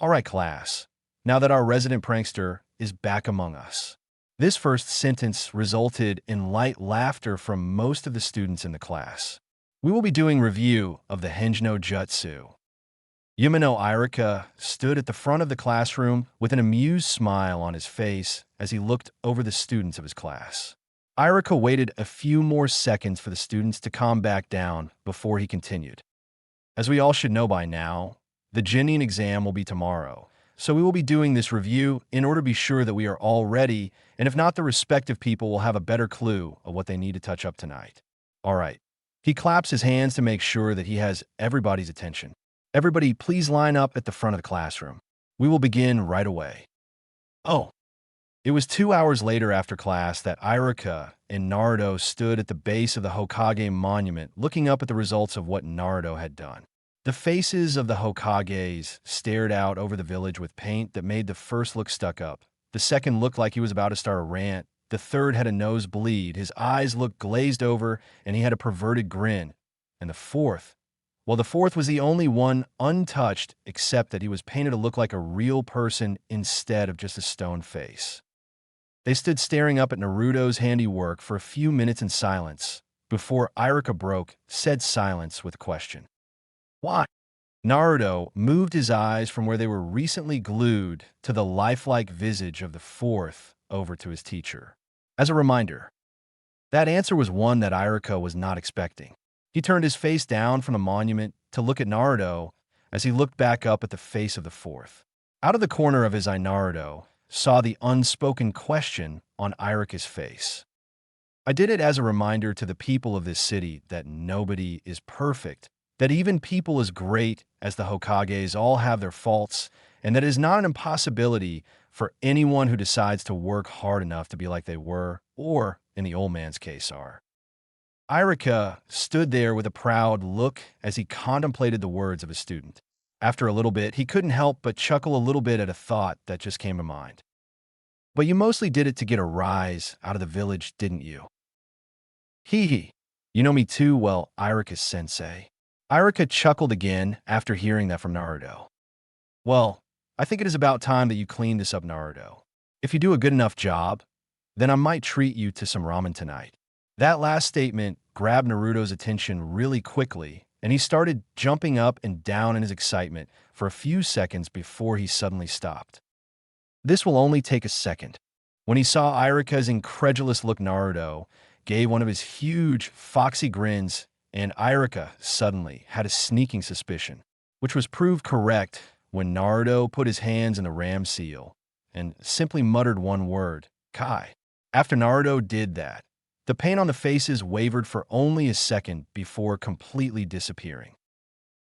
All right, class. Now that our resident prankster is back among us. This first sentence resulted in light laughter from most of the students in the class. We will be doing review of the no Jutsu. Yumino Irika stood at the front of the classroom with an amused smile on his face as he looked over the students of his class. Irika waited a few more seconds for the students to calm back down before he continued. As we all should know by now, the Genin exam will be tomorrow, so we will be doing this review in order to be sure that we are all ready, and if not, the respective people will have a better clue of what they need to touch up tonight. All right. He claps his hands to make sure that he has everybody's attention. Everybody, please line up at the front of the classroom. We will begin right away. Oh. It was 2 hours later after class that Irika and Naruto stood at the base of the Hokage monument looking up at the results of what Naruto had done. The faces of the Hokages stared out over the village with paint that made the first look stuck up. The second looked like he was about to start a rant. The third had a nosebleed. His eyes looked glazed over, and he had a perverted grin. And the fourth was the only one untouched, except that he was painted to look like a real person instead of just a stone face. They stood staring up at Naruto's handiwork for a few minutes in silence before Irika broke said silence with a question. Why? Naruto moved his eyes from where they were recently glued to the lifelike visage of the fourth over to his teacher. As a reminder, that answer was one that Irika was not expecting. He turned his face down from the monument to look at Naruto as he looked back up at the face of the fourth. Out of the corner of his eye, Naruto saw the unspoken question on Irika's face. I did it as a reminder to the people of this city that nobody is perfect, that even people as great as the Hokages all have their faults, and that it is not an impossibility for anyone who decides to work hard enough to be like they were, or, in the old man's case, are. Irika stood there with a proud look as he contemplated the words of his student. After a little bit, he couldn't help but chuckle a little bit at a thought that just came to mind. But you mostly did it to get a rise out of the village, didn't you? Hee hee. You know me too well, Irika-sensei. Irika chuckled again after hearing that from Naruto. Well, I think it is about time that you clean this up, Naruto. If you do a good enough job, then I might treat you to some ramen tonight. That last statement grabbed Naruto's attention really quickly, and he started jumping up and down in his excitement for a few seconds before he suddenly stopped. This will only take a second. When he saw Irika's incredulous look, Naruto gave one of his huge, foxy grins, and Irika suddenly had a sneaking suspicion, which was proved correct when Naruto put his hands in the ram seal and simply muttered one word, Kai. After Naruto did that, the paint on the faces wavered for only a second before completely disappearing.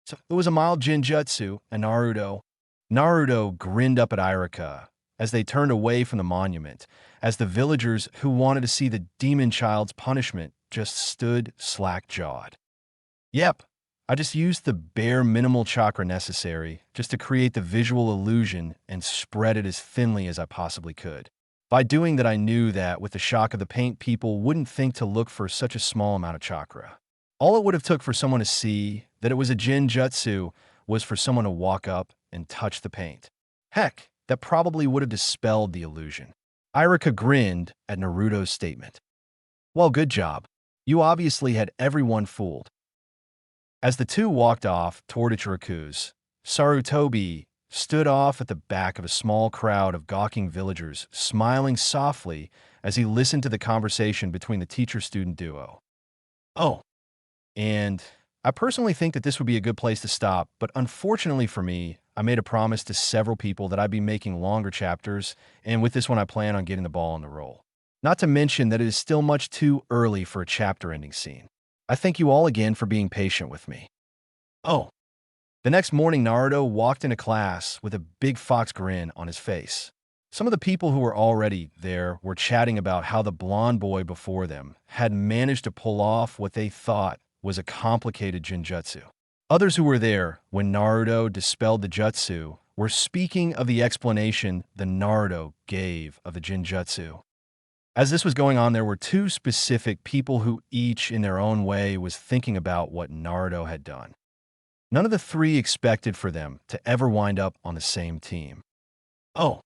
So it was a mild Jinjutsu, and Naruto grinned up at Irika as they turned away from the monument, as the villagers who wanted to see the demon child's punishment just stood slack-jawed. Yep, I just used the bare minimal chakra necessary just to create the visual illusion and spread it as thinly as I possibly could. By doing that, I knew that with the shock of the paint, people wouldn't think to look for such a small amount of chakra. All it would have took for someone to see that it was a Jinjutsu was for someone to walk up and touch the paint. Heck, that probably would have dispelled the illusion. Irika grinned at Naruto's statement. Well, good job. You obviously had everyone fooled. As the two walked off toward Ichiraku's, Sarutobi stood off at the back of a small crowd of gawking villagers, smiling softly as he listened to the conversation between the teacher-student duo. Oh, and I personally think that this would be a good place to stop, but unfortunately for me, I made a promise to several people that I'd be making longer chapters, and with this one I plan on getting the ball on the roll. Not to mention that it is still much too early for a chapter-ending scene. I thank you all again for being patient with me. Oh. The next morning, Naruto walked into class with a big fox grin on his face. Some of the people who were already there were chatting about how the blonde boy before them had managed to pull off what they thought was a complicated Jinjutsu. Others who were there when Naruto dispelled the Jutsu were speaking of the explanation the Naruto gave of the Jinjutsu. As this was going on, there were two specific people who each in their own way was thinking about what Naruto had done. None of the three expected for them to ever wind up on the same team. Oh,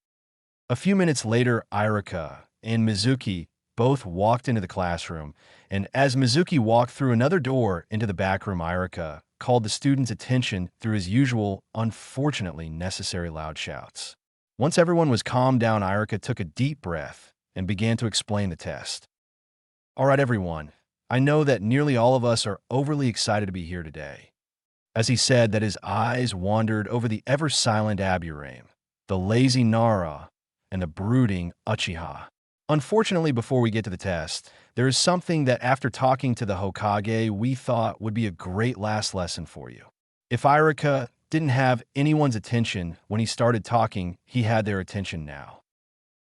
a few minutes later, Irika and Mizuki both walked into the classroom, and as Mizuki walked through another door into the back room, Irika called the students' attention through his usual, unfortunately necessary loud shouts. Once everyone was calmed down, Irika took a deep breath and began to explain the test. All right, everyone, I know that nearly all of us are overly excited to be here today. As he said that, his eyes wandered over the ever-silent Aburame, the lazy Nara, and the brooding Uchiha. Unfortunately, before we get to the test, there is something that after talking to the Hokage, we thought would be a great last lesson for you. If Irika didn't have anyone's attention when he started talking, he had their attention now.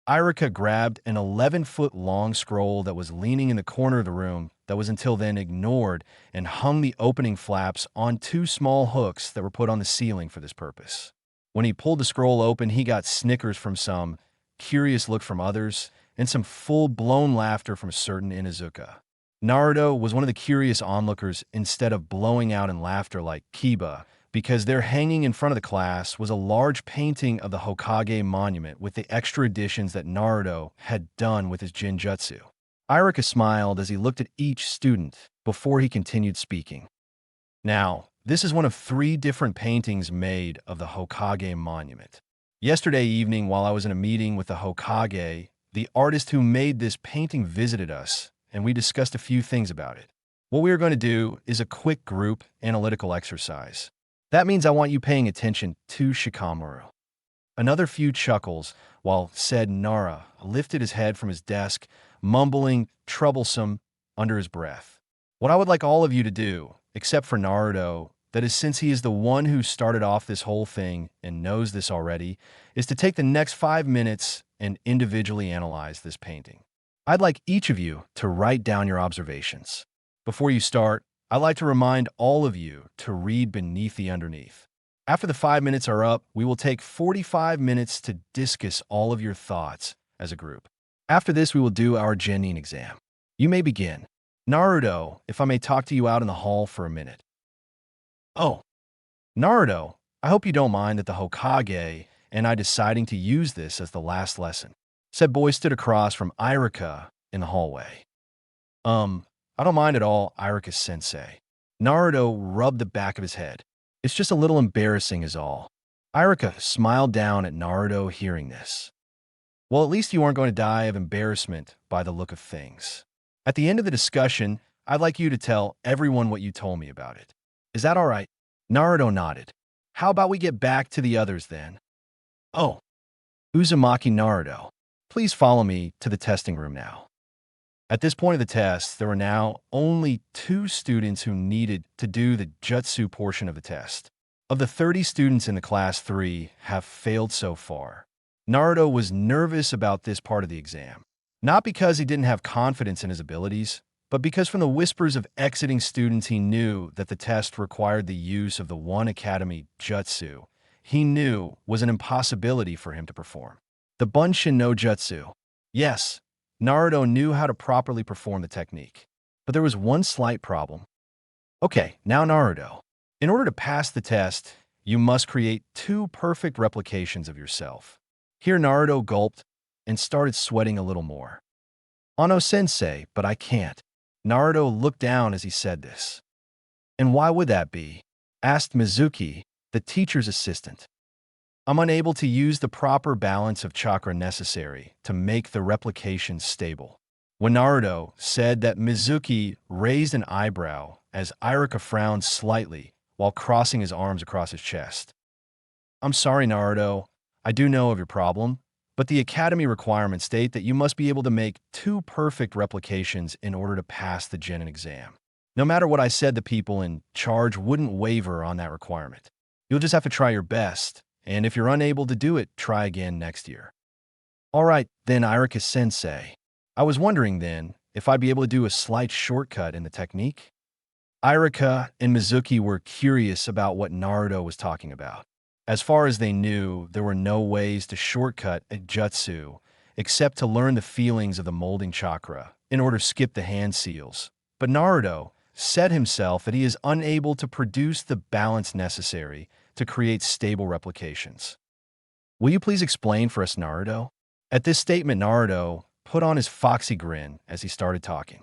Irika grabbed an 11-foot-long scroll that was leaning in the corner of the room that was until then ignored and hung the opening flaps on two small hooks that were put on the ceiling for this purpose. When he pulled the scroll open, he got snickers from some, curious look from others, and some full-blown laughter from a certain Inuzuka. Naruto was one of the curious onlookers instead of blowing out in laughter like Kiba, because there hanging in front of the class was a large painting of the Hokage monument with the extra additions that Naruto had done with his Jinjutsu. Irika smiled as he looked at each student before he continued speaking. Now, this is one of 3 different paintings made of the Hokage monument. Yesterday evening, while I was in a meeting with the Hokage, the artist who made this painting visited us, and we discussed a few things about it. What we are going to do is a quick group analytical exercise. That means I want you paying attention to Shikamaru. Another few chuckles, while said Nara lifted his head from his desk, mumbling troublesome under his breath. What I would like all of you to do, except for Naruto, that is, since he is the one who started off this whole thing and knows this already, is to take the next 5 minutes and individually analyze this painting. I'd like each of you to write down your observations. Before you start, I'd like to remind all of you to read beneath the underneath. After the 5 minutes are up, we will take 45 minutes to discuss all of your thoughts as a group. After this, we will do our genin exam. You may begin. Naruto, if I may talk to you out in the hall for a minute. Oh, Naruto, I hope you don't mind that the Hokage and I deciding to use this as the last lesson. Said boy stood across from Irika in the hallway. I don't mind at all, Irika-sensei. Naruto rubbed the back of his head. It's just a little embarrassing is all. Irika smiled down at Naruto hearing this. Well, at least you aren't going to die of embarrassment by the look of things. At the end of the discussion, I'd like you to tell everyone what you told me about it. Is that all right? Naruto nodded. How about we get back to the others then? Oh, Uzumaki Naruto, please follow me to the testing room now. At this point of the test, there were now only 2 students who needed to do the Jutsu portion of the test. Of the 30 students in the class, 3 have failed so far. Naruto was nervous about this part of the exam. Not because he didn't have confidence in his abilities, but because from the whispers of exiting students he knew that the test required the use of the One Academy Jutsu he knew was an impossibility for him to perform. The Bunshin no Jutsu. Yes, Naruto knew how to properly perform the technique. But there was one slight problem. Okay, now Naruto. In order to pass the test, you must create 2 perfect replications of yourself. Here Naruto gulped and started sweating a little more. Ano-sensei, but I can't. Naruto looked down as he said this. And why would that be? Asked Mizuki, the teacher's assistant. I'm unable to use the proper balance of chakra necessary to make the replication stable. When Naruto said that, Mizuki raised an eyebrow as Irika frowned slightly while crossing his arms across his chest. I'm sorry, Naruto. I do know of your problem, but the academy requirements state that you must be able to make 2 perfect replications in order to pass the genin exam. No matter what I said, the people in charge wouldn't waver on that requirement. You'll just have to try your best. And if you're unable to do it, try again next year. All right, then, Irika-sensei. I was wondering then if I'd be able to do a slight shortcut in the technique. Irika and Mizuki were curious about what Naruto was talking about. As far as they knew, there were no ways to shortcut a jutsu except to learn the feelings of the molding chakra in order to skip the hand seals. But Naruto, said himself that he is unable to produce the balance necessary to create stable replications. Will you please explain for us, Naruto? At this statement, Naruto put on his foxy grin as he started talking.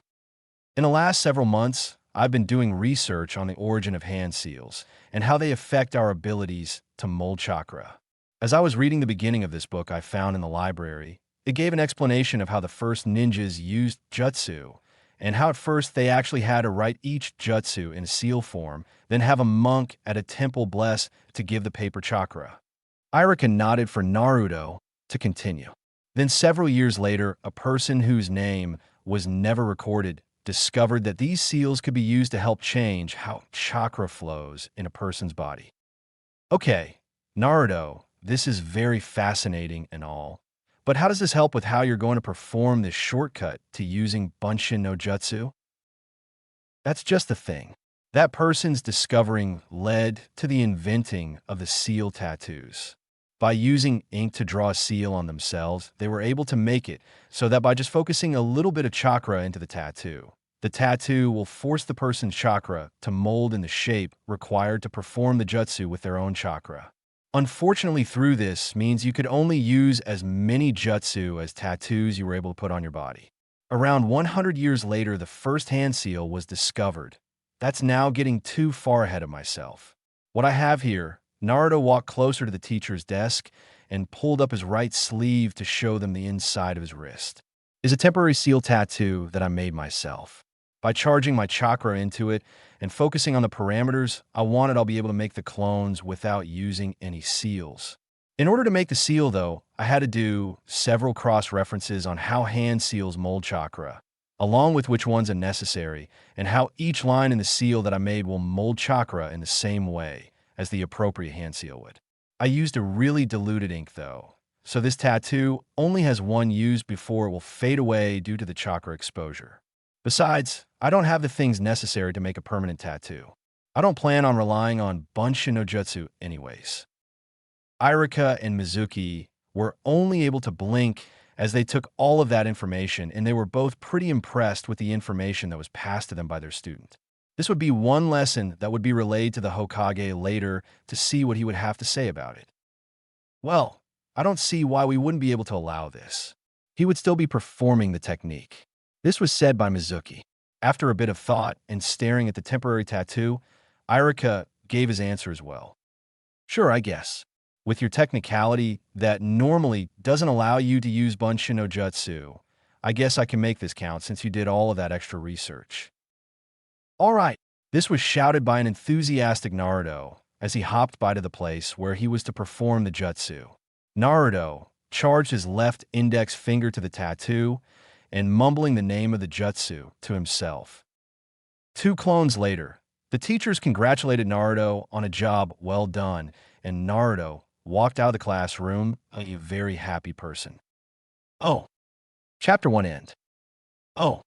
In the last several months, I've been doing research on the origin of hand seals and how they affect our abilities to mold chakra. As I was reading the beginning of this book I found in the library, it gave an explanation of how the first ninjas used jutsu and how at first they actually had to write each jutsu in seal form, then have a monk at a temple bless to give the paper chakra. Irika nodded for Naruto to continue. Then several years later, a person whose name was never recorded discovered that these seals could be used to help change how chakra flows in a person's body. Okay, Naruto, this is very fascinating and all, but how does this help with how you're going to perform this shortcut to using Bunshin no Jutsu? That's just the thing. That person's discovering led to the inventing of the seal tattoos. By using ink to draw a seal on themselves, they were able to make it so that by just focusing a little bit of chakra into the tattoo will force the person's chakra to mold in the shape required to perform the jutsu with their own chakra. Unfortunately, through this means you could only use as many jutsu as tattoos you were able to put on your body. Around 100 years later, the first hand seal was discovered. That's now getting too far ahead of myself. What I have here, Naruto walked closer to the teacher's desk and pulled up his right sleeve to show them the inside of his wrist. Is a temporary seal tattoo that I made myself. By charging my chakra into it and focusing on the parameters, I'll be able to make the clones without using any seals. In order to make the seal, though, I had to do several cross-references on how hand seals mold chakra, along with which ones are necessary, and how each line in the seal that I made will mold chakra in the same way as the appropriate hand seal would. I used a really diluted ink, though, so this tattoo only has one use before it will fade away due to the chakra exposure. Besides, I don't have the things necessary to make a permanent tattoo. I don't plan on relying on Bunshin no Jutsu anyways. Irika and Mizuki were only able to blink as they took all of that information, and they were both pretty impressed with the information that was passed to them by their student. This would be one lesson that would be relayed to the Hokage later to see what he would have to say about it. Well, I don't see why we wouldn't be able to allow this. He would still be performing the technique. This was said by Mizuki. After a bit of thought and staring at the temporary tattoo, Irika gave his answer as well. Sure, I guess. With your technicality that normally doesn't allow you to use Bunshin no Jutsu, I guess I can make this count since you did all of that extra research. All right, this was shouted by an enthusiastic Naruto as he hopped by to the place where he was to perform the jutsu. Naruto charged his left index finger to the tattoo and mumbling the name of the jutsu to himself. 2 clones later, the teachers congratulated Naruto on a job well done, and Naruto walked out of the classroom a very happy person. Oh, Chapter 1 end. Oh,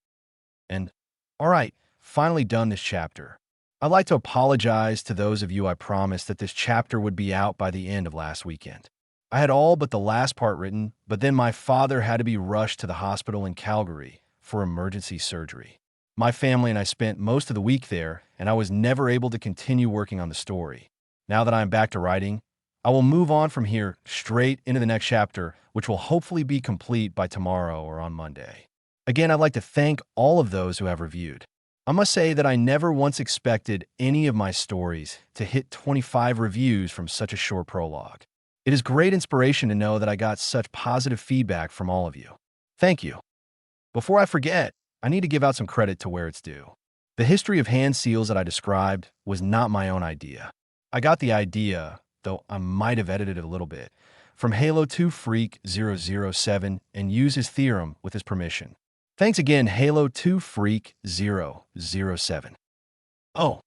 and all right. Finally done this chapter. I'd like to apologize to those of you I promised that this chapter would be out by the end of last weekend. I had all but the last part written, but then my father had to be rushed to the hospital in Calgary for emergency surgery. My family and I spent most of the week there, and I was never able to continue working on the story. Now that I'm back to writing, I will move on from here straight into the next chapter, which will hopefully be complete by tomorrow or on Monday. Again, I'd like to thank all of those who have reviewed. I must say that I never once expected any of my stories to hit 25 reviews from such a short prologue. It is great inspiration to know that I got such positive feedback from all of you. Thank you. Before I forget, I need to give out some credit to where it's due. The history of hand seals that I described was not my own idea. I got the idea, though I might have edited it a little bit, from Halo 2 Freak 007 and use his theorem with his permission. Thanks again, Halo 2 Freak 007. Oh,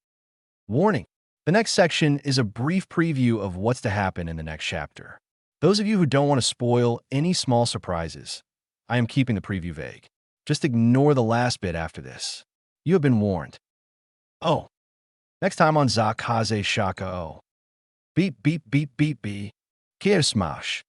warning. The next section is a brief preview of what's to happen in the next chapter. Those of you who don't want to spoil any small surprises, I am keeping the preview vague. Just ignore the last bit after this. You have been warned. Oh, next time on Zakaze Shaka O. Beep, beep, beep, beep, beep. Kier smash.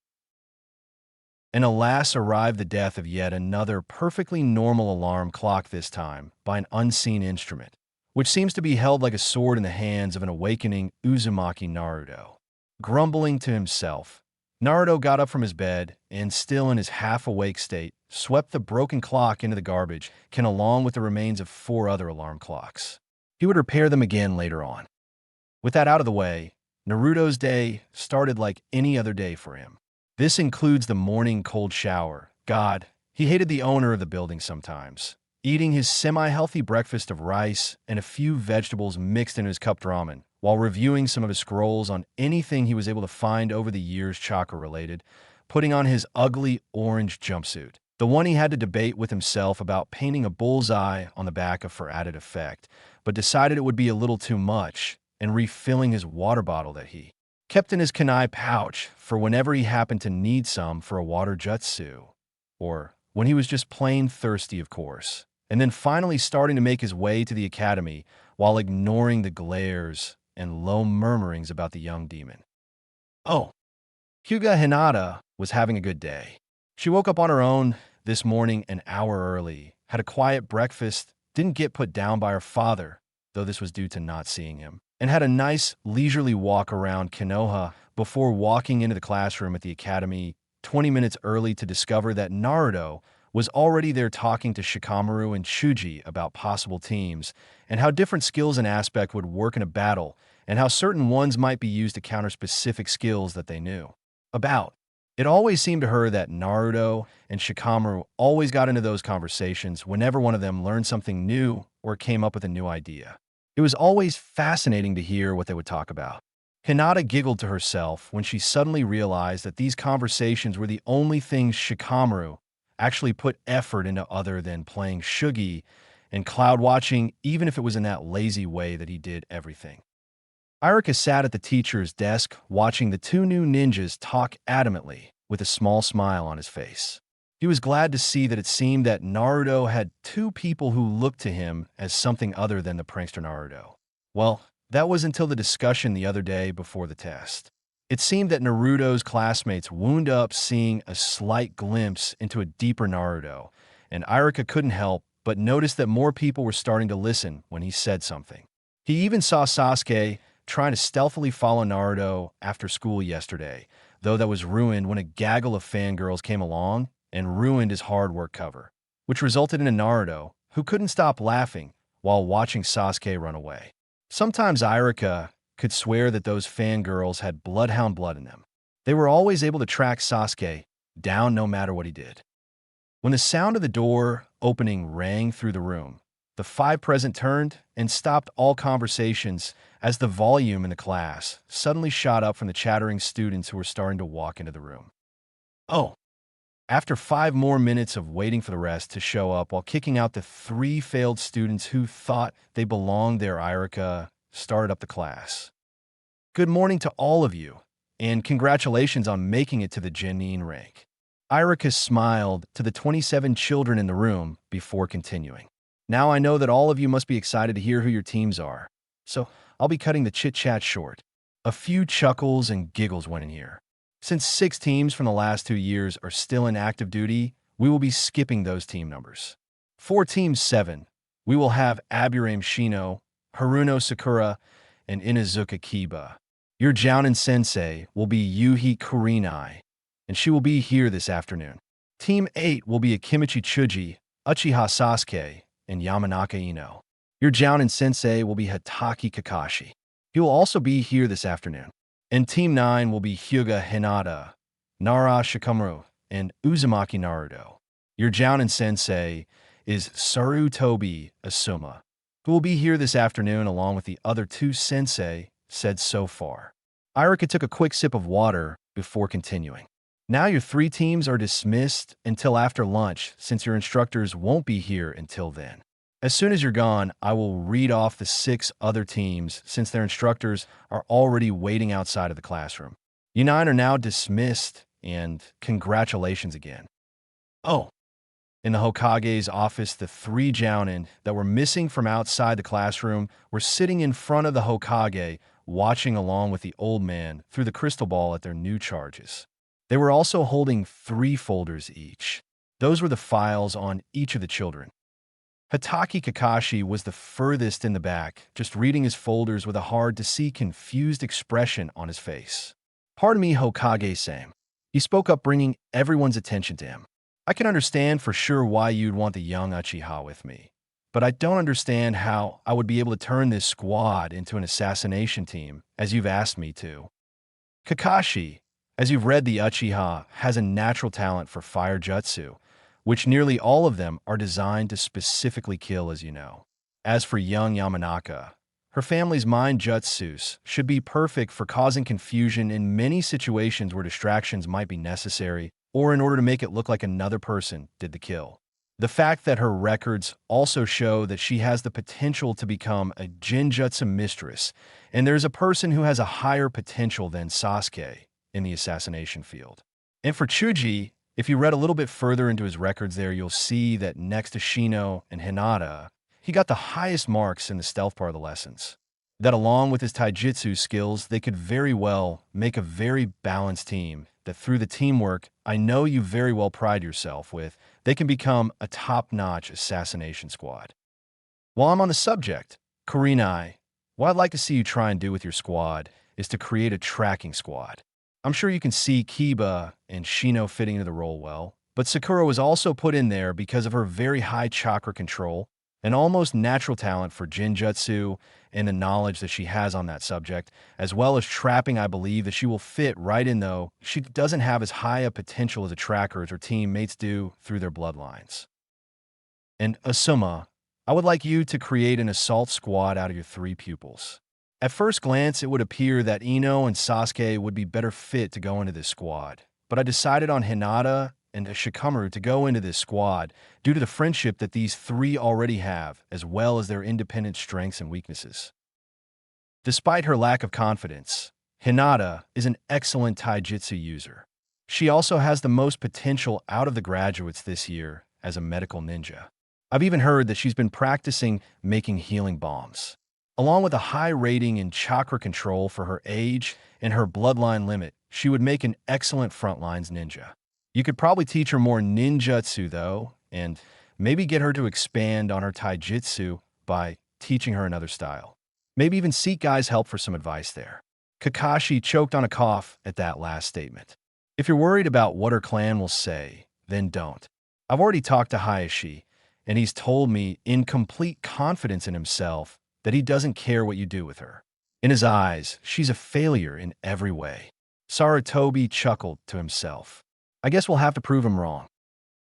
And alas, arrived the death of yet another perfectly normal alarm clock, this time by an unseen instrument. which seems to be held like a sword in the hands of an awakening Uzumaki Naruto. Grumbling to himself, Naruto got up from his bed and, still in his half-awake state, swept the broken clock into the garbage can along with the remains of 4 other alarm clocks. He would repair them again later on. With that out of the way, Naruto's day started like any other day for him. This includes the morning cold shower. God, he hated the owner of the building sometimes. Eating his semi-healthy breakfast of rice and a few vegetables mixed in his cupped ramen, while reviewing some of his scrolls on anything he was able to find over the years chakra-related, putting on his ugly orange jumpsuit, the one he had to debate with himself about painting a bullseye on the back of for added effect, but decided it would be a little too much, and refilling his water bottle that he kept in his kunai pouch for whenever he happened to need some for a water jutsu, or when he was just plain thirsty, of course, and then finally starting to make his way to the academy while ignoring the glares and low murmurings about the young demon. Oh, Hyuga Hinata was having a good day. She woke up on her own this morning an hour early, had a quiet breakfast, didn't get put down by her father, though this was due to not seeing him, and had a nice leisurely walk around Konoha before walking into the classroom at the academy 20 minutes early to discover that Naruto was already there talking to Shikamaru and Shuji about possible teams and how different skills and aspect would work in a battle and how certain ones might be used to counter specific skills that they knew about. It always seemed to her that Naruto and Shikamaru always got into those conversations whenever one of them learned something new or came up with a new idea. It was always fascinating to hear what they would talk about. Hinata giggled to herself when she suddenly realized that these conversations were the only things Shikamaru actually put effort into other than playing Shugi and cloud watching, even if it was in that lazy way that he did everything. Irika sat at the teacher's desk watching the 2 new ninjas talk adamantly with a small smile on his face. He was glad to see that it seemed that Naruto had 2 people who looked to him as something other than the prankster Naruto. Well, that was until the discussion the other day before the test. It seemed that Naruto's classmates wound up seeing a slight glimpse into a deeper Naruto, and Irika couldn't help but notice that more people were starting to listen when he said something. He even saw Sasuke trying to stealthily follow Naruto after school yesterday, though that was ruined when a gaggle of fangirls came along and ruined his hard work cover, which resulted in a Naruto who couldn't stop laughing while watching Sasuke run away. Sometimes Irika could swear that those fangirls had bloodhound blood in them. They were always able to track Sasuke down no matter what he did. When the sound of the door opening rang through the room, the 5 present turned and stopped all conversations as the volume in the class suddenly shot up from the chattering students who were starting to walk into the room. Oh! After 5 more minutes of waiting for the rest to show up while kicking out the 3 failed students who thought they belonged there, Irika started up the class. Good morning to all of you, and congratulations on making it to the Genin rank. Irika smiled to the 27 children in the room before continuing. Now I know that all of you must be excited to hear who your teams are, so I'll be cutting the chit-chat short. A few chuckles and giggles went in here. Since 6 teams from the last 2 years are still in active duty, we will be skipping those team numbers. For Team 7, we will have Aburame Shino, Haruno Sakura, and Inazuka Kiba. Your Jounin sensei will be Yuhi Kurinai, and she will be here this afternoon. Team 8 will be Akimichi Chuji, Uchiha Sasuke, and Yamanaka Ino. Your Jounin sensei will be Hataki Kakashi. He will also be here this afternoon. And Team 9 will be Hyuga Hinata, Nara Shikamaru, and Uzumaki Naruto. Your Jounin sensei is Sarutobi Asuma, who will be here this afternoon along with the other 2 sensei said so far. Irika took a quick sip of water before continuing. Now your 3 teams are dismissed until after lunch since your instructors won't be here until then. As soon as you're gone, I will read off the 6 other teams since their instructors are already waiting outside of the classroom. You 9 are now dismissed, and congratulations again. Oh, in the Hokage's office, the 3 Jounin that were missing from outside the classroom were sitting in front of the Hokage, watching along with the old man through the crystal ball at their new charges. They were also holding 3 folders each. Those were the files on each of the children. Hatake Kakashi was the furthest in the back, just reading his folders with a hard-to-see confused expression on his face. "Pardon me, Hokage-san." He spoke up, bringing everyone's attention to him. "I can understand for sure why you'd want the young Uchiha with me, but I don't understand how I would be able to turn this squad into an assassination team, as you've asked me to." Kakashi, as you've read, the Uchiha has a natural talent for fire jutsu, which nearly all of them are designed to specifically kill, as you know. As for young Yamanaka, her family's mind jutsus should be perfect for causing confusion in many situations where distractions might be necessary, or in order to make it look like another person did the kill. The fact that her records also show that she has the potential to become a Jinjutsu mistress, and there's a person who has a higher potential than Sasuke in the assassination field. And for Chuji, if you read a little bit further into his records there, you'll see that next to Shino and Hinata, he got the highest marks in the stealth part of the lessons. That along with his taijutsu skills, they could very well make a very balanced team that through the teamwork I know you very well pride yourself with, they can become a top-notch assassination squad. While I'm on the subject, Kurenai, what I'd like to see you try and do with your squad is to create a tracking squad. I'm sure you can see Kiba and Shino fitting into the role well, but Sakura was also put in there because of her very high chakra control, an almost natural talent for Jinjutsu, and the knowledge that she has on that subject, as well as trapping. I believe that she will fit right in, though she doesn't have as high a potential as a tracker as her teammates do through their bloodlines. And Asuma, I would like you to create an assault squad out of your 3 pupils. At first glance, it would appear that Ino and Sasuke would be better fit to go into this squad, but I decided on Hinata and Shikamaru to go into this squad due to the friendship that these 3 already have, as well as their independent strengths and weaknesses. Despite her lack of confidence, Hinata is an excellent taijutsu user. She also has the most potential out of the graduates this year as a medical ninja. I've even heard that she's been practicing making healing bombs. Along with a high rating in chakra control for her age and her bloodline limit, she would make an excellent frontlines ninja. You could probably teach her more ninjutsu, though, and maybe get her to expand on her taijutsu by teaching her another style. Maybe even seek guys' help for some advice there. Kakashi choked on a cough at that last statement. If you're worried about what her clan will say, then don't. I've already talked to Hayashi, and he's told me in complete confidence in himself that he doesn't care what you do with her. In his eyes, she's a failure in every way. Sarutobi chuckled to himself. I guess we'll have to prove him wrong.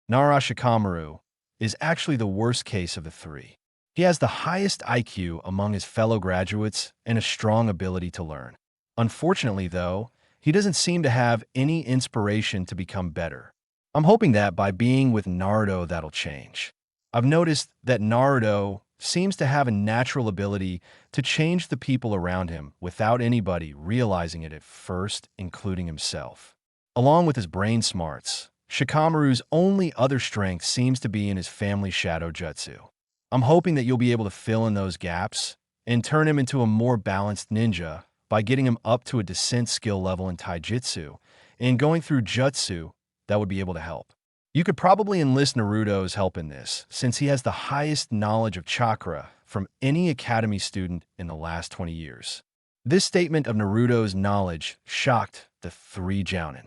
Nara Shikamaru is actually the worst case of the 3. He has the highest IQ among his fellow graduates and a strong ability to learn. Unfortunately, though, he doesn't seem to have any inspiration to become better. I'm hoping that by being with Naruto that'll change. I've noticed that Naruto seems to have a natural ability to change the people around him without anybody realizing it at first, including himself. Along with his brain smarts, Shikamaru's only other strength seems to be in his family shadow jutsu. I'm hoping that you'll be able to fill in those gaps and turn him into a more balanced ninja by getting him up to a decent skill level in taijutsu and going through jutsu that would be able to help. You could probably enlist Naruto's help in this, since he has the highest knowledge of chakra from any academy student in the last 20 years. This statement of Naruto's knowledge shocked the 3 jounin.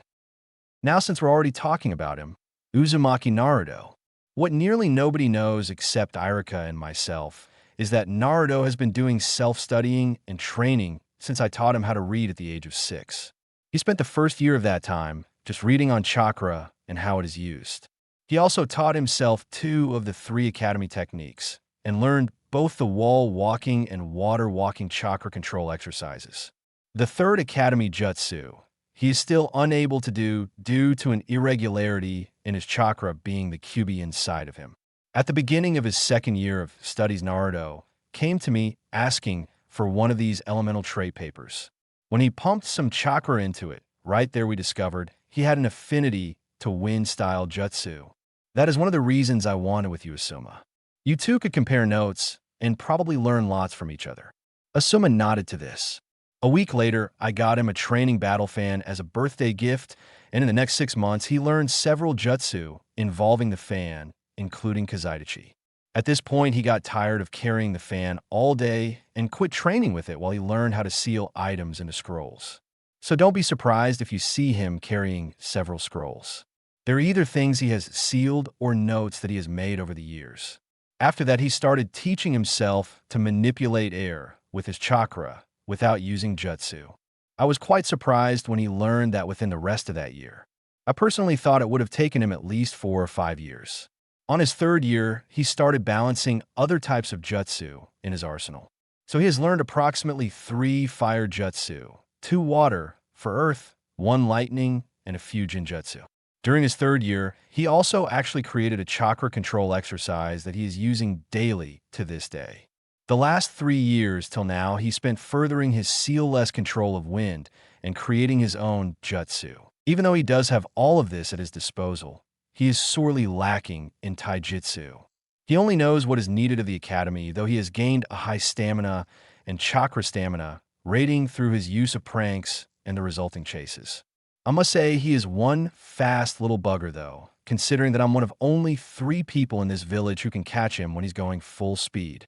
Now, since we're already talking about him, Uzumaki Naruto. What nearly nobody knows except Irika and myself is that Naruto has been doing self-studying and training since I taught him how to read at the age of 6. He spent the first year of that time just reading on chakra and how it is used. He also taught himself 2 of the 3 academy techniques and learned both the wall walking and water walking chakra control exercises. The 3rd academy jutsu, he is still unable to do due to an irregularity in his chakra being the QB inside of him. At the beginning of his 2nd year of studies, Naruto came to me asking for one of these elemental trait papers. When he pumped some chakra into it, right there we discovered he had an affinity to wind-style jutsu. That is one of the reasons I wanted with you, Asuma. You 2 could compare notes and probably learn lots from each other. Asuma nodded to this. A week later, I got him a training battle fan as a birthday gift, and in the next 6 months, he learned several jutsu involving the fan, including Kazaidachi. At this point, he got tired of carrying the fan all day and quit training with it while he learned how to seal items into scrolls. So don't be surprised if you see him carrying several scrolls. They're either things he has sealed or notes that he has made over the years. After that, he started teaching himself to manipulate air with his chakra without using jutsu. I was quite surprised when he learned that within the rest of that year. I personally thought it would have taken him at least 4 or 5 years. On his 3rd year, he started balancing other types of jutsu in his arsenal. So he has learned approximately 3 fire jutsu, 2 water for earth, 1 lightning, and a few jinjutsu. During his 3rd year, he also actually created a chakra control exercise that he is using daily to this day. The last 3 years till now, he spent furthering his seal-less control of wind and creating his own jutsu. Even though he does have all of this at his disposal, he is sorely lacking in taijutsu. He only knows what is needed of the academy, though he has gained a high stamina and chakra stamina rating through his use of pranks and the resulting chases. I must say he is one fast little bugger though, considering that I'm one of only 3 people in this village who can catch him when he's going full speed.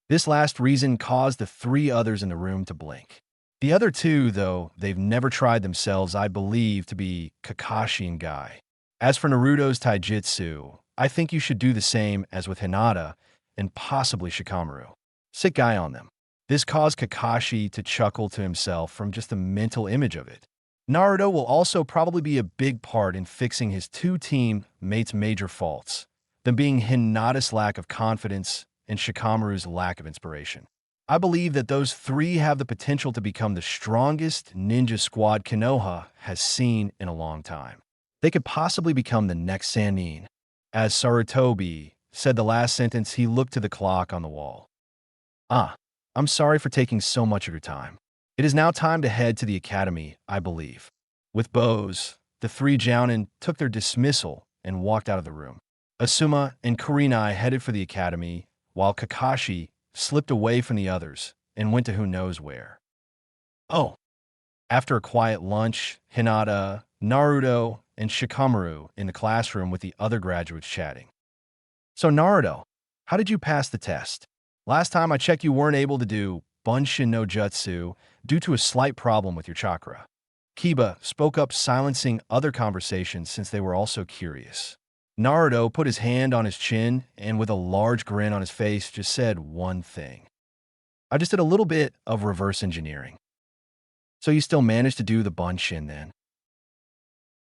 This last reason caused the 3 others in the room to blink. The other 2, though, they've never tried themselves, I believe to be Kakashi and Guy. As for Naruto's taijutsu, I think you should do the same as with Hinata and possibly Shikamaru. Sit Guy on them. This caused Kakashi to chuckle to himself from just the mental image of it. Naruto will also probably be a big part in fixing his 2 teammates' major faults, them being Hinata's lack of confidence and Shikamaru's lack of inspiration. I believe that those 3 have the potential to become the strongest ninja squad Konoha has seen in a long time. They could possibly become the next Sannin. As Sarutobi said the last sentence, he looked to the clock on the wall. I'm sorry for taking so much of your time. It is now time to head to the academy, I believe. With bows, the 3 jounin took their dismissal and walked out of the room. Asuma and Kurenai headed for the academy, while Kakashi slipped away from the others and went to who knows where. After a quiet lunch, Hinata, Naruto, and Shikamaru in the classroom with the other graduates chatting. So Naruto, how did you pass the test? Last time I checked you weren't able to do Bunshin no Jutsu due to a slight problem with your chakra. Kiba spoke up, silencing other conversations since they were also curious. Naruto put his hand on his chin and with a large grin on his face just said one thing. I just did a little bit of reverse engineering. So you still managed to do the Bunshin then?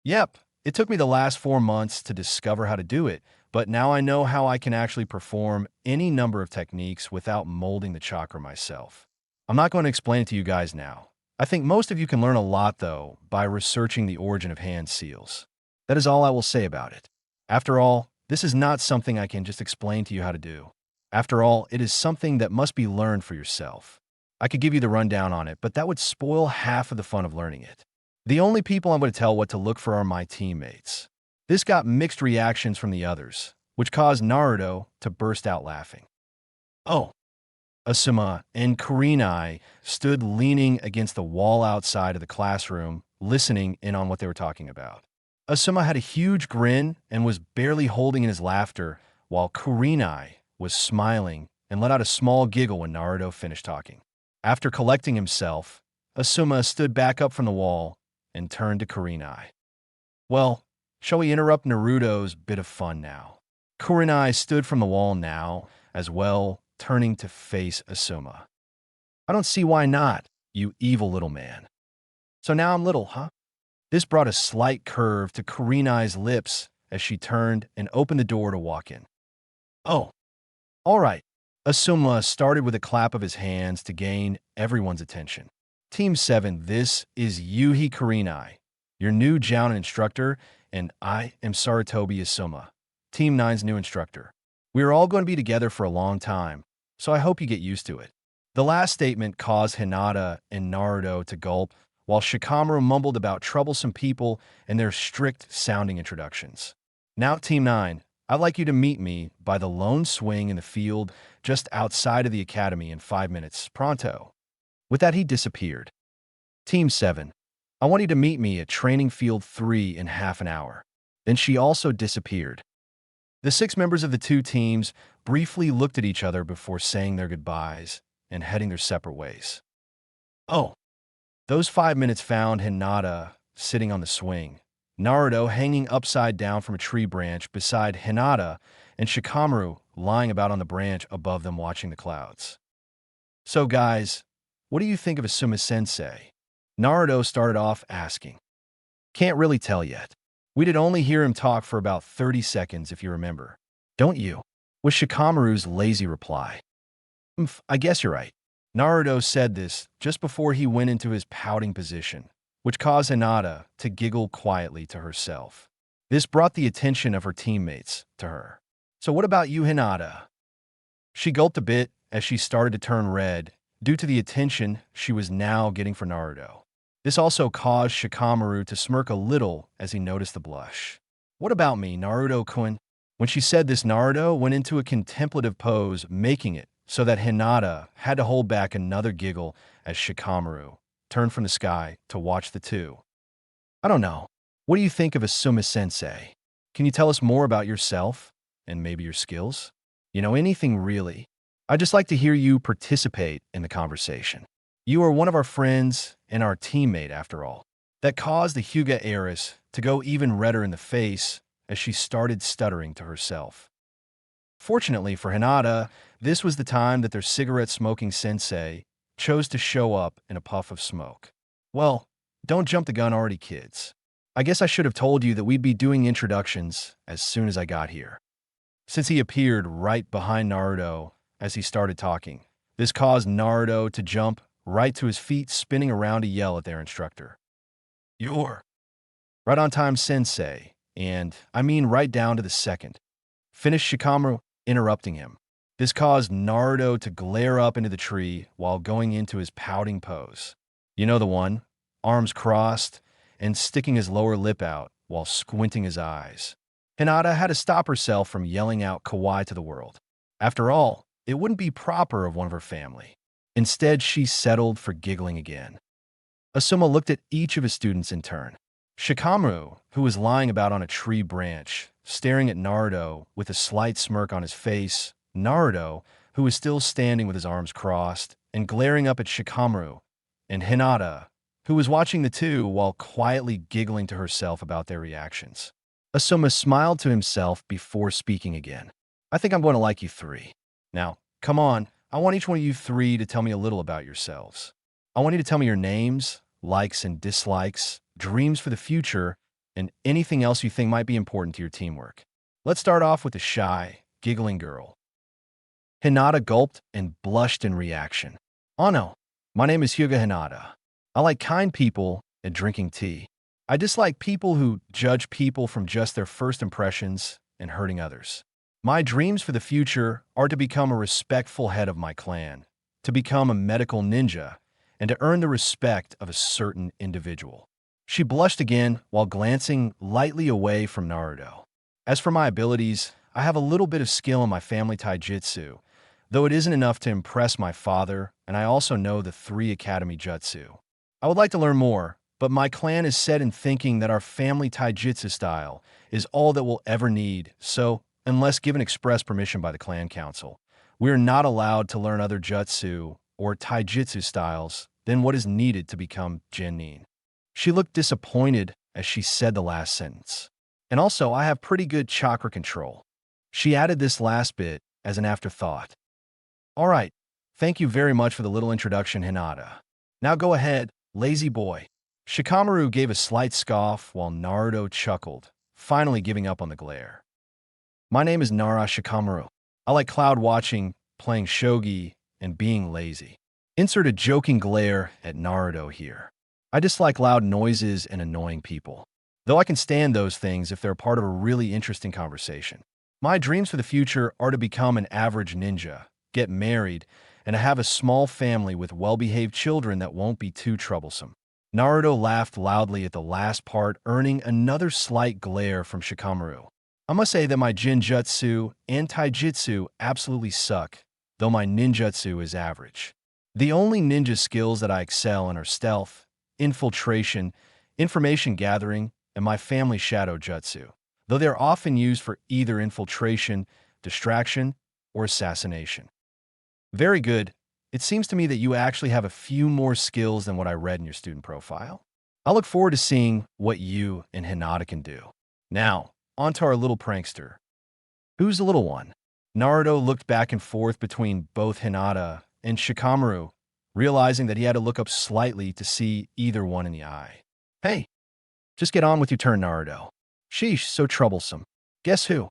Yep, it took me the last 4 months to discover how to do it, but now I know how I can actually perform any number of techniques without molding the chakra myself. I'm not going to explain it to you guys now. I think most of you can learn a lot, though, by researching the origin of hand seals. That is all I will say about it. After all, this is not something I can just explain to you how to do. After all, it is something that must be learned for yourself. I could give you the rundown on it, but that would spoil half of the fun of learning it. The only people I'm going to tell what to look for are my teammates. This got mixed reactions from the others, which caused Naruto to burst out laughing. Asuma and Kurenai stood leaning against the wall outside of the classroom, listening in on what they were talking about. Asuma had a huge grin and was barely holding in his laughter, while Kurenai was smiling and let out a small giggle when Naruto finished talking. After collecting himself, Asuma stood back up from the wall and turned to Kurenai. Well, shall we interrupt Naruto's bit of fun now? Kurenai stood from the wall now, as well, turning to face Asuma. I don't see why not, you evil little man. So now I'm little, huh? This brought a slight curve to Kurenai's lips as she turned and opened the door to walk in. All right. Asuma started with a clap of his hands to gain everyone's attention. Team 7, this is Yuhi Kurenai, your new Jounin instructor, and I am Sarutobi Asuma, Team 9's new instructor. We are all going to be together for a long time, so I hope you get used to it. The last statement caused Hinata and Naruto to gulp, while Shikamaru mumbled about troublesome people and their strict-sounding introductions. Now, Team 9, I'd like you to meet me by the lone swing in the field just outside of the academy in 5 minutes, pronto. With that, he disappeared. Team 7, I want you to meet me at Training Field 3 in half an hour. Then she also disappeared. The 6 members of the 2 teams briefly looked at each other before saying their goodbyes and heading their separate ways. Oh, those 5 minutes found Hinata sitting on the swing, Naruto hanging upside down from a tree branch beside Hinata, and Shikamaru lying about on the branch above them watching the clouds. So guys, what do you think of Asuma-sensei? Naruto started off asking. Can't really tell yet. We did only hear him talk for about 30 seconds if you remember. Don't you? Was Shikamaru's lazy reply. I guess you're right. Naruto said this just before he went into his pouting position, which caused Hinata to giggle quietly to herself. This brought the attention of her teammates to her. So what about you, Hinata? She gulped a bit as she started to turn red due to the attention she was now getting for Naruto. This also caused Shikamaru to smirk a little as he noticed the blush. What about me, Naruto-kun? When she said this, Naruto went into a contemplative pose, making it so that Hinata had to hold back another giggle as Shikamaru turned from the sky to watch the two. I don't know. What do you think of Asuma-sensei? Can you tell us more about yourself and maybe your skills? Anything really. I'd just like to hear you participate in the conversation. You are one of our friends and our teammate, after all. That caused the Hyuga heiress to go even redder in the face as she started stuttering to herself. Fortunately for Hinata, this was the time that their cigarette-smoking sensei chose to show up in a puff of smoke. Well, don't jump the gun already, kids. I guess I should have told you that we'd be doing introductions as soon as I got here. Since he appeared right behind Naruto as he started talking, this caused Naruto to jump right to his feet, spinning around to yell at their instructor. You're right on time, sensei, and I mean right down to the second. Finished Shikamaru, interrupting him. This caused Naruto to glare up into the tree while going into his pouting pose. You know the one, arms crossed and sticking his lower lip out while squinting his eyes. Hinata had to stop herself from yelling out kawaii to the world. After all, it wouldn't be proper of one of her family. Instead, she settled for giggling again. Asuma looked at each of his students in turn. Shikamaru, who was lying about on a tree branch, staring at Naruto with a slight smirk on his face, Naruto, who was still standing with his arms crossed and glaring up at Shikamaru, and Hinata, who was watching the two while quietly giggling to herself about their reactions. Asuma smiled to himself before speaking again. I think I'm going to like you three. Now, come on, I want each one of you three to tell me a little about yourselves. I want you to tell me your names, likes and dislikes, dreams for the future, and anything else you think might be important to your teamwork. Let's start off with the shy, giggling girl. Hinata gulped and blushed in reaction. Oh no, my name is Hyuga Hinata. I like kind people and drinking tea. I dislike people who judge people from just their first impressions and hurting others. My dreams for the future are to become a respectful head of my clan, to become a medical ninja, and to earn the respect of a certain individual. She blushed again while glancing lightly away from Naruto. As for my abilities, I have a little bit of skill in my family taijutsu, though it isn't enough to impress my father, and I also know the 3 academy jutsu. I would like to learn more, but my clan is set in thinking that our family taijutsu style is all that we'll ever need, so unless given express permission by the clan council, we are not allowed to learn other jutsu or taijutsu styles than what is needed to become genin. She looked disappointed as she said the last sentence. And also, I have pretty good chakra control. She added this last bit as an afterthought. All right, thank you very much for the little introduction, Hinata. Now go ahead, lazy boy. Shikamaru gave a slight scoff while Naruto chuckled, finally giving up on the glare. My name is Nara Shikamaru. I like cloud watching, playing shogi, and being lazy. Insert a joking glare at Naruto here. I dislike loud noises and annoying people, though I can stand those things if they're part of a really interesting conversation. My dreams for the future are to become an average ninja, get married, and to have a small family with well-behaved children that won't be too troublesome. Naruto laughed loudly at the last part, earning another slight glare from Shikamaru. I must say that my Jinjutsu and Taijutsu absolutely suck, though my ninjutsu is average. The only ninja skills that I excel in are stealth, infiltration, information gathering, and my family shadow jutsu, though they are often used for either infiltration, distraction, or assassination. Very good. It seems to me that you actually have a few more skills than what I read in your student profile. I look forward to seeing what you and Hinata can do. Now, on to our little prankster. Who's the little one? Naruto looked back and forth between both Hinata and Shikamaru, realizing that he had to look up slightly to see either one in the eye. Hey, just get on with your turn, Naruto. Sheesh, so troublesome. Guess who?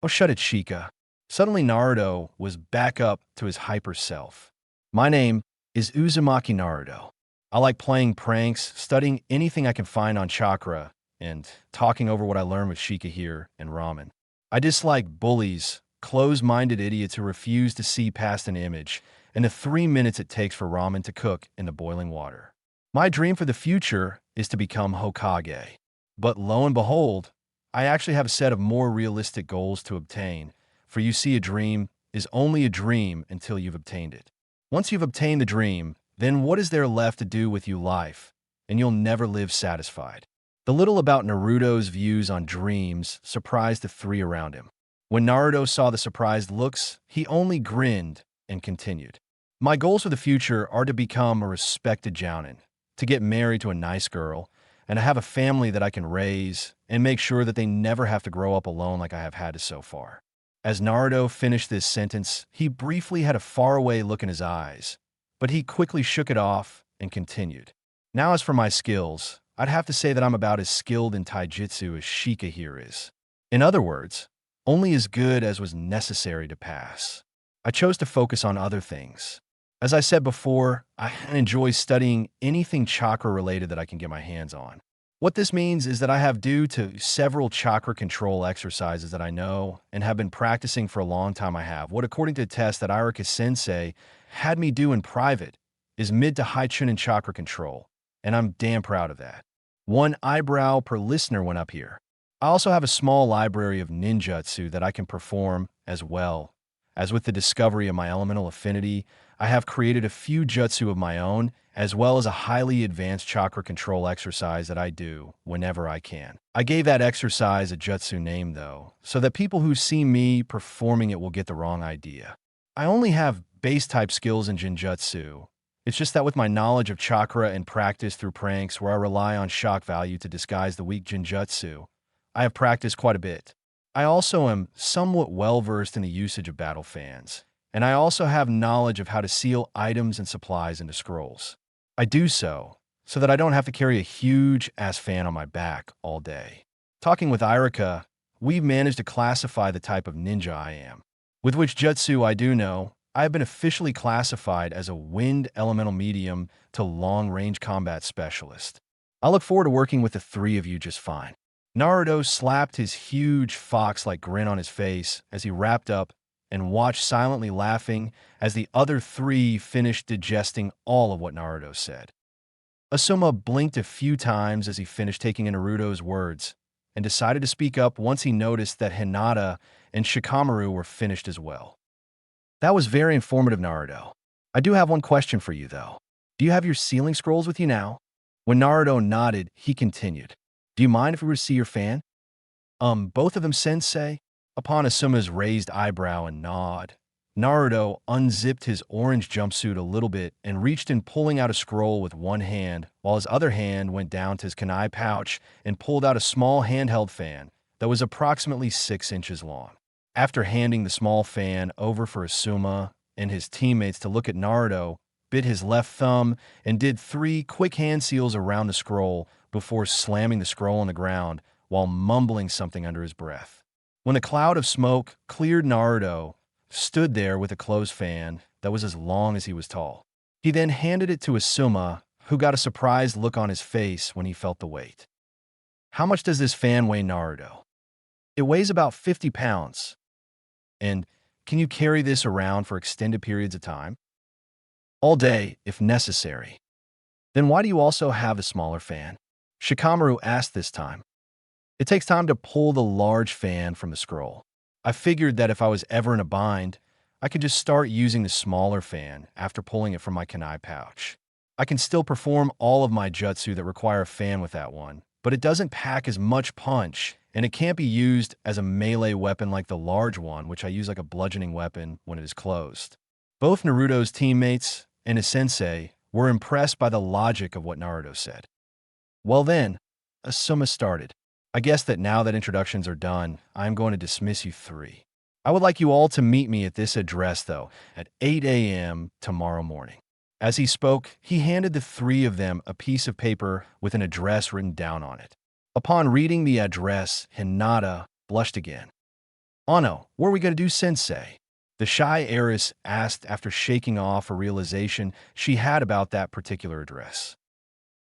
Oh, shut it, Shika. Suddenly, Naruto was back up to his hyper self. My name is Uzumaki Naruto. I like playing pranks, studying anything I can find on chakra, and talking over what I learned with Shika here and ramen. I dislike bullies, closed-minded idiots who refuse to see past an image, and the 3 minutes it takes for ramen to cook in the boiling water. My dream for the future is to become Hokage. But lo and behold, I actually have a set of more realistic goals to obtain, for you see, a dream is only a dream until you've obtained it. Once you've obtained the dream, then what is there left to do with you life, and you'll never live satisfied. The little about Naruto's views on dreams surprised the three around him. When Naruto saw the surprised looks, he only grinned and continued. My goals for the future are to become a respected jounin, to get married to a nice girl, and to have a family that I can raise and make sure that they never have to grow up alone like I have had to so far. As Naruto finished this sentence, he briefly had a faraway look in his eyes, but he quickly shook it off and continued. Now as for my skills, I'd have to say that I'm about as skilled in taijutsu as Shika here is. In other words, only as good as was necessary to pass. I chose to focus on other things. As I said before, I enjoy studying anything chakra-related that I can get my hands on. What this means is that I have due to several chakra control exercises that I know and have been practicing for a long time. I have what, according to a test that Irika Sensei had me do in private, is mid to high Chunin chakra control, and I'm damn proud of that. 1 eyebrow per listener went up here. I also have a small library of ninjutsu that I can perform as well. As with the discovery of my elemental affinity, I have created a few jutsu of my own, as well as a highly advanced chakra control exercise that I do whenever I can. I gave that exercise a jutsu name, though, so that people who see me performing it will get the wrong idea. I only have base-type skills in Jinjutsu. It's just that with my knowledge of chakra and practice through pranks where I rely on shock value to disguise the weak Jinjutsu, I have practiced quite a bit. I also am somewhat well-versed in the usage of battle fans, and I also have knowledge of how to seal items and supplies into scrolls. I do so that I don't have to carry a huge-ass fan on my back all day. Talking with Irika, we've managed to classify the type of ninja I am. With which jutsu I do know, I have been officially classified as a wind elemental medium to long-range combat specialist. I look forward to working with the three of you just fine. Naruto slapped his huge fox-like grin on his face as he wrapped up and watched silently laughing as the other three finished digesting all of what Naruto said. Asuma blinked a few times as he finished taking in Naruto's words and decided to speak up once he noticed that Hinata and Shikamaru were finished as well. That was very informative, Naruto. I do have one question for you, though. Do you have your sealing scrolls with you now? When Naruto nodded, he continued. Do you mind if we were to see your fan? Both of them, sensei? Upon Asuma's raised eyebrow and nod, Naruto unzipped his orange jumpsuit a little bit and reached in, pulling out a scroll with one hand, while his other hand went down to his kunai pouch and pulled out a small handheld fan that was approximately 6 inches long. After handing the small fan over for Asuma and his teammates to look at, Naruto bit his left thumb and did 3 quick hand seals around the scroll before slamming the scroll on the ground while mumbling something under his breath. When a cloud of smoke cleared, Naruto stood there with a closed fan that was as long as he was tall. He then handed it to Asuma, who got a surprised look on his face when he felt the weight. How much does this fan weigh, Naruto? It weighs about 50 pounds. And can you carry this around for extended periods of time? All day, if necessary. Then why do you also have the smaller fan? Shikamaru asked this time. It takes time to pull the large fan from the scroll. I figured that if I was ever in a bind, I could just start using the smaller fan after pulling it from my kunai pouch. I can still perform all of my jutsu that require a fan with that one, but it doesn't pack as much punch and it can't be used as a melee weapon like the large one, which I use like a bludgeoning weapon when it is closed. Both Naruto's teammates and his sensei were impressed by the logic of what Naruto said. Well then, Asuma started. I guess that now that introductions are done, I'm going to dismiss you three. I would like you all to meet me at this address, though, at 8 a.m. tomorrow morning. As he spoke, he handed the three of them a piece of paper with an address written down on it. Upon reading the address, Hinata blushed again. "Ano, what are we going to do, sensei?" The shy heiress asked after shaking off a realization she had about that particular address.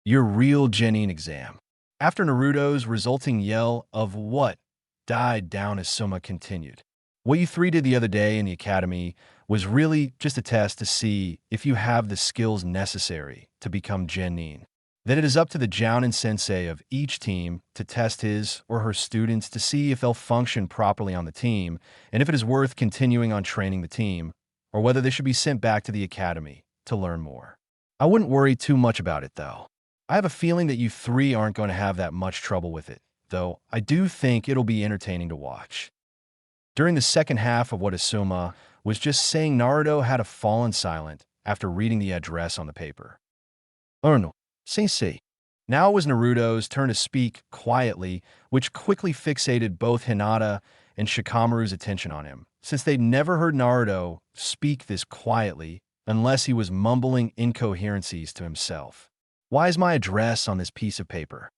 "Your real Genin exam." After Naruto's resulting yell of "what?" died down, as Soma continued. What you three did the other day in the academy was really just a test to see if you have the skills necessary to become Genin. Then it is up to the Jounin sensei of each team to test his or her students to see if they'll function properly on the team and if it is worth continuing on training the team, or whether they should be sent back to the academy to learn more. I wouldn't worry too much about it, though. I have a feeling that you three aren't going to have that much trouble with it, though I do think it'll be entertaining to watch. During the second half of what Asuma was just saying, Naruto had fallen silent after reading the address on the paper. "No, sensei." Now it was Naruto's turn to speak quietly, which quickly fixated both Hinata and Shikamaru's attention on him, since they'd never heard Naruto speak this quietly unless he was mumbling incoherencies to himself. "Why is my address on this piece of paper?"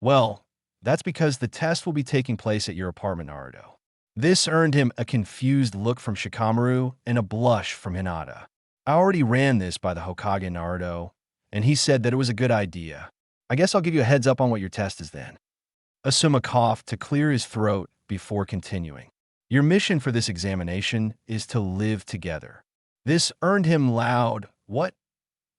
"Well, that's because the test will be taking place at your apartment, Naruto." This earned him a confused look from Shikamaru and a blush from Hinata. "I already ran this by the Hokage, Naruto, and he said that it was a good idea. I guess I'll give you a heads up on what your test is then." Asuma coughed to clear his throat before continuing. "Your mission for this examination is to live together." This earned him loud "what?"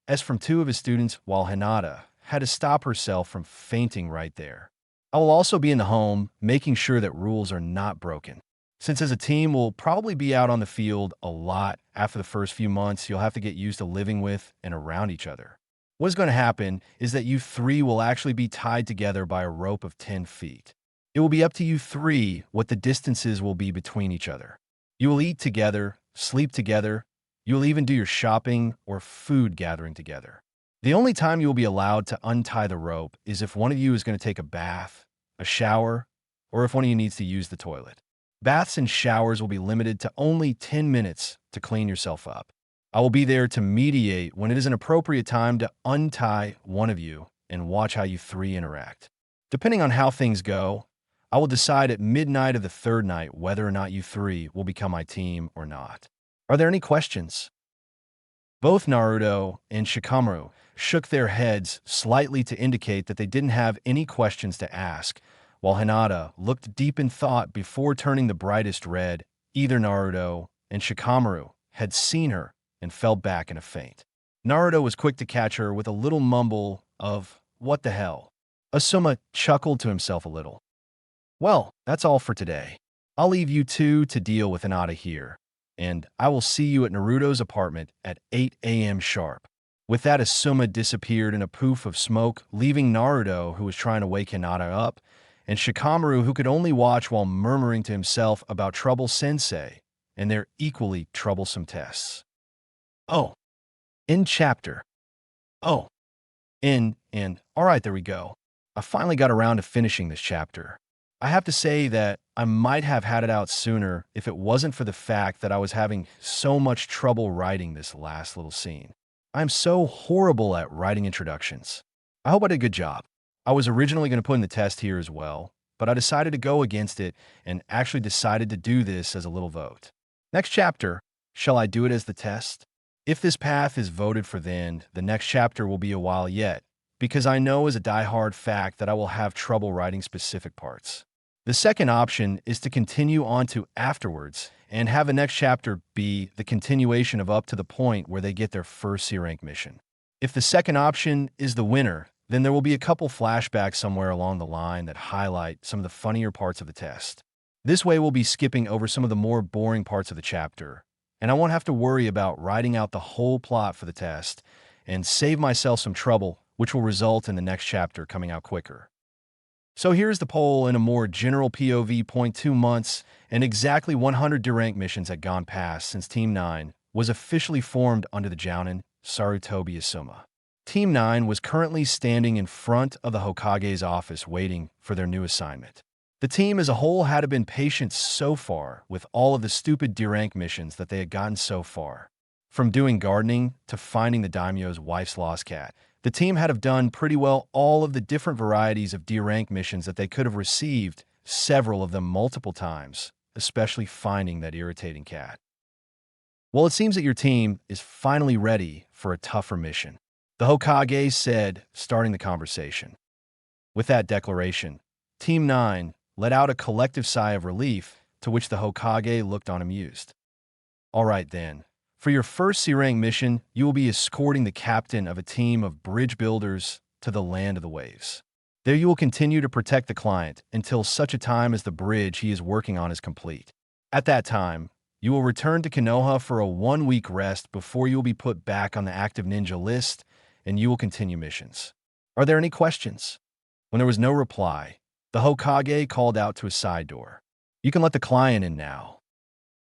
as from two of his students, while Hinata had to stop herself from fainting right there. "I will also be in the home, making sure that rules are not broken. Since as a team we'll probably be out on the field a lot after the first few months, you'll have to get used to living with and around each other. What's going to happen is that you three will actually be tied together by a rope of 10 feet. It will be up to you three what the distances will be between each other. You will eat together, sleep together. You will even do your shopping or food gathering together. The only time you will be allowed to untie the rope is if one of you is going to take a bath, a shower, or if one of you needs to use the toilet. Baths and showers will be limited to only 10 minutes to clean yourself up. I will be there to mediate when it is an appropriate time to untie one of you and watch how you three interact. Depending on how things go, I will decide at midnight of the third night whether or not you three will become my team or not. Are there any questions?" Both Naruto and Shikamaru shook their heads slightly to indicate that they didn't have any questions to ask, while Hinata looked deep in thought before turning the brightest red. Either Naruto and Shikamaru had seen her and fell back in a faint. Naruto was quick to catch her with a little mumble of, "What the hell?" Asuma chuckled to himself a little. "Well, that's all for today. I'll leave you two to deal with Hinata here, and I will see you at Naruto's apartment at 8 a.m. sharp." With that, Asuma disappeared in a poof of smoke, leaving Naruto, who was trying to wake Hinata up, and Shikamaru, who could only watch while murmuring to himself about Trouble Sensei and their equally troublesome tests. Oh, in chapter. Oh, all right, there we go. I finally got around to finishing this chapter. I have to say that I might have had it out sooner if it wasn't for the fact that I was having so much trouble writing this last little scene. I'm so horrible at writing introductions. I hope I did a good job. I was originally going to put in the test here as well, but I decided to go against it and actually decided to do this as a little vote. Next chapter, shall I do it as the test? If this path is voted for, then the next chapter will be a while yet, because I know as a die-hard fact that I will have trouble writing specific parts. The second option is to continue on to afterwards and have the next chapter be the continuation of up to the point where they get their first C-rank mission. If the second option is the winner, then there will be a couple flashbacks somewhere along the line that highlight some of the funnier parts of the test. This way we'll be skipping over some of the more boring parts of the chapter, and I won't have to worry about writing out the whole plot for the test and save myself some trouble, which will result in the next chapter coming out quicker. So here's the poll in a more general POV. 2 months and exactly 100 D-rank missions had gone past since Team 9 was officially formed under the Jounin Sarutobi Asuma. Team 9 was currently standing in front of the Hokage's office waiting for their new assignment. The team as a whole had been patient so far with all of the stupid D-rank missions that they had gotten so far. From doing gardening to finding the daimyo's wife's lost cat, the team had have done pretty well all of the different varieties of D-rank missions that they could have received, several of them multiple times, especially finding that irritating cat. Well, it seems that your team is finally ready for a tougher mission, the Hokage said, starting the conversation. With that declaration, Team 9 let out a collective sigh of relief, to which the Hokage looked on amused. All right then. For your first C-rank mission, you will be escorting the captain of a team of bridge builders to the land of the waves. There you will continue to protect the client until such a time as the bridge he is working on is complete. At that time, you will return to Konoha for a 1-week rest before you will be put back on the active ninja list, and you will continue missions. Are there any questions? When there was no reply, the Hokage called out to a side door. You can let the client in now.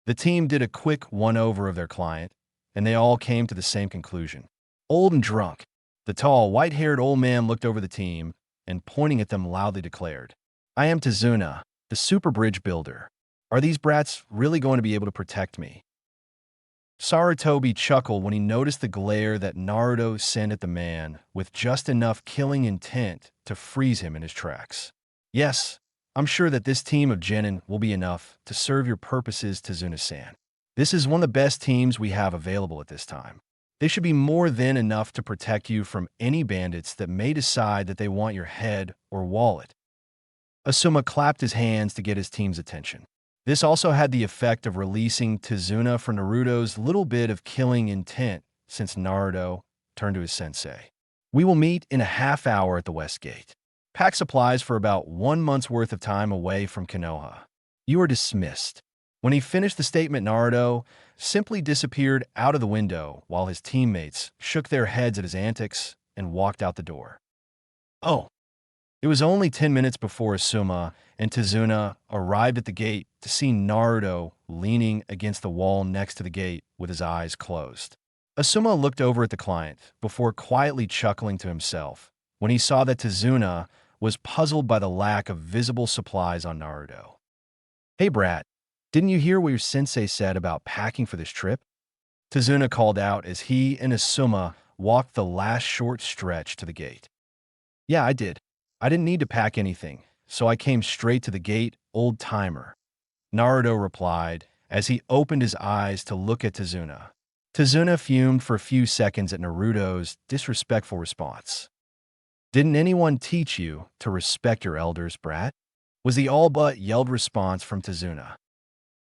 The team did a quick one-over of their client, and they all came to the same conclusion. Old and drunk, the tall, white-haired old man looked over the team and, pointing at them, loudly declared, "I am Tazuna, the super bridge builder. Are these brats really going to be able to protect me?" Sarutobi chuckled when he noticed the glare that Naruto sent at the man with just enough killing intent to freeze him in his tracks. "Yes, I'm sure that this team of genin will be enough to serve your purposes, Tazuna-san. This is one of the best teams we have available at this time. They should be more than enough to protect you from any bandits that may decide that they want your head or wallet." Asuma clapped his hands to get his team's attention. This also had the effect of releasing Tazuna for Naruto's little bit of killing intent since Naruto turned to his sensei. "We will meet in a half hour at the West Gate. Pack supplies for about 1 month's worth of time away from Konoha. You are dismissed." When he finished the statement, Naruto simply disappeared out of the window while his teammates shook their heads at his antics and walked out the door. Oh, it was only 10 minutes before Asuma and Tazuna arrived at the gate to see Naruto leaning against the wall next to the gate with his eyes closed. Asuma looked over at the client before quietly chuckling to himself when he saw that Tazuna was puzzled by the lack of visible supplies on Naruto. "Hey, brat, didn't you hear what your sensei said about packing for this trip?" Tazuna called out as he and Asuma walked the last short stretch to the gate. "Yeah, I did. I didn't need to pack anything, so I came straight to the gate, old timer," Naruto replied as he opened his eyes to look at Tazuna. Tazuna fumed for a few seconds at Naruto's disrespectful response. "Didn't anyone teach you to respect your elders, brat?" was the all-but-yelled response from Tazuna.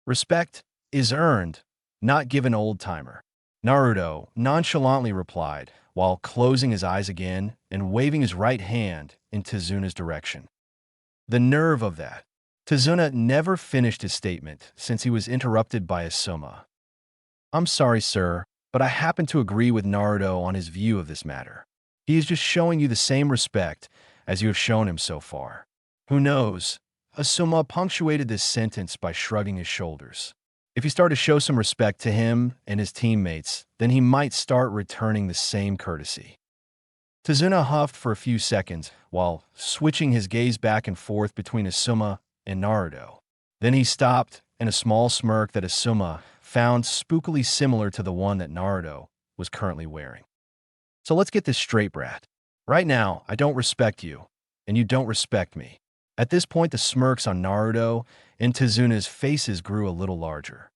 "Respect is earned, not given, old-timer," Naruto nonchalantly replied while closing his eyes again and waving his right hand in Tazuna's direction. The nerve of that! Tazuna never finished his statement since he was interrupted by Asuma. "I'm sorry, sir, but I happen to agree with Naruto on his view of this matter. He is just showing you the same respect as you have shown him so far." "Who knows?" Asuma punctuated this sentence by shrugging his shoulders. "If you start to show some respect to him and his teammates, then he might start returning the same courtesy." Tazuna huffed for a few seconds while switching his gaze back and forth between Asuma and Naruto. Then he stopped, and a small smirk that Asuma found spookily similar to the one that Naruto was currently wearing. "So let's get this straight, brat. Right now, I don't respect you, and you don't respect me." At this point, the smirks on Naruto and Tazuna's faces grew a little larger.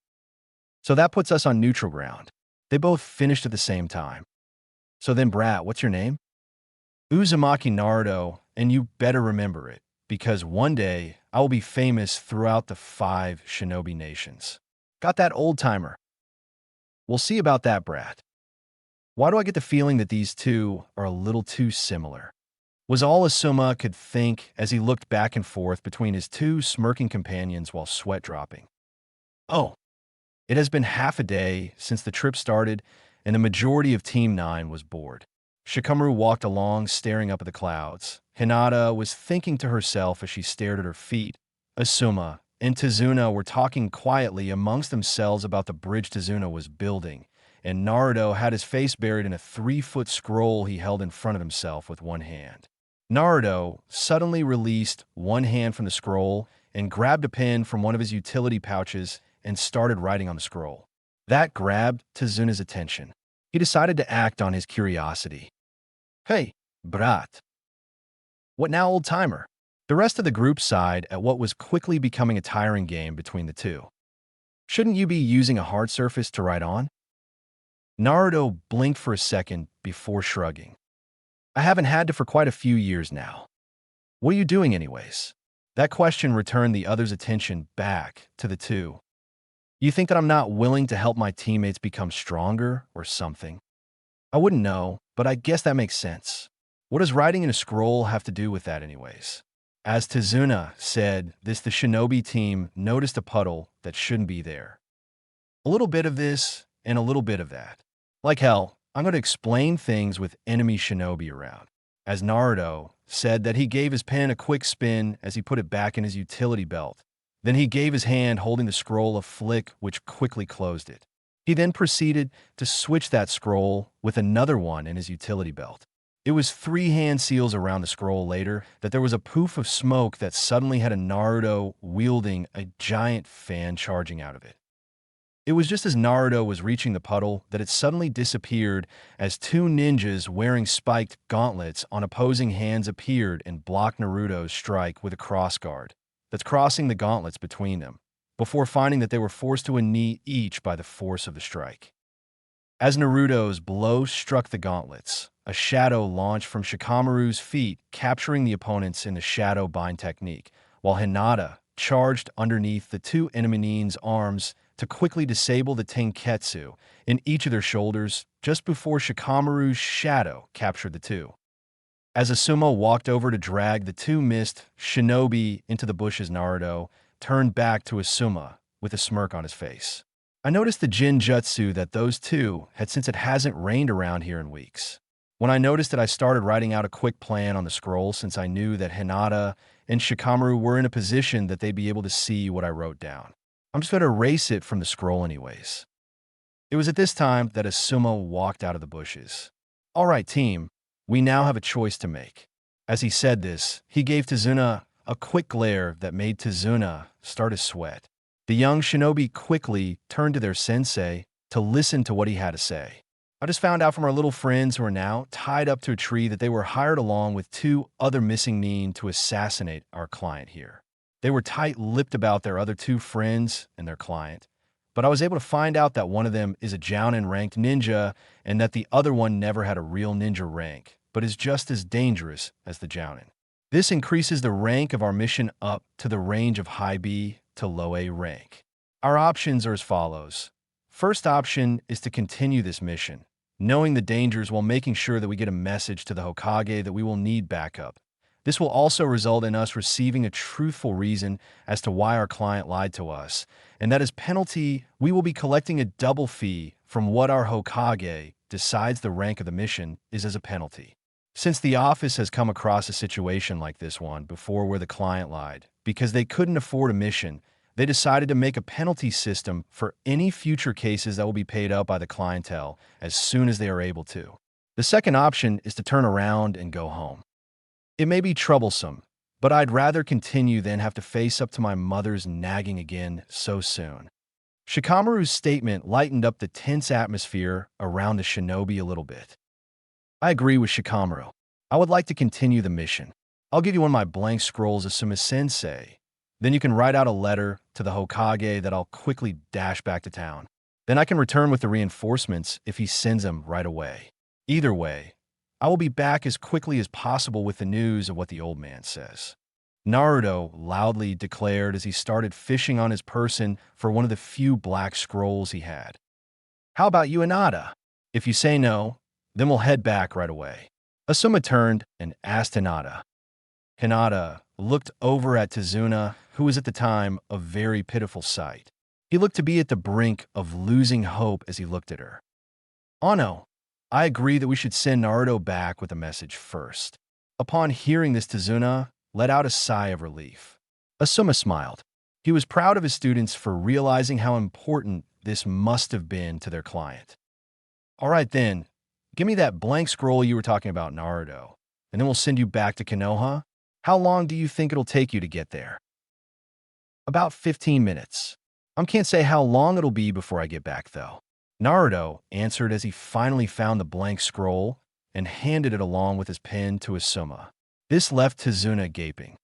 "So that puts us on neutral ground." They both finished at the same time. "So then, brat, what's your name?" "Uzumaki Naruto, and you better remember it, because one day I will be famous throughout the 5 shinobi nations." "Got that, old-timer?" "We'll see about that, brat." Why do I get the feeling that these two are a little too similar? Was all Asuma could think as he looked back and forth between his two smirking companions while sweat dropping. Oh, it has been half a day since the trip started, and the majority of Team 9 was bored. Shikamaru walked along, staring up at the clouds. Hinata was thinking to herself as she stared at her feet. Asuma and Tazuna were talking quietly amongst themselves about the bridge Tazuna was building, and Naruto had his face buried in a 3-foot scroll he held in front of himself with one hand. Naruto suddenly released one hand from the scroll and grabbed a pen from one of his utility pouches and started writing on the scroll. That grabbed Tazuna's attention. He decided to act on his curiosity. "Hey, brat. What now, old-timer?" The rest of the group sighed at what was quickly becoming a tiring game between the two. "Shouldn't you be using a hard surface to write on?" Naruto blinked for a second before shrugging. "I haven't had to for quite a few years now." "What are you doing anyways?" That question returned the other's attention back to the two. "You think that I'm not willing to help my teammates become stronger or something?" "I wouldn't know, but I guess that makes sense. What does writing in a scroll have to do with that anyways?" As Tazuna said this, the shinobi team noticed a puddle that shouldn't be there. "A little bit of this and a little bit of that. Like hell, I'm going to explain things with enemy shinobi around." As Naruto said that, he gave his pen a quick spin as he put it back in his utility belt. Then he gave his hand holding the scroll a flick, which quickly closed it. He then proceeded to switch that scroll with another one in his utility belt. It was 3 hand seals around the scroll later that there was a poof of smoke that suddenly had a Naruto wielding a giant fan charging out of it. It was just as Naruto was reaching the puddle that it suddenly disappeared as 2 ninjas wearing spiked gauntlets on opposing hands appeared and blocked Naruto's strike with a crossguard that's crossing the gauntlets between them, before finding that they were forced to a knee each by the force of the strike. As Naruto's blow struck the gauntlets, a shadow launched from Shikamaru's feet, capturing the opponents in the shadow bind technique, while Hinata charged underneath the 2 enemy's arms to quickly disable the tenketsu in each of their shoulders just before Shikamaru's shadow captured the 2. As Asuma walked over to drag the 2 missed shinobi into the bushes, Naruto turned back to Asuma with a smirk on his face. "I noticed the Jutsu that those 2 had since it hasn't rained around here in weeks. When I noticed it, I started writing out a quick plan on the scroll since I knew that Hinata and Shikamaru were in a position that they'd be able to see what I wrote down. I'm just going to erase it from the scroll anyways." It was at this time that Asuma walked out of the bushes. "All right, team, we now have a choice to make." As he said this, he gave Tazuna a quick glare that made Tazuna start to sweat. The young shinobi quickly turned to their sensei to listen to what he had to say. "I just found out from our little friends who are now tied up to a tree that they were hired along with 2 other missing nin to assassinate our client here. They were tight-lipped about their other 2 friends and their client, but I was able to find out that one of them is a Jounin-ranked ninja and that the other one never had a real ninja rank, but is just as dangerous as the Jounin. This increases the rank of our mission up to the range of high B to low A rank. Our options are as follows. First option is to continue this mission, knowing the dangers while making sure that we get a message to the Hokage that we will need backup. This will also result in us receiving a truthful reason as to why our client lied to us, and that as penalty, we will be collecting a double fee from what our Hokage decides the rank of the mission is as a penalty. Since the office has come across a situation like this one before where the client lied, because they couldn't afford a mission, they decided to make a penalty system for any future cases that will be paid out by the clientele as soon as they are able to. The second option is to turn around and go home. It may be troublesome, but I'd rather continue than have to face up to my mother's nagging again so soon." Shikamaru's statement lightened up the tense atmosphere around the shinobi a little bit. "I agree with Shikamaru. I would like to continue the mission. I'll give you one of my blank scrolls, Asuma-sensei. Then you can write out a letter to the Hokage that I'll quickly dash back to town. Then I can return with the reinforcements if he sends them right away. Either way, I will be back as quickly as possible with the news of what the old man says." Naruto loudly declared as he started fishing on his person for one of the few black scrolls he had. "How about you, Hinata? If you say no, then we'll head back right away." Asuma turned and asked Hinata. Hinata looked over at Tazuna, who was at the time a very pitiful sight. He looked to be at the brink of losing hope as he looked at her. "Oh no, I agree that we should send Naruto back with a message first. Upon hearing this, Tazuna let out a sigh of relief. Asuma smiled. He was proud of his students for realizing how important this must have been to their client. All right then, give me that blank scroll you were talking about, Naruto, and then we'll send you back to Konoha. How long do you think it'll take you to get there? About 15 minutes. I can't say how long it'll be before I get back, though. Naruto answered as he finally found the blank scroll and handed it along with his pen to Asuma. This left Tazuna gaping.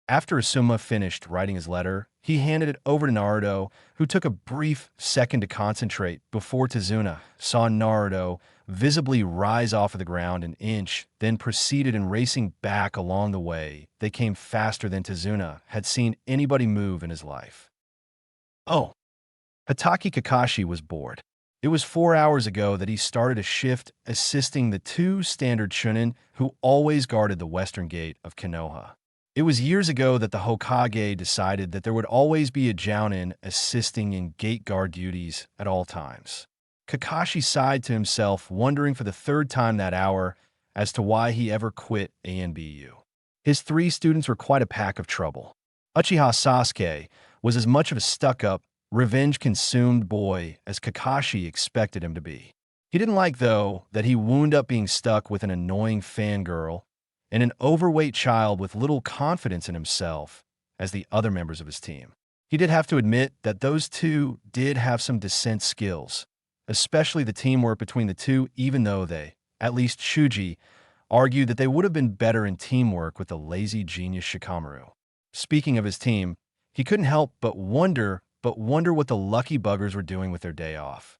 After Asuma finished writing his letter, he handed it over to Naruto, who took a brief second to concentrate before Tazuna saw Naruto visibly rise off of the ground an inch, then proceeded in racing back along the way. They came faster than Tazuna had seen anybody move in his life. Oh, Hatake Kakashi was bored. It was 4 hours ago that he started a shift assisting the two standard Chunin who always guarded the western gate of Konoha. It was years ago that the Hokage decided that there would always be a Jounin assisting in gate guard duties at all times. Kakashi sighed to himself, wondering for the third time that hour as to why he ever quit ANBU. His three students were quite a pack of trouble. Uchiha Sasuke was as much of a stuck-up, revenge-consumed boy as Kakashi expected him to be. He didn't like, though, that he wound up being stuck with an annoying fangirl and an overweight child with little confidence in himself as the other members of his team. He did have to admit that those two did have some decent skills, especially the teamwork between the two, even though they, at least Shuji, argued that they would have been better in teamwork with the lazy genius Shikamaru. Speaking of his team, he couldn't help but wonder what the lucky buggers were doing with their day off.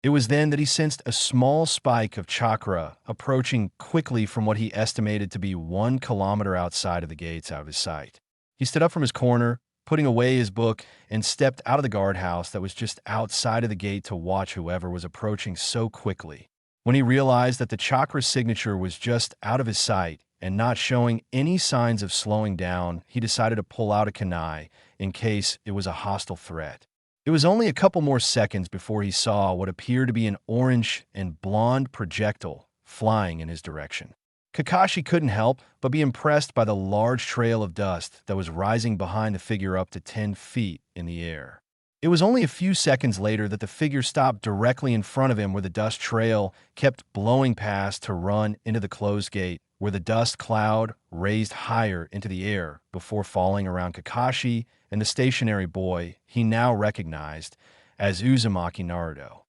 It was then that he sensed a small spike of chakra approaching quickly from what he estimated to be 1 kilometer outside of the gates out of his sight. He stood up from his corner, putting away his book, and stepped out of the guardhouse that was just outside of the gate to watch whoever was approaching so quickly. When he realized that the chakra signature was just out of his sight and not showing any signs of slowing down, he decided to pull out a kunai in case it was a hostile threat. It was only a couple more seconds before he saw what appeared to be an orange and blonde projectile flying in his direction. Kakashi couldn't help but be impressed by the large trail of dust that was rising behind the figure up to 10 feet in the air. It was only a few seconds later that the figure stopped directly in front of him, where the dust trail kept blowing past to run into the closed gate, where the dust cloud raised higher into the air before falling around Kakashi and the stationary boy he now recognized as Uzumaki Naruto.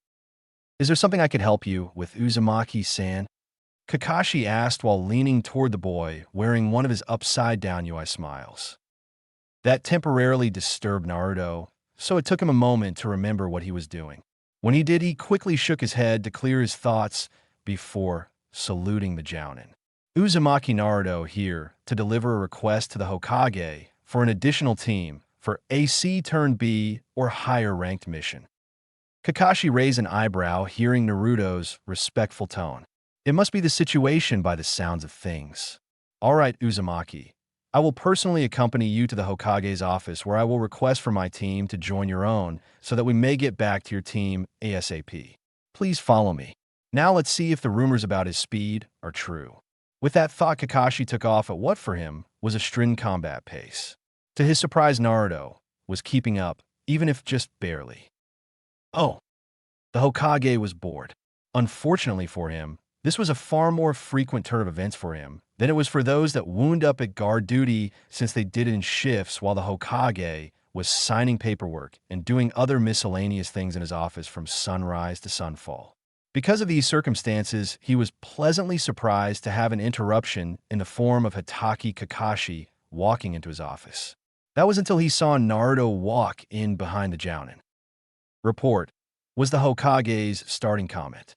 "Is there something I could help you with, Uzumaki-san?" Kakashi asked while leaning toward the boy, wearing one of his upside-down UI smiles. That temporarily disturbed Naruto, so it took him a moment to remember what he was doing. When he did, he quickly shook his head to clear his thoughts before saluting the Jounin. Uzumaki Naruto here to deliver a request to the Hokage for an additional team for a C-B or higher-ranked mission. Kakashi raised an eyebrow, hearing Naruto's respectful tone. It must be the situation by the sounds of things. All right, Uzumaki. I will personally accompany you to the Hokage's office, where I will request for my team to join your own so that we may get back to your team ASAP. Please follow me. Now let's see if the rumors about his speed are true. With that thought, Kakashi took off at what for him was a strident combat pace. To his surprise, Naruto was keeping up, even if just barely. Oh, the Hokage was bored. Unfortunately for him, this was a far more frequent turn of events for him than it was for those that wound up at guard duty, since they did it in shifts while the Hokage was signing paperwork and doing other miscellaneous things in his office from sunrise to sunfall. Because of these circumstances, he was pleasantly surprised to have an interruption in the form of Hatake Kakashi walking into his office. That was until he saw Naruto walk in behind the Jounin. "Report," was the Hokage's starting comment.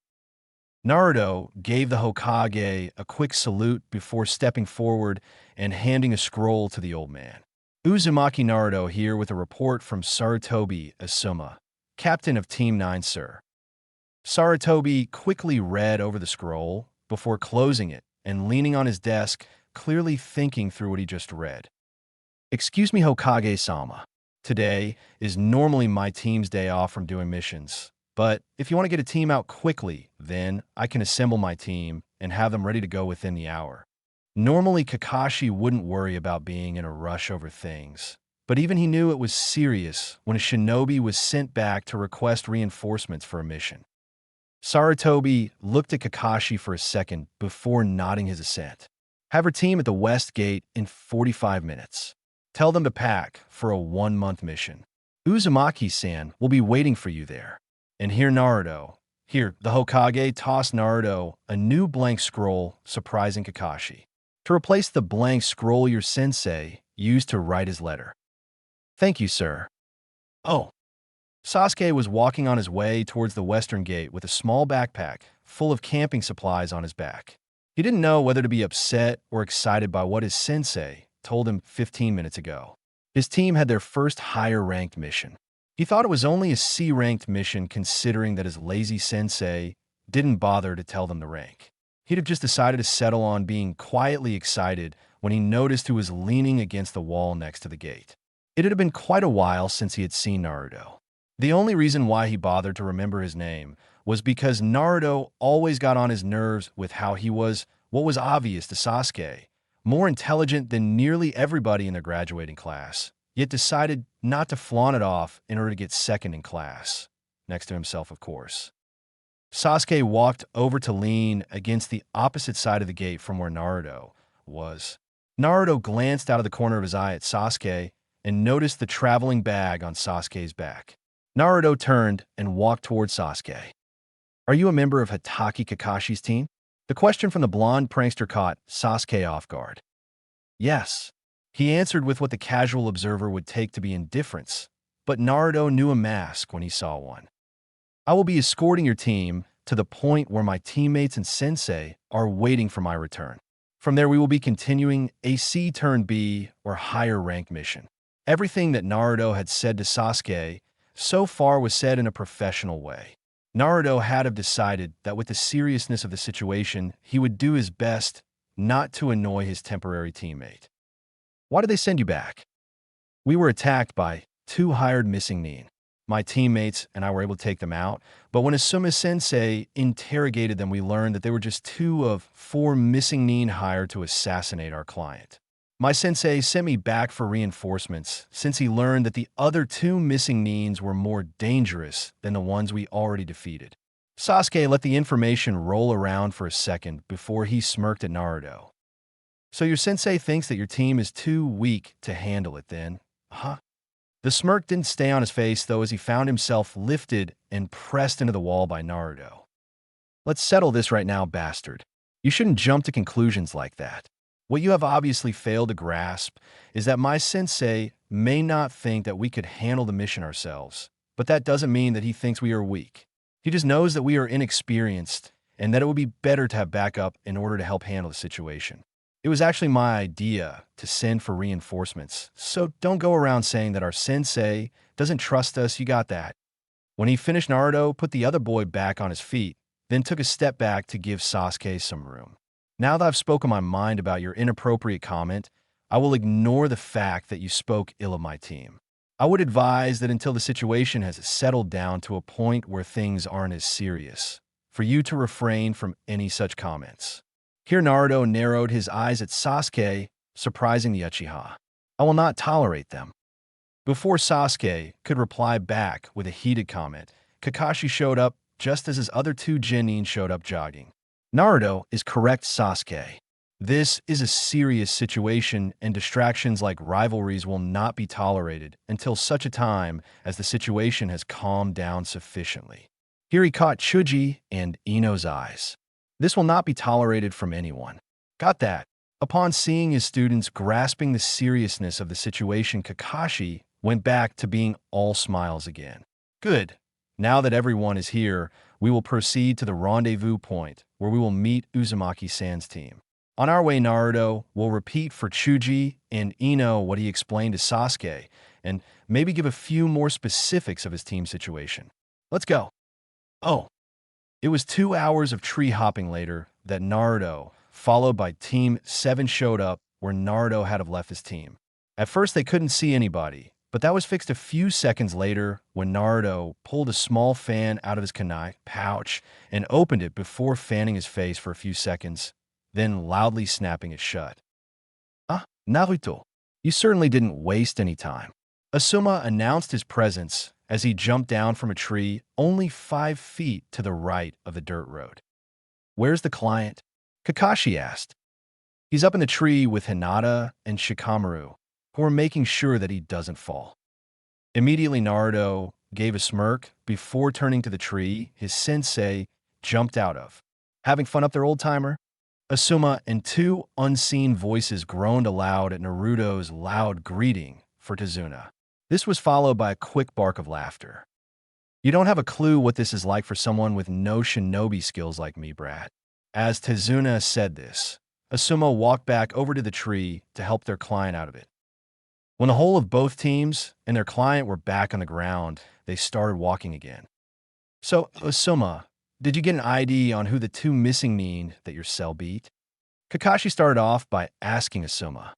Naruto gave the Hokage a quick salute before stepping forward and handing a scroll to the old man. "Uzumaki Naruto here with a report from Sarutobi Asuma, captain of Team 9, sir." Sarutobi quickly read over the scroll before closing it and leaning on his desk, clearly thinking through what he just read. "Excuse me, Hokage-sama. Today is normally my team's day off from doing missions, But if you want to get a team out quickly, then I can assemble my team and have them ready to go within the hour. Normally, Kakashi wouldn't worry about being in a rush over things, but even he knew it was serious when a shinobi was sent back to request reinforcements for a mission. Sarutobi looked at Kakashi for a second before nodding his assent. Have her team at the West Gate in 45 minutes. Tell them to pack for a 1-month mission. Uzumaki-san will be waiting for you there. And here Naruto. Here, the Hokage tossed Naruto a new blank scroll, surprising Kakashi. To replace the blank scroll your sensei used to write his letter. Thank you, sir. Oh. Sasuke was walking on his way towards the western gate with a small backpack full of camping supplies on his back. He didn't know whether to be upset or excited by what his sensei told him 15 minutes ago. His team had their first higher-ranked mission. He thought it was only a C-ranked mission considering that his lazy sensei didn't bother to tell them the rank. He'd have just decided to settle on being quietly excited when he noticed who was leaning against the wall next to the gate. It had been quite a while since he had seen Naruto. The only reason why he bothered to remember his name was because Naruto always got on his nerves with how he was, what was obvious to Sasuke, more intelligent than nearly everybody in their graduating class, yet decided not to flaunt it off in order to get second in class. Next to himself, of course. Sasuke walked over to lean against the opposite side of the gate from where Naruto was. Naruto glanced out of the corner of his eye at Sasuke and noticed the traveling bag on Sasuke's back. Naruto turned and walked towards Sasuke. Are you a member of Hatake Kakashi's team? The question from the blonde prankster caught Sasuke off guard. Yes. He answered with what the casual observer would take to be indifference, but Naruto knew a mask when he saw one. I will be escorting your team to the point where my teammates and sensei are waiting for my return. From there, we will be continuing a C-B or higher rank mission. Everything that Naruto had said to Sasuke so far was said in a professional way. Naruto had have decided that with the seriousness of the situation, he would do his best not to annoy his temporary teammate. Why did they send you back? We were attacked by 2 hired missing nin. My teammates and I were able to take them out, but when Asuma-sensei interrogated them, we learned that they were just 2 of 4 missing nin hired to assassinate our client. My sensei sent me back for reinforcements since he learned that the other 2 missing nins were more dangerous than the ones we already defeated. Sasuke let the information roll around for a second before he smirked at Naruto. So your sensei thinks that your team is too weak to handle it then, huh? The smirk didn't stay on his face, though, as he found himself lifted and pressed into the wall by Naruto. Let's settle this right now, bastard. You shouldn't jump to conclusions like that. What you have obviously failed to grasp is that my sensei may not think that we could handle the mission ourselves, but that doesn't mean that he thinks we are weak. He just knows that we are inexperienced and that it would be better to have backup in order to help handle the situation. It was actually my idea to send for reinforcements, so don't go around saying that our sensei doesn't trust us. You got that. When he finished, Naruto put the other boy back on his feet, then took a step back to give Sasuke some room. Now that I've spoken my mind about your inappropriate comment, I will ignore the fact that you spoke ill of my team. I would advise that until the situation has settled down to a point where things aren't as serious, for you to refrain from any such comments. Here Naruto narrowed his eyes at Sasuke, surprising the Uchiha. I will not tolerate them. Before Sasuke could reply back with a heated comment, Kakashi showed up just as his other 2 genin showed up jogging. Naruto is correct, Sasuke. This is a serious situation, and distractions like rivalries will not be tolerated until such a time as the situation has calmed down sufficiently. Here he caught Chuji and Ino's eyes. This will not be tolerated from anyone. Got that? Upon seeing his students grasping the seriousness of the situation, Kakashi went back to being all smiles again. Good. Now that everyone is here, we will proceed to the rendezvous point, where we will meet Uzumaki-san's team. On our way, Naruto will repeat for Chuji and Ino what he explained to Sasuke, and maybe give a few more specifics of his team situation. Let's go. Oh. It was 2 hours of tree hopping later that Naruto, followed by Team 7, showed up where Naruto had left his team. At first, they couldn't see anybody, But that was fixed a few seconds later when Naruto pulled a small fan out of his kunai pouch and opened it before fanning his face for a few seconds, then loudly snapping it shut. Ah, Naruto, you certainly didn't waste any time. Asuma announced his presence as he jumped down from a tree only 5 feet to the right of the dirt road. Where's the client? Kakashi asked. He's up in the tree with Hinata and Shikamaru, who are making sure that he doesn't fall. Immediately, Naruto gave a smirk before turning to the tree his sensei jumped out of. Having fun up there, old-timer? Asuma and 2 unseen voices groaned aloud at Naruto's loud greeting for Tazuna. This was followed by a quick bark of laughter. You don't have a clue what this is like for someone with no shinobi skills like me, brat. As Tazuna said this, Asuma walked back over to the tree to help their client out of it. When the whole of both teams and their client were back on the ground, they started walking again. So, Asuma, did you get an ID on who the 2 missing mean that your cell beat? Kakashi started off by asking Asuma.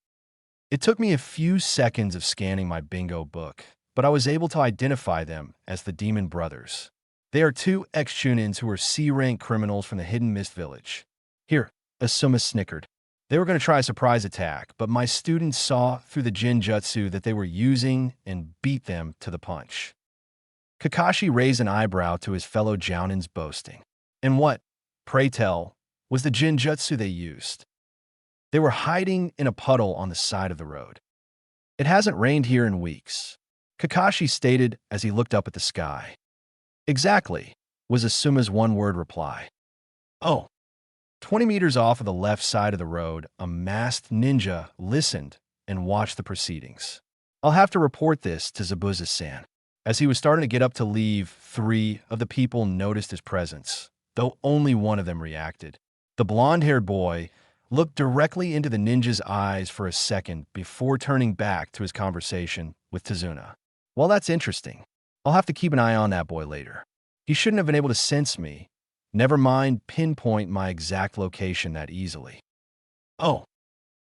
It took me a few seconds of scanning my bingo book, but I was able to identify them as the Demon Brothers. They are 2 ex-Chunins who are C-rank criminals from the Hidden Mist Village. Here, Asuma snickered. They were going to try a surprise attack, but my students saw through the Jutsu that they were using and beat them to the punch. Kakashi raised an eyebrow to his fellow Jounins, boasting. And what, pray tell, was the Jutsu they used? They were hiding in a puddle on the side of the road. It hasn't rained here in weeks, Kakashi stated as he looked up at the sky. Exactly, was Asuma's one-word reply. Oh. 20 meters off of the left side of the road, a masked ninja listened and watched the proceedings. I'll have to report this to Zabuza-san. As he was starting to get up to leave, 3 of the people noticed his presence, though only one of them reacted. The blonde-haired boy looked directly into the ninja's eyes for a second before turning back to his conversation with Tazuna. Well, that's interesting. I'll have to keep an eye on that boy later. He shouldn't have been able to sense me. Never mind pinpoint my exact location that easily. Oh.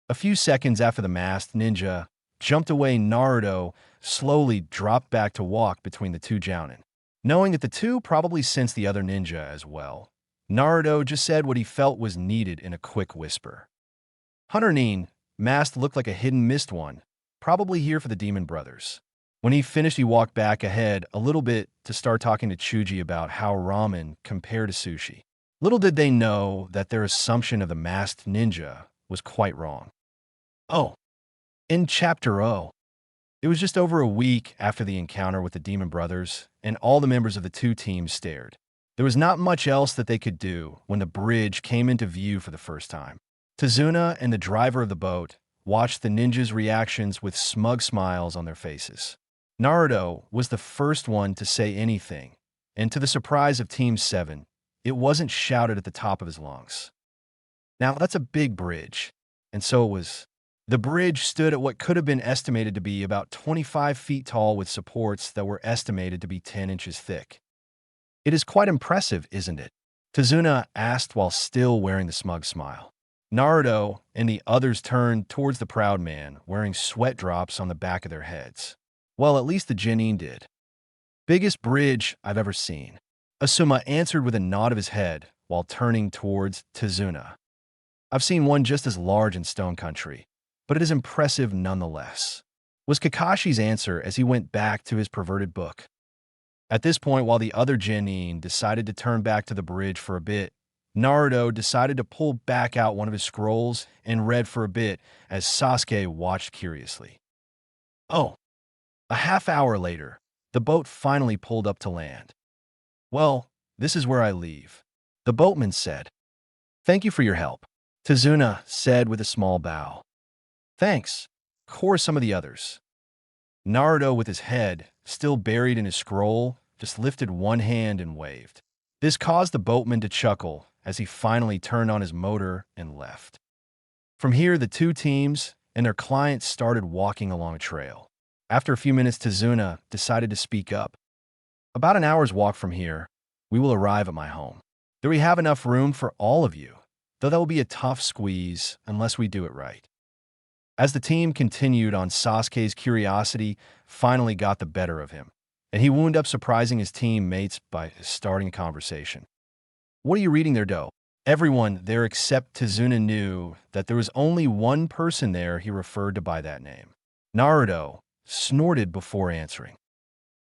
A few seconds after the masked ninja jumped away, Naruto slowly dropped back to walk between the 2 jounin. Knowing that the 2 probably sensed the other ninja as well, Naruto just said what he felt was needed in a quick whisper. Hunter Nin, masked looked like a hidden mist one, probably here for the Demon Brothers. When he finished, he walked back ahead a little bit to start talking to Chuji about how ramen compared to sushi. Little did they know that their assumption of the masked ninja was quite wrong. Oh, in Chapter O, it was just over a week after the encounter with the Demon Brothers, and all the members of the 2 teams stared. There was not much else that they could do when the bridge came into view for the first time. Tazuna and the driver of the boat watched the ninjas' reactions with smug smiles on their faces. Naruto was the first one to say anything, and to the surprise of Team 7, it wasn't shouted at the top of his lungs. Now, that's a big bridge, and so it was. The bridge stood at what could have been estimated to be about 25 feet tall with supports that were estimated to be 10 inches thick. It is quite impressive, isn't it? Tazuna asked while still wearing the smug smile. Naruto and the others turned towards the proud man, wearing sweat drops on the back of their heads. Well, at least the Genin did. Biggest bridge I've ever seen. Asuma answered with a nod of his head while turning towards Tazuna. I've seen one just as large in Stone Country, but it is impressive nonetheless, was Kakashi's answer as he went back to his perverted book. At this point, while the other Genin decided to turn back to the bridge for a bit, Naruto decided to pull back out one of his scrolls and read for a bit as Sasuke watched curiously. Oh. A half hour later, the boat finally pulled up to land. Well, this is where I leave, the boatman said. Thank you for your help, Tazuna said with a small bow. Thanks, chorused some of the others. Naruto, with his head still buried in his scroll, just lifted one hand and waved. This caused the boatman to chuckle as he finally turned on his motor and left. From here, the 2 teams and their clients started walking along a trail. After a few minutes, Tazuna decided to speak up. About an hour's walk from here, we will arrive at my home. There we have enough room for all of you, though that will be a tough squeeze unless we do it right. As the team continued on, Sasuke's curiosity finally got the better of him, and he wound up surprising his teammates by starting a conversation. "What are you reading there, Do?" Everyone there except Tazuna knew that there was only one person there he referred to by that name. Naruto snorted before answering.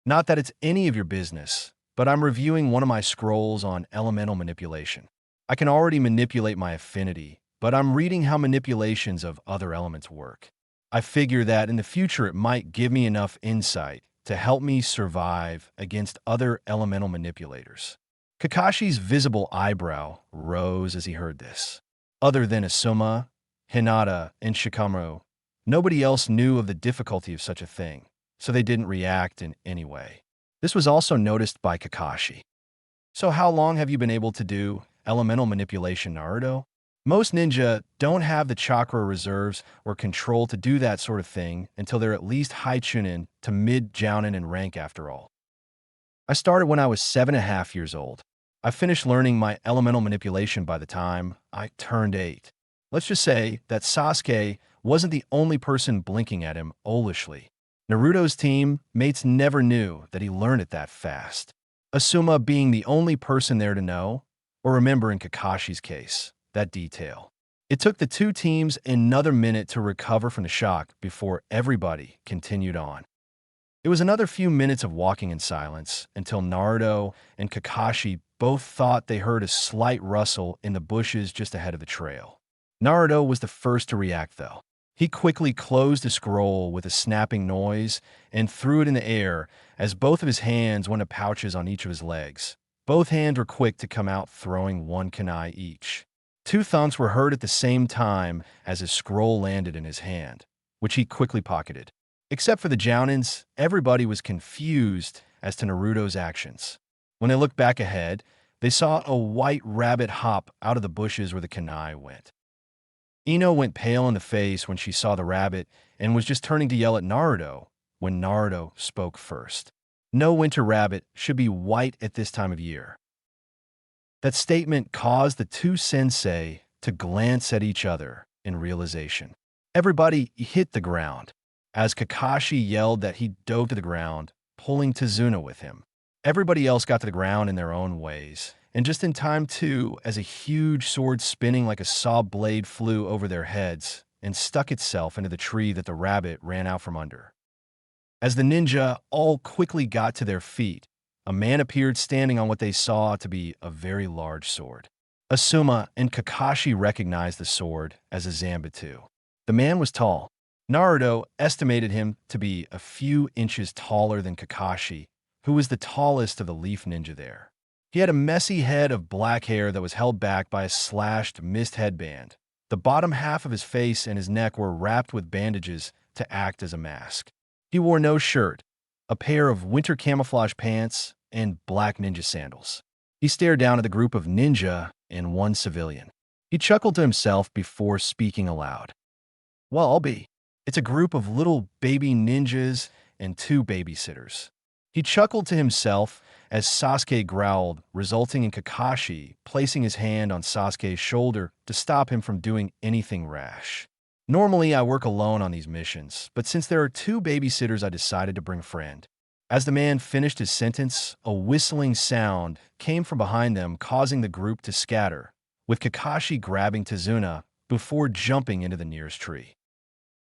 "Not that it's any of your business, but I'm reviewing one of my scrolls on elemental manipulation. I can already manipulate my affinity, but I'm reading how manipulations of other elements work. I figure that in the future it might give me enough insight to help me survive against other elemental manipulators." Kakashi's visible eyebrow rose as he heard this. Other than Asuma, Hinata, and Shikamaru, nobody else knew of the difficulty of such a thing, so they didn't react in any way. This was also noticed by Kakashi. "So how long have you been able to do elemental manipulation, Naruto?" Most ninja don't have the chakra reserves or control to do that sort of thing until they're at least high chunin to mid-jounin in rank after all. "I started when I was 7.5 years old. I finished learning my elemental manipulation by the time I turned 8. Let's just say that Sasuke wasn't the only person blinking at him owlishly. Naruto's team mates never knew that he learned it that fast. Asuma being the only person there to know, or remember in Kakashi's case, that detail. It took the two teams another minute to recover from the shock before everybody continued on. It was another few minutes of walking in silence until Naruto and Kakashi both thought they heard a slight rustle in the bushes just ahead of the trail. Naruto was the first to react, though. He quickly closed the scroll with a snapping noise and threw it in the air as both of his hands went to pouches on each of his legs. Both hands were quick to come out, throwing one kunai each. Two thumps were heard at the same time as his scroll landed in his hand, which he quickly pocketed. Except for the Jounins, everybody was confused as to Naruto's actions. When they looked back ahead, they saw a white rabbit hop out of the bushes where the kunai went. Ino went pale in the face when she saw the rabbit and was just turning to yell at Naruto when Naruto spoke first. "No winter rabbit should be white at this time of year." That statement caused the two sensei to glance at each other in realization. Everybody hit the ground as Kakashi yelled that he dove to the ground, pulling Tazuna with him. Everybody else got to the ground in their own ways, and just in time too, as a huge sword spinning like a saw blade flew over their heads and stuck itself into the tree that the rabbit ran out from under. As the ninja all quickly got to their feet, a man appeared standing on what they saw to be a very large sword. Asuma and Kakashi recognized the sword as a Zanbatsu. The man was tall. Naruto estimated him to be a few inches taller than Kakashi, who was the tallest of the leaf ninja there. He had a messy head of black hair that was held back by a slashed mist headband. The bottom half of his face and his neck were wrapped with bandages to act as a mask. He wore no shirt, a pair of winter camouflage pants, and black ninja sandals. He stared down at the group of ninja and one civilian. He chuckled to himself before speaking aloud. "Well, I'll be. It's a group of little baby ninjas and two babysitters." He chuckled to himself as Sasuke growled, resulting in Kakashi placing his hand on Sasuke's shoulder to stop him from doing anything rash. "Normally, I work alone on these missions, but since there are two babysitters, I decided to bring a friend." As the man finished his sentence, a whistling sound came from behind them, causing the group to scatter, with Kakashi grabbing Tazuna before jumping into the nearest tree.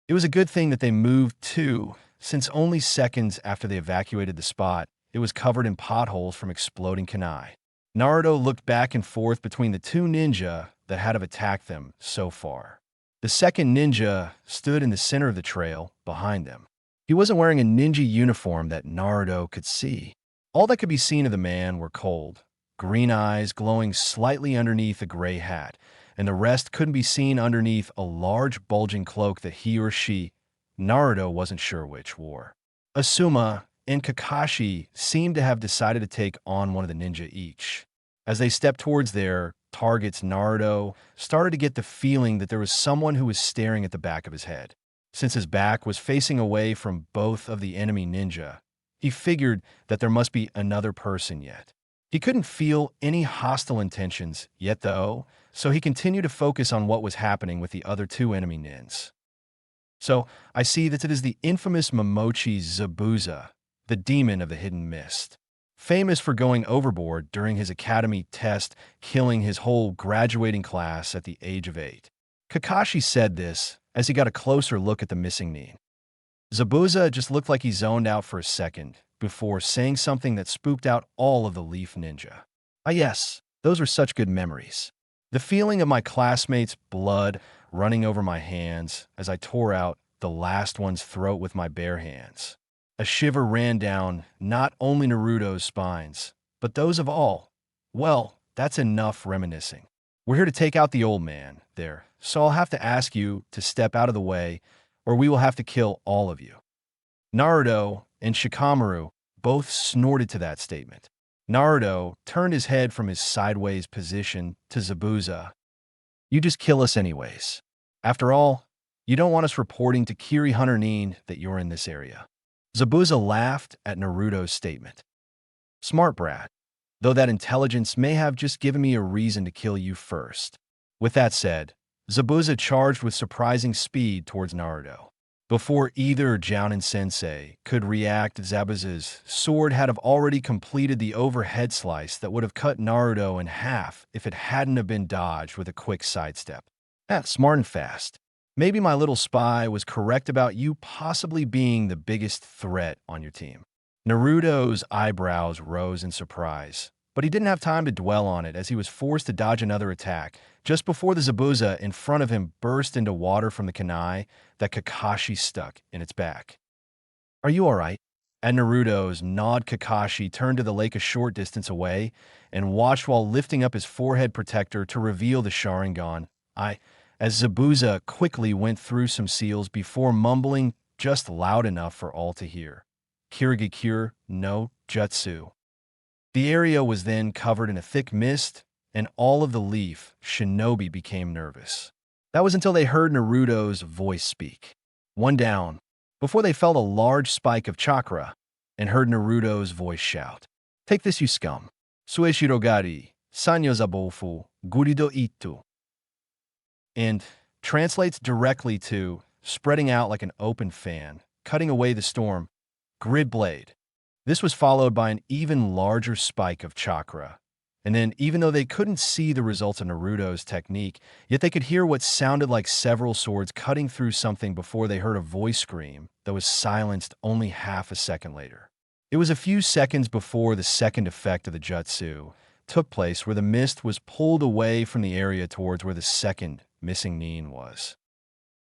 It was a good thing that they moved too, since only seconds after they evacuated the spot, it was covered in potholes from exploding kunai. Naruto looked back and forth between the two ninja that had attacked them so far. The second ninja stood in the center of the trail behind them. He wasn't wearing a ninja uniform that Naruto could see. All that could be seen of the man were cold, green eyes glowing slightly underneath a gray hat, and the rest couldn't be seen underneath a large bulging cloak that he or she, Naruto wasn't sure which, wore. Asuma and Kakashi seemed to have decided to take on one of the ninja each. As they stepped towards their targets, Naruto started to get the feeling that there was someone who was staring at the back of his head. Since his back was facing away from both of the enemy ninja, he figured that there must be another person yet. He couldn't feel any hostile intentions yet, though, so he continued to focus on what was happening with the other two enemy nins. So I see that it is the infamous Momochi Zabuza, the demon of the hidden mist. Famous for going overboard during his academy test, killing his whole graduating class at the age of 8. Kakashi said this as he got a closer look at the missing knee. Zabuza just looked like he zoned out for a second before saying something that spooked out all of the Leaf Ninja. Ah yes, those were such good memories. The feeling of my classmates' blood running over my hands as I tore out the last one's throat with my bare hands. A shiver ran down not only Naruto's spines, but those of all. Well, that's enough reminiscing. We're here to take out the old man there, so I'll have to ask you to step out of the way, or we will have to kill all of you. Naruto and Shikamaru both snorted to that statement. Naruto turned his head from his sideways position to Zabuza. You just kill us anyways. After all, you don't want us reporting to Kiri Hunter Nin that you're in this area. Zabuza laughed at Naruto's statement. Smart brat, though that intelligence may have just given me a reason to kill you first. With that said, Zabuza charged with surprising speed towards Naruto. Before either Jounin-sensei could react, Zabuza's sword had already completed the overhead slice that would have cut Naruto in half if it hadn't have been dodged with a quick sidestep. Smart and fast. Maybe my little spy was correct about you possibly being the biggest threat on your team. Naruto's eyebrows rose in surprise, but he didn't have time to dwell on it as he was forced to dodge another attack just before the Zabuza in front of him burst into water from the kunai that Kakashi stuck in its back. Are you alright? At Naruto's nod, Kakashi turned to the lake a short distance away and watched while lifting up his forehead protector to reveal the Sharingan. As Zabuza quickly went through some seals before mumbling just loud enough for all to hear. Kirigakure no Jutsu. The area was then covered in a thick mist, and all of the Leaf shinobi became nervous. That was until they heard Naruto's voice speak. One down, before they felt a large spike of chakra and heard Naruto's voice shout, Take this, you scum. Sue Shirogari, Sanyo Zabofu, Gurido Itu. And translates directly to spreading out like an open fan, cutting away the storm, Grid Blade. This was followed by an even larger spike of chakra. And then, even though they couldn't see the results of Naruto's technique, yet they could hear what sounded like several swords cutting through something before they heard a voice scream that was silenced only half a second later. It was a few seconds before the second effect of the Jutsu took place where the mist was pulled away from the area towards where the second missing Nin was.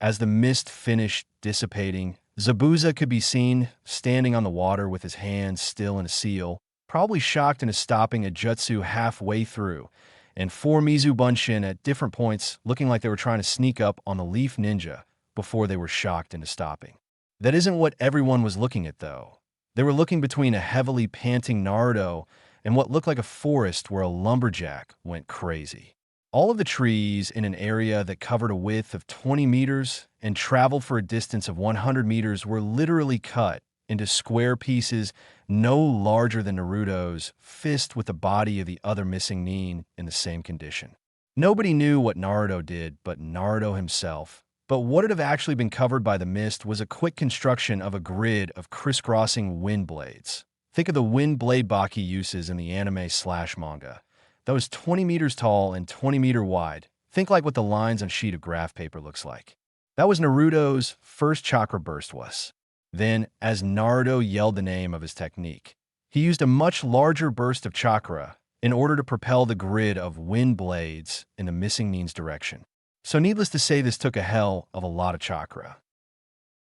As the mist finished dissipating, Zabuza could be seen standing on the water with his hands still in a seal, probably shocked into stopping a jutsu halfway through, and four Mizubunshin at different points looking like they were trying to sneak up on the Leaf Ninja before they were shocked into stopping. That isn't what everyone was looking at, though. They were looking between a heavily panting Naruto and what looked like a forest where a lumberjack went crazy. All of the trees in an area that covered a width of 20 meters and traveled for a distance of 100 meters were literally cut into square pieces no larger than Naruto's fist with the body of the other missing Nin in the same condition. Nobody knew what Naruto did but Naruto himself, but what had have actually been covered by the mist was a quick construction of a grid of crisscrossing wind blades. Think of the wind blade Baki uses in the anime/manga. That was 20 meters tall and 20 meter wide. Think like what the lines on a sheet of graph paper looks like. That was Naruto's first chakra burst was. Then, as Naruto yelled the name of his technique, he used a much larger burst of chakra in order to propel the grid of wind blades in the missing Nin's direction. So needless to say, this took a hell of a lot of chakra.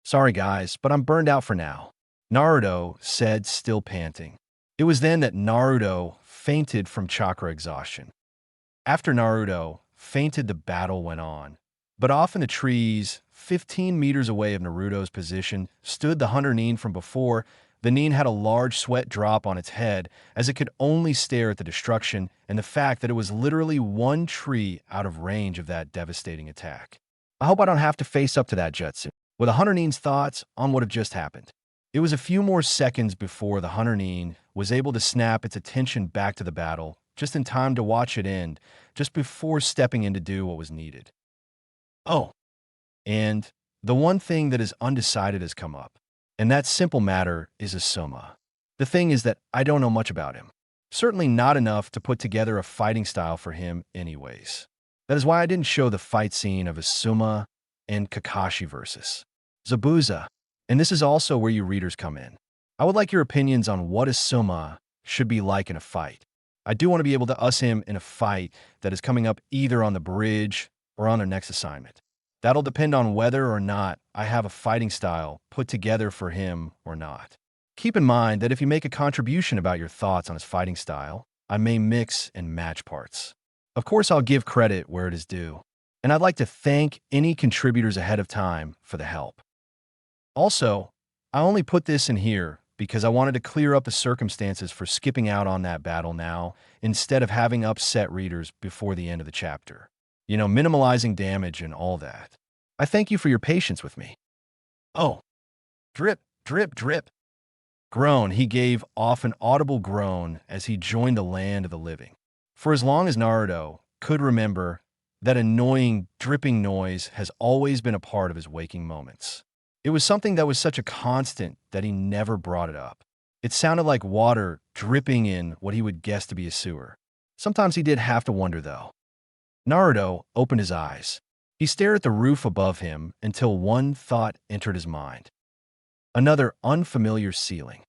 Sorry guys, but I'm burned out for now, Naruto said, still panting. It was then that Naruto fainted from chakra exhaustion. After Naruto fainted, the battle went on. But off in the trees, 15 meters away of Naruto's position, stood the Hunter Nin from before. The Nin had a large sweat drop on its head as it could only stare at the destruction and the fact that it was literally one tree out of range of that devastating attack. I hope I don't have to face up to that jutsu. With the Hunter Nin's thoughts on what had just happened. It was a few more seconds before the Hunter Nin was able to snap its attention back to the battle, just in time to watch it end, just before stepping in to do what was needed. Oh, and The one thing that is undecided has come up, and that simple matter is Asuma. The thing is that I don't know much about him. Certainly not enough to put together a fighting style for him anyways. That is why I didn't show the fight scene of Asuma and Kakashi versus Zabuza. And this is also where you readers come in. I would like your opinions on what Asuma should be like in a fight. I do want to be able to us him in a fight that is coming up either on the bridge or on our next assignment. That'll depend on whether or not I have a fighting style put together for him or not. Keep in mind that if you make a contribution about your thoughts on his fighting style, I may mix and match parts. Of course, I'll give credit where it is due, and I'd like to thank any contributors ahead of time for the help. Also, I only put this in here because I wanted to clear up the circumstances for skipping out on that battle now instead of having upset readers before the end of the chapter. You know, minimalizing damage and all that. I thank you for your patience with me. Oh, drip, drip, drip. Groan, he gave off an audible groan as he joined the land of the living. For as long as Naruto could remember, that annoying, dripping noise has always been a part of his waking moments. It was something that was such a constant that he never brought it up. It sounded like water dripping in what he would guess to be a sewer. Sometimes he did have to wonder, though. Naruto opened his eyes. He stared at the roof above him until one thought entered his mind. Another unfamiliar ceiling.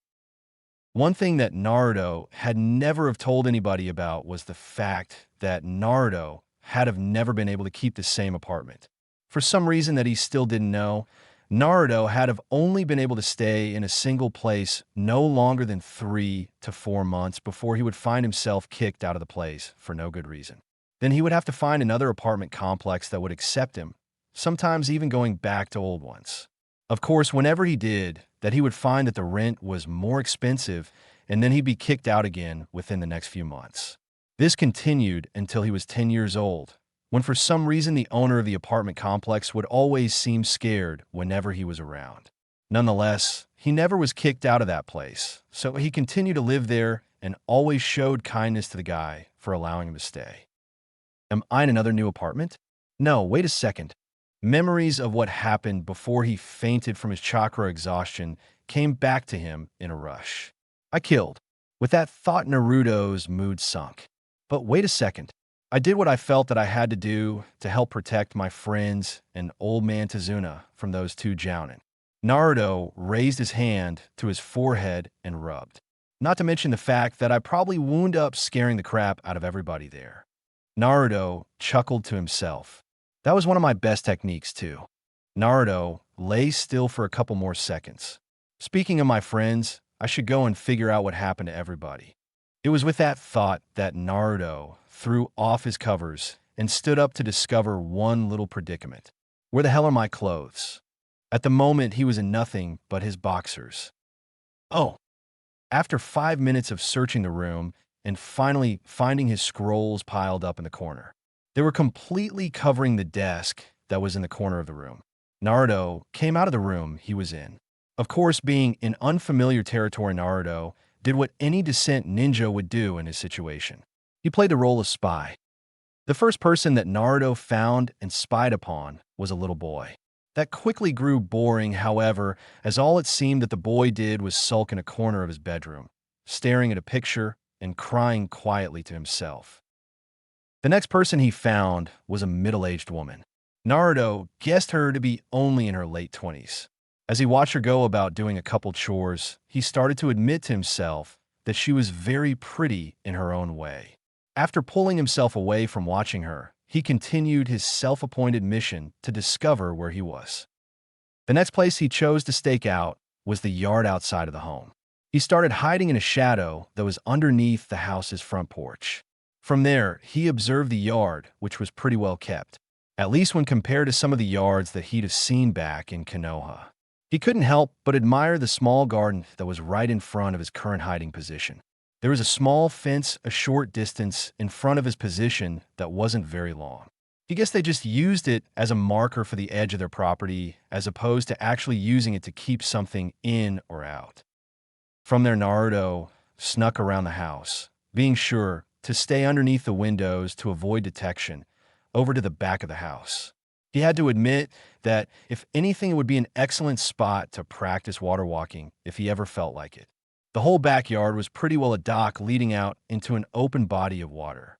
One thing that Naruto had never have told anybody about was the fact that Naruto had have never been able to keep the same apartment. For some reason that he still didn't know, Naruto had have only been able to stay in a single place no longer than 3 to 4 months before he would find himself kicked out of the place for no good reason. Then he would have to find another apartment complex that would accept him, sometimes even going back to old ones. Of course, whenever he did, that he would find that the rent was more expensive, and then he'd be kicked out again within the next few months. This continued until he was 10 years old, when for some reason the owner of the apartment complex would always seem scared whenever he was around. Nonetheless, he never was kicked out of that place, so he continued to live there and always showed kindness to the guy for allowing him to stay. Am I in another new apartment? No, wait a second. Memories of what happened before he fainted from his chakra exhaustion came back to him in a rush. I killed. With that thought, Naruto's mood sunk. But wait a second. I did what I felt that I had to do to help protect my friends and old man Tazuna from those two jounin. Naruto raised his hand to his forehead and rubbed. Not to mention the fact that I probably wound up scaring the crap out of everybody there. Naruto chuckled to himself. That was one of my best techniques, too. Naruto lay still for a couple more seconds. Speaking of my friends, I should go and figure out what happened to everybody. It was with that thought that Naruto threw off his covers and stood up to discover one little predicament. Where the hell are my clothes? At the moment, he was in nothing but his boxers. Oh. After 5 minutes of searching the room and finally finding his scrolls piled up in the corner, they were completely covering the desk that was in the corner of the room. Naruto came out of the room he was in. Of course, being in unfamiliar territory, Naruto did what any descent ninja would do in his situation. He played the role of spy. The first person that Naruto found and spied upon was a little boy. That quickly grew boring, however, as all it seemed that the boy did was sulk in a corner of his bedroom, staring at a picture and crying quietly to himself. The next person he found was a middle-aged woman. Naruto guessed her to be only in her late 20s. As he watched her go about doing a couple chores, he started to admit to himself that she was very pretty in her own way. After pulling himself away from watching her, he continued his self-appointed mission to discover where he was. The next place he chose to stake out was the yard outside of the home. He started hiding in a shadow that was underneath the house's front porch. From there, he observed the yard, which was pretty well kept, at least when compared to some of the yards that he'd have seen back in Konoha. He couldn't help but admire the small garden that was right in front of his current hiding position. There was a small fence a short distance in front of his position that wasn't very long. He guessed they just used it as a marker for the edge of their property as opposed to actually using it to keep something in or out. From there, Naruto snuck around the house, being sure to stay underneath the windows to avoid detection, over to the back of the house. He He had to admit that, if anything, it would be an excellent spot to practice water walking if he ever felt like it. The whole backyard was pretty well a dock leading out into an open body of water.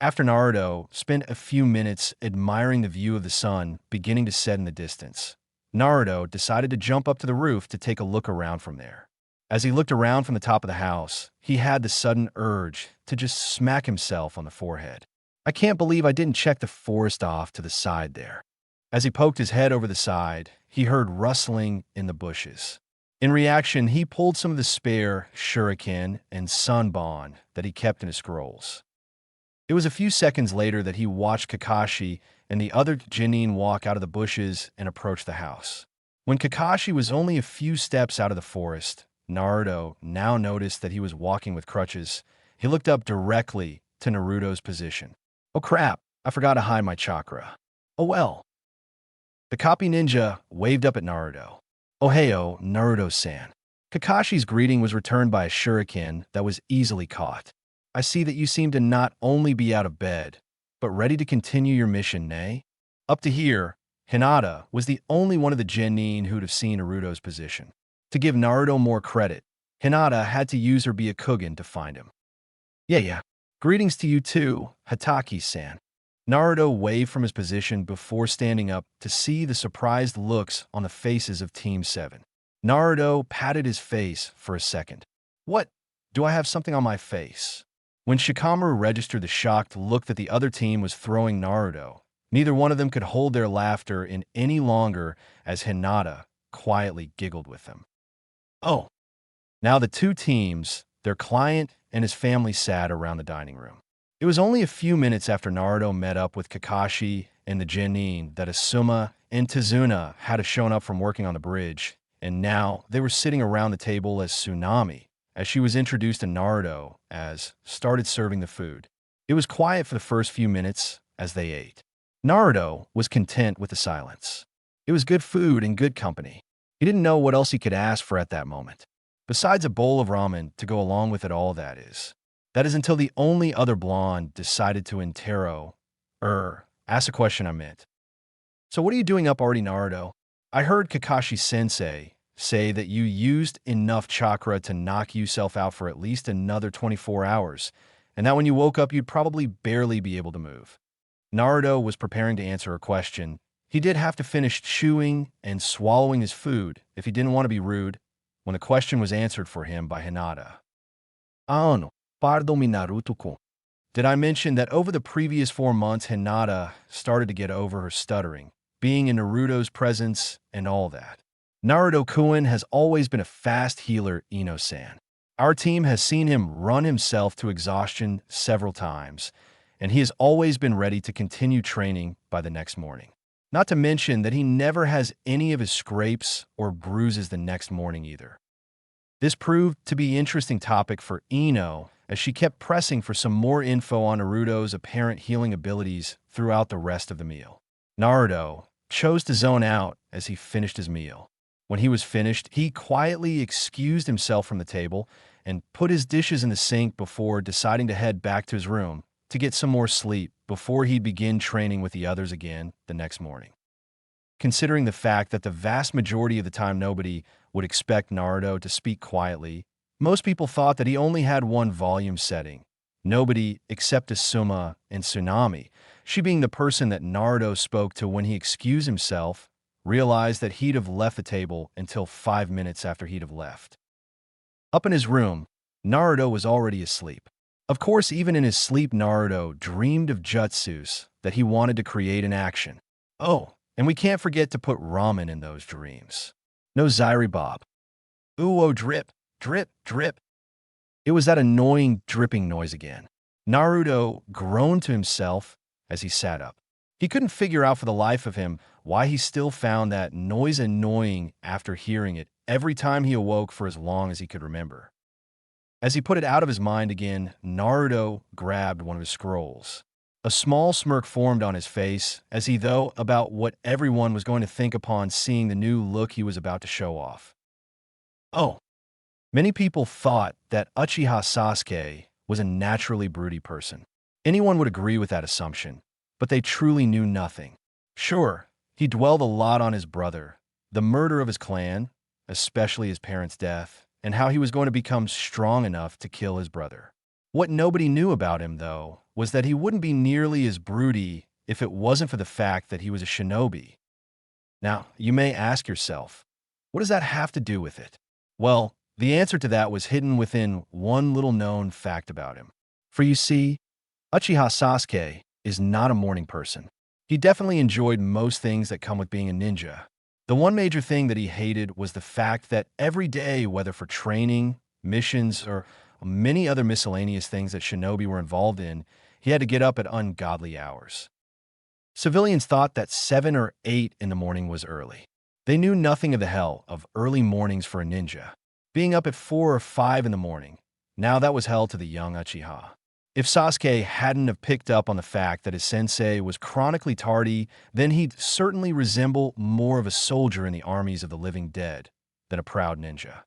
After Naruto spent a few minutes admiring the view of the sun beginning to set in the distance, Naruto decided to jump up to the roof to take a look around from there. As he looked around from the top of the house, he had the sudden urge to just smack himself on the forehead. I can't believe I didn't check the forest off to the side there. As he poked his head over the side, he heard rustling in the bushes. In reaction, he pulled some of the spare shuriken and sunbon that he kept in his scrolls. It was a few seconds later that he watched Kakashi and the other genin walk out of the bushes and approach the house. When Kakashi was only a few steps out of the forest, Naruto now noticed that he was walking with crutches. He looked up directly to Naruto's position. Oh crap, I forgot to hide my chakra. Oh well. The copy ninja waved up at Naruto. Ohio, Naruto-san. Kakashi's greeting was returned by a shuriken that was easily caught. I see that you seem to not only be out of bed, but ready to continue your mission, nay? Up to here, Hinata was the only one of the genin who'd have seen Naruto's position. To give Naruto more credit, Hinata had to use her Byakugan to find him. Yeah. Greetings to you too, Hataki-san. Naruto waved from his position before standing up to see the surprised looks on the faces of Team 7. Naruto patted his face for a second. What? Do I have something on my face? When Shikamaru registered the shocked look that the other team was throwing Naruto, neither one of them could hold their laughter in any longer as Hinata quietly giggled with them. Oh. Now the two teams, their client and his family, sat around the dining room. It was only a few minutes after Naruto met up with Kakashi and the genin that Asuma and Tazuna had shown up from working on the bridge, and now they were sitting around the table as Tsunami, as she was introduced to Naruto, started serving the food. It was quiet for the first few minutes as they ate. Naruto was content with the silence. It was good food and good company. He didn't know what else he could ask for at that moment. Besides a bowl of ramen to go along with it all, that is. That is until the only other blonde decided to ask a question I meant. So what are you doing up already, Naruto? I heard Kakashi-sensei say that you used enough chakra to knock yourself out for at least another 24 hours, and that when you woke up you'd probably barely be able to move. Naruto was preparing to answer a question. He did have to finish chewing and swallowing his food if he didn't want to be rude, when the question was answered for him by Hinata. Ano, pardo mi Naruto-kun. Did I mention that over the previous 4 months, Hinata started to get over her stuttering, being in Naruto's presence and all that? Naruto-kun has always been a fast healer, Ino-san. Our team has seen him run himself to exhaustion several times, and he has always been ready to continue training by the next morning. Not to mention that he never has any of his scrapes or bruises the next morning either. This proved to be an interesting topic for Ino, as she kept pressing for some more info on Naruto's apparent healing abilities throughout the rest of the meal. Naruto chose to zone out as he finished his meal. When he was finished, he quietly excused himself from the table and put his dishes in the sink before deciding to head back to his room to get some more sleep before he'd begin training with the others again the next morning. Considering the fact that the vast majority of the time nobody would expect Naruto to speak quietly, most people thought that he only had one volume setting. Nobody except Asuma and Tsunami, she being the person that Naruto spoke to when he excused himself, realized that he'd have left the table until 5 minutes after he'd have left. Up in his room, Naruto was already asleep. Of course, even in his sleep, Naruto dreamed of jutsus that he wanted to create in action. Oh, and we can't forget to put ramen in those dreams. No Zairi Bob. Ooh, drip, drip, drip. It was that annoying dripping noise again. Naruto groaned to himself as he sat up. He couldn't figure out for the life of him why he still found that noise annoying after hearing it every time he awoke for as long as he could remember. As he put it out of his mind again, Naruto grabbed one of his scrolls. A small smirk formed on his face as he thought about what everyone was going to think upon seeing the new look he was about to show off. Oh, many people thought that Uchiha Sasuke was a naturally broody person. Anyone would agree with that assumption, but they truly knew nothing. Sure, he dwelled a lot on his brother, the murder of his clan, especially his parents' death, and how he was going to become strong enough to kill his brother. What nobody knew about him, though, was that he wouldn't be nearly as broody if it wasn't for the fact that he was a shinobi. Now, you may ask yourself, what does that have to do with it? Well, the answer to that was hidden within one little known fact about him. For you see, Uchiha Sasuke is not a morning person. He definitely enjoyed most things that come with being a ninja. The one major thing that he hated was the fact that every day, whether for training, missions, or many other miscellaneous things that shinobi were involved in, he had to get up at ungodly hours. Civilians thought that 7 or 8 in the morning was early. They knew nothing of the hell of early mornings for a ninja. Being up at 4 or 5 in the morning, now that was hell to the young Uchiha. If Sasuke hadn't have picked up on the fact that his sensei was chronically tardy, then he'd certainly resemble more of a soldier in the armies of the living dead than a proud ninja.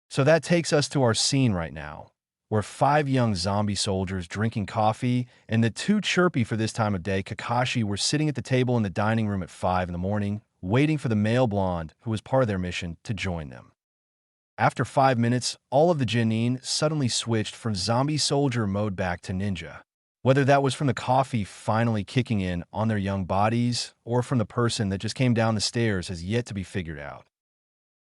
So that takes us to our scene right now, where 5 young zombie soldiers drinking coffee and the too chirpy for this time of day Kakashi were sitting at the table in the dining room at 5 in the morning, waiting for the male blonde who was part of their mission to join them. After 5 minutes, all of the genin suddenly switched from zombie soldier mode back to ninja. Whether that was from the coffee finally kicking in on their young bodies or from the person that just came down the stairs has yet to be figured out.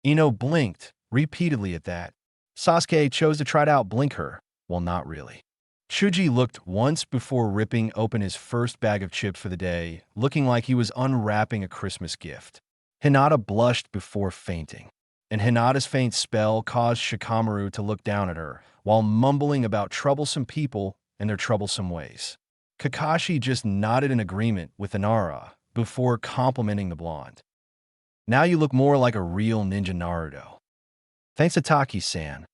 Ino blinked repeatedly at that. Sasuke chose to try to outblink her. Well, not really. Chuji looked once before ripping open his first bag of chips for the day, looking like he was unwrapping a Christmas gift. Hinata blushed before fainting, and Hinata's faint spell caused Shikamaru to look down at her, while mumbling about troublesome people and their troublesome ways. Kakashi just nodded in agreement with Inara before complimenting the blonde. Now you look more like a real ninja Naruto. Thanks to Taki-san.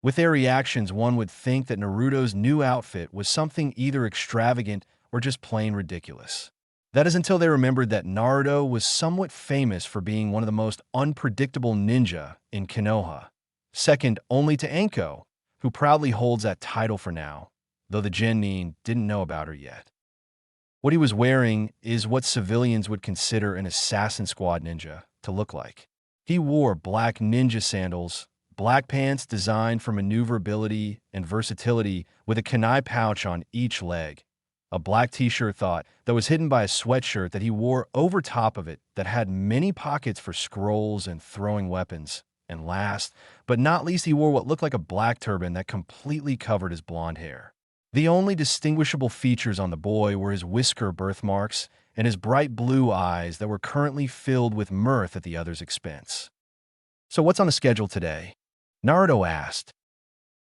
With their reactions, one would think that Naruto's new outfit was something either extravagant or just plain ridiculous. That is until they remembered that Naruto was somewhat famous for being one of the most unpredictable ninja in Konoha, second only to Anko, who proudly holds that title for now, though the genin didn't know about her yet. What he was wearing is what civilians would consider an assassin squad ninja to look like. He wore black ninja sandals, black pants designed for maneuverability and versatility with a kunai pouch on each leg, a black t-shirt that was hidden by a sweatshirt that he wore over top of it that had many pockets for scrolls and throwing weapons, and last but not least he wore what looked like a black turban that completely covered his blonde hair. The only distinguishable features on the boy were his whisker birthmarks and his bright blue eyes that were currently filled with mirth at the other's expense. So what's on the schedule today? Naruto asked.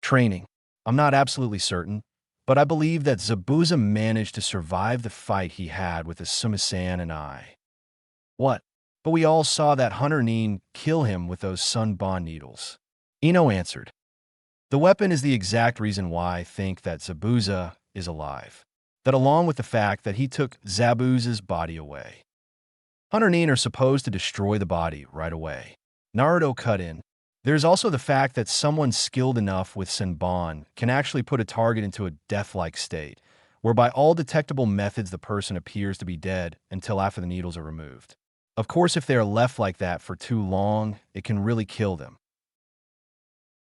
Training. I'm not absolutely certain, but I believe that Zabuza managed to survive the fight he had with Asuma-san and I. What? But we all saw that Hunter Nin kill him with those sun bond needles. Ino answered. The weapon is the exact reason why I think that Zabuza is alive. That along with the fact that he took Zabuza's body away. Hunter Nin are supposed to destroy the body right away. Naruto cut in. There's also the fact that someone skilled enough with Senbon can actually put a target into a death-like state, whereby all detectable methods the person appears to be dead until after the needles are removed. Of course, if they are left like that for too long, it can really kill them.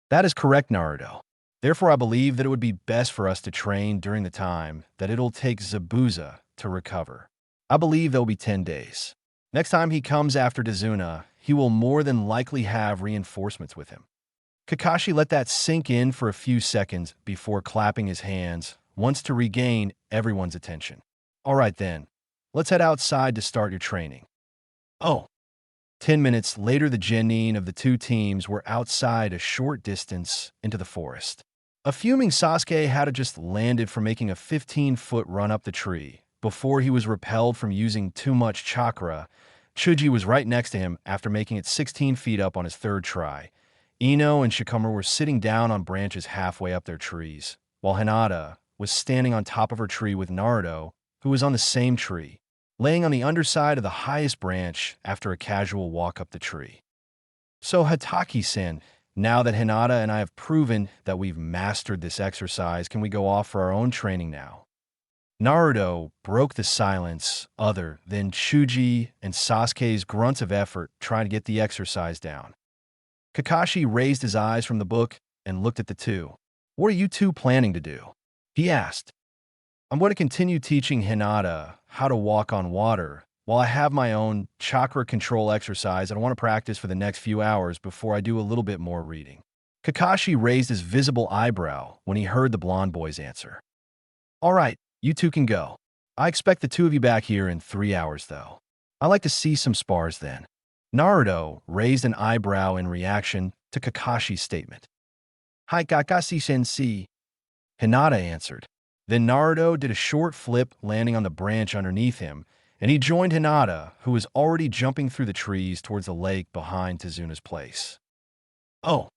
That is correct, Naruto. Therefore, I believe that it would be best for us to train during the time that it'll take Zabuza to recover. I believe there'll be 10 days. Next time he comes after Dazuna, he will more than likely have reinforcements with him. Kakashi let that sink in for a few seconds before clapping his hands, once to regain everyone's attention. All right then, let's head outside to start your training. Oh. 10 minutes later, the genin of the two teams were outside a short distance into the forest. A fuming Sasuke had just landed from making a 15-foot run up the tree before he was repelled from using too much chakra. Chuji was right next to him after making it 16 feet up on his third try. Ino and Shikamaru were sitting down on branches halfway up their trees, while Hinata was standing on top of her tree with Naruto, who was on the same tree, laying on the underside of the highest branch after a casual walk up the tree. So Hataki-san, now that Hinata and I have proven that we've mastered this exercise, can we go off for our own training now? Naruto broke the silence other than Shuji and Sasuke's grunts of effort trying to get the exercise down. Kakashi raised his eyes from the book and looked at the two. "What are you two planning to do?" he asked. "I'm going to continue teaching Hinata how to walk on water while I have my own chakra control exercise that I want to practice for the next few hours before I do a little bit more reading." Kakashi raised his visible eyebrow when he heard the blonde boy's answer. "All right, you two can go. I expect the two of you back here in 3 hours, though. I like to see some spars then." Naruto raised an eyebrow in reaction to Kakashi's statement. "Hi, Kakashi-sensei," Hinata answered. Then Naruto did a short flip, landing on the branch underneath him, and he joined Hinata, who was already jumping through the trees towards the lake behind Tezuna's place. Oh.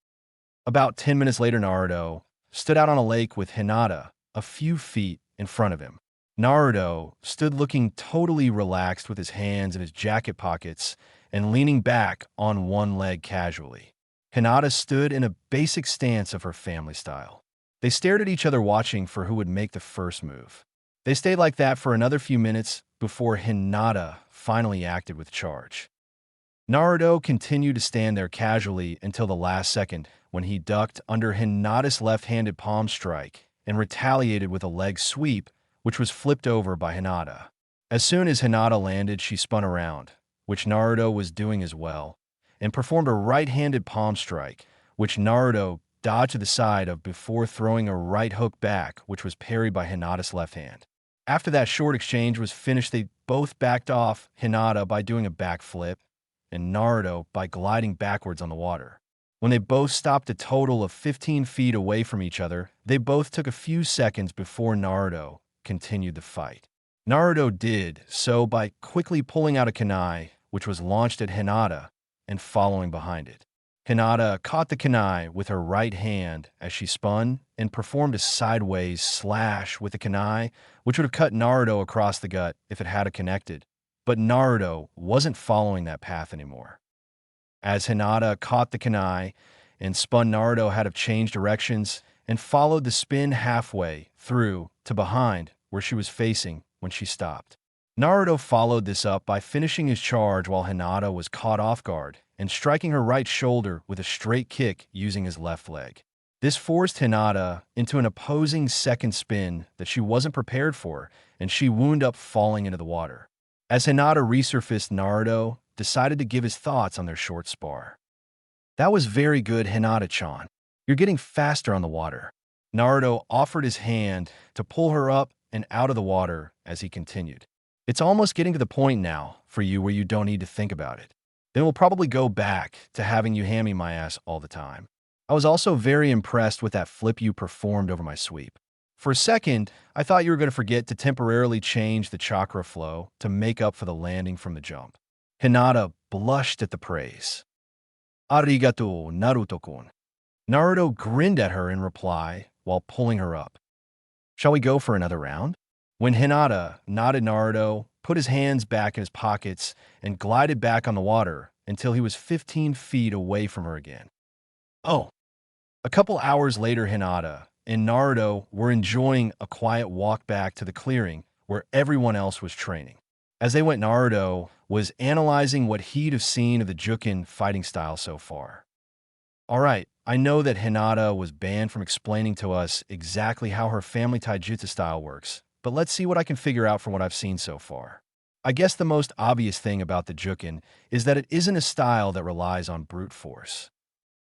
About 10 minutes later, Naruto stood out on a lake with Hinata a few feet in front of him. Naruto stood looking totally relaxed with his hands in his jacket pockets and leaning back on one leg casually. Hinata stood in a basic stance of her family style. They stared at each other, watching for who would make the first move. They stayed like that for another few minutes before Hinata finally acted with charge. Naruto continued to stand there casually until the last second, when he ducked under Hinata's left-handed palm strike and retaliated with a leg sweep, which was flipped over by Hinata. As soon as Hinata landed, she spun around, which Naruto was doing as well, and performed a right-handed palm strike, which Naruto dodged to the side of before throwing a right hook back, which was parried by Hinata's left hand. After that short exchange was finished, they both backed off, Hinata by doing a backflip, and Naruto by gliding backwards on the water. When they both stopped a total of 15 feet away from each other, they both took a few seconds before Naruto continued the fight. Naruto did so by quickly pulling out a kunai, which was launched at Hinata, and following behind it. Hinata caught the kunai with her right hand as she spun and performed a sideways slash with the kunai, which would have cut Naruto across the gut if it had connected. But Naruto wasn't following that path anymore. As Hinata caught the kunai and spun, Naruto had to change directions and followed the spin halfway through to behind where she was facing when she stopped. Naruto followed this up by finishing his charge while Hinata was caught off guard and striking her right shoulder with a straight kick using his left leg. This forced Hinata into an opposing second spin that she wasn't prepared for, and she wound up falling into the water. As Hinata resurfaced, Naruto decided to give his thoughts on their short spar. "That was very good, Hinata-chan. You're getting faster on the water." Naruto offered his hand to pull her up and out of the water as he continued. "It's almost getting to the point now for you where you don't need to think about it. Then we'll probably go back to having you hammy my ass all the time. I was also very impressed with that flip you performed over my sweep. For a second, I thought you were going to forget to temporarily change the chakra flow to make up for the landing from the jump." Hinata blushed at the praise. "Arigato, Naruto-kun." Naruto grinned at her in reply while pulling her up. "Shall we go for another round?" When Hinata nodded, Naruto put his hands back in his pockets and glided back on the water until he was 15 feet away from her again. Oh. A couple hours later, Hinata and Naruto were enjoying a quiet walk back to the clearing where everyone else was training. As they went, Naruto was analyzing what he'd have seen of the Jukin fighting style so far. "All right, I know that Hinata was banned from explaining to us exactly how her family taijutsu style works, but let's see what I can figure out from what I've seen so far. I guess the most obvious thing about the Jukin is that it isn't a style that relies on brute force."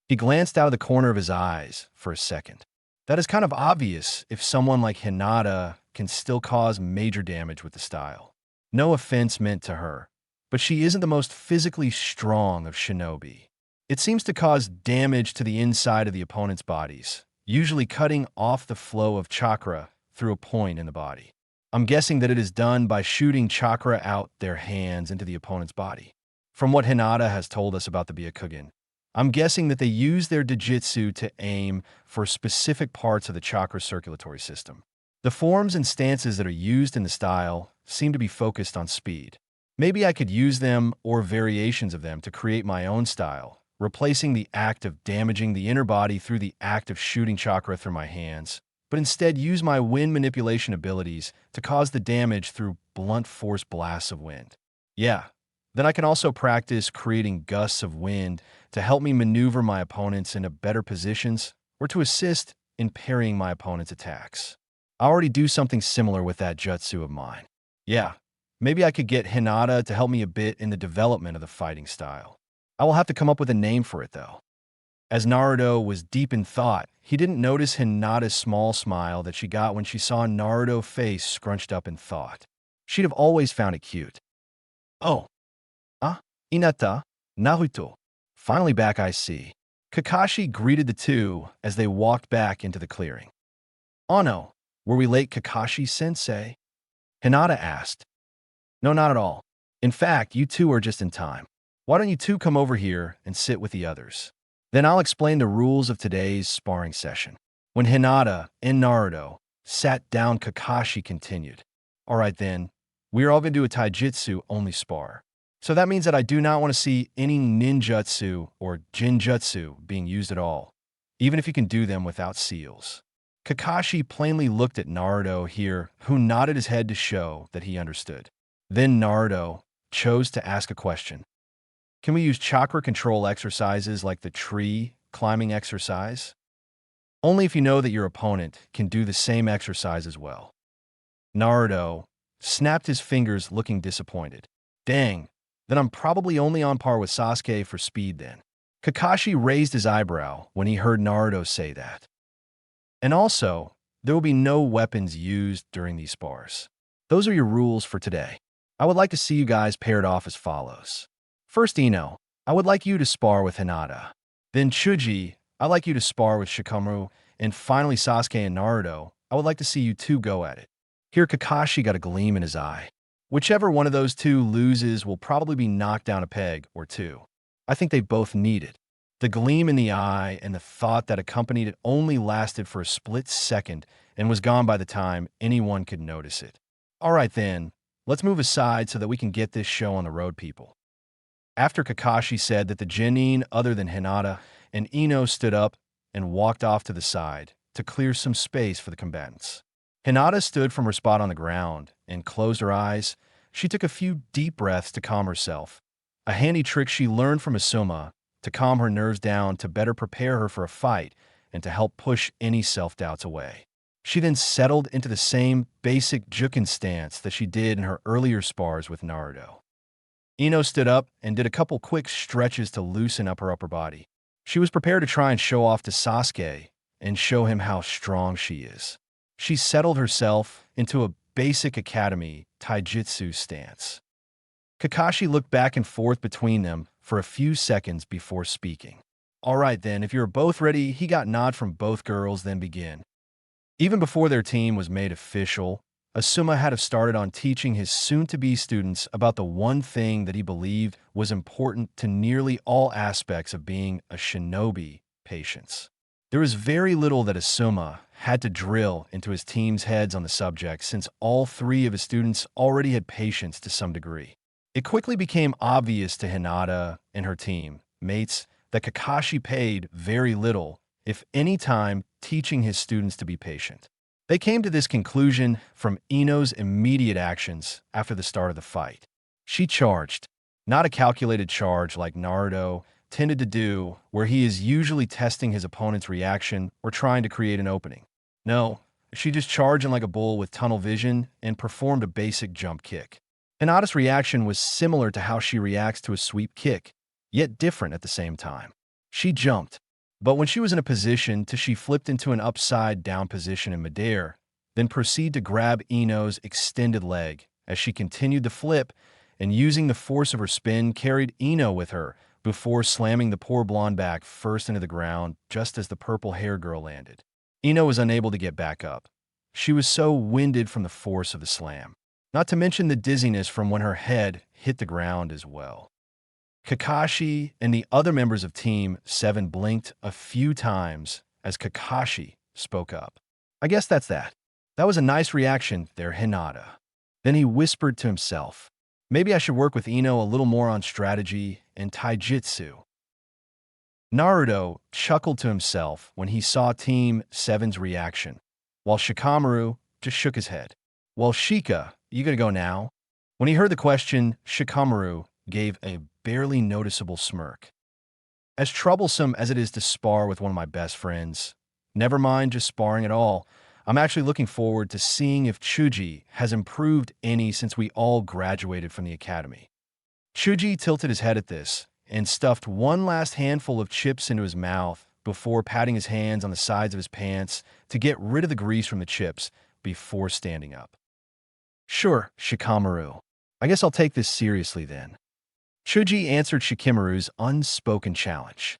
He glanced out of the corner of his eyes for a second. That is kind of obvious if someone like Hinata can still cause major damage with the style. No offense meant to her, but she isn't the most physically strong of shinobi. It seems to cause damage to the inside of the opponent's bodies, usually cutting off the flow of chakra through a point in the body. I'm guessing that it is done by shooting chakra out their hands into the opponent's body. From what Hinata has told us about the Byakugan, I'm guessing that they use their Jujutsu to aim for specific parts of the chakra circulatory system. The forms and stances that are used in the style seem to be focused on speed. Maybe I could use them or variations of them to create my own style, replacing the act of damaging the inner body through the act of shooting chakra through my hands, but instead use my wind manipulation abilities to cause the damage through blunt force blasts of wind. Yeah, then I can also practice creating gusts of wind to help me maneuver my opponents into better positions or to assist in parrying my opponent's attacks. I already do something similar with that jutsu of mine. Yeah, maybe I could get Hinata to help me a bit in the development of the fighting style. I will have to come up with a name for it, though. As Naruto was deep in thought, he didn't notice Hinata's small smile that she got when she saw Naruto's face scrunched up in thought. She'd have always found it cute. Oh, Hinata, Naruto. Finally back, I see. Kakashi greeted the two as they walked back into the clearing. Oh no, were we late, Kakashi-sensei? Hinata asked. No, not at all. In fact, you two are just in time. Why don't you two come over here and sit with the others? Then I'll explain the rules of today's sparring session. When Hinata and Naruto sat down, Kakashi continued. All right then, we are all going to do a taijutsu-only spar. So that means that I do not want to see any ninjutsu or jinjutsu being used at all, even if you can do them without seals. Kakashi plainly looked at Naruto here, who nodded his head to show that he understood. Then Naruto chose to ask a question. Can we use chakra control exercises like the tree climbing exercise? Only if you know that your opponent can do the same exercise as well. Naruto snapped his fingers, looking disappointed. Dang, then I'm probably only on par with Sasuke for speed then. Kakashi raised his eyebrow when he heard Naruto say that. And also, there will be no weapons used during these spars. Those are your rules for today. I would like to see you guys paired off as follows. First, Ino, I would like you to spar with Hinata. Then Chuji, I'd like you to spar with Shikamaru. And finally, Sasuke and Naruto, I would like to see you two go at it. Here, Kakashi got a gleam in his eye. Whichever one of those two loses will probably be knocked down a peg or two. I think they both need it. The gleam in the eye and the thought that accompanied it only lasted for a split second and was gone by the time anyone could notice it. All right then, let's move aside so that we can get this show on the road, people. After Kakashi said that the genin other than Hinata and Ino stood up and walked off to the side to clear some space for the combatants. Hinata stood from her spot on the ground and closed her eyes. She took a few deep breaths to calm herself, a handy trick she learned from Asuma to calm her nerves down to better prepare her for a fight and to help push any self-doubts away. She then settled into the same basic jukin stance that she did in her earlier spars with Naruto. Ino stood up and did a couple quick stretches to loosen up her upper body. She was prepared to try and show off to Sasuke and show him how strong she is. She settled herself into a basic academy taijutsu stance. Kakashi looked back and forth between them for a few seconds before speaking. All right then, if you're both ready, he got nod from both girls, then begin. Even before their team was made official, Asuma had started on teaching his soon-to-be students about the one thing that he believed was important to nearly all aspects of being a shinobi: patience. There was very little that Asuma had to drill into his team's heads on the subject, since all three of his students already had patience to some degree. It quickly became obvious to Hinata and her team mates that Kakashi paid very little, if any, time teaching his students to be patient. They came to this conclusion from Ino's immediate actions after the start of the fight. She charged, not a calculated charge like Naruto tended to do, where he is usually testing his opponent's reaction or trying to create an opening. No, she just charged in like a bull with tunnel vision and performed a basic jump kick. Hinata's reaction was similar to how she reacts to a sweep kick, yet different at the same time. She jumped, but when she was in a position she flipped into an upside-down position in midair, then proceeded to grab Ino's extended leg as she continued to flip, and using the force of her spin carried Ino with her before slamming the poor blonde back first into the ground just as the purple-haired girl landed. Ino was unable to get back up. She was so winded from the force of the slam, not to mention the dizziness from when her head hit the ground as well. Kakashi and the other members of Team 7 blinked a few times as Kakashi spoke up. I guess that's that. That was a nice reaction there, Hinata. Then he whispered to himself, maybe I should work with Ino a little more on strategy and taijutsu. Naruto chuckled to himself when he saw Team 7's reaction. while Shikamaru just shook his head. Well, Shika, you gonna go now? When he heard the question, Shikamaru gave a barely noticeable smirk. As troublesome as it is to spar with one of my best friends, never mind just sparring at all, I'm actually looking forward to seeing if Chuji has improved any since we all graduated from the academy. Chuji tilted his head at this and stuffed one last handful of chips into his mouth before patting his hands on the sides of his pants to get rid of the grease from the chips before standing up. Sure, Shikamaru. I guess I'll take this seriously then. Chuji answered Shikamaru's unspoken challenge.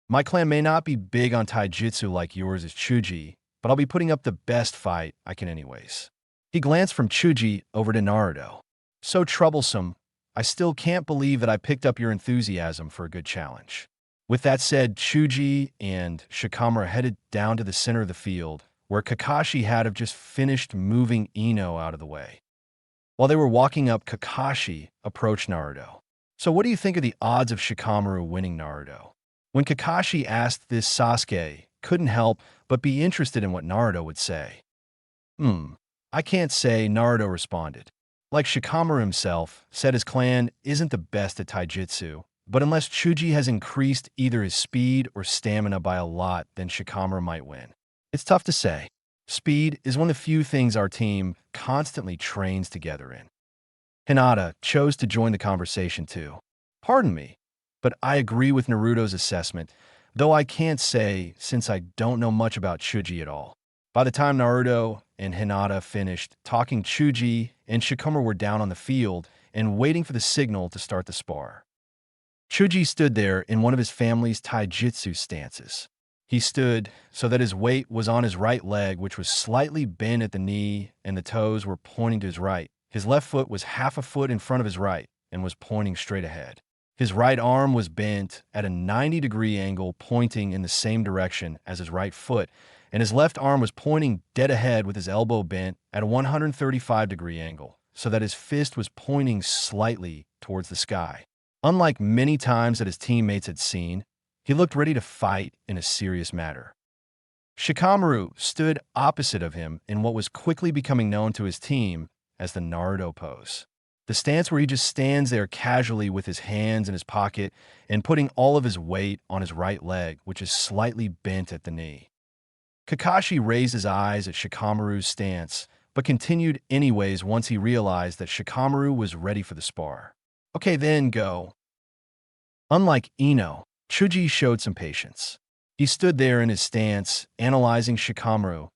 My clan may not be big on taijutsu like yours is Chuji, but I'll be putting up the best fight I can anyways. He glanced from Chuji over to Naruto. So troublesome, I still can't believe that I picked up your enthusiasm for a good challenge. With that said, Chuji and Shikamaru headed down to the center of the field, where Kakashi had just finished moving Ino out of the way. While they were walking up, Kakashi approached Naruto. So what do you think of the odds of Shikamaru winning Naruto? When Kakashi asked this, Sasuke couldn't help but be interested in what Naruto would say. I can't say, Naruto responded. Like Shikamaru himself, said his clan isn't the best at taijutsu, but unless Chuji has increased either his speed or stamina by a lot, then Shikamaru might win. It's tough to say. Speed is one of the few things our team constantly trains together in. Hinata chose to join the conversation too. Pardon me, but I agree with Naruto's assessment, though I can't say since I don't know much about Chuji at all. By the time Naruto and Hinata finished talking, Chuji and Shikamaru were down on the field and waiting for the signal to start the spar. Chuji stood there in one of his family's taijutsu stances. He stood so that his weight was on his right leg, which was slightly bent at the knee, and the toes were pointing to his right. His left foot was half a foot in front of his right and was pointing straight ahead. His right arm was bent at a 90-degree angle, pointing in the same direction as his right foot, and his left arm was pointing dead ahead with his elbow bent at a 135-degree angle, so that his fist was pointing slightly towards the sky. Unlike many times that his teammates had seen, he looked ready to fight in a serious matter. Shikamaru stood opposite of him in what was quickly becoming known to his team as the Naruto pose. The stance where he just stands there casually with his hands in his pocket and putting all of his weight on his right leg, which is slightly bent at the knee. Kakashi raised his eyes at Shikamaru's stance, but continued anyways once he realized that Shikamaru was ready for the spar. Okay, then go. Unlike Ino, Chuji showed some patience. He stood there in his stance, analyzing Shikamaru,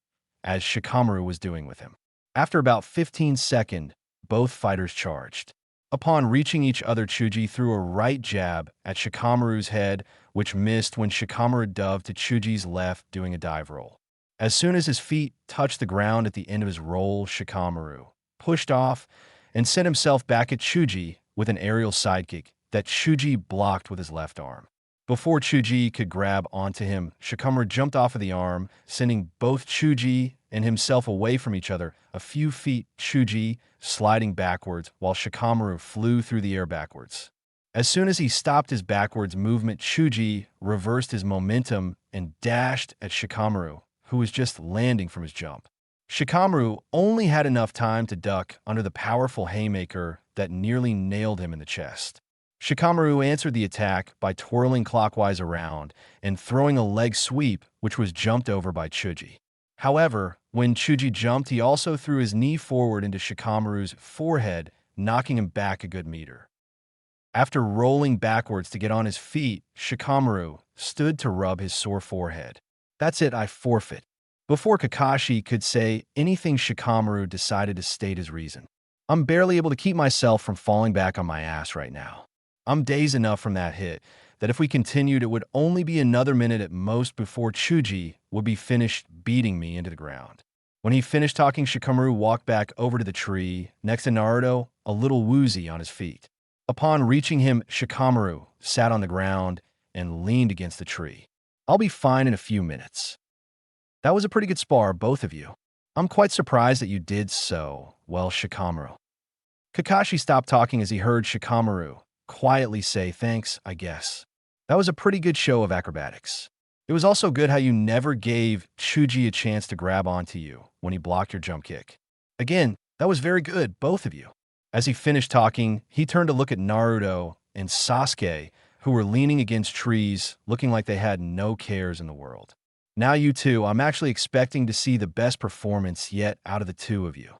as Shikamaru was doing with him. After about 15 seconds, both fighters charged. Upon reaching each other, Chuji threw a right jab at Shikamaru's head, which missed when Shikamaru dove to Chuji's left, doing a dive roll. As soon as his feet touched the ground at the end of his roll, Shikamaru pushed off and sent himself back at Chuji with an aerial sidekick that Chuji blocked with his left arm. Before Chuji could grab onto him, Shikamaru jumped off of the arm, sending both Chuji and himself away from each other a few feet, Chuji sliding backwards while Shikamaru flew through the air backwards. As soon as he stopped his backwards movement, Chuji reversed his momentum and dashed at Shikamaru, who was just landing from his jump. Shikamaru only had enough time to duck under the powerful haymaker that nearly nailed him in the chest. Shikamaru answered the attack by twirling clockwise around and throwing a leg sweep, which was jumped over by Chuji. However, when Chuji jumped, he also threw his knee forward into Shikamaru's forehead, knocking him back a good meter. After rolling backwards to get on his feet, Shikamaru stood to rub his sore forehead. That's it, I forfeit. Before Kakashi could say anything, Shikamaru decided to state his reason. I'm barely able to keep myself from falling back on my ass right now. I'm dazed enough from that hit that if we continued, it would only be another minute at most before Chuji would be finished beating me into the ground. When he finished talking, Shikamaru walked back over to the tree next to Naruto, a little woozy on his feet. Upon reaching him, Shikamaru sat on the ground and leaned against the tree. I'll be fine in a few minutes. That was a pretty good spar, both of you. I'm quite surprised that you did so well, Shikamaru. Kakashi stopped talking as he heard Shikamaru quietly say, thanks, I guess. That was a pretty good show of acrobatics. It was also good how you never gave Chuji a chance to grab onto you when he blocked your jump kick. Again, that was very good, both of you. As he finished talking, he turned to look at Naruto and Sasuke, who were leaning against trees, looking like they had no cares in the world. Now you two, I'm actually expecting to see the best performance yet out of the two of you.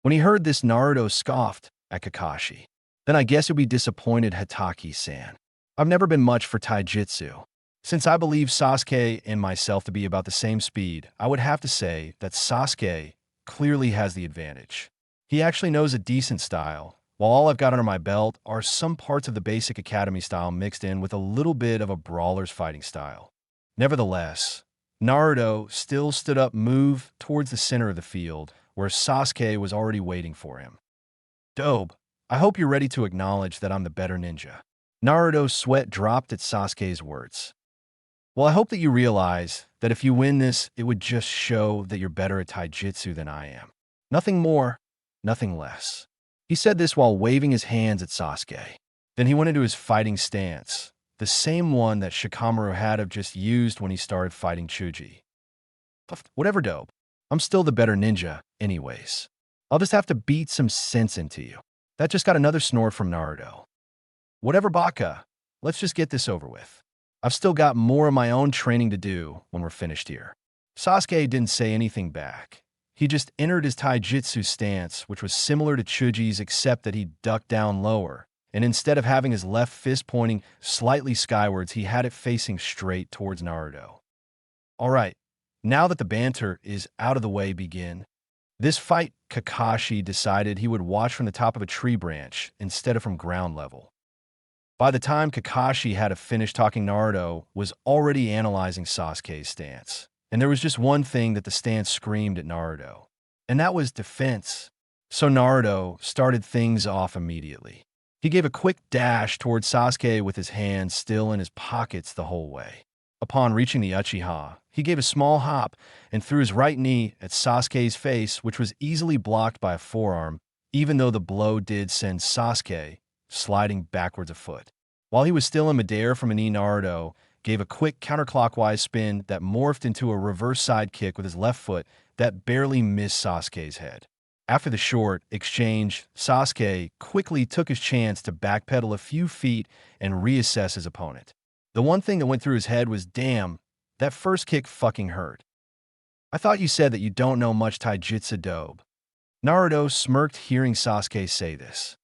When he heard this, Naruto scoffed at Kakashi. Then I guess you'll be disappointed, Hataki-san. I've never been much for taijutsu. Since I believe Sasuke and myself to be about the same speed, I would have to say that Sasuke clearly has the advantage. He actually knows a decent style, while all I've got under my belt are some parts of the basic academy style mixed in with a little bit of a brawler's fighting style. Nevertheless, Naruto still stood up, moved towards the center of the field, where Sasuke was already waiting for him. Dope, I hope you're ready to acknowledge that I'm the better ninja. Naruto's sweat dropped at Sasuke's words. Well, I hope that you realize that if you win this, it would just show that you're better at taijutsu than I am. Nothing more, nothing less. He said this while waving his hands at Sasuke. Then he went into his fighting stance, the same one that Shikamaru had have just used when he started fighting Chuji. Whatever, Dope. I'm still the better ninja, anyways. I'll just have to beat some sense into you. That just got another snort from Naruto. Whatever, Baka. Let's just get this over with. I've still got more of my own training to do when we're finished here. Sasuke didn't say anything back. He just entered his taijutsu stance, which was similar to Chuji's except that he ducked down lower, and instead of having his left fist pointing slightly skywards, he had it facing straight towards Naruto. All right, now that the banter is out of the way, begin. This fight, Kakashi decided he would watch from the top of a tree branch instead of from ground level. By the time Kakashi had finished talking, Naruto was already analyzing Sasuke's stance. And there was just one thing that the stance screamed at Naruto, and that was defense. So Naruto started things off immediately. He gave a quick dash towards Sasuke with his hands still in his pockets the whole way. Upon reaching the Uchiha, he gave a small hop and threw his right knee at Sasuke's face, which was easily blocked by a forearm, even though the blow did send Sasuke sliding backwards a foot. While he was still in midair from a knee, Naruto gave a quick counterclockwise spin that morphed into a reverse side kick with his left foot that barely missed Sasuke's head. After the short exchange, Sasuke quickly took his chance to backpedal a few feet and reassess his opponent. The one thing that went through his head was, damn, that first kick fucking hurt. I thought you said that you don't know much taijutsu, Dobe. Naruto smirked hearing Sasuke say this.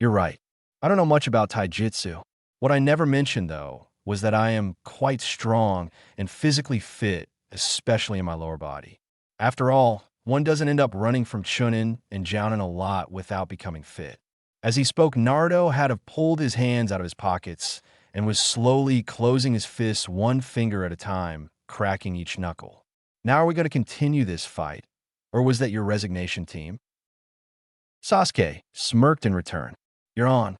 You're right. I don't know much about taijutsu. What I never mentioned, though, was that I am quite strong and physically fit, especially in my lower body. After all, one doesn't end up running from Chunin and Jounin a lot without becoming fit. As he spoke, Naruto had pulled his hands out of his pockets and was slowly closing his fists one finger at a time, cracking each knuckle. Now are we going to continue this fight, or was that your resignation, team? Sasuke smirked in return. You're on.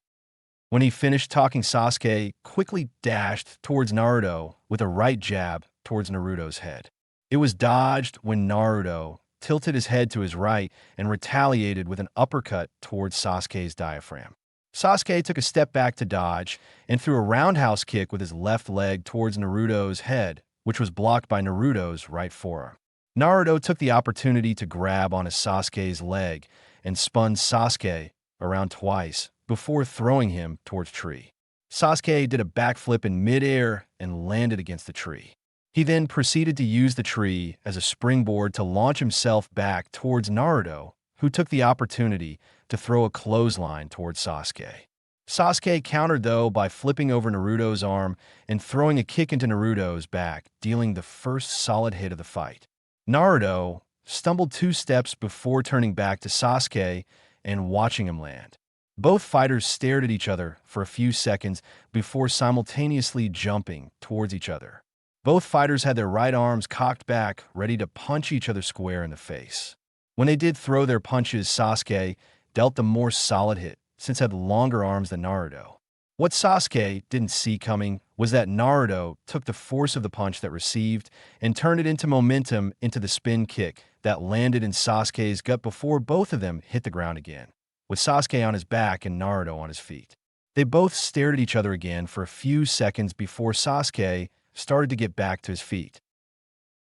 When he finished talking, Sasuke quickly dashed towards Naruto with a right jab towards Naruto's head. It was dodged when Naruto tilted his head to his right and retaliated with an uppercut towards Sasuke's diaphragm. Sasuke took a step back to dodge and threw a roundhouse kick with his left leg towards Naruto's head, which was blocked by Naruto's right forearm. Naruto took the opportunity to grab onto Sasuke's leg and spun Sasuke around twice before throwing him towards a tree. Sasuke did a backflip in midair and landed against the tree. He then proceeded to use the tree as a springboard to launch himself back towards Naruto, who took the opportunity to throw a clothesline towards Sasuke. Sasuke countered, though, by flipping over Naruto's arm and throwing a kick into Naruto's back, dealing the first solid hit of the fight. Naruto stumbled 2 steps before turning back to Sasuke and watching him land. Both fighters stared at each other for a few seconds before simultaneously jumping towards each other. Both fighters had their right arms cocked back, ready to punch each other square in the face. When they did throw their punches, Sasuke dealt the more solid hit, since he had longer arms than Naruto. What Sasuke didn't see coming was that Naruto took the force of the punch that received and turned it into momentum into the spin kick that landed in Sasuke's gut before both of them hit the ground again, with Sasuke on his back and Naruto on his feet. They both stared at each other again for a few seconds before Sasuke started to get back to his feet.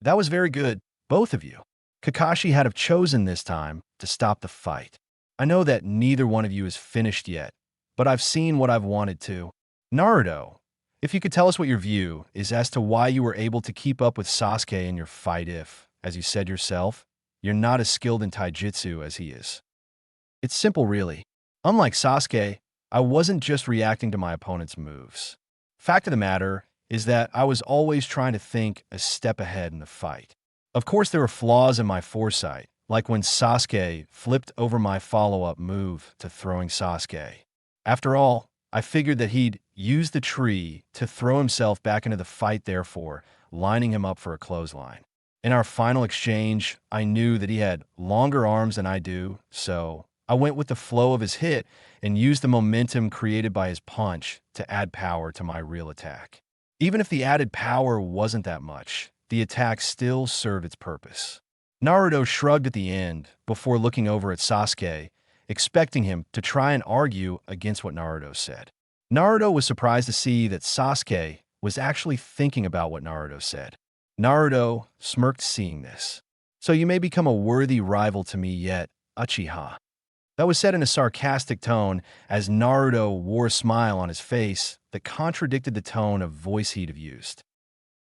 That was very good, both of you. Kakashi had have chosen this time to stop the fight. I know that neither one of you is finished yet, but I've seen what I've wanted to. Naruto, if you could tell us what your view is as to why you were able to keep up with Sasuke in your fight if, as you said yourself, you're not as skilled in taijutsu as he is. It's simple, really. Unlike Sasuke, I wasn't just reacting to my opponent's moves. Fact of the matter is that I was always trying to think a step ahead in the fight. Of course, there were flaws in my foresight, like when Sasuke flipped over my follow-up move to throwing Sasuke. After all, I figured that he'd use the tree to throw himself back into the fight, therefore lining him up for a clothesline. In our final exchange, I knew that he had longer arms than I do, so I went with the flow of his hit and used the momentum created by his punch to add power to my real attack. Even if the added power wasn't that much, the attack still served its purpose. Naruto shrugged at the end before looking over at Sasuke, expecting him to try and argue against what Naruto said. Naruto was surprised to see that Sasuke was actually thinking about what Naruto said. Naruto smirked seeing this. So you may become a worthy rival to me yet, Uchiha. That was said in a sarcastic tone as Naruto wore a smile on his face that contradicted the tone of voice he'd have used.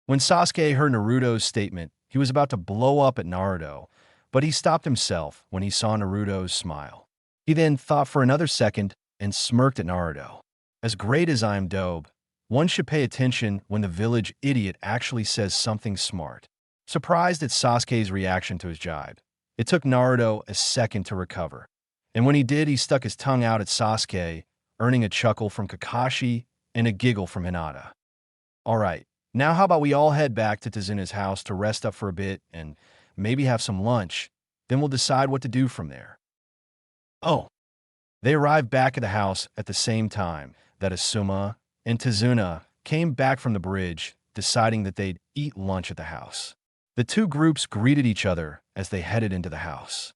When Sasuke heard Naruto's statement, he was about to blow up at Naruto, but he stopped himself when he saw Naruto's smile. He then thought for another second and smirked at Naruto. As great as I am dope, one should pay attention when the village idiot actually says something smart. Surprised at Sasuke's reaction to his jibe, it took Naruto a second to recover. And when he did, he stuck his tongue out at Sasuke, earning a chuckle from Kakashi and a giggle from Hinata. All right, now how about we all head back to Tazuna's house to rest up for a bit and maybe have some lunch, then we'll decide what to do from there. Oh. They arrived back at the house at the same time that Asuma and Tazuna came back from the bridge, deciding that they'd eat lunch at the house. The two groups greeted each other as they headed into the house.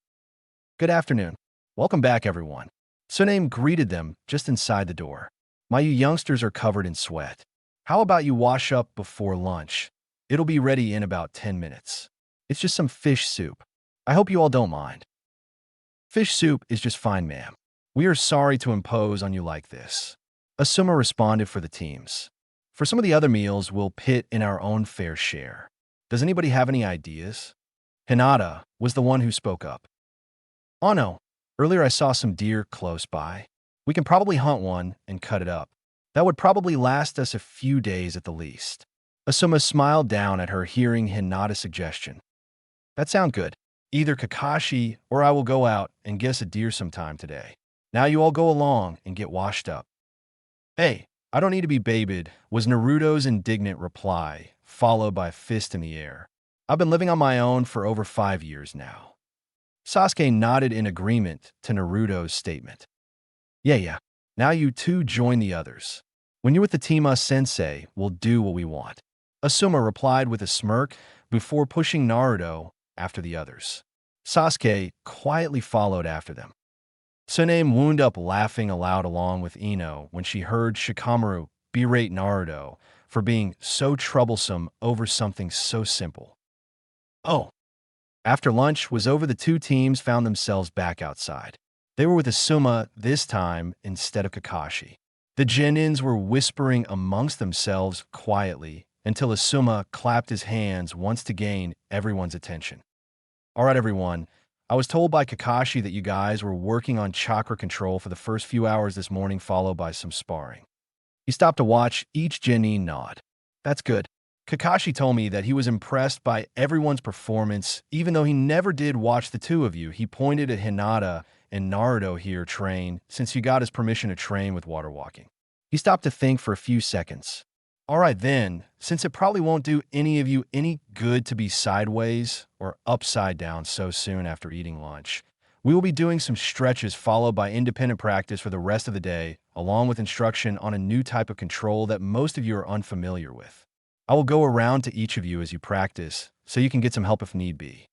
Good afternoon. Welcome back, everyone. Tsuname greeted them just inside the door. My you youngsters are covered in sweat. How about you wash up before lunch? It'll be ready in about 10 minutes. It's just some fish soup. I hope you all don't mind. Fish soup is just fine, ma'am. We are sorry to impose on you like this. Asuma responded for the teams. For some of the other meals, we'll pit in our own fair share. Does anybody have any ideas? Hinata was the one who spoke up. Oh no, earlier I saw some deer close by. We can probably hunt one and cut it up. That would probably last us a few days at the least. Asuma smiled down at her hearing Hinata's suggestion. That sounds good. Either Kakashi or I will go out and get us a deer sometime today. Now you all go along and get washed up. Hey, I don't need to be babied, was Naruto's indignant reply, followed by a fist in the air. I've been living on my own for over 5 years now. Sasuke nodded in agreement to Naruto's statement. Yeah. Now you two join the others. When you're with the team, us sensei will do what we want. Asuma replied with a smirk before pushing Naruto after the others. Sasuke quietly followed after them. Tsuname wound up laughing aloud along with Ino when she heard Shikamaru berate Naruto for being so troublesome over something so simple. Oh. After lunch was over, the two teams found themselves back outside. They were with Asuma this time instead of Kakashi. The Genins were whispering amongst themselves quietly until Asuma clapped his hands once to gain everyone's attention. All right, everyone. I was told by Kakashi that you guys were working on chakra control for the first few hours this morning, followed by some sparring. He stopped to watch each Genin nod. That's good. Kakashi told me that he was impressed by everyone's performance, even though he never did watch the two of you. He pointed at Hinata and Naruto here train, since he got his permission to train with water walking. He stopped to think for a few seconds. All right then, since it probably won't do any of you any good to be sideways or upside down so soon after eating lunch, we will be doing some stretches followed by independent practice for the rest of the day, along with instruction on a new type of control that most of you are unfamiliar with. I will go around to each of you as you practice, so you can get some help if need be.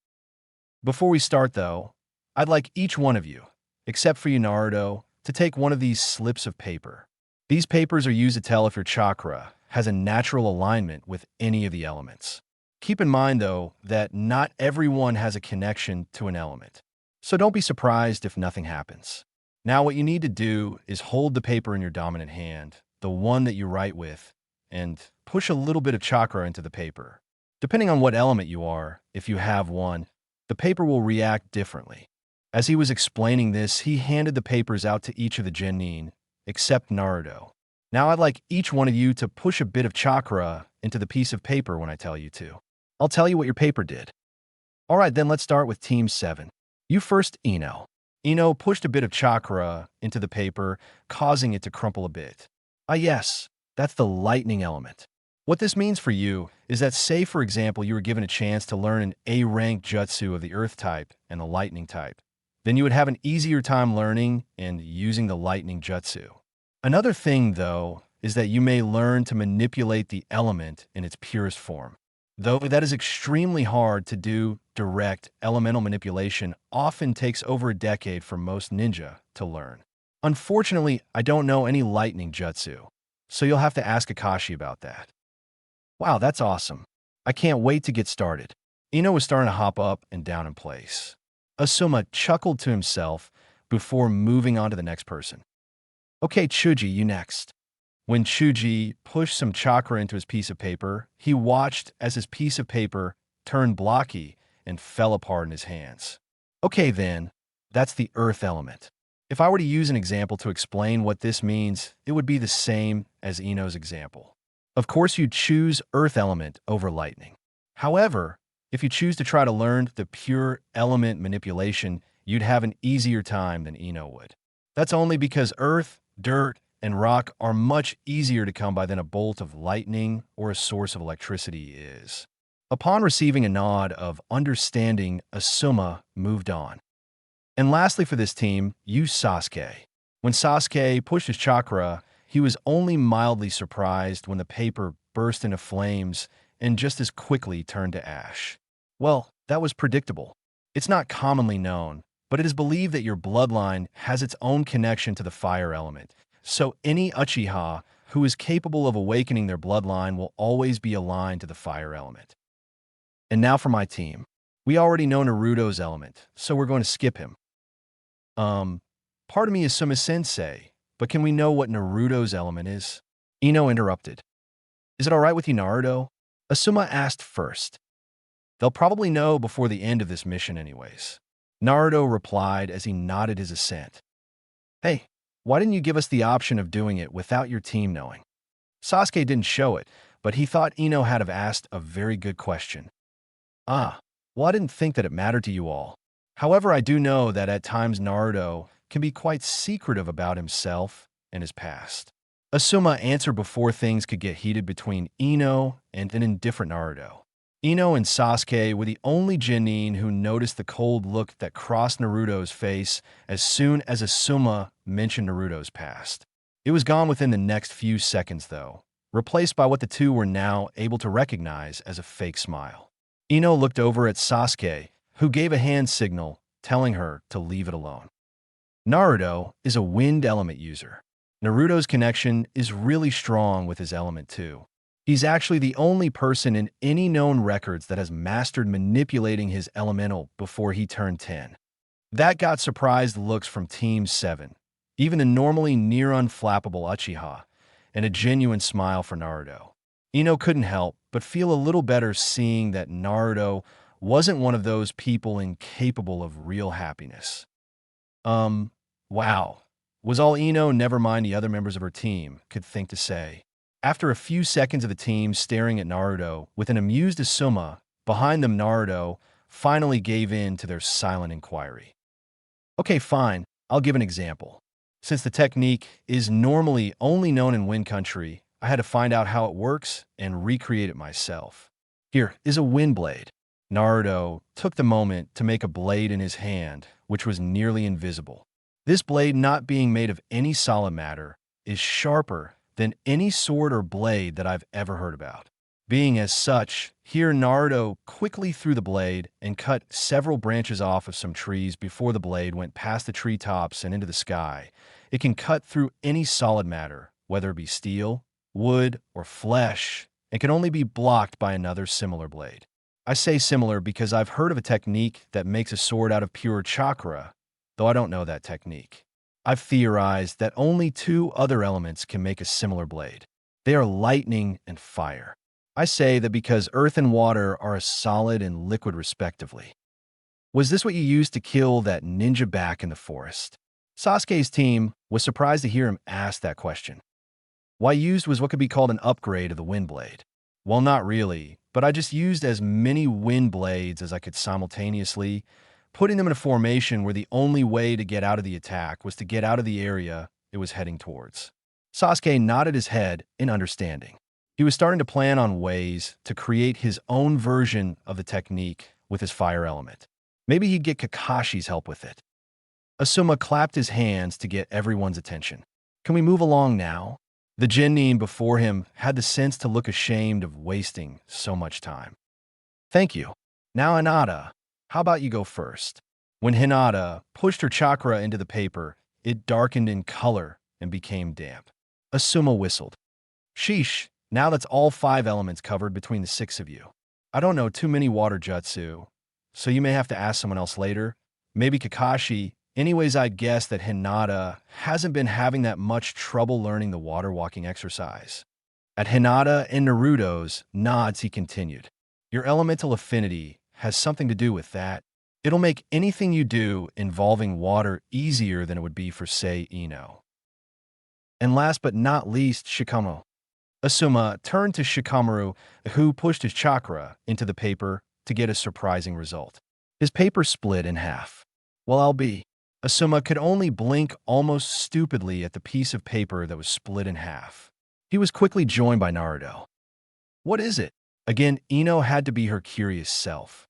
Before we start though, I'd like each one of you, except for you Naruto, to take one of these slips of paper. These papers are used to tell if your chakra has a natural alignment with any of the elements. Keep in mind, though, that not everyone has a connection to an element. So don't be surprised if nothing happens. Now, what you need to do is hold the paper in your dominant hand, the one that you write with, and push a little bit of chakra into the paper. Depending on what element you are, if you have one, the paper will react differently. As he was explaining this, he handed the papers out to each of the genin, except Naruto. Now I'd like each one of you to push a bit of chakra into the piece of paper when I tell you to. I'll tell you what your paper did. All right, then let's start with Team 7. You first, Ino. Ino pushed a bit of chakra into the paper, causing it to crumple a bit. Ah yes, that's the lightning element. What this means for you is that, say for example, you were given a chance to learn an A-rank jutsu of the earth type and the lightning type. Then you would have an easier time learning and using the lightning jutsu. Another thing, though, is that you may learn to manipulate the element in its purest form. Though that is extremely hard to do, direct elemental manipulation often takes over a decade for most ninja to learn. Unfortunately, I don't know any lightning jutsu, so you'll have to ask Akashi about that. Wow, that's awesome. I can't wait to get started. Ino was starting to hop up and down in place. Asuma chuckled to himself before moving on to the next person. Okay, Chuji, you next. When Chuji pushed some chakra into his piece of paper, he watched as his piece of paper turned blocky and fell apart in his hands. Okay then, that's the earth element. If I were to use an example to explain what this means, it would be the same as Ino's example. Of course, you'd choose earth element over lightning. However, if you choose to try to learn the pure element manipulation, you'd have an easier time than Ino would. That's only because earth, dirt, and rock are much easier to come by than a bolt of lightning or a source of electricity is. Upon receiving a nod of understanding, Asuma moved on. And lastly for this team, use Sasuke. When Sasuke pushed his chakra, he was only mildly surprised when the paper burst into flames and just as quickly turned to ash. Well, that was predictable. It's not commonly known, but it is believed that your bloodline has its own connection to the fire element. So any Uchiha who is capable of awakening their bloodline will always be aligned to the fire element. And now for my team. We already know Naruto's element, so we're going to skip him. Part of me is Suma-sensei, but can we know what Naruto's element is? Ino interrupted. Is it all right with you, Naruto? Asuma asked first. They'll probably know before the end of this mission anyways. Naruto replied as he nodded his assent. Hey, why didn't you give us the option of doing it without your team knowing? Sasuke didn't show it, but he thought Ino had have asked a very good question. Well, I didn't think that it mattered to you all. However, I do know that at times Naruto can be quite secretive about himself and his past. Asuma answered before things could get heated between Ino and an indifferent Naruto. Ino and Sasuke were the only genin who noticed the cold look that crossed Naruto's face as soon as Asuma mentioned Naruto's past. It was gone within the next few seconds, though, replaced by what the two were now able to recognize as a fake smile. Ino looked over at Sasuke, who gave a hand signal, telling her to leave it alone. Naruto is a wind element user. Naruto's connection is really strong with his element too. He's actually the only person in any known records that has mastered manipulating his elemental before he turned 10. That got surprised looks from Team 7, even a normally near unflappable Uchiha, and a genuine smile for Naruto. Ino couldn't help but feel a little better seeing that Naruto wasn't one of those people incapable of real happiness. Wow, was all Ino, never mind the other members of her team, could think to say. After a few seconds of the team staring at Naruto with an amused Asuma, behind them Naruto finally gave in to their silent inquiry. Okay, fine, I'll give an example. Since the technique is normally only known in Wind Country, I had to find out how it works and recreate it myself. Here is a wind blade. Naruto took the moment to make a blade in his hand, which was nearly invisible. This blade, not being made of any solid matter, is sharper than any sword or blade that I've ever heard about. Being as such, here Naruto quickly threw the blade and cut several branches off of some trees before the blade went past the treetops and into the sky. It can cut through any solid matter, whether it be steel, wood, or flesh, and can only be blocked by another similar blade. I say similar because I've heard of a technique that makes a sword out of pure chakra, though I don't know that technique. I've theorized that only two other elements can make a similar blade. They are lightning and fire. I say that because earth and water are a solid and liquid respectively. Was this what you used to kill that ninja back in the forest? Sasuke's team was surprised to hear him ask that question. What I used was what could be called an upgrade of the wind blade. Well, not really, but I just used as many wind blades as I could simultaneously, putting them in a formation where the only way to get out of the attack was to get out of the area it was heading towards. Sasuke nodded his head in understanding. He was starting to plan on ways to create his own version of the technique with his fire element. Maybe he'd get Kakashi's help with it. Asuma clapped his hands to get everyone's attention. Can we move along now? The genin before him had the sense to look ashamed of wasting so much time. Thank you. Now, Hinata, how about you go first? When Hinata pushed her chakra into the paper, it darkened in color and became damp. Asuma whistled. Sheesh, now that's all 5 elements covered between the 6 of you. I don't know too many water jutsu, so you may have to ask someone else later. Maybe Kakashi. Anyways, I'd guess that Hinata hasn't been having that much trouble learning the water walking exercise. At Hinata and Naruto's nods, he continued. Your elemental affinity has something to do with that. It'll make anything you do involving water easier than it would be for, say, Ino. And last but not least, Shikamaru. Asuma turned to Shikamaru, who pushed his chakra into the paper to get a surprising result. His paper split in half. Well, I'll be. Asuma could only blink almost stupidly at the piece of paper that was split in half. He was quickly joined by Naruto. What is it? Again, Ino had to be her curious self.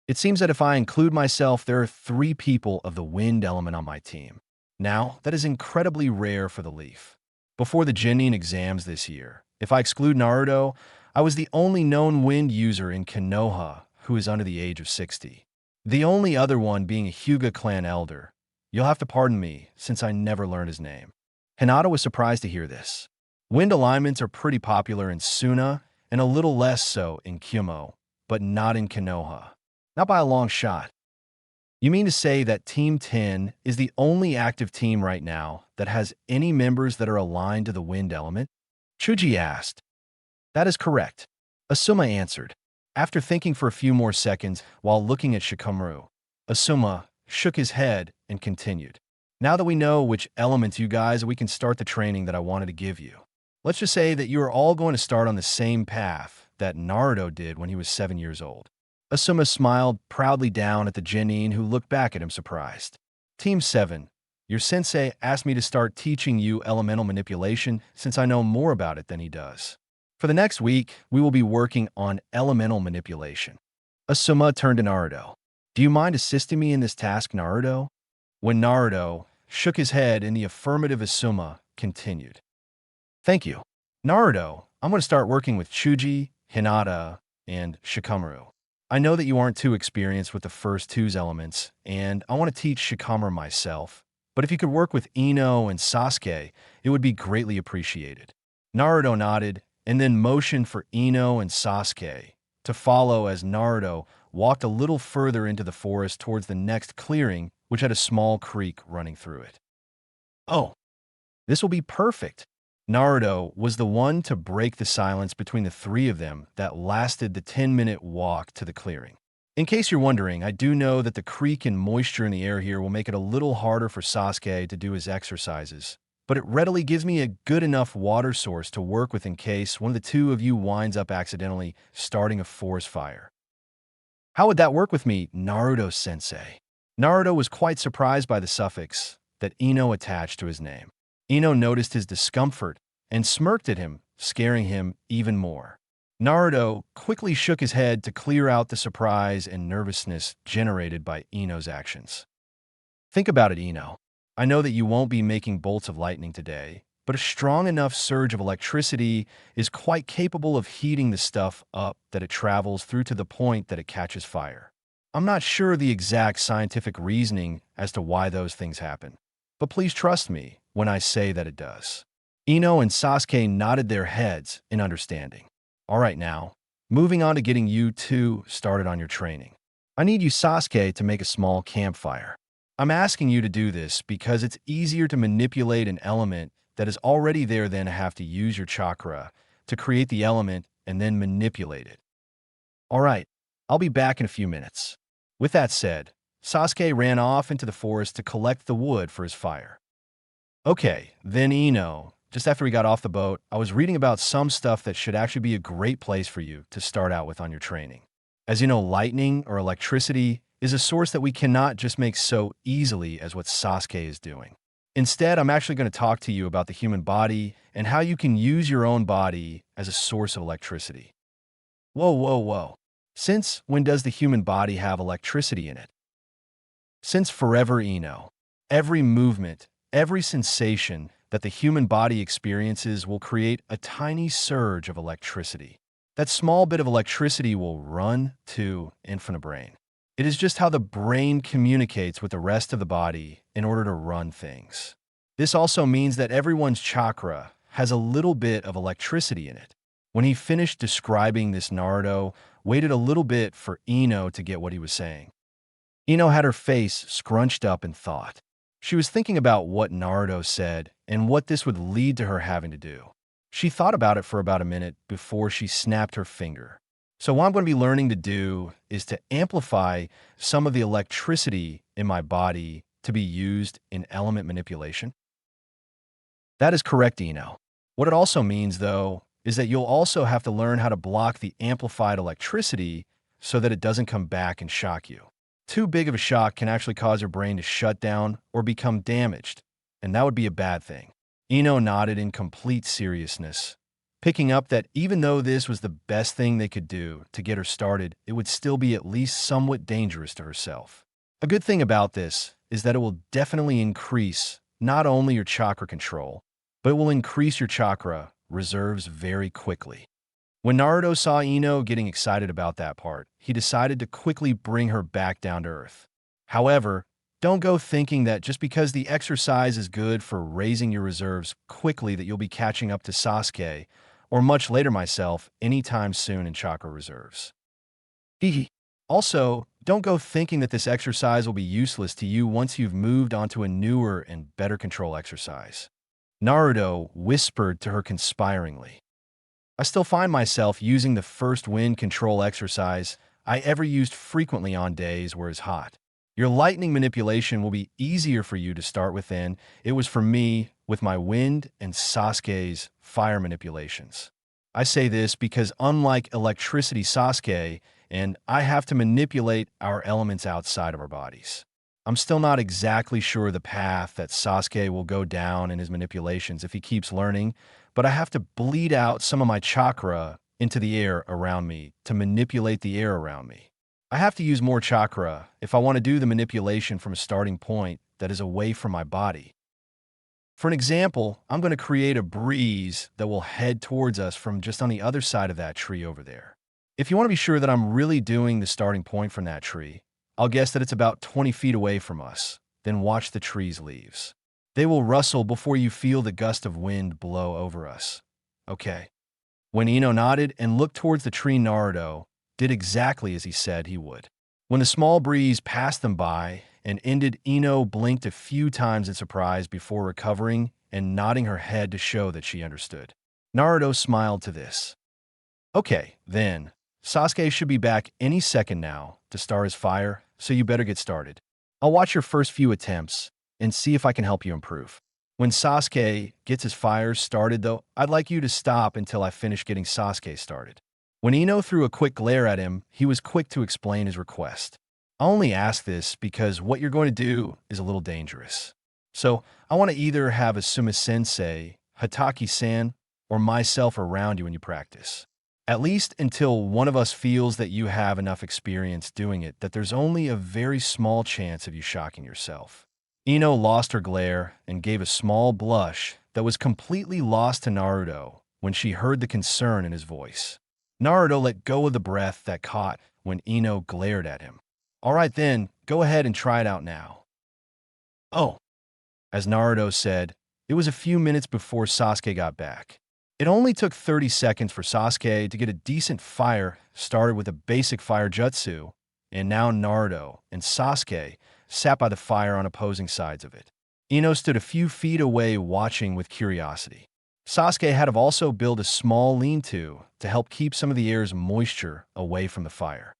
It seems that if I include myself, there are 3 people of the wind element on my team. Now, that is incredibly rare for the Leaf. Before the genin exams this year, if I exclude Naruto, I was the only known wind user in Konoha who is under the age of 60. The only other one being a Hyuga clan elder. You'll have to pardon me, since I never learned his name. Hinata was surprised to hear this. Wind alignments are pretty popular in Suna, and a little less so in Kyumo, but not in Konoha. Not by a long shot. You mean to say that Team 10 is the only active team right now that has any members that are aligned to the wind element? Chuji asked. That is correct. Asuma answered. After thinking for a few more seconds while looking at Shikamaru, Asuma shook his head and continued. Now that we know which elements you guys, we can start the training that I wanted to give you. Let's just say that you are all going to start on the same path that Naruto did when he was 7 years old. Asuma smiled proudly down at the genin who looked back at him surprised. Team 7, your sensei asked me to start teaching you elemental manipulation since I know more about it than he does. For the next week, we will be working on elemental manipulation. Asuma turned to Naruto. Do you mind assisting me in this task, Naruto? When Naruto shook his head in the affirmative, Asuma continued. Thank you. Naruto, I'm going to start working with Chuji, Hinata, and Shikamaru. I know that you aren't too experienced with the first 2's elements, and I want to teach Shikamaru myself. But if you could work with Ino and Sasuke, it would be greatly appreciated. Naruto nodded, and then motioned for Ino and Sasuke to follow as Naruto walked a little further into the forest towards the next clearing, which had a small creek running through it. Oh, this will be perfect. Naruto was the one to break the silence between the 3 of them that lasted the 10-minute walk to the clearing. In case you're wondering, I do know that the creek and moisture in the air here will make it a little harder for Sasuke to do his exercises, but it readily gives me a good enough water source to work with in case one of the 2 of you winds up accidentally starting a forest fire. How would that work with me, Naruto-sensei? Naruto was quite surprised by the suffix that Ino attached to his name. Ino noticed his discomfort and smirked at him, scaring him even more. Naruto quickly shook his head to clear out the surprise and nervousness generated by Ino's actions. Think about it, Ino. I know that you won't be making bolts of lightning today, but a strong enough surge of electricity is quite capable of heating the stuff up that it travels through to the point that it catches fire. I'm not sure the exact scientific reasoning as to why those things happen, but please trust me when I say that it does. Ino and Sasuke nodded their heads in understanding. All right now, moving on to getting you two started on your training. I need you, Sasuke, to make a small campfire. I'm asking you to do this because it's easier to manipulate an element that is already there than to have to use your chakra to create the element and then manipulate it. All right, I'll be back in a few minutes. With that said, Sasuke ran off into the forest to collect the wood for his fire. Okay, then Ino, just after we got off the boat, I was reading about some stuff that should actually be a great place for you to start out with on your training. As you know, lightning or electricity is a source that we cannot just make so easily as what Sasuke is doing. Instead, I'm actually going to talk to you about the human body and how you can use your own body as a source of electricity. Whoa, whoa, whoa. Since when does the human body have electricity in it? Since forever, Ino. Every movement, every sensation that the human body experiences will create a tiny surge of electricity. That small bit of electricity will run to infinite brain. It is just how the brain communicates with the rest of the body in order to run things. This also means that everyone's chakra has a little bit of electricity in it. When he finished describing this, Naruto waited a little bit for Ino to get what he was saying. Ino had her face scrunched up in thought. She was thinking about what Naruto said and what this would lead to her having to do. She thought about it for about a minute before she snapped her finger. So what I'm going to be learning to do is to amplify some of the electricity in my body to be used in element manipulation. That is correct, Ino. What it also means, though, is that you'll also have to learn how to block the amplified electricity so that it doesn't come back and shock you. Too big of a shock can actually cause your brain to shut down or become damaged, and that would be a bad thing. Ino nodded in complete seriousness, picking up that even though this was the best thing they could do to get her started, it would still be at least somewhat dangerous to herself. A good thing about this is that it will definitely increase not only your chakra control, but it will increase your chakra reserves very quickly. When Naruto saw Ino getting excited about that part, he decided to quickly bring her back down to earth. However, don't go thinking that just because the exercise is good for raising your reserves quickly that you'll be catching up to Sasuke, or much later myself, anytime soon in chakra reserves. Also, don't go thinking that this exercise will be useless to you once you've moved on to a newer and better control exercise. Naruto whispered to her conspiringly. I still find myself using the first wind control exercise I ever used frequently on days where it's hot. Your lightning manipulation will be easier for you to start with than it was for me with my wind and Sasuke's fire manipulations. I say this because unlike electricity, Sasuke and I have to manipulate our elements outside of our bodies. I'm still not exactly sure the path that Sasuke will go down in his manipulations if he keeps learning, but I have to bleed out some of my chakra into the air around me to manipulate the air around me. I have to use more chakra if I want to do the manipulation from a starting point that is away from my body. For an example, I'm going to create a breeze that will head towards us from just on the other side of that tree over there. If you want to be sure that I'm really doing the starting point from that tree, I'll guess that it's about 20 feet away from us. Then watch the tree's leaves. They will rustle before you feel the gust of wind blow over us. Okay. When Ino nodded and looked towards the tree, Naruto did exactly as he said he would. When the small breeze passed them by and ended, Ino blinked a few times in surprise before recovering and nodding her head to show that she understood. Naruto smiled to this. Okay, then. Sasuke should be back any second now to start his fire, so you better get started. I'll watch your first few attempts and see if I can help you improve. When Sasuke gets his fires started, though, I'd like you to stop until I finish getting Sasuke started. When Ino threw a quick glare at him, he was quick to explain his request. I only ask this because what you're going to do is a little dangerous. So I want to either have Asuma-sensei, Hataki-san, or myself around you when you practice. At least until one of us feels that you have enough experience doing it that there's only a very small chance of you shocking yourself. Ino lost her glare and gave a small blush that was completely lost to Naruto when she heard the concern in his voice. Naruto let go of the breath that caught when Ino glared at him. All right then, go ahead and try it out now. Oh, as Naruto said, It was a few minutes before Sasuke got back. It only took 30 seconds for Sasuke to get a decent fire started with a basic fire jutsu, and now Naruto and Sasuke sat by the fire on opposing sides of it. Ino stood a few feet away watching with curiosity. Sasuke had to also build a small lean-to help keep some of the air's moisture away from the fire.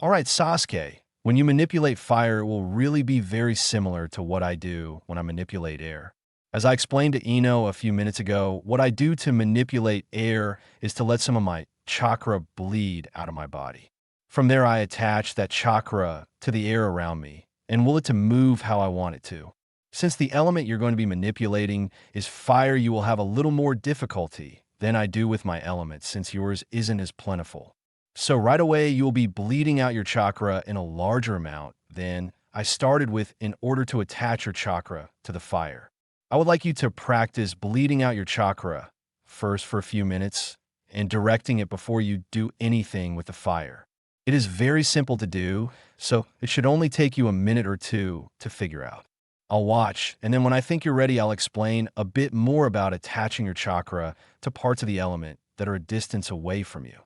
Alright, Sasuke, when you manipulate fire, it will really be very similar to what I do when I manipulate air. As I explained to Ino a few minutes ago, what I do to manipulate air is to let some of my chakra bleed out of my body. From there, I attach that chakra to the air around me and will it to move how I want it to. Since the element you're going to be manipulating is fire, you will have a little more difficulty than I do with my element since yours isn't as plentiful. So right away, you'll be bleeding out your chakra in a larger amount than I started with in order to attach your chakra to the fire. I would like you to practice bleeding out your chakra first for a few minutes and directing it before you do anything with the fire. It is very simple to do, so it should only take you a minute or two to figure out. I'll watch, and then when I think you're ready, I'll explain a bit more about attaching your chakra to parts of the element that are a distance away from you.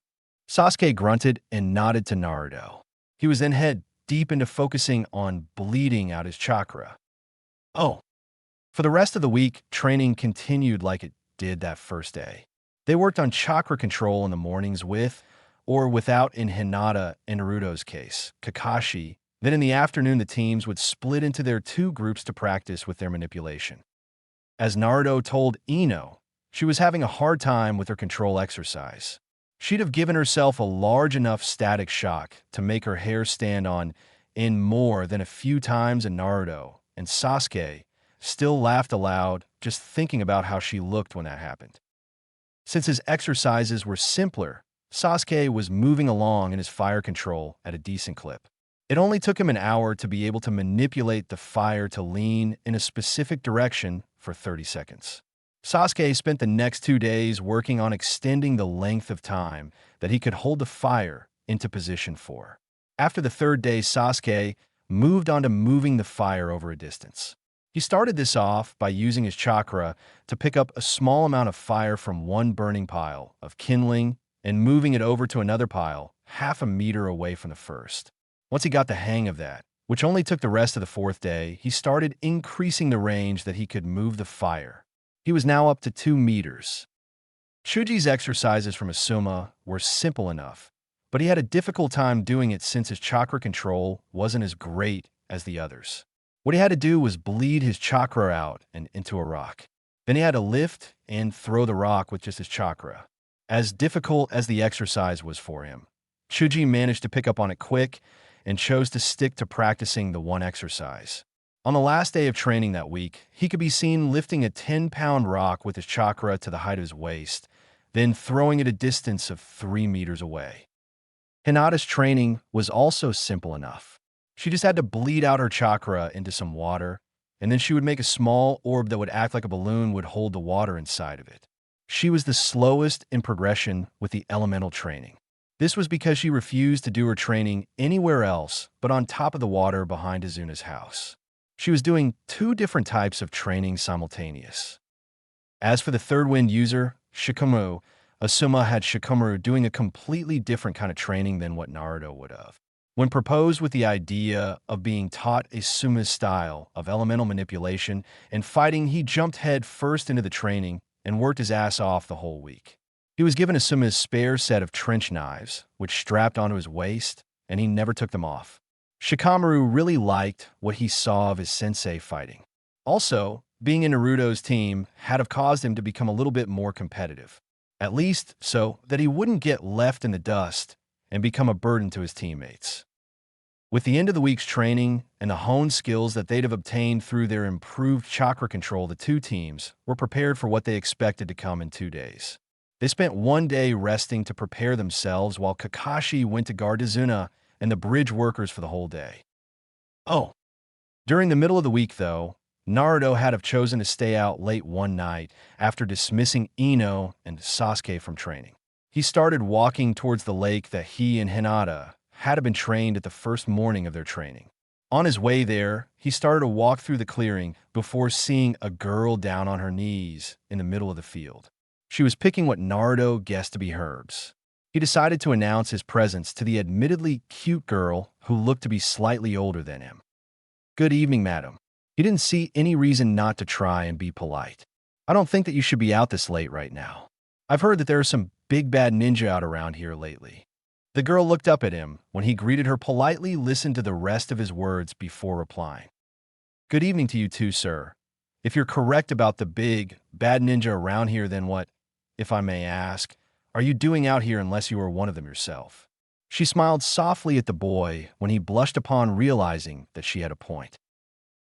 Sasuke grunted and nodded to Naruto. He was then head deep into focusing on bleeding out his chakra. For the rest of the week, training continued like it did that first day. They worked on chakra control in the mornings with, or without in Hinata and Naruto's case, Kakashi. Then in the afternoon, the teams would split into their two groups to practice with their manipulation. As Naruto told Ino, she was having a hard time with her control exercise. She'd have given herself a large enough static shock to make her hair stand on end more than a few times, and Naruto and Sasuke still laughed aloud just thinking about how she looked when that happened. Since his exercises were simpler, Sasuke was moving along in his fire control at a decent clip. It only took him an hour to be able to manipulate the fire to lean in a specific direction for 30 seconds. Sasuke spent the next 2 days working on extending the length of time that he could hold the fire into position for. After the third day, Sasuke moved on to moving the fire over a distance. He started this off by using his chakra to pick up a small amount of fire from one burning pile of kindling and moving it over to another pile half a meter away from the first. Once he got the hang of that, which only took the rest of the fourth day, he started increasing the range that he could move the fire. He was now up to 2 meters. Chuji's exercises from Asuma were simple enough, but he had a difficult time doing it since his chakra control wasn't as great as the others. What he had to do was bleed his chakra out and into a rock. Then he had to lift and throw the rock with just his chakra. As difficult as the exercise was for him, Chuji managed to pick up on it quick and chose to stick to practicing the one exercise. On the last day of training that week, he could be seen lifting a 10-pound rock with his chakra to the height of his waist, then throwing it a distance of 3 meters away. Hinata's training was also simple enough. She just had to bleed out her chakra into some water, and then she would make a small orb that would act like a balloon would hold the water inside of it. She was the slowest in progression with the elemental training. This was because she refused to do her training anywhere else but on top of the water behind Azuna's house. She was doing 2 different types of training simultaneous. As for the third wind user, Shikamaru, Asuma had Shikamaru doing a completely different kind of training than what Naruto would have. When proposed with the idea of being taught Asuma's style of elemental manipulation and fighting, he jumped head first into the training and worked his ass off the whole week. He was given Asuma's spare set of trench knives, which strapped onto his waist, and he never took them off. Shikamaru really liked what he saw of his sensei fighting. Also, being in Naruto's team had have caused him to become a little bit more competitive, at least so that he wouldn't get left in the dust and become a burden to his teammates. With the end of the week's training and the honed skills that they'd have obtained through their improved chakra control, the 2 teams were prepared for what they expected to come in 2 days. They spent 1 day resting to prepare themselves while Kakashi went to guard Azuna and the bridge workers for the whole day. During the middle of the week, though, Naruto had have chosen to stay out late one night after dismissing Ino and Sasuke from training. He started walking towards the lake that he and Hinata had been trained at the first morning of their training. On his way there, he started to walk through the clearing before seeing a girl down on her knees in the middle of the field. She was picking what Naruto guessed to be herbs. He decided to announce his presence to the admittedly cute girl who looked to be slightly older than him. "Good evening, madam." He didn't see any reason not to try and be polite. "I don't think that you should be out this late right now. I've heard that there are some big bad ninja out around here lately." The girl looked up at him when he greeted her politely, listened to the rest of his words before replying. "Good evening to you too, sir. If you're correct about the big, bad ninja around here, then what, if I may ask, are you doing out here unless you are one of them yourself?" She smiled softly at the boy when he blushed upon realizing that she had a point.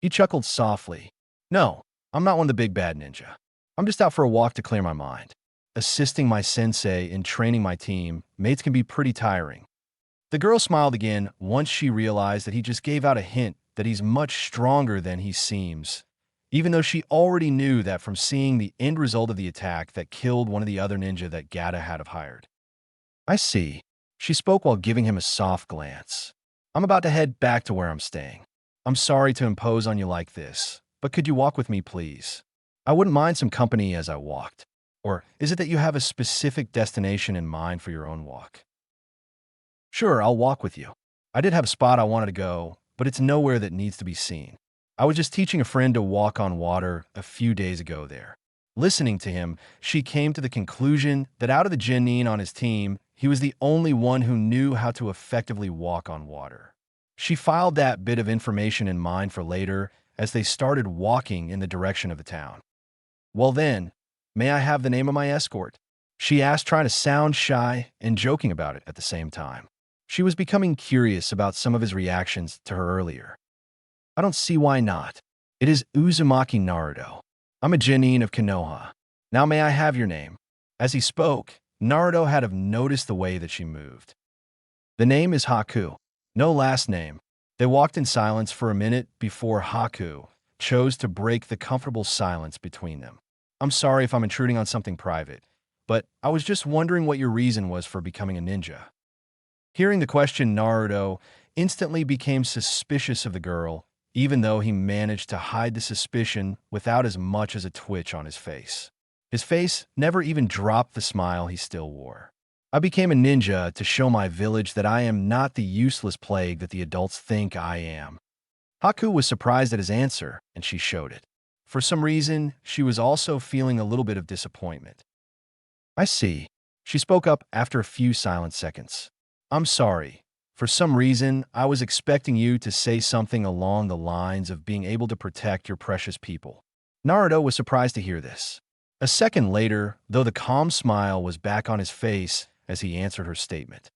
He chuckled softly. "No, I'm not one of the big bad ninja. I'm just out for a walk to clear my mind. Assisting my sensei in training my team, mates can be pretty tiring." The girl smiled again once she realized that he just gave out a hint that he's much stronger than he seems, even though she already knew that from seeing the end result of the attack that killed one of the other ninja that Gata had hired. "I see," she spoke while giving him a soft glance. "I'm about to head back to where I'm staying. I'm sorry to impose on you like this, but could you walk with me, please? I wouldn't mind some company as I walked. Or is it that you have a specific destination in mind for your own walk?" "Sure, I'll walk with you. I did have a spot I wanted to go, but it's nowhere that needs to be seen. I was just teaching a friend to walk on water a few days ago there." Listening to him, she came to the conclusion that out of the genin on his team, he was the only one who knew how to effectively walk on water. She filed that bit of information in mind for later as they started walking in the direction of the town. "Well then, may I have the name of my escort?" she asked, trying to sound shy and joking about it at the same time. She was becoming curious about some of his reactions to her earlier. "I don't see why not. It is Uzumaki Naruto. I'm a genin of Konoha. Now may I have your name?" As he spoke, Naruto had have noticed the way that she moved. "The name is Haku. No last name." They walked in silence for a minute before Haku chose to break the comfortable silence between them. "I'm sorry if I'm intruding on something private, but I was just wondering what your reason was for becoming a ninja." Hearing the question, Naruto instantly became suspicious of the girl, even though he managed to hide the suspicion without as much as a twitch on his face. His face never even dropped the smile he still wore. "I became a ninja to show my village that I am not the useless plague that the adults think I am." Haku was surprised at his answer, and she showed it. For some reason, she was also feeling a little bit of disappointment. "I see." She spoke up after a few silent seconds. "I'm sorry. For some reason, I was expecting you to say something along the lines of being able to protect your precious people." Naruto was surprised to hear this. A second later, though, the calm smile was back on his face as he answered her statement.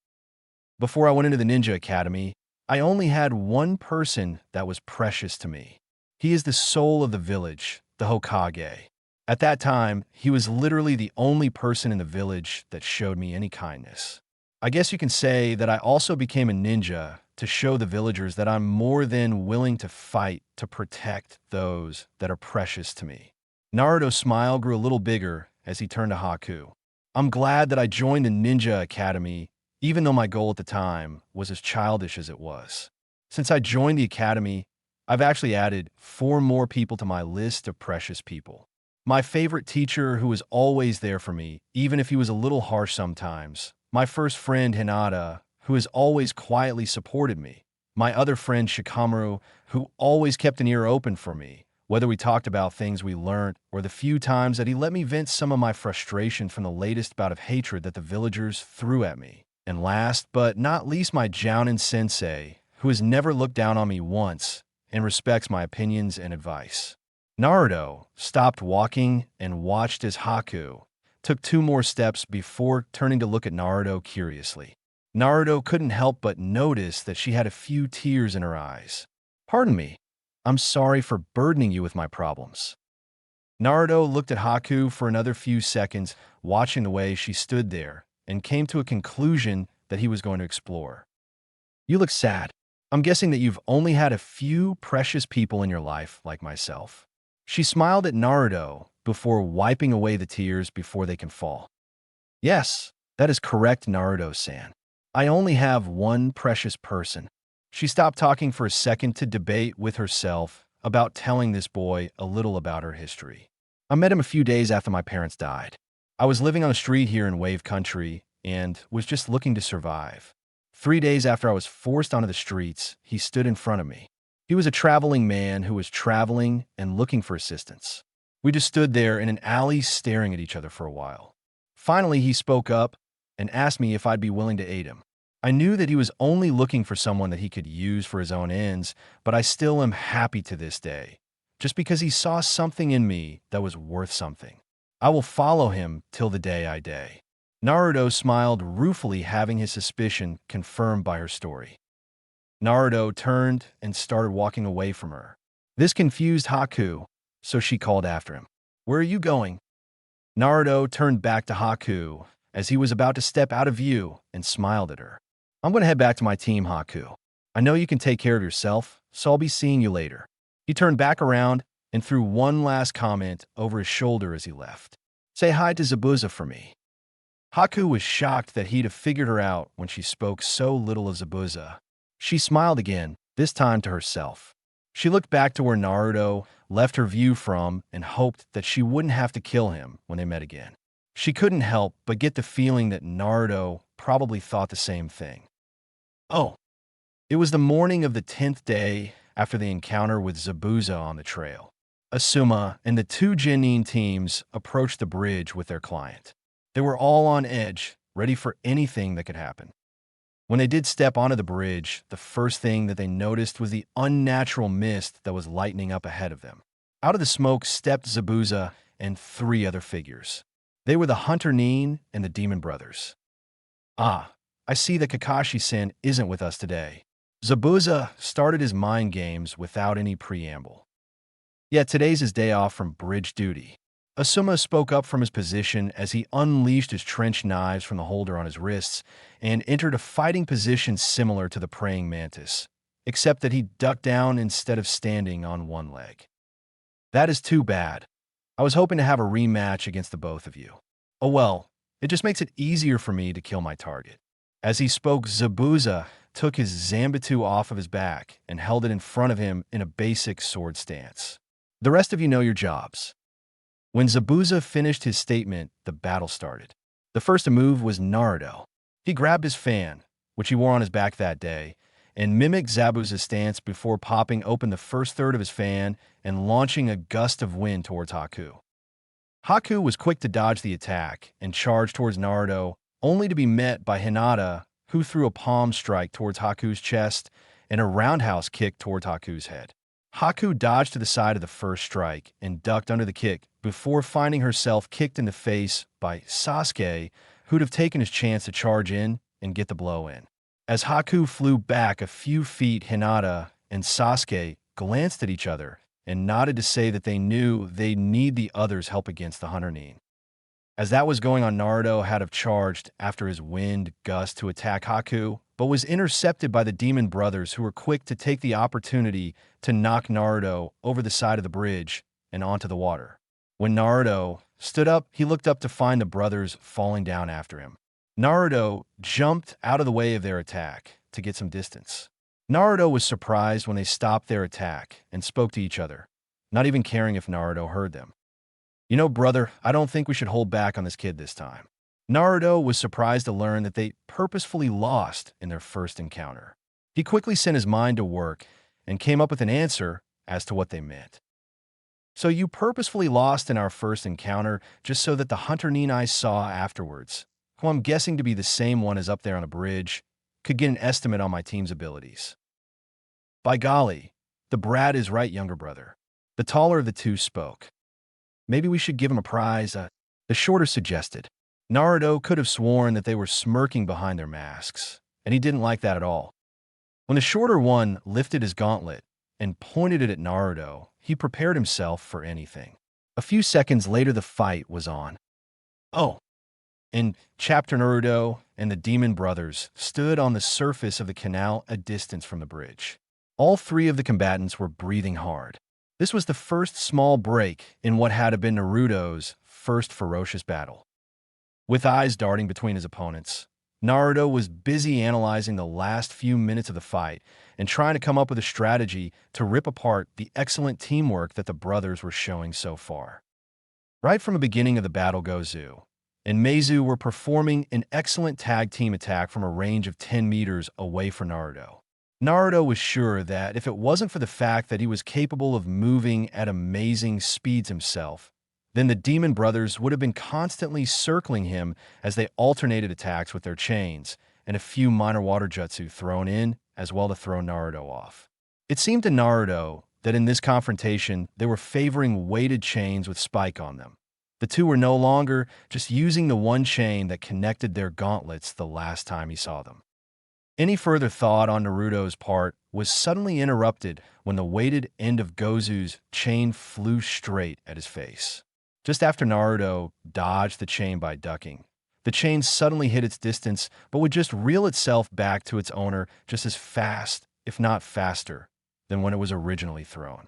"Before I went into the Ninja Academy, I only had one person that was precious to me. He is the soul of the village, the Hokage. At that time, he was literally the only person in the village that showed me any kindness. I guess you can say that I also became a ninja to show the villagers that I'm more than willing to fight to protect those that are precious to me." Naruto's smile grew a little bigger as he turned to Haku. "I'm glad that I joined the Ninja Academy, even though my goal at the time was as childish as it was. Since I joined the academy, I've actually added 4 more people to my list of precious people. My favorite teacher who was always there for me, even if he was a little harsh sometimes. My first friend, Hinata, who has always quietly supported me. My other friend, Shikamaru, who always kept an ear open for me, whether we talked about things we learned or the few times that he let me vent some of my frustration from the latest bout of hatred that the villagers threw at me. And last but not least, my Jounin sensei, who has never looked down on me once and respects my opinions and advice." Naruto stopped walking and watched as Haku took 2 more steps before turning to look at Naruto curiously. Naruto couldn't help but notice that she had a few tears in her eyes. "Pardon me. I'm sorry for burdening you with my problems." Naruto looked at Haku for another few seconds, watching the way she stood there, and came to a conclusion that he was going to explore. "You look sad. I'm guessing that you've only had a few precious people in your life like myself." She smiled at Naruto before wiping away the tears before they can fall. "Yes, that is correct, Naruto-san. I only have one precious person. She stopped talking for a second to debate with herself about telling this boy a little about her history. I met him a few days after my parents died. I was living on a street here in Wave Country and was just looking to survive. 3 days after I was forced onto the streets, he stood in front of me. He was a traveling man who was traveling and looking for assistance. We just stood there in an alley staring at each other for a while. Finally, he spoke up and asked me if I'd be willing to aid him. I knew that he was only looking for someone that he could use for his own ends, but I still am happy to this day, just because he saw something in me that was worth something. I will follow him till the day I die. Naruto smiled ruefully, having his suspicion confirmed by her story. Naruto turned and started walking away from her. This confused Haku, so she called after him. "Where are you going?" Naruto turned back to Haku as he was about to step out of view and smiled at her. "I'm going to head back to my team, Haku. I know you can take care of yourself, so I'll be seeing you later." He turned back around and threw one last comment over his shoulder as he left. "Say hi to Zabuza for me." Haku was shocked that he'd have figured her out when she spoke so little of Zabuza. She smiled again, this time to herself. She looked back to where Naruto left her view from and hoped that she wouldn't have to kill him when they met again. She couldn't help but get the feeling that Naruto probably thought the same thing. Oh, it was the morning of the 10th day after the encounter with Zabuza on the trail. Asuma and the two Genin teams approached the bridge with their client. They were all on edge, ready for anything that could happen. When they did step onto the bridge, the first thing that they noticed was the unnatural mist that was lightening up ahead of them. Out of the smoke stepped Zabuza and 3 other figures. They were the Hunter Nin and the Demon Brothers. "Ah, I see that Kakashi-sen isn't with us today." Zabuza started his mind games without any preamble. "Yet today's his day off from bridge duty." Asuma spoke up from his position as he unleashed his trench knives from the holder on his wrists and entered a fighting position similar to the praying mantis, except that he ducked down instead of standing on one leg. "That is too bad. I was hoping to have a rematch against the both of you." "Oh well, it just makes it easier for me to kill my target." As he spoke, Zabuza took his Zanbatsu off of his back and held it in front of him in a basic sword stance. "The rest of you know your jobs." When Zabuza finished his statement, the battle started. The first to move was Naruto. He grabbed his fan, which he wore on his back that day, and mimicked Zabuza's stance before popping open the first third of his fan and launching a gust of wind towards Haku. Haku was quick to dodge the attack and charge towards Naruto, only to be met by Hinata, who threw a palm strike towards Haku's chest and a roundhouse kick towards Haku's head. Haku dodged to the side of the first strike and ducked under the kick before finding herself kicked in the face by Sasuke, who'd have taken his chance to charge in and get the blow in. As Haku flew back a few feet, Hinata and Sasuke glanced at each other and nodded to say that they knew they'd need the other's help against the Hunter Nin. As that was going on, Naruto had have charged after his wind gust to attack Haku, but was intercepted by the Demon Brothers, who were quick to take the opportunity to knock Naruto over the side of the bridge and onto the water. When Naruto stood up, he looked up to find the brothers falling down after him. Naruto jumped out of the way of their attack to get some distance. Naruto was surprised when they stopped their attack and spoke to each other, not even caring if Naruto heard them. "You know, brother, I don't think we should hold back on this kid this time." Naruto was surprised to learn that they purposefully lost in their first encounter. He quickly sent his mind to work and came up with an answer as to what they meant. "So you purposefully lost in our first encounter just so that the Hunter Nin I saw afterwards, who I'm guessing to be the same one as up there on a bridge, could get an estimate on my team's abilities." "By golly, the brat is right, younger brother." The taller of the two spoke. "Maybe we should give him a prize," the shorter suggested. Naruto could have sworn that they were smirking behind their masks, and he didn't like that at all. When the shorter one lifted his gauntlet and pointed it at Naruto, he prepared himself for anything. A few seconds later, the fight was on. Oh, and Chapter Naruto and the Demon Brothers stood on the surface of the canal a distance from the bridge. All 3 of the combatants were breathing hard. This was the first small break in what had been Naruto's first ferocious battle. With eyes darting between his opponents, Naruto was busy analyzing the last few minutes of the fight and trying to come up with a strategy to rip apart the excellent teamwork that the brothers were showing so far. Right from the beginning of the battle, Gozu and Meizu were performing an excellent tag team attack from a range of 10 meters away from Naruto. Naruto was sure that if it wasn't for the fact that he was capable of moving at amazing speeds himself, then the Demon Brothers would have been constantly circling him as they alternated attacks with their chains, and a few minor water jutsu thrown in as well to throw Naruto off. It seemed to Naruto that in this confrontation they were favoring weighted chains with spike on them. The two were no longer just using the one chain that connected their gauntlets the last time he saw them. Any further thought on Naruto's part was suddenly interrupted when the weighted end of Gozu's chain flew straight at his face. Just after Naruto dodged the chain by ducking, the chain suddenly hit its distance but would just reel itself back to its owner just as fast, if not faster, than when it was originally thrown.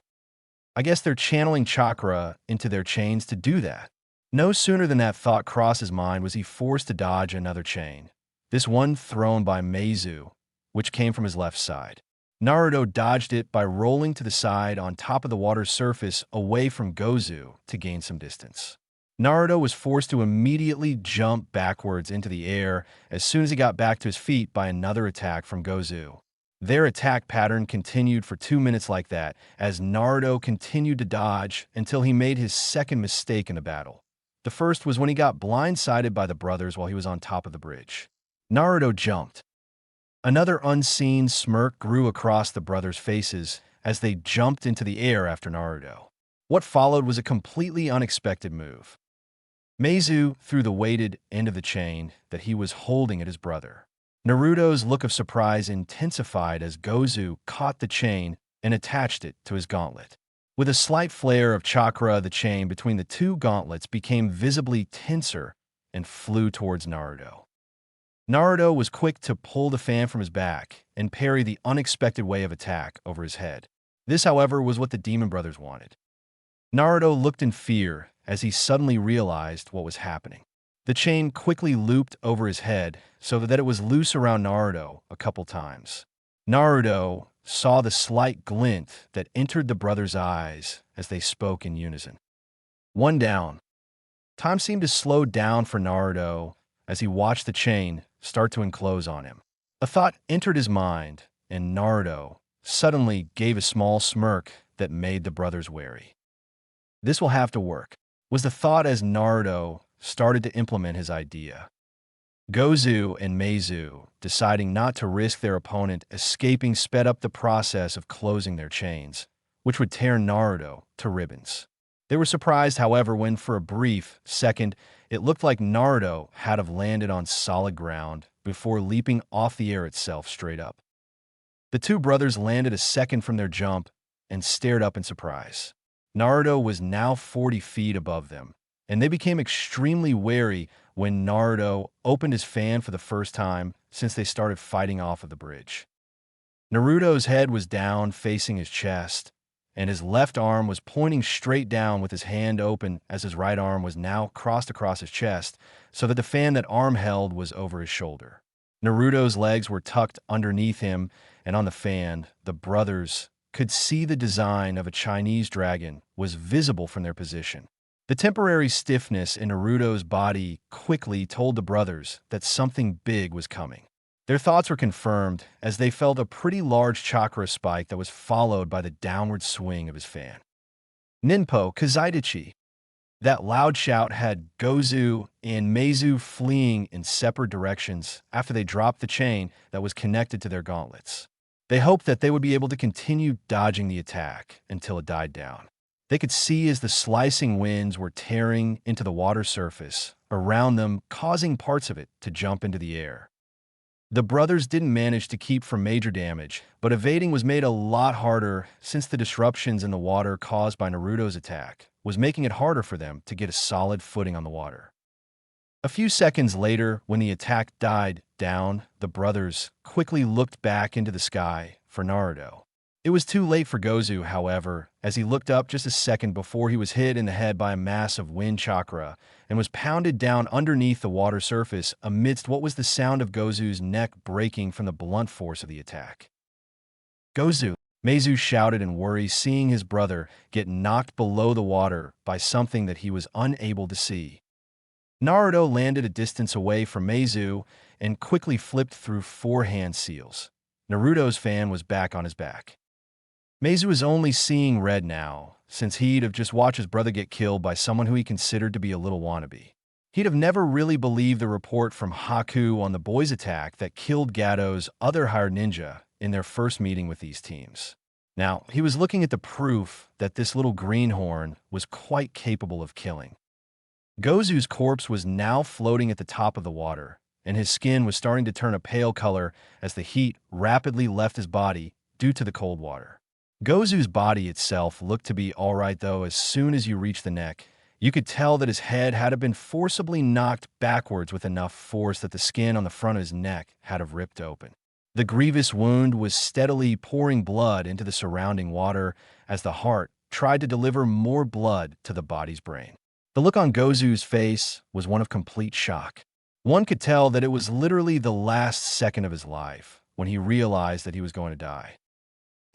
I guess they're channeling chakra into their chains to do that. No sooner than that thought crossed his mind was he forced to dodge another chain, this one thrown by Meizu, which came from his left side. Naruto dodged it by rolling to the side on top of the water's surface away from Gozu to gain some distance. Naruto was forced to immediately jump backwards into the air as soon as he got back to his feet by another attack from Gozu. Their attack pattern continued for 2 minutes like that as Naruto continued to dodge until he made his second mistake in the battle. The first was when he got blindsided by the brothers while he was on top of the bridge. Naruto jumped. Another unseen smirk grew across the brothers' faces as they jumped into the air after Naruto. What followed was a completely unexpected move. Meizu threw the weighted end of the chain that he was holding at his brother. Naruto's look of surprise intensified as Gozu caught the chain and attached it to his gauntlet. With a slight flare of chakra, the chain between the two gauntlets became visibly tenser and flew towards Naruto. Naruto was quick to pull the fan from his back and parry the unexpected wave of attack over his head. This, however, was what the Demon Brothers wanted. Naruto looked in fear as he suddenly realized what was happening. The chain quickly looped over his head so that it was loose around Naruto a couple times. Naruto saw the slight glint that entered the brothers' eyes as they spoke in unison. One down. Time seemed to slow down for Naruto as he watched the chain start to enclose on him. A thought entered his mind, and Naruto suddenly gave a small smirk that made the brothers wary. This will have to work, was the thought as Naruto started to implement his idea. Gozu and Meizu, deciding not to risk their opponent escaping, sped up the process of closing their chains, which would tear Naruto to ribbons. They were surprised, however, when for a brief second it looked like Naruto had have landed on solid ground before leaping off the air itself straight up. The two brothers landed a second from their jump and stared up in surprise. Naruto was now 40 feet above them, and they became extremely wary when Naruto opened his fan for the first time since they started fighting off of the bridge. Naruto's head was down facing his chest, and his left arm was pointing straight down with his hand open as his right arm was now crossed across his chest so that the fan that arm held was over his shoulder. Naruto's legs were tucked underneath him, and on the fan, the brothers could see the design of a Chinese dragon was visible from their position. The temporary stiffness in Naruto's body quickly told the brothers that something big was coming. Their thoughts were confirmed as they felt a pretty large chakra spike that was followed by the downward swing of his fan. Ninpo Kazaidachi. That loud shout had Gozu and Meizu fleeing in separate directions after they dropped the chain that was connected to their gauntlets. They hoped that they would be able to continue dodging the attack until it died down. They could see as the slicing winds were tearing into the water surface around them, causing parts of it to jump into the air. The brothers didn't manage to keep from major damage, but evading was made a lot harder since the disruptions in the water caused by Naruto's attack was making it harder for them to get a solid footing on the water. A few seconds later, when the attack died down, the brothers quickly looked back into the sky for Naruto. It was too late for Gozu, however, as he looked up just a second before he was hit in the head by a mass of wind chakra and was pounded down underneath the water surface amidst what was the sound of Gozu's neck breaking from the blunt force of the attack. Gozu! Meizu shouted in worry, seeing his brother get knocked below the water by something that he was unable to see. Naruto landed a distance away from Meizu and quickly flipped through 4 hand seals. Naruto's fan was back on his back. Meizu was only seeing red now, since he'd have just watched his brother get killed by someone who he considered to be a little wannabe. He'd have never really believed the report from Haku on the boys' attack that killed Gato's other hired ninja in their first meeting with these teams. Now, he was looking at the proof that this little greenhorn was quite capable of killing. Gozu's corpse was now floating at the top of the water, and his skin was starting to turn a pale color as the heat rapidly left his body due to the cold water. Gozu's body itself looked to be alright, though as soon as you reached the neck, you could tell that his head had been forcibly knocked backwards with enough force that the skin on the front of his neck had have ripped open. The grievous wound was steadily pouring blood into the surrounding water as the heart tried to deliver more blood to the body's brain. The look on Gozu's face was one of complete shock. One could tell that it was literally the last second of his life when he realized that he was going to die.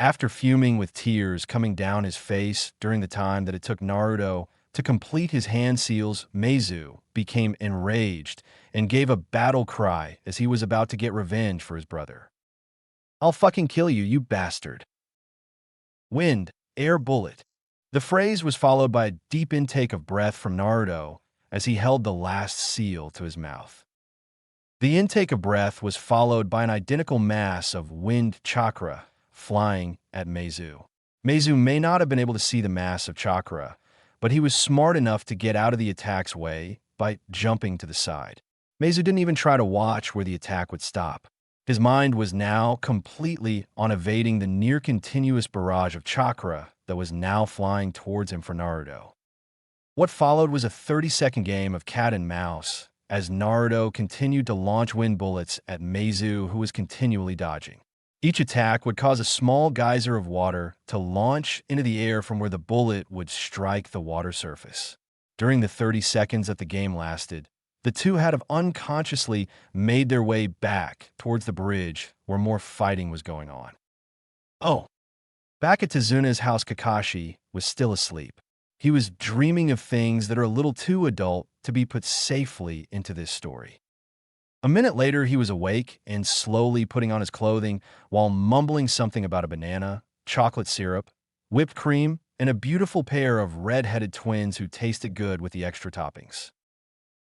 After fuming with tears coming down his face during the time that it took Naruto to complete his hand seals, Meizu became enraged and gave a battle cry as he was about to get revenge for his brother. "I'll fucking kill you, you bastard." Wind, air bullet. The phrase was followed by a deep intake of breath from Naruto as he held the last seal to his mouth. The intake of breath was followed by an identical mass of wind chakra flying at Meizu. Meizu may not have been able to see the mass of chakra, but he was smart enough to get out of the attack's way by jumping to the side. Meizu didn't even try to watch where the attack would stop. His mind was now completely on evading the near-continuous barrage of chakra that was now flying towards him for Naruto. What followed was a 30-second game of cat and mouse as Naruto continued to launch wind bullets at Meizu, who was continually dodging. Each attack would cause a small geyser of water to launch into the air from where the bullet would strike the water surface. During the 30 seconds that the game lasted, the two had unconsciously made their way back towards the bridge where more fighting was going on. Oh, back at Tezuna's house, Kakashi was still asleep. He was dreaming of things that are a little too adult to be put safely into this story. A minute later, he was awake and slowly putting on his clothing while mumbling something about a banana, chocolate syrup, whipped cream, and a beautiful pair of red-headed twins who tasted good with the extra toppings.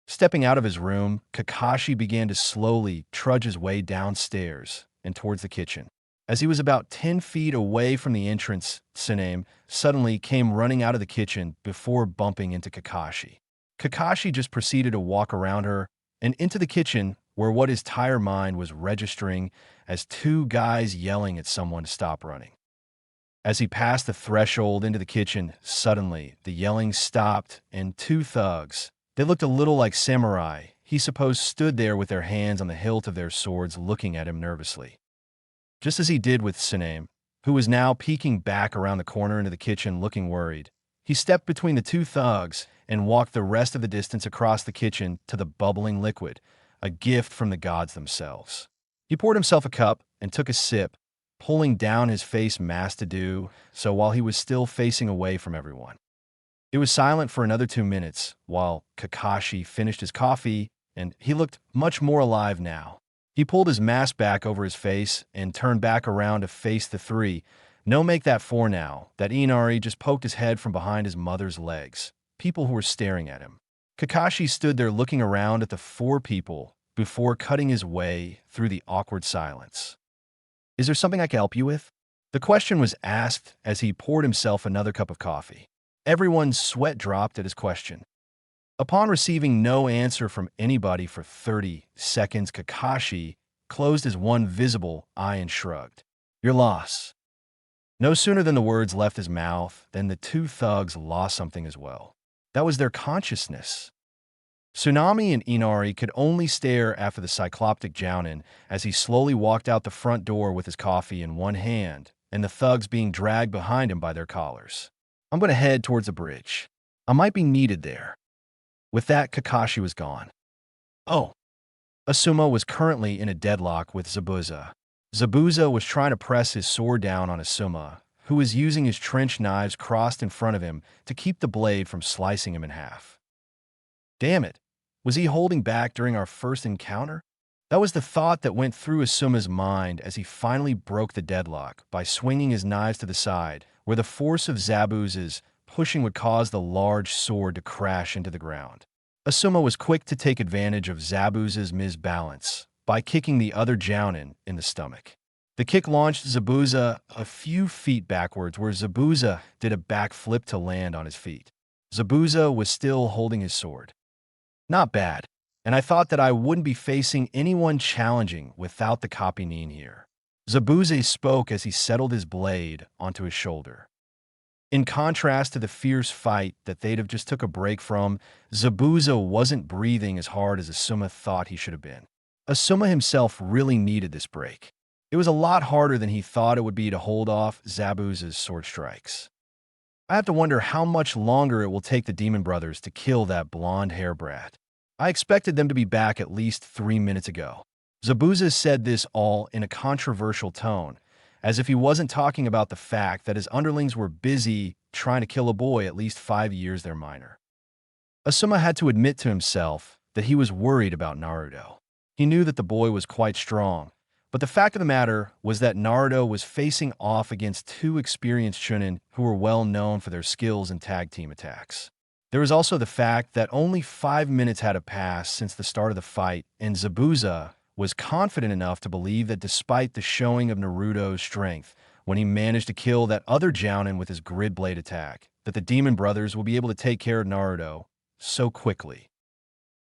Stepping out of his room, Kakashi began to slowly trudge his way downstairs and towards the kitchen. As he was about 10 feet away from the entrance, Tsuname suddenly came running out of the kitchen before bumping into Kakashi. Kakashi just proceeded to walk around her and into the kitchen, where what his entire mind was registering as 2 guys yelling at someone to stop running. As he passed the threshold into the kitchen, suddenly the yelling stopped and 2 thugs, they looked a little like samurai, he supposed, stood there with their hands on the hilt of their swords looking at him nervously. Just as he did with Tsuname, who was now peeking back around the corner into the kitchen looking worried, he stepped between the 2 thugs and walked the rest of the distance across the kitchen to the bubbling liquid, a gift from the gods themselves. He poured himself a cup and took a sip, pulling down his face mask to do so while he was still facing away from everyone. It was silent for another 2 minutes while Kakashi finished his coffee, and he looked much more alive now. He pulled his mask back over his face and turned back around to face the 3. No, make that 4 now, that Inari just poked his head from behind his mother's legs. People who were staring at him. Kakashi stood there looking around at the 4 people before cutting his way through the awkward silence. "Is there something I can help you with?" The question was asked as he poured himself another cup of coffee. Everyone's sweat dropped at his question. Upon receiving no answer from anybody for 30 seconds, Kakashi closed his one visible eye and shrugged. "Your loss." No sooner than the words left his mouth than the 2 thugs lost something as well. That was their consciousness. Tsunami and Inari could only stare after the cycloptic Jounin as he slowly walked out the front door with his coffee in one hand and the thugs being dragged behind him by their collars. I'm going to head towards the bridge. I might be needed there. With that, Kakashi was gone. Oh. Asuma was currently in a deadlock with Zabuza. Zabuza was trying to press his sword down on Asuma, who was using his trench knives crossed in front of him to keep the blade from slicing him in half. Damn it, was he holding back during our first encounter? That was the thought that went through Asuma's mind as he finally broke the deadlock by swinging his knives to the side, where the force of Zabuza's pushing would cause the large sword to crash into the ground. Asuma was quick to take advantage of Zabuza's misbalance by kicking the other Jounin in the stomach. The kick launched Zabuza a few feet backwards, where Zabuza did a backflip to land on his feet. Zabuza was still holding his sword. Not bad, and I thought that I wouldn't be facing anyone challenging without the copy Nin here. Zabuza spoke as he settled his blade onto his shoulder. In contrast to the fierce fight that they'd have just took a break from, Zabuza wasn't breathing as hard as Asuma thought he should have been. Asuma himself really needed this break. It was a lot harder than he thought it would be to hold off Zabuza's sword strikes. I have to wonder how much longer it will take the Demon Brothers to kill that blonde hair brat. I expected them to be back at least 3 minutes ago. Zabuza said this all in a controversial tone, as if he wasn't talking about the fact that his underlings were busy trying to kill a boy at least 5 years their minor. Asuma had to admit to himself that he was worried about Naruto. He knew that the boy was quite strong, but the fact of the matter was that Naruto was facing off against 2 experienced Chunin who were well known for their skills in tag team attacks. There was also the fact that only 5 minutes had passed since the start of the fight, and Zabuza was confident enough to believe that despite the showing of Naruto's strength when he managed to kill that other Jounin with his grid blade attack, that the Demon Brothers will be able to take care of Naruto so quickly.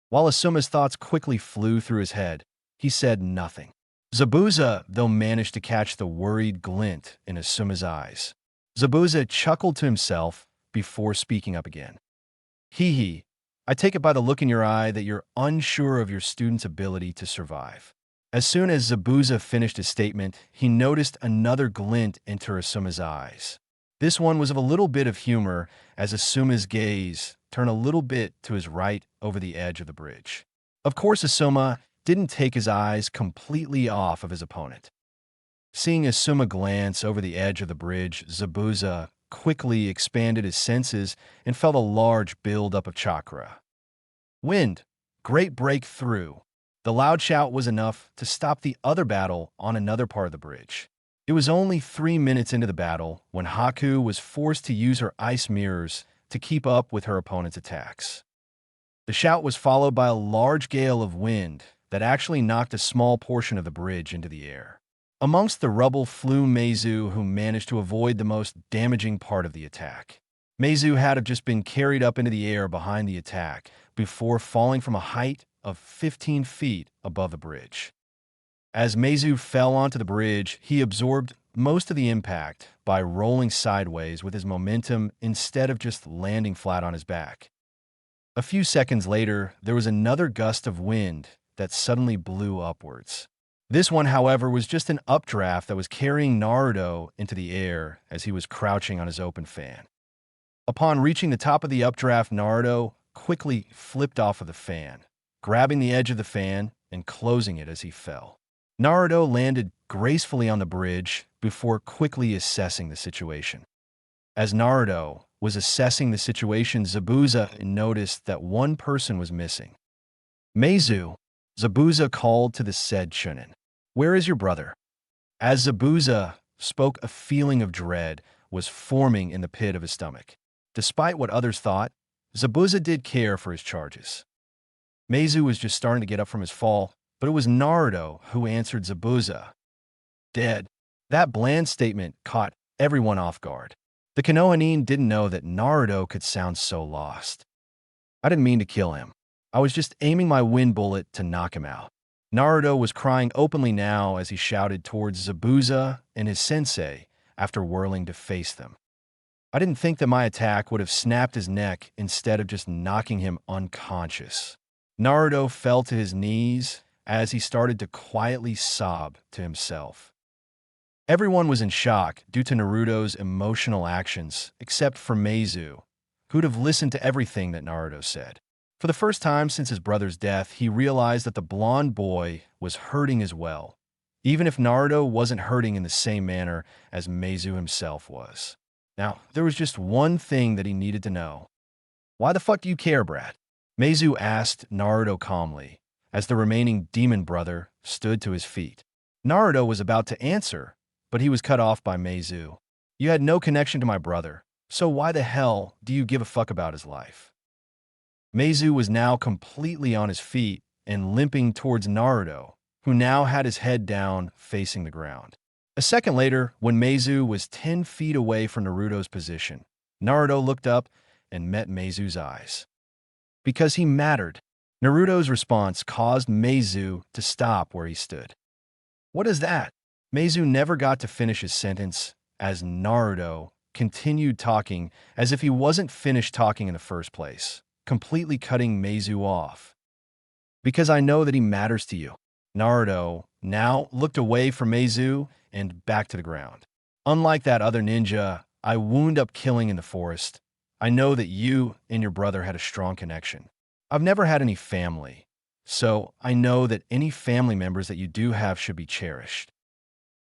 While Asuma's thoughts quickly flew through his head, he said nothing. Zabuza, though, managed to catch the worried glint in Asuma's eyes. Zabuza chuckled to himself before speaking up again. Hee hee, I take it by the look in your eye that you're unsure of your student's ability to survive. As soon as Zabuza finished his statement, he noticed another glint enter Asuma's eyes. This one was of a little bit of humor as Asuma's gaze turned a little bit to his right over the edge of the bridge. Of course, Asuma didn't take his eyes completely off of his opponent. Seeing Asuma glance over the edge of the bridge, Zabuza quickly expanded his senses and felt a large buildup of chakra. Wind, great breakthrough. The loud shout was enough to stop the other battle on another part of the bridge. It was only 3 minutes into the battle when Haku was forced to use her ice mirrors to keep up with her opponent's attacks. The shout was followed by a large gale of wind that actually knocked a small portion of the bridge into the air. Amongst the rubble flew Meizu, who managed to avoid the most damaging part of the attack. Meizu had have just been carried up into the air behind the attack before falling from a height of 15 feet above the bridge. As Meizu fell onto the bridge, he absorbed most of the impact by rolling sideways with his momentum instead of just landing flat on his back. A few seconds later, there was another gust of wind that suddenly blew upwards. This one, however, was just an updraft that was carrying Naruto into the air as he was crouching on his open fan. Upon reaching the top of the updraft, Naruto quickly flipped off of the fan, grabbing the edge of the fan and closing it as he fell. Naruto landed gracefully on the bridge before quickly assessing the situation. As Naruto was assessing the situation, Zabuza noticed that one person was missing. Meizu, Zabuza called to the said Chunin. Where is your brother? As Zabuza spoke, a feeling of dread was forming in the pit of his stomach. Despite what others thought, Zabuza did care for his charges. Meizu was just starting to get up from his fall, but it was Naruto who answered Zabuza. Dead. That bland statement caught everyone off guard. The Konoha didn't know that Naruto could sound so lost. I didn't mean to kill him. I was just aiming my wind bullet to knock him out. Naruto was crying openly now as he shouted towards Zabuza and his sensei after whirling to face them. I didn't think that my attack would have snapped his neck instead of just knocking him unconscious. Naruto fell to his knees as he started to quietly sob to himself. Everyone was in shock due to Naruto's emotional actions, except for Meizu, who'd have listened to everything that Naruto said. For the first time since his brother's death, he realized that the blonde boy was hurting as well, even if Naruto wasn't hurting in the same manner as Meizu himself was. Now, there was just one thing that he needed to know. Why the fuck do you care, Brad? Meizu asked Naruto calmly, as the remaining demon brother stood to his feet. Naruto was about to answer, but he was cut off by Meizu. You had no connection to my brother, so why the hell do you give a fuck about his life? Meizu was now completely on his feet and limping towards Naruto, who now had his head down, facing the ground. A second later, when Meizu was 10 feet away from Naruto's position, Naruto looked up and met Meizu's eyes. Because he mattered, Naruto's response caused Meizu to stop where he stood. What is that? Meizu never got to finish his sentence, as Naruto continued talking as if he wasn't finished talking in the first place, completely cutting Meizu off. Because I know that he matters to you. Naruto now looked away from Meizu and back to the ground. Unlike that other ninja I wound up killing in the forest, I know that you and your brother had a strong connection. I've never had any family, so I know that any family members that you do have should be cherished.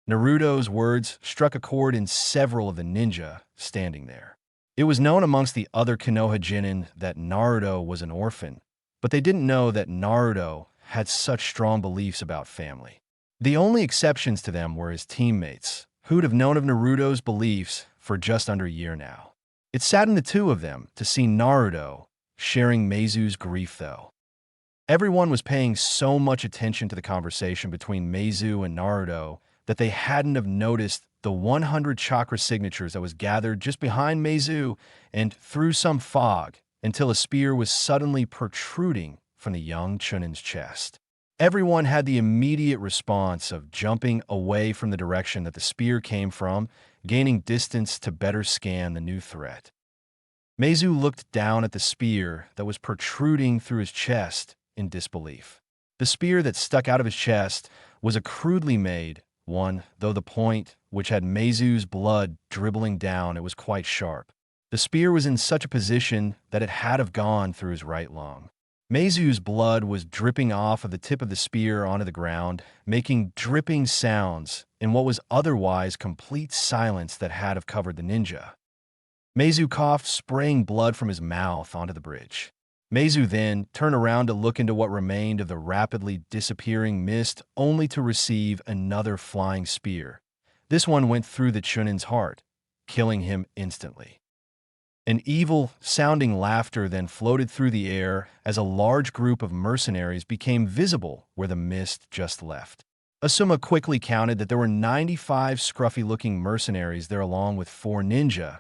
Naruto's words struck a chord in several of the ninja standing there. It was known amongst the other Konoha genin that Naruto was an orphan, but they didn't know that Naruto had such strong beliefs about family. The only exceptions to them were his teammates, who'd have known of Naruto's beliefs for just under a year now. It saddened the two of them to see Naruto sharing Meizu's grief, though. Everyone was paying so much attention to the conversation between Meizu and Naruto that they hadn't have noticed the 100 chakra signatures that was gathered just behind Meizu and through some fog until a spear was suddenly protruding from the young Chunin's chest. Everyone had the immediate response of jumping away from the direction that the spear came from, gaining distance to better scan the new threat. Meizu looked down at the spear that was protruding through his chest in disbelief. The spear that stuck out of his chest was a crudely made one, though the point, which had Meizu's blood dribbling down, it was quite sharp. The spear was in such a position that it had have gone through his right lung. Meizu's blood was dripping off of the tip of the spear onto the ground, making dripping sounds in what was otherwise complete silence that had have covered the ninja. Meizu coughed, spraying blood from his mouth onto the bridge. Meizu then turned around to look into what remained of the rapidly disappearing mist, only to receive another flying spear. This one went through the Chunin's heart, killing him instantly. An evil-sounding laughter then floated through the air as a large group of mercenaries became visible where the mist just left. Asuma quickly counted that there were 95 scruffy-looking mercenaries there, along with 4 ninja,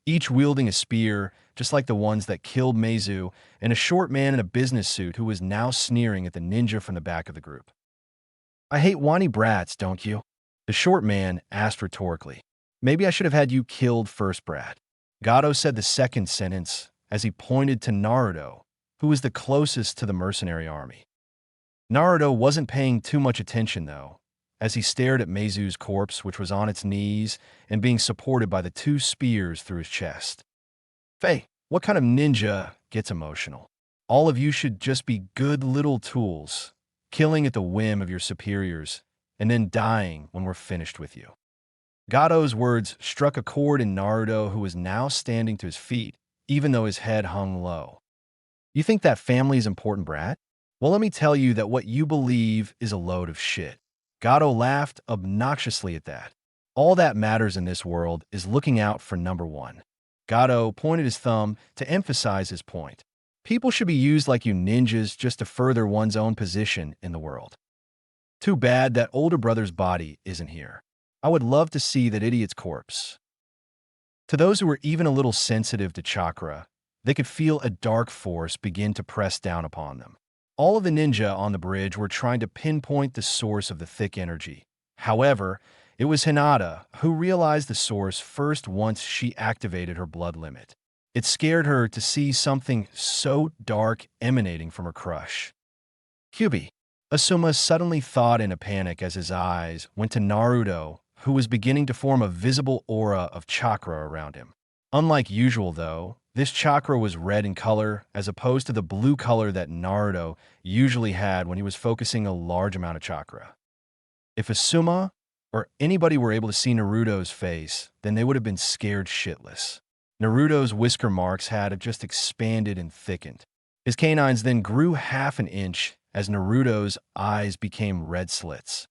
each wielding a spear, just like the ones that killed Meizu, and a short man in a business suit who was now sneering at the ninja from the back of the group. I hate whiny brats, don't you? The short man asked rhetorically. Maybe I should have had you killed first, Brad. Gato said the second sentence as he pointed to Naruto, who was the closest to the mercenary army. Naruto wasn't paying too much attention, though, as he stared at Meizu's corpse, which was on its knees and being supported by the 2 spears through his chest. Faye, what kind of ninja gets emotional? All of you should just be good little tools, killing at the whim of your superiors, and then dying when we're finished with you. Gato's words struck a chord in Naruto, who was now standing to his feet, even though his head hung low. You think that family is important, Brad? Well, let me tell you that what you believe is a load of shit. Gato laughed obnoxiously at that. All that matters in this world is looking out for number 1. Gato pointed his thumb to emphasize his point. People should be used like you ninjas just to further one's own position in the world. Too bad that older brother's body isn't here. I would love to see that idiot's corpse. To those who were even a little sensitive to chakra, they could feel a dark force begin to press down upon them. All of the ninja on the bridge were trying to pinpoint the source of the thick energy. However, it was Hinata who realized the source first once she activated her blood limit. It scared her to see something so dark emanating from her crush. Kyubi, Asuma suddenly thought in a panic as his eyes went to Naruto, who was beginning to form a visible aura of chakra around him. Unlike usual, though, this chakra was red in color as opposed to the blue color that Naruto usually had when he was focusing a large amount of chakra. If Asuma or anybody were able to see Naruto's face, then they would have been scared shitless. Naruto's whisker marks had just expanded and thickened. His canines then grew half an inch as Naruto's eyes became red slits.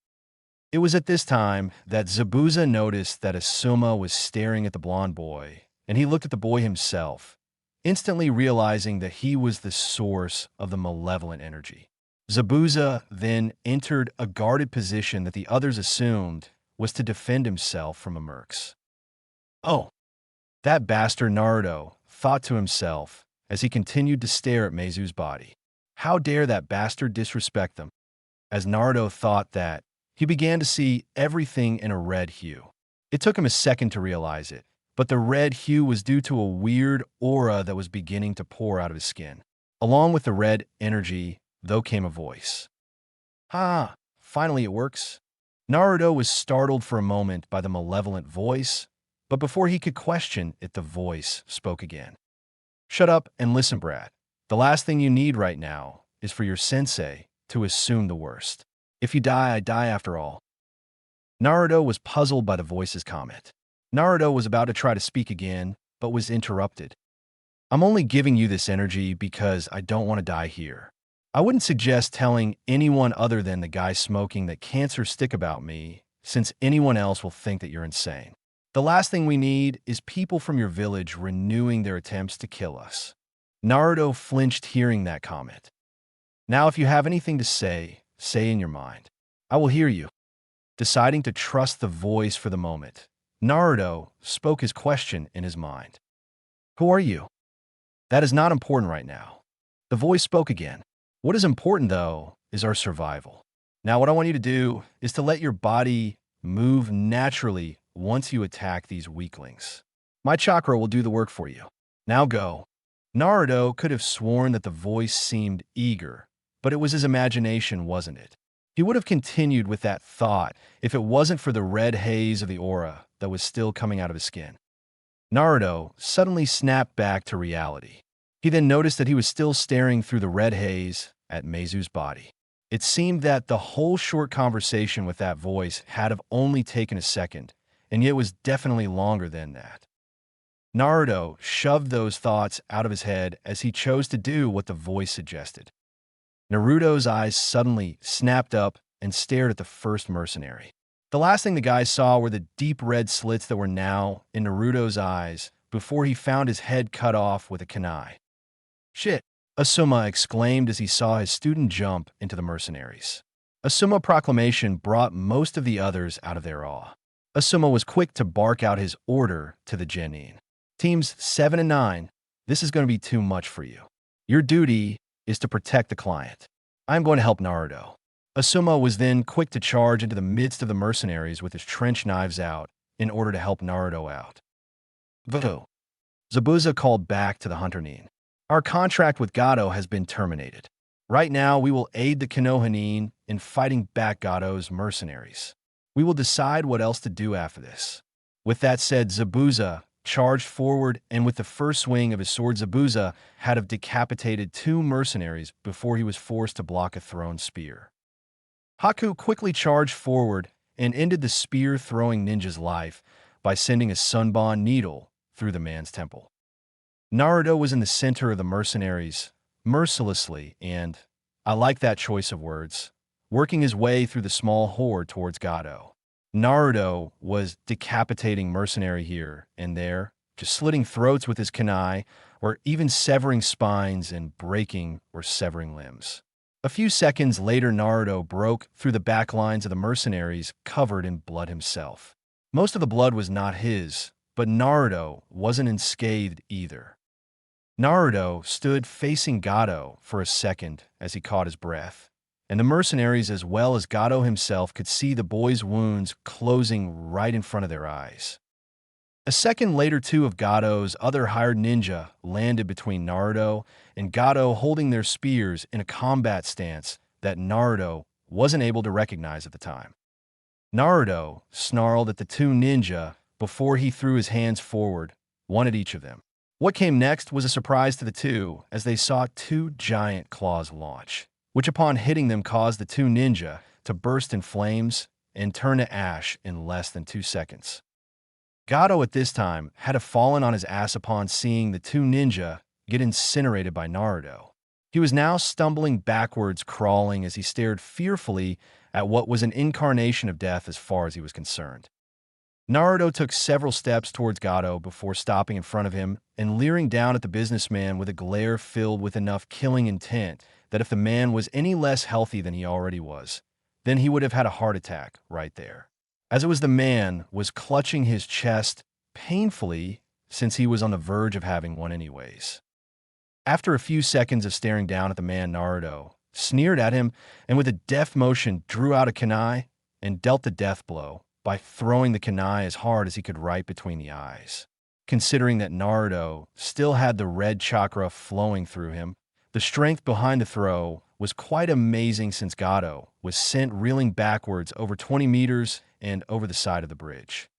It was at this time that Zabuza noticed that Asuma was staring at the blonde boy, and he looked at the boy himself, instantly realizing that he was the source of the malevolent energy. Zabuza then entered a guarded position that the others assumed was to defend himself from a mercs. Oh, that bastard, Naruto thought to himself as he continued to stare at Meizu's body. How dare that bastard disrespect them? As Naruto thought that, he began to see everything in a red hue. It took him a second to realize it, but the red hue was due to a weird aura that was beginning to pour out of his skin. Along with the red energy, though, came a voice. Ah, finally it works. Naruto was startled for a moment by the malevolent voice, but before he could question it, the voice spoke again. Shut up and listen, Brad. The last thing you need right now is for your sensei to assume the worst. If you die, I die after all. Naruto was puzzled by the voice's comment. Naruto was about to try to speak again, but was interrupted. I'm only giving you this energy because I don't want to die here. I wouldn't suggest telling anyone other than the guy smoking that cancer stick about me, since anyone else will think that you're insane. The last thing we need is people from your village renewing their attempts to kill us. Naruto flinched hearing that comment. Now, if you have anything to say in your mind. I will hear you. Deciding to trust the voice for the moment, Naruto spoke his question in his mind. Who are you? That is not important right now. The voice spoke again. What is important, though, is our survival. Now, what I want you to do is to let your body move naturally once you attack these weaklings. My chakra will do the work for you. Now go. Naruto could have sworn that the voice seemed eager, but it was his imagination, wasn't it? He would have continued with that thought if it wasn't for the red haze of the aura that was still coming out of his skin. Naruto suddenly snapped back to reality. He then noticed that he was still staring through the red haze at Meizu's body. It seemed that the whole short conversation with that voice had have only taken a second, and yet was definitely longer than that. Naruto shoved those thoughts out of his head as he chose to do what the voice suggested. Naruto's eyes suddenly snapped up and stared at the first mercenary. The last thing the guy saw were the deep red slits that were now in Naruto's eyes before he found his head cut off with a kunai. Shit, Asuma exclaimed as he saw his student jump into the mercenaries. Asuma's proclamation brought most of the others out of their awe. Asuma was quick to bark out his order to the genin. Teams 7 and 9, this is going to be too much for you. Your duty is to protect the client. I'm going to help Naruto. Asuma was then quick to charge into the midst of the mercenaries with his trench knives out in order to help Naruto out. Voto. Zabuza called back to the hunter nin. Our contract with Gato has been terminated. Right now, we will aid the Konoha nin in fighting back Gato's mercenaries. We will decide what else to do after this. With that said, Zabuza charged forward, and with the first swing of his sword, Zabuza had have decapitated 2 mercenaries before he was forced to block a thrown spear. Haku quickly charged forward and ended the spear-throwing ninja's life by sending a sunbon needle through the man's temple. Naruto was in the center of the mercenaries, mercilessly, and, I like that choice of words, working his way through the small horde towards Gato. Naruto was decapitating mercenary here and there, just slitting throats with his kunai, or even severing spines and breaking or severing limbs. A few seconds later, Naruto broke through the back lines of the mercenaries covered in blood himself. Most of the blood was not his, but Naruto wasn't unscathed either. Naruto stood facing Gato for a second as he caught his breath, and the mercenaries as well as Gato himself could see the boy's wounds closing right in front of their eyes. A second later, 2 of Gato's other hired ninja landed between Naruto and Gato, holding their spears in a combat stance that Naruto wasn't able to recognize at the time. Naruto snarled at the two ninja before he threw his hands forward, one at each of them. What came next was a surprise to the two as they saw two giant claws launch, which upon hitting them caused the two ninja to burst in flames and turn to ash in less than 2 seconds. Gato at this time had fallen on his ass upon seeing the two ninja get incinerated by Naruto. He was now stumbling backwards, crawling as he stared fearfully at what was an incarnation of death as far as he was concerned. Naruto took several steps towards Gato before stopping in front of him and leering down at the businessman with a glare filled with enough killing intent that if the man was any less healthy than he already was, then he would have had a heart attack right there. As it was, the man was clutching his chest painfully since he was on the verge of having one anyways. After a few seconds of staring down at the man, Naruto sneered at him and with a deft motion drew out a kunai and dealt the death blow by throwing the kunai as hard as he could right between the eyes. Considering that Naruto still had the red chakra flowing through him, the strength behind the throw was quite amazing since Gato was sent reeling backwards over 20 meters and over the side of the bridge.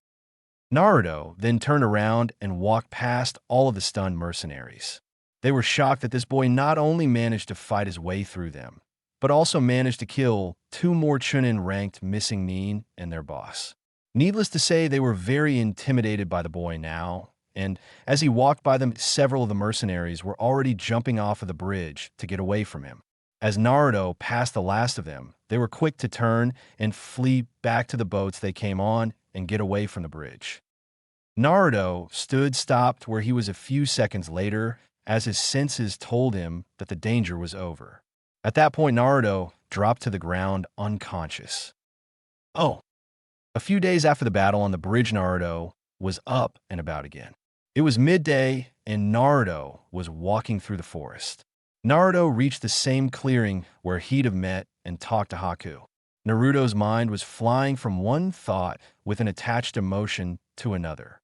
Naruto then turned around and walked past all of the stunned mercenaries. They were shocked that this boy not only managed to fight his way through them, but also managed to kill two more Chunin-ranked missing Nin and their boss. Needless to say, they were very intimidated by the boy now, and as he walked by them, several of the mercenaries were already jumping off of the bridge to get away from him. As Naruto passed the last of them, they were quick to turn and flee back to the boats they came on and get away from the bridge. Naruto stopped where he was a few seconds later, as his senses told him that the danger was over. At that point, Naruto dropped to the ground unconscious. Oh, a few days after the battle on the bridge, Naruto was up and about again. It was midday, and Naruto was walking through the forest. Naruto reached the same clearing where he'd have met and talked to Haku. Naruto's mind was flying from one thought with an attached emotion to another.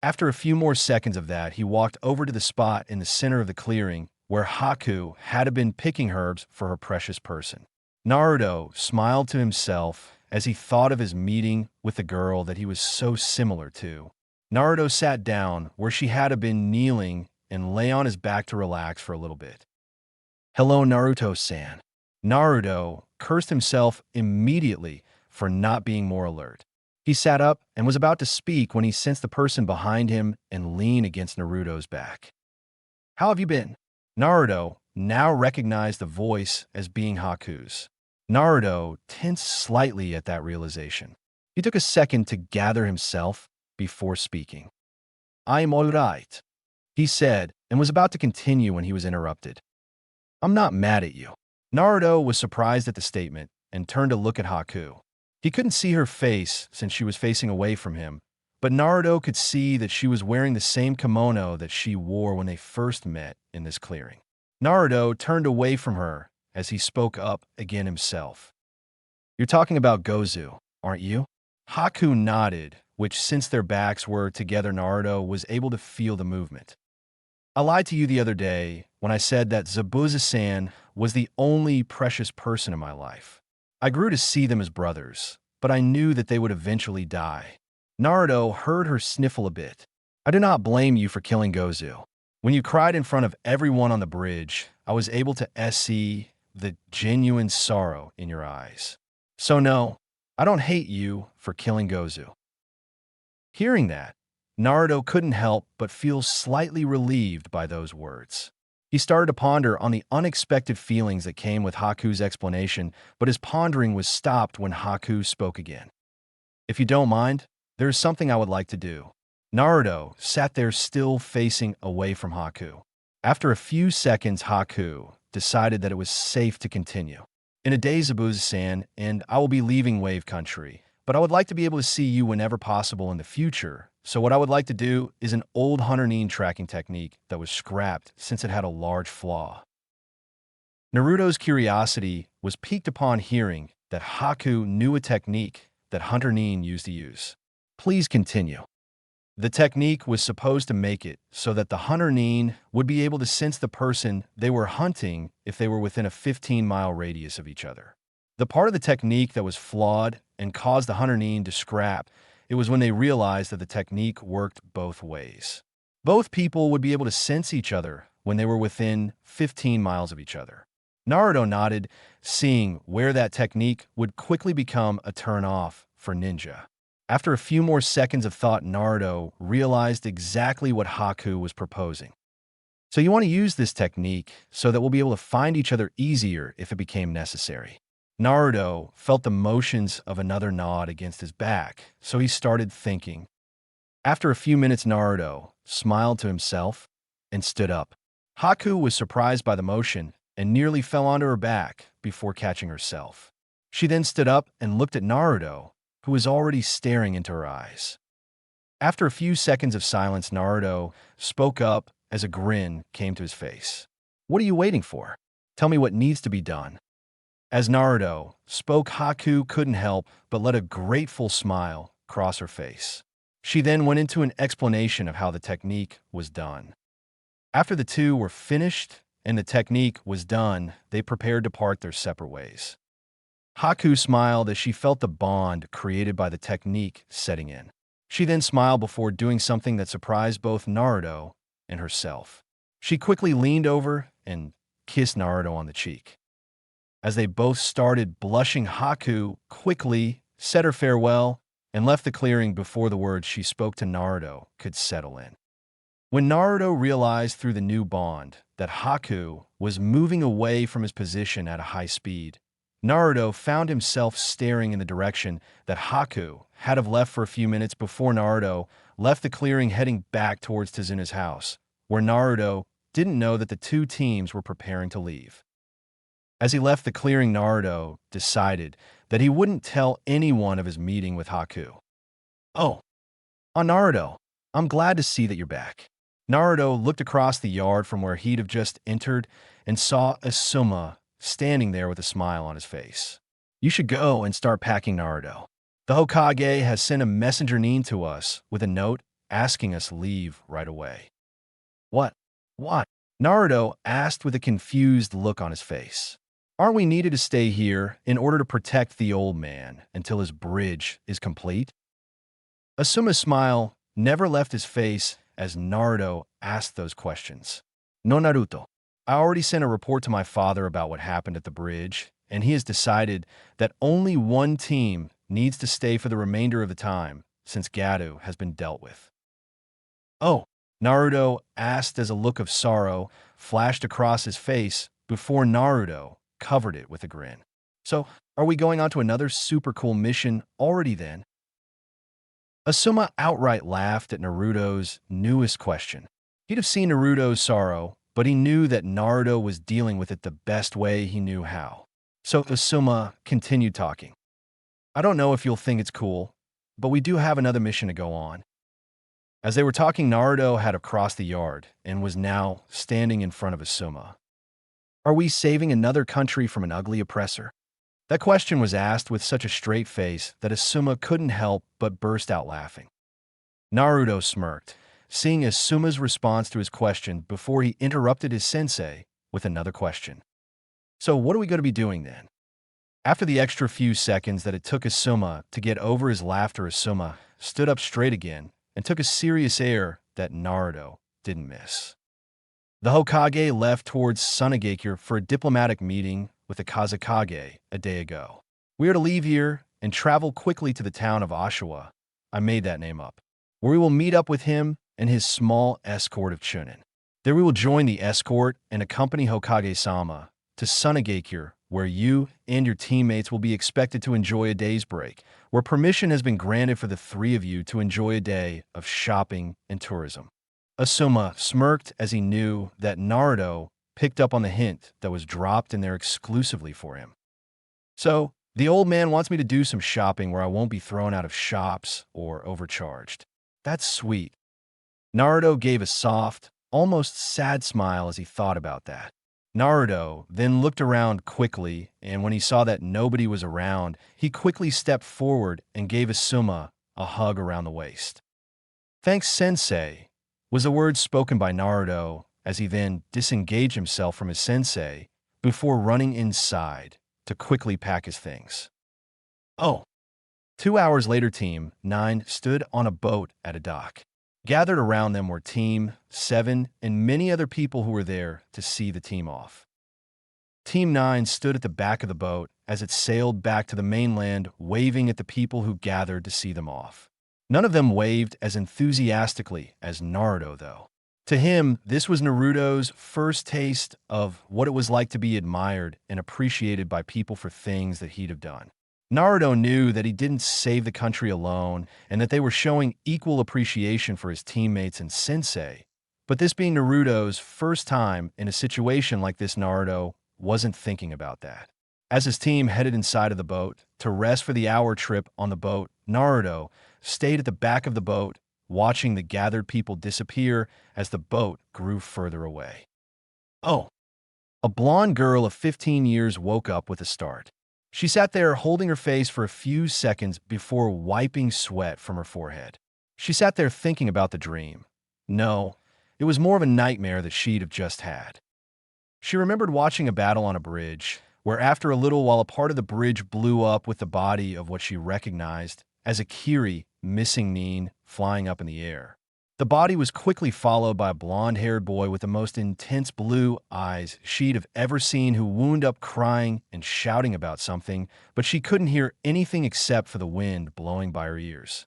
After a few more seconds of that, he walked over to the spot in the center of the clearing where Haku had been picking herbs for her precious person. Naruto smiled to himself as he thought of his meeting with the girl that he was so similar to. Naruto sat down where she had been kneeling and lay on his back to relax for a little bit. "Hello, Naruto-san." Naruto cursed himself immediately for not being more alert. He sat up and was about to speak when he sensed the person behind him and leaned against Naruto's back. "How have you been?" Naruto now recognized the voice as being Haku's. Naruto tensed slightly at that realization. He took a second to gather himself before speaking. "I'm all right," he said, and was about to continue when he was interrupted. "I'm not mad at you." Naruto was surprised at the statement and turned to look at Haku. He couldn't see her face since she was facing away from him, but Naruto could see that she was wearing the same kimono that she wore when they first met in this clearing. Naruto turned away from her as he spoke up again himself. "You're talking about Gozu, aren't you?" Haku nodded, which since their backs were together, Naruto was able to feel the movement. "I lied to you the other day when I said that Zabuza-san was the only precious person in my life. I grew to see them as brothers, but I knew that they would eventually die." Naruto heard her sniffle a bit. "I do not blame you for killing Gozu. When you cried in front of everyone on the bridge, I was able to see the genuine sorrow in your eyes. So no, I don't hate you for killing Gozu." Hearing that, Naruto couldn't help but feel slightly relieved by those words. He started to ponder on the unexpected feelings that came with Haku's explanation, but his pondering was stopped when Haku spoke again. "If you don't mind, there is something I would like to do." Naruto sat there still facing away from Haku. After a few seconds, Haku decided that it was safe to continue. "In a day, Zabuza-san, and I will be leaving Wave Country, but I would like to be able to see you whenever possible in the future. So what I would like to do is an old Hunter Nin tracking technique that was scrapped since it had a large flaw." Naruto's curiosity was piqued upon hearing that Haku knew a technique that Hunter Nin used to use. "Please continue." The technique was supposed to make it so that the Hunter Nin would be able to sense the person they were hunting if they were within a 15-mile radius of each other. The part of the technique that was flawed and caused the Hunter to scrap, it was when they realized that the technique worked both ways. Both people would be able to sense each other when they were within 15 miles of each other. Naruto nodded, seeing where that technique would quickly become a turn-off for Ninja. After a few more seconds of thought, Naruto realized exactly what Haku was proposing. So you want to use this technique so that we'll be able to find each other easier if it became necessary. Naruto felt the motions of another nod against his back, so he started thinking. After a few minutes, Naruto smiled to himself and stood up. Haku was surprised by the motion and nearly fell onto her back before catching herself. She then stood up and looked at Naruto, who was already staring into her eyes. After a few seconds of silence, Naruto spoke up as a grin came to his face. "What are you waiting for? Tell me what needs to be done." As Naruto spoke, Haku couldn't help but let a grateful smile cross her face. She then went into an explanation of how the technique was done. After the two were finished and the technique was done, they prepared to part their separate ways. Haku smiled as she felt the bond created by the technique setting in. She then smiled before doing something that surprised both Naruto and herself. She quickly leaned over and kissed Naruto on the cheek. As they both started blushing, Haku quickly said her farewell and left the clearing before the words she spoke to Naruto could settle in. When Naruto realized through the new bond that Haku was moving away from his position at a high speed, Naruto found himself staring in the direction that Haku had have left for a few minutes before Naruto left the clearing, heading back towards Tazuna's house, where Naruto didn't know that the two teams were preparing to leave. As he left the clearing, Naruto decided that he wouldn't tell anyone of his meeting with Haku. "Oh, Naruto, I'm glad to see that you're back." Naruto looked across the yard from where he'd have just entered and saw Asuma standing there with a smile on his face. "You should go and start packing, Naruto. The Hokage has sent a messenger Nin to us with a note asking us leave right away." What? What? Naruto asked with a confused look on his face. "Aren't we needed to stay here in order to protect the old man until his bridge is complete?" Asuma's smile never left his face as Naruto asked those questions. "No, Naruto. I already sent a report to my father about what happened at the bridge, and he has decided that only one team needs to stay for the remainder of the time since Gato has been dealt with." "Oh," Naruto asked as a look of sorrow flashed across his face before Naruto covered it with a grin. "So, are we going on to another super cool mission already then?" Asuma outright laughed at Naruto's newest question. He'd have seen Naruto's sorrow, but he knew that Naruto was dealing with it the best way he knew how. So Asuma continued talking. "I don't know if you'll think it's cool, but we do have another mission to go on." As they were talking, Naruto had crossed the yard and was now standing in front of Asuma. "Are we saving another country from an ugly oppressor?" That question was asked with such a straight face that Asuma couldn't help but burst out laughing. Naruto smirked, seeing Asuma's response to his question before he interrupted his sensei with another question. "So what are we going to be doing then?" After the extra few seconds that it took Asuma to get over his laughter, Asuma stood up straight again and took a serious air that Naruto didn't miss. The Hokage left towards Sunagakure for a diplomatic meeting with the Kazekage a day ago. "We are to leave here and travel quickly to the town of Oshawa," I made that name up, "where we will meet up with him and his small escort of Chunin. There we will join the escort and accompany Hokage-sama to Sunagakure, where you and your teammates will be expected to enjoy a day's break, where permission has been granted for the three of you to enjoy a day of shopping and tourism." Asuma smirked as he knew that Naruto picked up on the hint that was dropped in there exclusively for him. "So, the old man wants me to do some shopping where I won't be thrown out of shops or overcharged. That's sweet." Naruto gave a soft, almost sad smile as he thought about that. Naruto then looked around quickly, and when he saw that nobody was around, he quickly stepped forward and gave Asuma a hug around the waist. "Thanks, sensei," was a word spoken by Naruto as he then disengaged himself from his sensei before running inside to quickly pack his things. "Oh, 2 hours later, Team 9 stood on a boat at a dock. Gathered around them were Team 7 and many other people who were there to see the team off. Team 9 stood at the back of the boat as it sailed back to the mainland, waving at the people who gathered to see them off. None of them waved as enthusiastically as Naruto, though. To him, this was Naruto's first taste of what it was like to be admired and appreciated by people for things that he'd have done. Naruto knew that he didn't save the country alone and that they were showing equal appreciation for his teammates and sensei. But this being Naruto's first time in a situation like this, Naruto wasn't thinking about that. As his team headed inside of the boat to rest for the hour trip on the boat, Naruto stayed at the back of the boat, watching the gathered people disappear as the boat grew further away. Oh, a blonde girl of 15 years woke up with a start. She sat there holding her face for a few seconds before wiping sweat from her forehead. She sat there thinking about the dream. No, it was more of a nightmare that she'd have just had. She remembered watching a battle on a bridge, where after a little while a part of the bridge blew up with the body of what she recognized as a Kiri, missing Nin, flying up in the air. The body was quickly followed by a blonde-haired boy with the most intense blue eyes she'd have ever seen, who wound up crying and shouting about something, but she couldn't hear anything except for the wind blowing by her ears.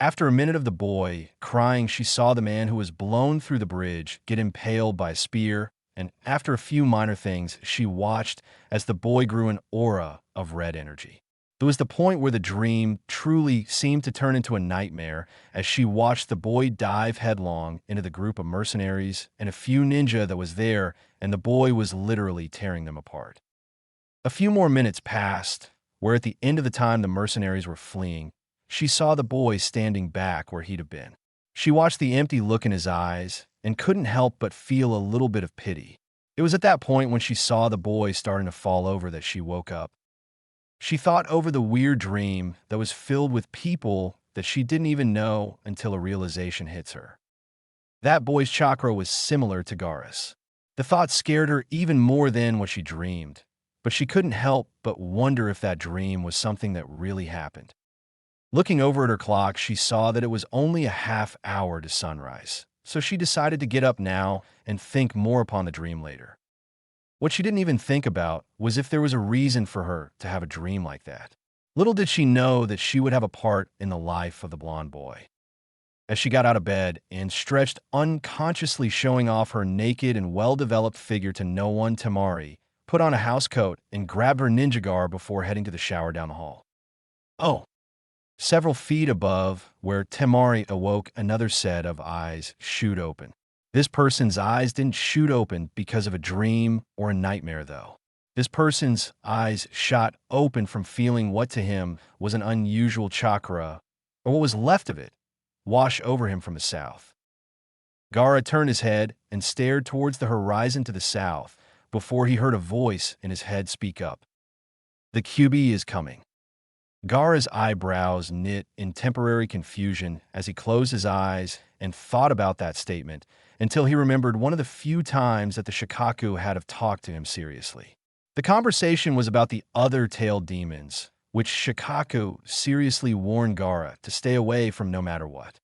After a minute of the boy crying, she saw the man who was blown through the bridge get impaled by a spear, and after a few minor things, she watched as the boy grew an aura of red energy. It was the point where the dream truly seemed to turn into a nightmare as she watched the boy dive headlong into the group of mercenaries and a few ninja that was there, and the boy was literally tearing them apart. A few more minutes passed, where at the end of the time the mercenaries were fleeing, she saw the boy standing back where he'd have been. She watched the empty look in his eyes and couldn't help but feel a little bit of pity. It was at that point when she saw the boy starting to fall over that she woke up. She thought over the weird dream that was filled with people that she didn't even know until a realization hits her. That boy's chakra was similar to Gaara's. The thought scared her even more than what she dreamed, but she couldn't help but wonder if that dream was something that really happened. Looking over at her clock, she saw that it was only a half hour to sunrise, so she decided to get up now and think more upon the dream later. What she didn't even think about was if there was a reason for her to have a dream like that. Little did she know that she would have a part in the life of the blonde boy. As she got out of bed and stretched, unconsciously showing off her naked and well-developed figure to no one, Temari put on a housecoat and grabbed her ninja garb before heading to the shower down the hall. Oh! Several feet above where Temari awoke, another set of eyes shoot open. This person's eyes didn't shoot open because of a dream or a nightmare, though. This person's eyes shot open from feeling what to him was an unusual chakra, or what was left of it, wash over him from the south. Gaara turned his head and stared towards the horizon to the south before he heard a voice in his head speak up. The QB is coming. Gaara's eyebrows knit in temporary confusion as he closed his eyes and thought about that statement until he remembered one of the few times that the Shikaku had have talked to him seriously. The conversation was about the other tailed demons, which Shikaku seriously warned Gaara to stay away from no matter what.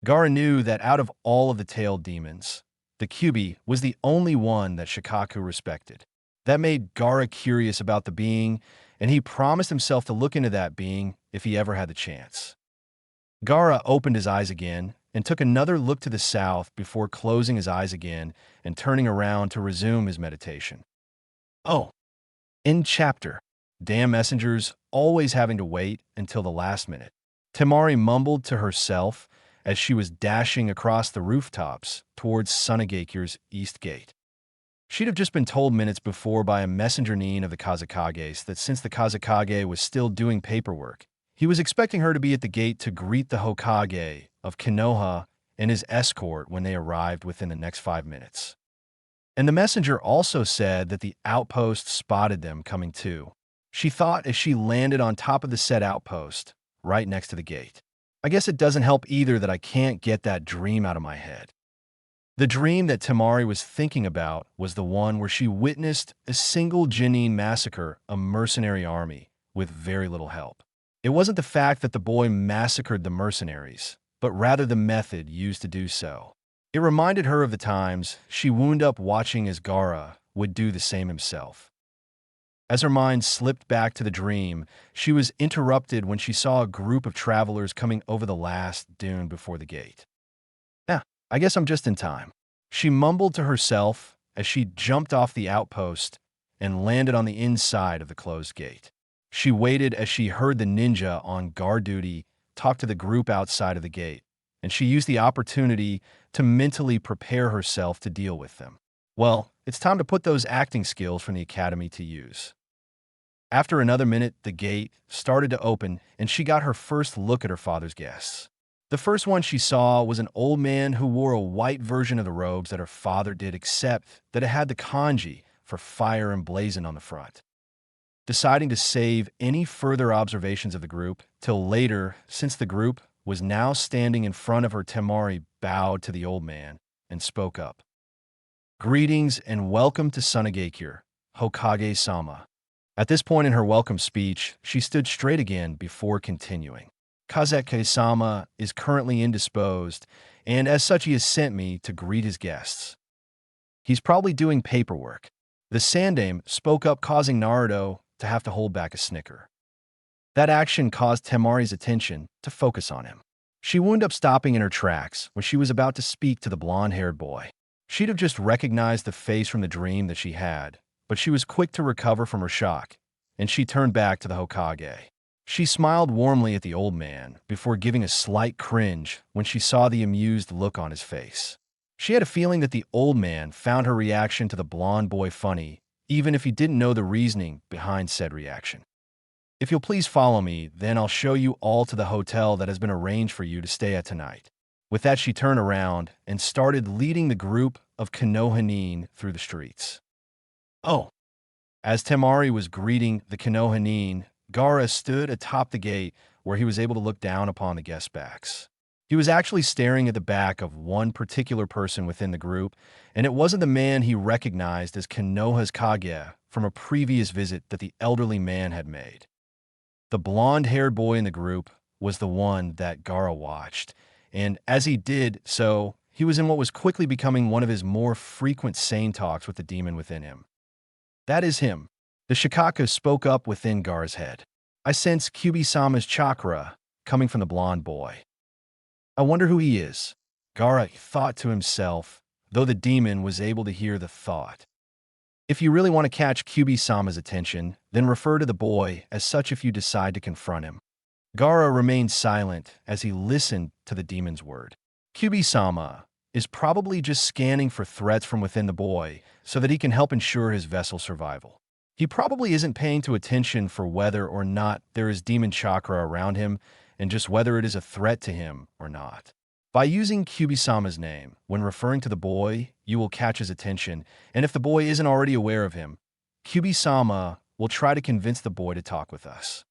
Gaara knew that out of all of the tailed demons, the Kyuubi was the only one that Shikaku respected. That made Gaara curious about the being, and he promised himself to look into that being if he ever had the chance. Gaara opened his eyes again and took another look to the south before closing his eyes again and turning around to resume his meditation. Oh, end chapter. Damn messengers always having to wait until the last minute. Temari mumbled to herself as she was dashing across the rooftops towards Sunagekyu's east gate. She'd have just been told minutes before by a messenger Nin of the Kazekages that since the Kazekage was still doing paperwork, he was expecting her to be at the gate to greet the Hokage of Konoha and his escort when they arrived within the next 5 minutes. And the messenger also said that the outpost spotted them coming too. She thought as she landed on top of the said outpost, right next to the gate. I guess it doesn't help either that I can't get that dream out of my head. The dream that Temari was thinking about was the one where she witnessed a single Genin massacre a mercenary army with very little help. It wasn't the fact that the boy massacred the mercenaries, but rather the method used to do so. It reminded her of the times she wound up watching as Gaara would do the same himself. As her mind slipped back to the dream, she was interrupted when she saw a group of travelers coming over the last dune before the gate. "Yeah, I guess I'm just in time," she mumbled to herself as she jumped off the outpost and landed on the inside of the closed gate. She waited as she heard the ninja on guard duty talk to the group outside of the gate, and she used the opportunity to mentally prepare herself to deal with them. Well, it's time to put those acting skills from the academy to use. After another minute, the gate started to open, and she got her first look at her father's guests. The first one she saw was an old man who wore a white version of the robes that her father did, except that it had the kanji for fire emblazoned on the front. Deciding to save any further observations of the group till later, since the group was now standing in front of her, Temari bowed to the old man and spoke up. "Greetings and welcome to Sunagakure, Hokage-sama." At this point in her welcome speech, she stood straight again before continuing. "Kazeke-sama is currently indisposed, and as such he has sent me to greet his guests. He's probably doing paperwork." The Sandaime spoke up, causing Naruto to have to hold back a snicker. That action caused Temari's attention to focus on him. She wound up stopping in her tracks when she was about to speak to the blonde-haired boy. She'd have just recognized the face from the dream that she had, but she was quick to recover from her shock, and she turned back to the Hokage. She smiled warmly at the old man before giving a slight cringe when she saw the amused look on his face. She had a feeling that the old man found her reaction to the blonde boy funny, even if he didn't know the reasoning behind said reaction. "If you'll please follow me, then I'll show you all to the hotel that has been arranged for you to stay at tonight." With that, she turned around and started leading the group of Konoha through the streets. "Oh." As Temari was greeting the Konoha, Gaara stood atop the gate where he was able to look down upon the guests' backs. He was actually staring at the back of one particular person within the group, and it wasn't the man he recognized as Konoha's Kage from a previous visit that the elderly man had made. The blonde-haired boy in the group was the one that Gaara watched, and as he did so, he was in what was quickly becoming one of his more frequent sane talks with the demon within him. "That is him." The Shikaku spoke up within Gaara's head. "I sense Kyubi-sama's chakra coming from the blonde boy. I wonder who he is." Gaara thought to himself, though the demon was able to hear the thought. "If you really want to catch Kyubi-sama's attention, then refer to the boy as such if you decide to confront him." Gaara remained silent as he listened to the demon's word. Kyubi-sama is probably just scanning for threats from within the boy so that he can help ensure his vessel's survival. He probably isn't paying too attention for whether or not there is demon chakra around him and just whether it is a threat to him or not. By using Kyubi-sama's name, when referring to the boy, you will catch his attention, and if the boy isn't already aware of him, Kyubi-sama will try to convince the boy to talk with us.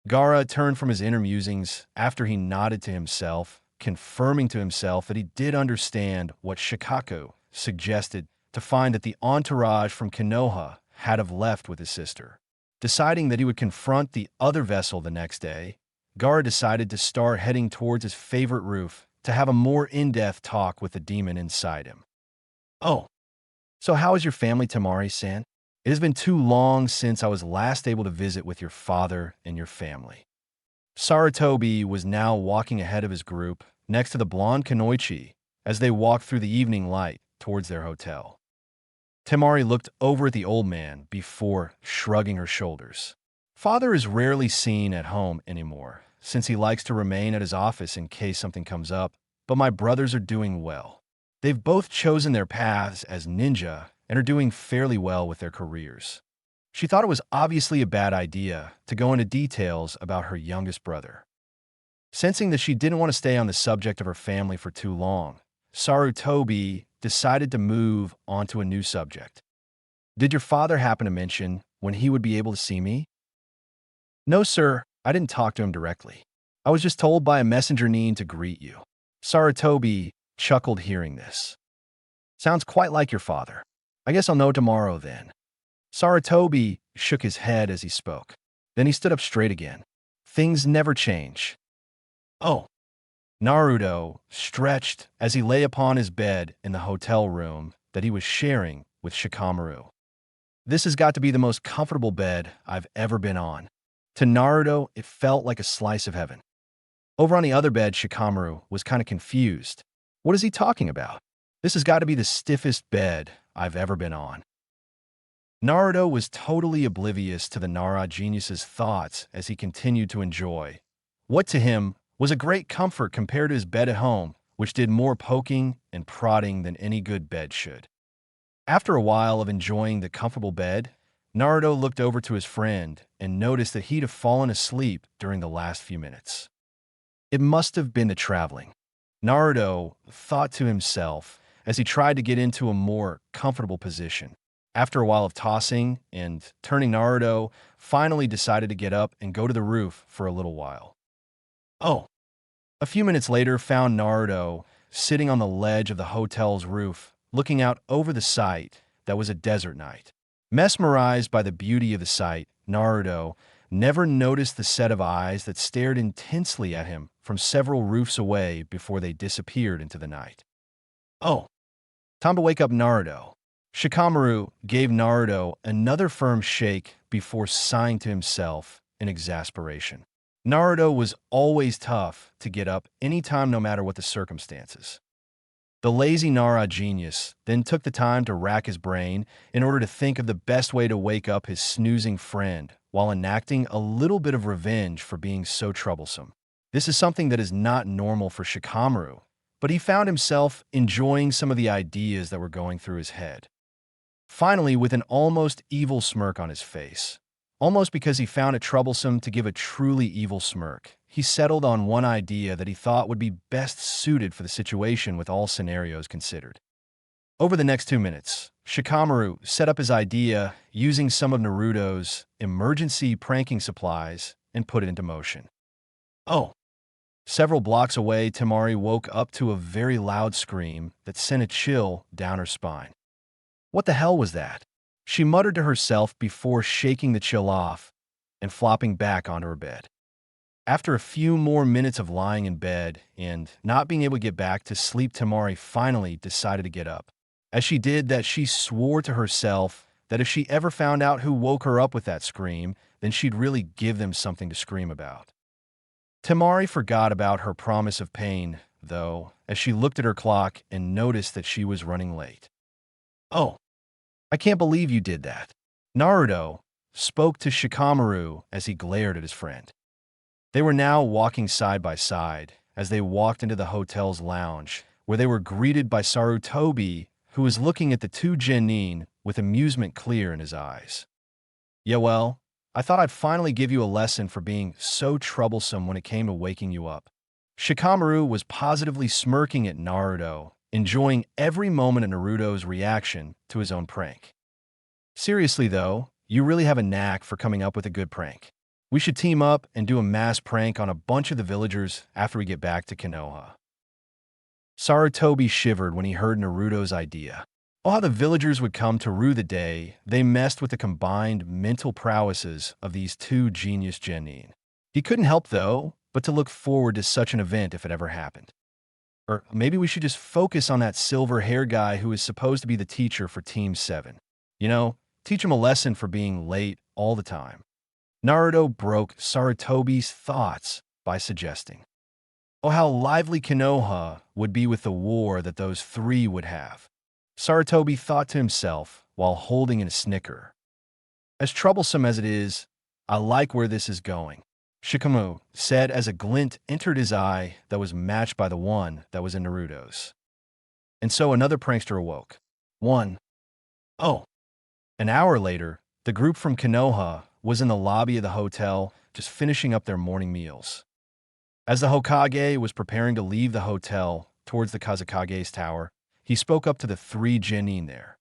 Gaara turned from his inner musings after he nodded to himself, confirming to himself that he did understand what Shikaku suggested, to find that the entourage from Konoha had have left with his sister. Deciding that he would confront the other vessel the next day, Gaara decided to start heading towards his favorite roof to have a more in-depth talk with the demon inside him. "Oh, so how is your family, Temari-san? It has been too long since I was last able to visit with your father and your family." Sarutobi was now walking ahead of his group next to the blonde Kunoichi as they walked through the evening light towards their hotel. Temari looked over at the old man before shrugging her shoulders. "Father is rarely seen at home anymore, since he likes to remain at his office in case something comes up, but my brothers are doing well. They've both chosen their paths as ninja and are doing fairly well with their careers." She thought it was obviously a bad idea to go into details about her youngest brother. Sensing that she didn't want to stay on the subject of her family for too long, Sarutobi decided to move on to a new subject. "Did your father happen to mention when he would be able to see me?" "No, sir. I didn't talk to him directly. I was just told by a messenger to greet you." Sarutobi chuckled hearing this. "Sounds quite like your father. I guess I'll know tomorrow then." Sarutobi shook his head as he spoke. Then he stood up straight again. things never change. Oh, Naruto stretched as he lay upon his bed in the hotel room that he was sharing with Shikamaru. This has got to be the most comfortable bed I've ever been on. To Naruto, it felt like a slice of heaven. Over on the other bed, Shikamaru was kind of confused. What is he talking about? This has got to be the stiffest bed I've ever been on. Naruto was totally oblivious to the Nara genius's thoughts as he continued to enjoy what to him was a great comfort compared to his bed at home, which did more poking and prodding than any good bed should. After a while of enjoying the comfortable bed, Naruto looked over to his friend and noticed that he'd have fallen asleep during the last few minutes. It must have been the traveling, Naruto thought to himself as he tried to get into a more comfortable position. After a while of tossing and turning, Naruto finally decided to get up and go to the roof for a little while. Oh, a few minutes later found Naruto sitting on the ledge of the hotel's roof, looking out over the sight that was a desert night. Mesmerized by the beauty of the sight, Naruto never noticed the set of eyes that stared intensely at him from several roofs away before they disappeared into the night. Oh, time to wake up, Naruto. Shikamaru gave Naruto another firm shake before sighing to himself in exasperation. Naruto was always tough to get up anytime, no matter what the circumstances. The lazy Nara genius then took the time to rack his brain in order to think of the best way to wake up his snoozing friend while enacting a little bit of revenge for being so troublesome. This is something that is not normal for Shikamaru, but he found himself enjoying some of the ideas that were going through his head. Finally, with an almost evil smirk on his face, almost because he found it troublesome to give a truly evil smirk, he settled on one idea that he thought would be best suited for the situation with all scenarios considered. Over the next 2 minutes, Shikamaru set up his idea using some of Naruto's emergency pranking supplies and put it into motion. Oh! Several blocks away, Temari woke up to a very loud scream that sent a chill down her spine. What the hell was that? She muttered to herself before shaking the chill off and flopping back onto her bed. After a few more minutes of lying in bed and not being able to get back to sleep, Temari finally decided to get up. As she did that, she swore to herself that if she ever found out who woke her up with that scream, then she'd really give them something to scream about. Temari forgot about her promise of pain, though, as she looked at her clock and noticed that she was running late. Oh, I can't believe you did that. Naruto spoke to Shikamaru as he glared at his friend. They were now walking side by side as they walked into the hotel's lounge, where they were greeted by Sarutobi, who was looking at the two genin with amusement clear in his eyes. Yeah, well, I thought I'd finally give you a lesson for being so troublesome when it came to waking you up. Shikamaru was positively smirking at Naruto, enjoying every moment of Naruto's reaction to his own prank. Seriously though, you really have a knack for coming up with a good prank. We should team up and do a mass prank on a bunch of the villagers after we get back to Konoha. Sarutobi shivered when he heard Naruto's idea. Oh, how the villagers would come to rue the day they messed with the combined mental prowesses of these two genius genin. He couldn't help, though, but to look forward to such an event if it ever happened. Or maybe we should just focus on that silver-hair guy who is supposed to be the teacher for Team 7. You know, teach him a lesson for being late all the time. Naruto broke Sarutobi's thoughts by suggesting, oh, how lively Konoha would be with the war that those three would have. Sarutobi thought to himself while holding in a snicker. As troublesome as it is, I like where this is going, Shikamaru said as a glint entered his eye that was matched by the one that was in Naruto's. And so another prankster awoke. Oh. An hour later, the group from Konoha was in the lobby of the hotel just finishing up their morning meals. As the Hokage was preparing to leave the hotel towards the Kazekage's tower, he spoke up to the three genin there.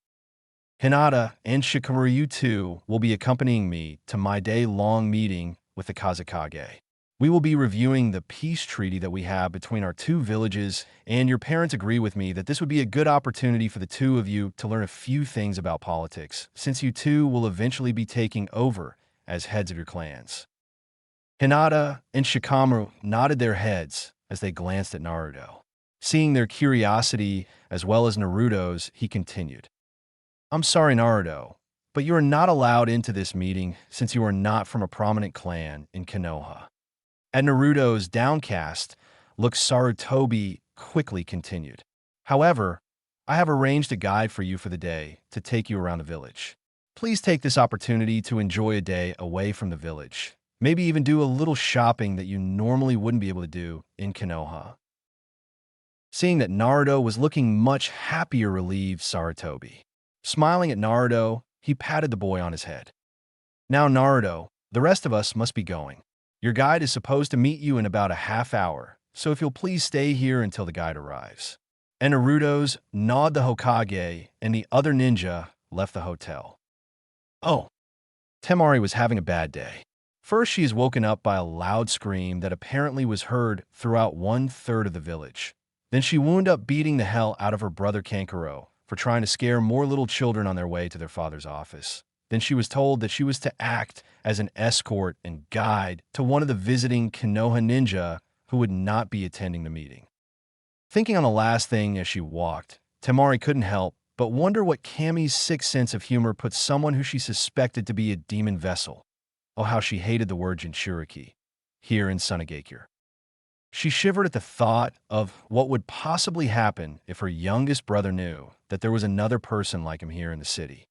Hinata and Shikamaru, you two will be accompanying me to my day-long meeting with the Kazekage. We will be reviewing the peace treaty that we have between our two villages, and your parents agree with me that this would be a good opportunity for the two of you to learn a few things about politics, since you two will eventually be taking over as heads of your clans. Hinata and Shikamaru nodded their heads as they glanced at Naruto. Seeing their curiosity as well as Naruto's, he continued. I'm sorry, Naruto, but you are not allowed into this meeting since you are not from a prominent clan in Konoha. At Naruto's downcast look, Sarutobi quickly continued. However, I have arranged a guide for you for the day to take you around the village. Please take this opportunity to enjoy a day away from the village. Maybe even do a little shopping that you normally wouldn't be able to do in Konoha. Seeing that Naruto was looking much happier relieved Sarutobi. Smiling at Naruto, he patted the boy on his head. Now, Naruto, the rest of us must be going. Your guide is supposed to meet you in about a half hour, so if you'll please stay here until the guide arrives. And Naruto's nod the Hokage and the other ninja left the hotel. Oh, Temari was having a bad day. First, she is woken up by a loud scream that apparently was heard throughout 1/3 of the village. Then she wound up beating the hell out of her brother Kankuro for trying to scare more little children on their way to their father's office. Then she was told that she was to act as an escort and guide to one of the visiting Konoha ninja who would not be attending the meeting. Thinking on the last thing as she walked, Temari couldn't help but wonder what Kami's sick sense of humor put someone who she suspected to be a demon vessel. Oh, how she hated the word Jinchuriki here in Sunagakure. She shivered at the thought of what would possibly happen if her youngest brother knew that there was another person like him here in the city.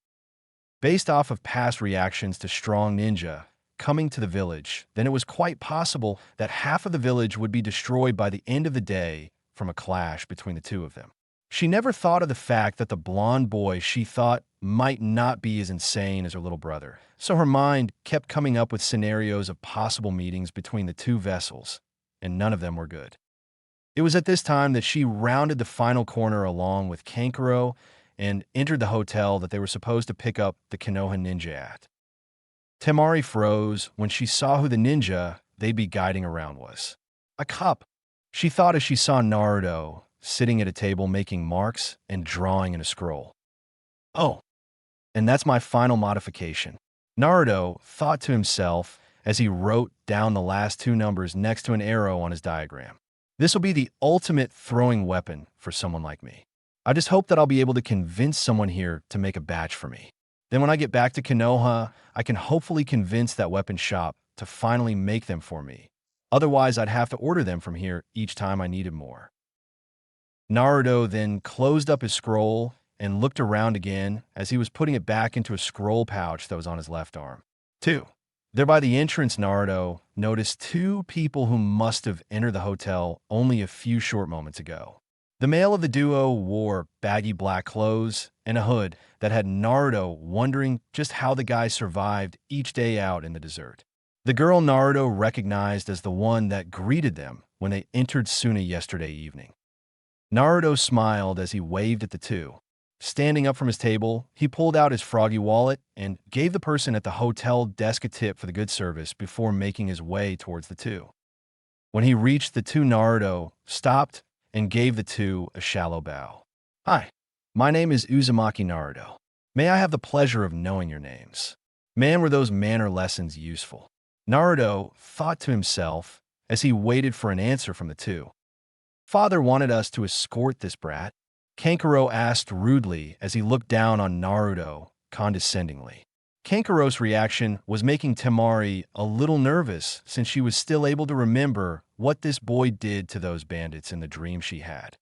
Based off of past reactions to strong ninja coming to the village, then it was quite possible that half of the village would be destroyed by the end of the day from a clash between the two of them. She never thought of the fact that the blonde boy she thought might not be as insane as her little brother, so her mind kept coming up with scenarios of possible meetings between the two vessels, and none of them were good. It was at this time that she rounded the final corner along with Kankuro and entered the hotel that they were supposed to pick up the Konoha ninja at. Temari froze when she saw who the ninja they'd be guiding around was. A cop, she thought as she saw Naruto sitting at a table making marks and drawing in a scroll. Oh, and that's my final modification. Naruto thought to himself as he wrote down the last two numbers next to an arrow on his diagram. This will be the ultimate throwing weapon for someone like me. I just hope that I'll be able to convince someone here to make a batch for me. Then when I get back to Konoha, I can hopefully convince that weapon shop to finally make them for me. Otherwise, I'd have to order them from here each time I needed more. Naruto then closed up his scroll and looked around again as he was putting it back into a scroll pouch that was on his left arm. 2. There by the entrance, Naruto noticed two people who must have entered the hotel only a few short moments ago. The male of the duo wore baggy black clothes and a hood that had Naruto wondering just how the guy survived each day out in the desert. The girl Naruto recognized as the one that greeted them when they entered Suna yesterday evening. Naruto smiled as he waved at the two. Standing up from his table, he pulled out his froggy wallet and gave the person at the hotel desk a tip for the good service before making his way towards the two. When he reached the two, Naruto stopped and gave the two a shallow bow. Hi, my name is Uzumaki Naruto. May I have the pleasure of knowing your names? Man, were those manner lessons useful. Naruto thought to himself as he waited for an answer from the two. Father wanted us to escort this brat, Kankuro asked rudely as he looked down on Naruto condescendingly. Kankuro's reaction was making Temari a little nervous since she was still able to remember what this boy did to those bandits in the dream she had.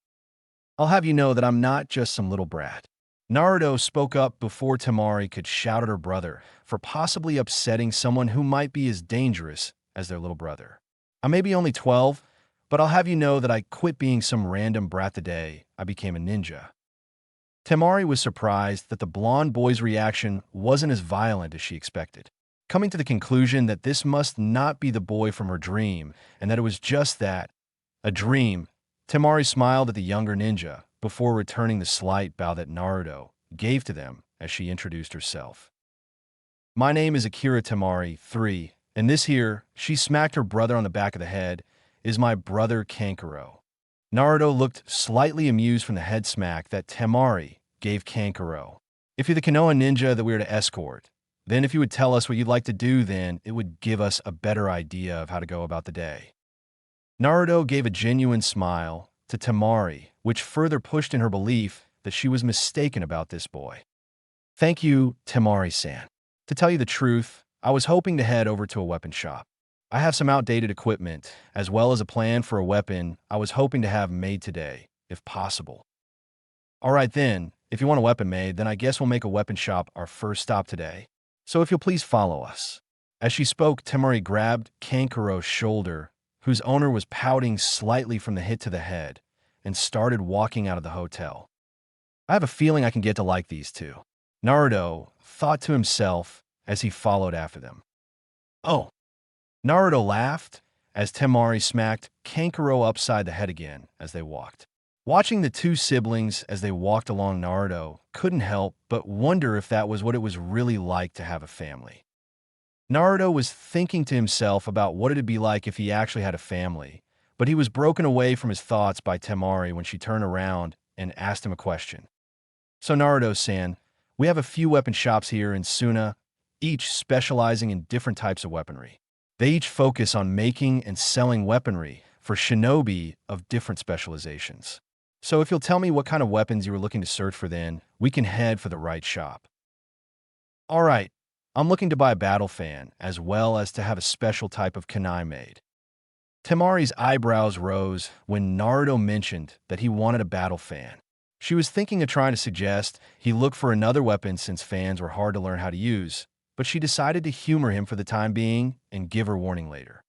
I'll have you know that I'm not just some little brat. Naruto spoke up before Temari could shout at her brother for possibly upsetting someone who might be as dangerous as their little brother. I may be only 12, but I'll have you know that I quit being some random brat the day I became a ninja. Temari was surprised that the blonde boy's reaction wasn't as violent as she expected. Coming to the conclusion that this must not be the boy from her dream and that it was just that, a dream, Temari smiled at the younger ninja before returning the slight bow that Naruto gave to them as she introduced herself. My name is Akira Temari, 3, and this here, she smacked her brother on the back of the head, is my brother Kankuro. Naruto looked slightly amused from the head smack that Temari gave Kankuro. If you're the Konoha ninja that we are to escort, Then if you would tell us what you'd like to do, then it would give us a better idea of how to go about the day. Naruto gave a genuine smile to Temari, which further pushed in her belief that she was mistaken about this boy. Thank you, Temari-san. To tell you the truth, I was hoping to head over to a weapon shop. I have some outdated equipment, as well as a plan for a weapon I was hoping to have made today, if possible. All right then, if you want a weapon made, then I guess we'll make a weapon shop our first stop today. So if you'll please follow us. As she spoke, Temari grabbed Kankuro's shoulder, whose owner was pouting slightly from the hit to the head, and started walking out of the hotel. I have a feeling I can get to like these two, Naruto thought to himself as he followed after them. Oh! Naruto laughed as Temari smacked Kankuro upside the head again as they walked. Watching the two siblings as they walked along, Naruto couldn't help but wonder if that was what it was really like to have a family. Naruto was thinking to himself about what it'd be like if he actually had a family, but he was broken away from his thoughts by Temari when she turned around and asked him a question. So Naruto-san, we have a few weapon shops here in Suna, each specializing in different types of weaponry. They each focus on making and selling weaponry for shinobi of different specializations. So if you'll tell me what kind of weapons you were looking to search for, then we can head for the right shop. All right, I'm looking to buy a battle fan, as well as to have a special type of kunai made. Temari's eyebrows rose when Naruto mentioned that he wanted a battle fan. She was thinking of trying to suggest he look for another weapon since fans were hard to learn how to use, but she decided to humor him for the time being and give her warning later.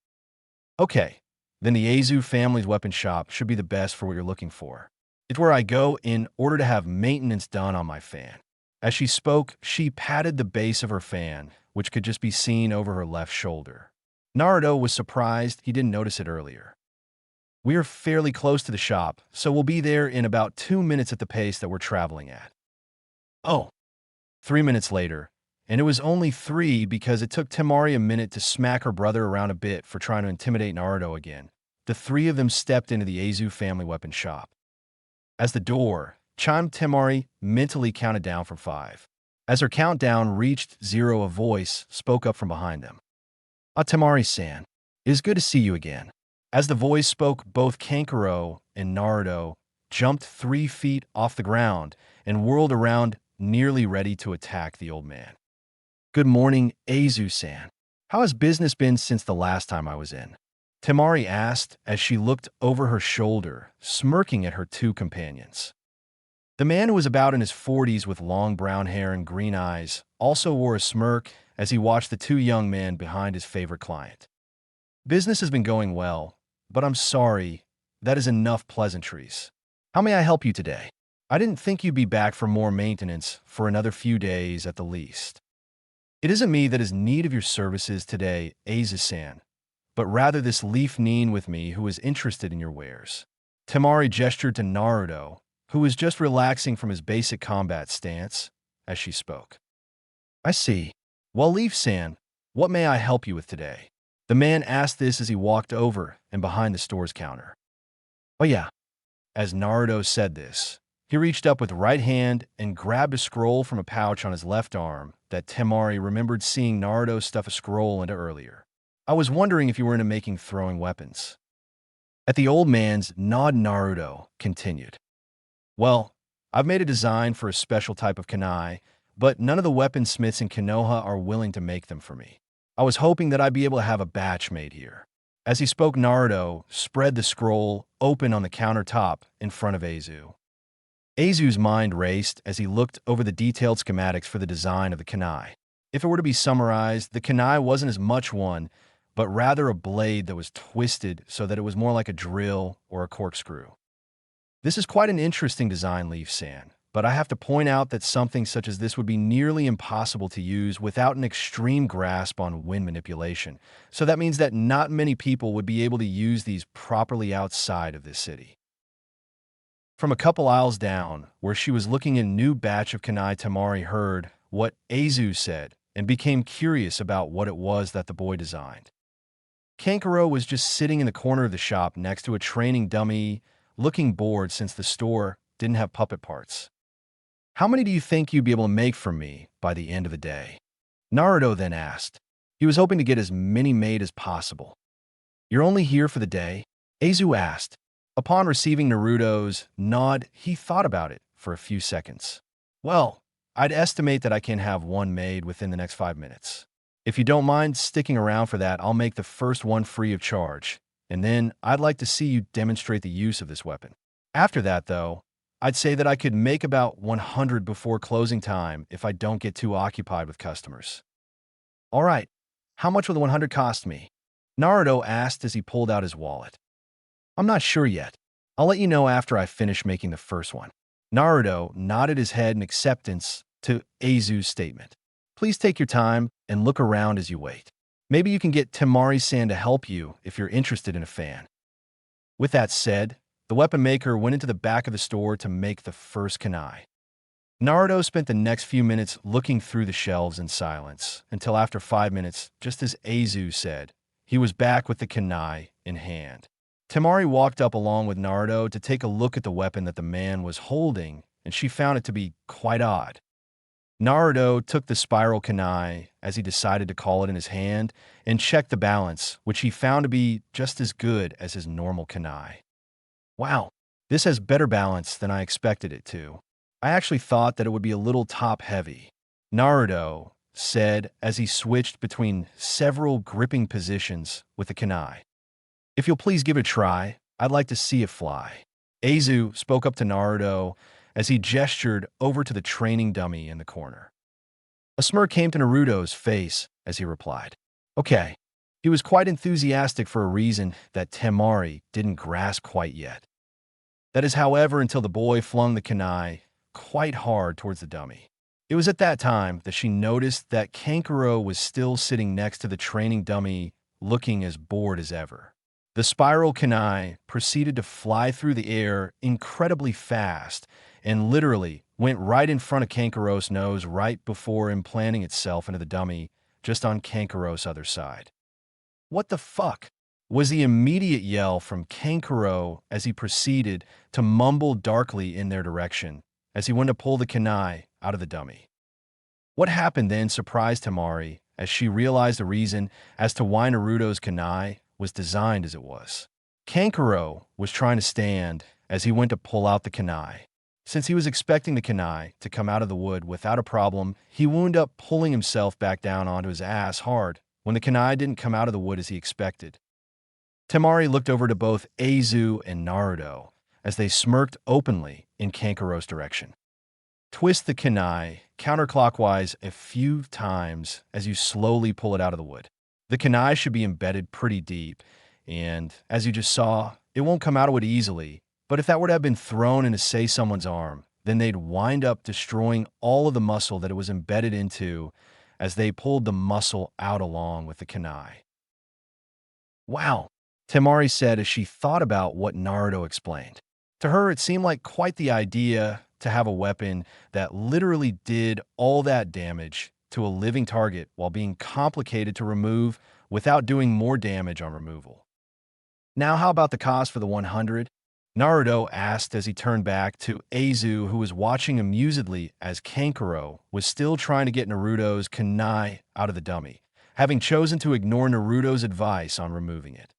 Okay, then the Aizu family's weapon shop should be the best for what you're looking for. It's where I go in order to have maintenance done on my fan. As she spoke, she patted the base of her fan, which could just be seen over her left shoulder. Naruto was surprised he didn't notice it earlier. We are fairly close to the shop, so we'll be there in about 2 minutes at the pace that we're traveling at. Oh, 3 minutes later, and it was only 3 because it took Temari a minute to smack her brother around a bit for trying to intimidate Naruto again. The three of them stepped into the Aizu family weapon shop. As the door chimed, Temari mentally counted down from 5. As her countdown reached 0, a voice spoke up from behind them. Temari-san, it is good to see you again. As the voice spoke, both Kankuro and Naruto jumped 3 feet off the ground and whirled around, nearly ready to attack the old man. Good morning, Aizu-san. How has business been since the last time I was in? Temari asked as she looked over her shoulder, smirking at her two companions. The man, who was about in his 40s with long brown hair and green eyes, also wore a smirk as he watched the two young men behind his favorite client. Business has been going well, but I'm sorry, that is enough pleasantries. How may I help you today? I didn't think you'd be back for more maintenance for another few days at the least. It isn't me that is in need of your services today, Aizu-san, but rather this leaf Nin with me who is interested in your wares. Temari gestured to Naruto, who was just relaxing from his basic combat stance, as she spoke. I see. Well, Leaf-san, what may I help you with today? The man asked this as he walked over and behind the store's counter. Oh yeah. As Naruto said this, he reached up with right hand and grabbed a scroll from a pouch on his left arm that Temari remembered seeing Naruto stuff a scroll into earlier. I was wondering if you were into making throwing weapons. At the old man's nod, Naruto continued. Well, I've made a design for a special type of kunai, but none of the weaponsmiths in Konoha are willing to make them for me. I was hoping that I'd be able to have a batch made here. As he spoke, Naruto spread the scroll open on the countertop in front of Aizu. Aizu's mind raced as he looked over the detailed schematics for the design of the kunai. If it were to be summarized, the kunai wasn't as much one, but rather a blade that was twisted so that it was more like a drill or a corkscrew. This is quite an interesting design, Leaf-san, but I have to point out that something such as this would be nearly impossible to use without an extreme grasp on wind manipulation, so that means that not many people would be able to use these properly outside of this city. From a couple aisles down, where she was looking at a new batch of kunai, Temari heard what Aizu said and became curious about what it was that the boy designed. Kankuro was just sitting in the corner of the shop next to a training dummy, looking bored since the store didn't have puppet parts. How many do you think you'd be able to make for me by the end of the day? Naruto then asked. He was hoping to get as many made as possible. You're only here for the day? Aizu asked. Upon receiving Naruto's nod, he thought about it for a few seconds. Well, I'd estimate that I can have one made within the next 5 minutes. If you don't mind sticking around for that, I'll make the first one free of charge, and then I'd like to see you demonstrate the use of this weapon. After that, though, I'd say that I could make about 100 before closing time if I don't get too occupied with customers. All right, how much will the 100 cost me? Naruto asked as he pulled out his wallet. I'm not sure yet. I'll let you know after I finish making the first one. Naruto nodded his head in acceptance to Aizu's statement. Please take your time and look around as you wait. Maybe you can get Temari-san to help you if you're interested in a fan. With that said, the weapon maker went into the back of the store to make the first kunai. Naruto spent the next few minutes looking through the shelves in silence, until after 5 minutes, just as Aizu said, he was back with the kunai in hand. Temari walked up along with Naruto to take a look at the weapon that the man was holding, and she found it to be quite odd. Naruto took the spiral kunai, as he decided to call it, in his hand, and checked the balance, which he found to be just as good as his normal kunai. Wow, this has better balance than I expected it to. I actually thought that it would be a little top-heavy, Naruto said as he switched between several gripping positions with the kunai. If you'll please give it a try, I'd like to see it fly. Aizu spoke up to Naruto as he gestured over to the training dummy in the corner. A smirk came to Naruto's face as he replied, Okay. He was quite enthusiastic for a reason that Temari didn't grasp quite yet. That is, however, until the boy flung the kunai quite hard towards the dummy. It was at that time that she noticed that Kankuro was still sitting next to the training dummy, looking as bored as ever. The spiral kunai proceeded to fly through the air incredibly fast and literally went right in front of Kankuro's nose right before implanting itself into the dummy just on Kankuro's other side. What the fuck? Was the immediate yell from Kankuro as he proceeded to mumble darkly in their direction as he went to pull the kunai out of the dummy. What happened then surprised Temari as she realized the reason as to why Naruto's kunai was designed as it was. Kankuro was trying to stand as he went to pull out the kunai. Since he was expecting the kunai to come out of the wood without a problem, he wound up pulling himself back down onto his ass hard when the kunai didn't come out of the wood as he expected. Temari looked over to both Aizu and Naruto as they smirked openly in Kankuro's direction. Twist the kunai counterclockwise a few times as you slowly pull it out of the wood. The kunai should be embedded pretty deep, and as you just saw, it won't come out of it easily, but if that were to have been thrown into, say, someone's arm, then they'd wind up destroying all of the muscle that it was embedded into as they pulled the muscle out along with the kunai. Wow, Temari said as she thought about what Naruto explained. To her, it seemed like quite the idea to have a weapon that literally did all that damage to a living target while being complicated to remove without doing more damage on removal. Now, how about the cost for the 100? Naruto asked as he turned back to Aizu, who was watching amusedly as Kankuro was still trying to get Naruto's kunai out of the dummy, having chosen to ignore Naruto's advice on removing it.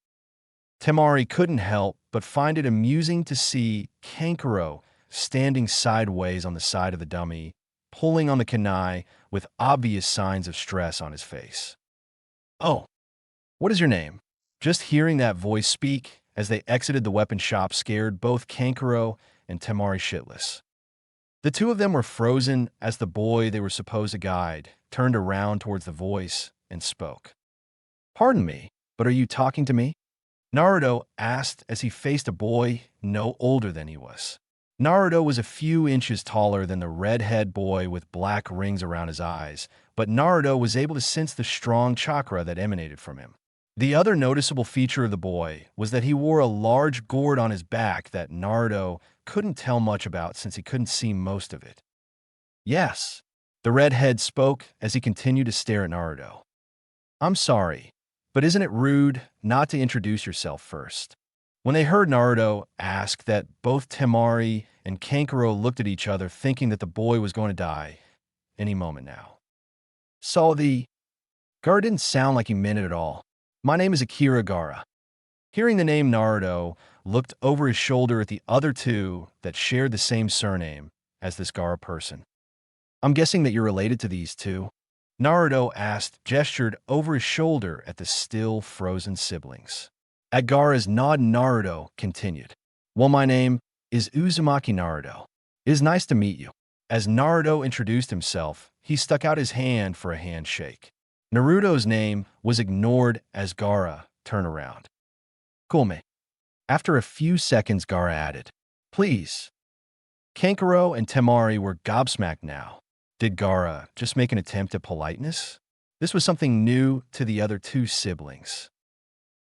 Temari couldn't help but find it amusing to see Kankuro standing sideways on the side of the dummy, pulling on the kunai with obvious signs of stress on his face. Oh, what is your name? Just hearing that voice speak as they exited the weapon shop scared both Kankuro and Temari shitless. The two of them were frozen as the boy they were supposed to guide turned around towards the voice and spoke. Pardon me, but are you talking to me? Naruto asked as he faced a boy no older than he was. Naruto was a few inches taller than the redhead boy with black rings around his eyes, but Naruto was able to sense the strong chakra that emanated from him. The other noticeable feature of the boy was that he wore a large gourd on his back that Naruto couldn't tell much about since he couldn't see most of it. Yes, the redhead spoke as he continued to stare at Naruto. I'm sorry, but isn't it rude not to introduce yourself first? When they heard Naruto ask that, both Temari and Kankuro looked at each other thinking that the boy was going to die any moment now. Saw the... Gara didn't sound like he meant it at all. My name is Akira Gara. Hearing the name Naruto, looked over his shoulder at the other two that shared the same surname as this Gara person. I'm guessing that you're related to these two. Naruto asked, gestured over his shoulder at the still frozen siblings. At Gaara's nod, Naruto continued. Well, my name is Uzumaki Naruto. It is nice to meet you. As Naruto introduced himself, he stuck out his hand for a handshake. Naruto's name was ignored as Gaara turned around. Cool, mate. After a few seconds, Gaara added, please. Kankuro and Temari were gobsmacked now. Did Gaara just make an attempt at politeness? This was something new to the other two siblings.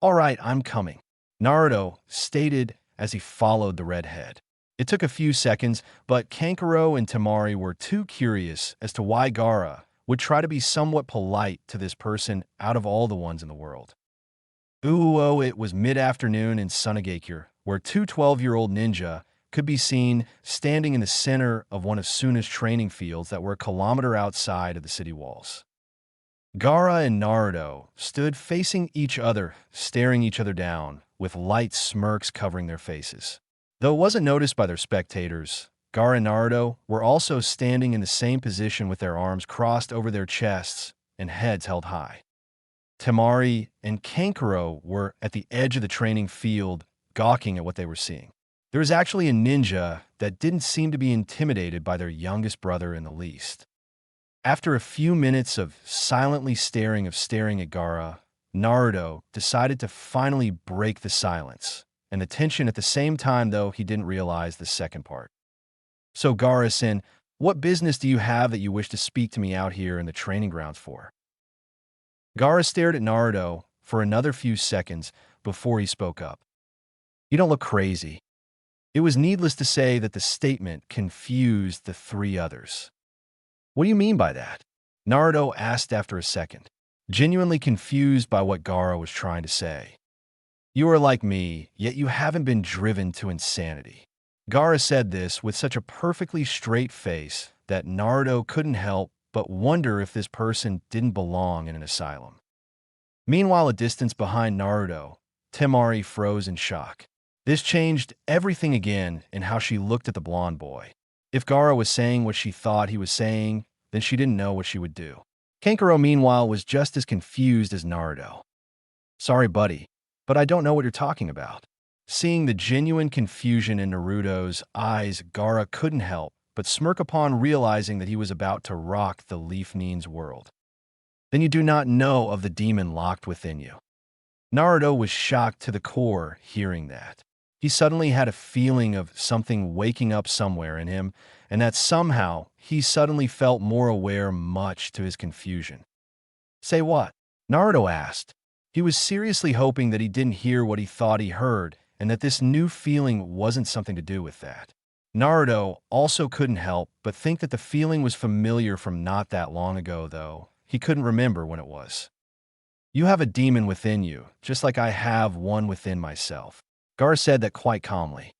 All right, I'm coming, Naruto stated as he followed the redhead. It took a few seconds, but Kankuro and Temari were too curious as to why Gaara would try to be somewhat polite to this person out of all the ones in the world. It was mid-afternoon in Sunagakure, where two 12-year-old ninja could be seen standing in the center of one of Suna's training fields that were a kilometer outside of the city walls. Gaara and Naruto stood facing each other, staring each other down, with light smirks covering their faces. Though it wasn't noticed by their spectators, Gaara and Naruto were also standing in the same position with their arms crossed over their chests and heads held high. Temari and Kankuro were at the edge of the training field, gawking at what they were seeing. There was actually a ninja that didn't seem to be intimidated by their youngest brother in the least. After a few minutes of silently staring at Gaara, Naruto decided to finally break the silence and the tension at the same time, though he didn't realize the second part. So Gaara-san, what business do you have that you wish to speak to me out here in the training grounds for? Gaara stared at Naruto for another few seconds before he spoke up. You don't look crazy. It was needless to say that the statement confused the three others. What do you mean by that? Naruto asked after a second, genuinely confused by what Gaara was trying to say. You are like me, yet you haven't been driven to insanity. Gaara said this with such a perfectly straight face that Naruto couldn't help but wonder if this person didn't belong in an asylum. Meanwhile, a distance behind Naruto, Temari froze in shock. This changed everything again in how she looked at the blonde boy. If Gaara was saying what she thought he was saying, then she didn't know what she would do. Kankuro, meanwhile, was just as confused as Naruto. Sorry, buddy, but I don't know what you're talking about. Seeing the genuine confusion in Naruto's eyes, Gaara couldn't help but smirk upon realizing that he was about to rock the Leaf Nin's world. Then you do not know of the demon locked within you. Naruto was shocked to the core hearing that. He suddenly had a feeling of something waking up somewhere in him, and that somehow he suddenly felt more aware, much to his confusion. Say what? Naruto asked. He was seriously hoping that he didn't hear what he thought he heard, and that this new feeling wasn't something to do with that. Naruto also couldn't help but think that the feeling was familiar from not that long ago, though he couldn't remember when it was. You have a demon within you, just like I have one within myself. Gaara said that quite calmly.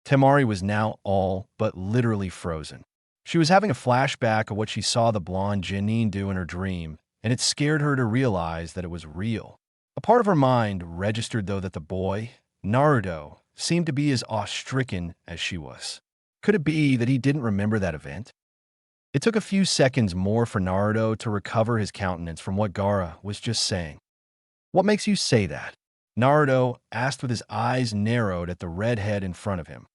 Temari was now all but literally frozen. She was having a flashback of what she saw the blonde Genin do in her dream, and it scared her to realize that it was real. A part of her mind registered, though, that the boy, Naruto, seemed to be as awe-stricken as she was. Could it be that he didn't remember that event? It took a few seconds more for Naruto to recover his countenance from what Gaara was just saying. What makes you say that? Naruto asked with his eyes narrowed at the redhead in front of him.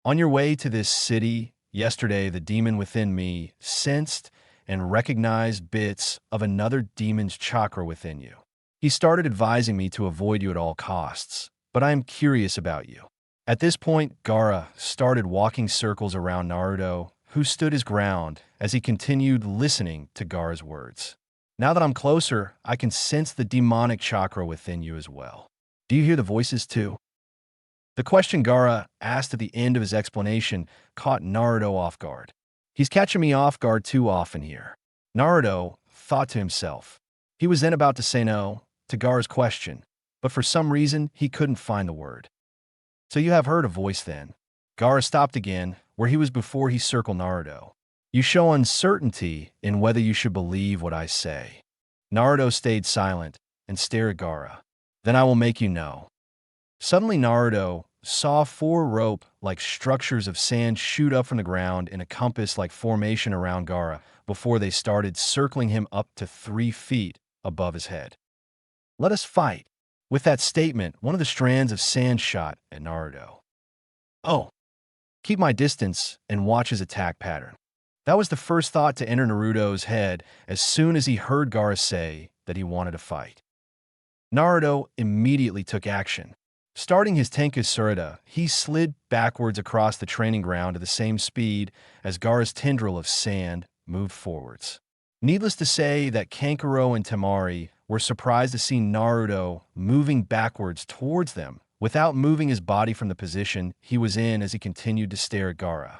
On your way to this city, yesterday the demon within me sensed and recognized bits of another demon's chakra within you. He started advising me to avoid you at all costs, but I am curious about you. At this point, Gaara started walking circles around Naruto, who stood his ground as he continued listening to Gaara's words. Now that I'm closer, I can sense the demonic chakra within you as well. Do you hear the voices too? The question Gaara asked at the end of his explanation caught Naruto off guard. He's catching me off guard too often here, Naruto thought to himself. He was then about to say no to Gaara's question, but for some reason he couldn't find the word. So you have heard a voice then? Gaara stopped again, where he was before he circled Naruto. You show uncertainty in whether you should believe what I say. Naruto stayed silent and stared at Gaara. Then I will make you know. Suddenly Naruto saw four rope-like structures of sand shoot up from the ground in a compass-like formation around Gaara before they started circling him up to 3 feet above his head. Let us fight. With that statement, one of the strands of sand shot at Naruto. Oh, keep my distance and watch his attack pattern. That was the first thought to enter Naruto's head as soon as he heard Gaara say that he wanted to fight. Naruto immediately took action. Starting his Tenkasurita, he slid backwards across the training ground at the same speed as Gaara's tendril of sand moved forwards. Needless to say that Kankuro and Temari were surprised to see Naruto moving backwards towards them without moving his body from the position he was in as he continued to stare at Gaara.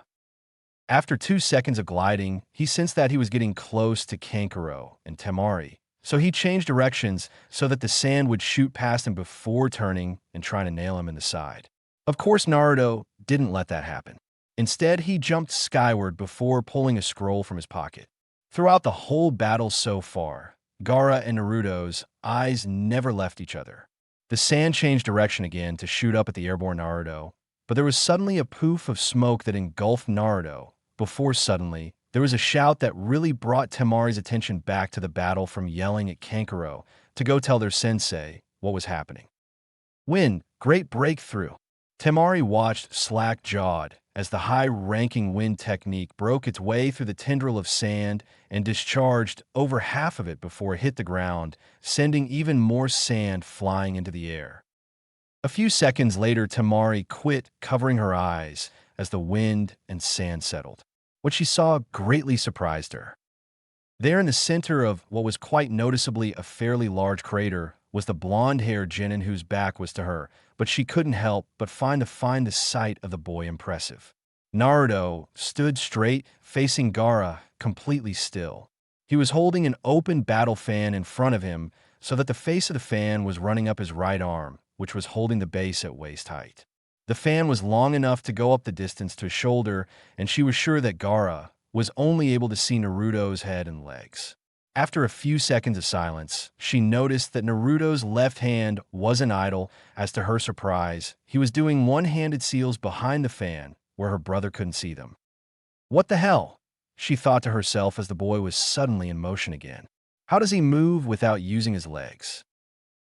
After 2 seconds of gliding, he sensed that he was getting close to Kankuro and Temari, so he changed directions so that the sand would shoot past him before turning and trying to nail him in the side. Of course, Naruto didn't let that happen. Instead, he jumped skyward before pulling a scroll from his pocket. Throughout the whole battle so far, Gaara and Naruto's eyes never left each other. The sand changed direction again to shoot up at the airborne Naruto, but there was suddenly a poof of smoke that engulfed Naruto, before suddenly, there was a shout that really brought Temari's attention back to the battle from yelling at Kankuro to go tell their sensei what was happening. Win, great breakthrough. Temari watched slack-jawed as the high-ranking wind technique broke its way through the tendril of sand and discharged over half of it before it hit the ground, sending even more sand flying into the air. A few seconds later, Temari quit covering her eyes as the wind and sand settled. What she saw greatly surprised her. There in the center of what was quite noticeably a fairly large crater was the blonde-haired genin whose back was to her, but she couldn't help but find the sight of the boy impressive. Naruto stood straight, facing Gaara, completely still. He was holding an open battle fan in front of him so that the face of the fan was running up his right arm, which was holding the base at waist height. The fan was long enough to go up the distance to his shoulder, and she was sure that Gaara was only able to see Naruto's head and legs. After a few seconds of silence, she noticed that Naruto's left hand wasn't idle. As to her surprise, he was doing one-handed seals behind the fan, where her brother couldn't see them. What the hell? She thought to herself as the boy was suddenly in motion again. How does he move without using his legs?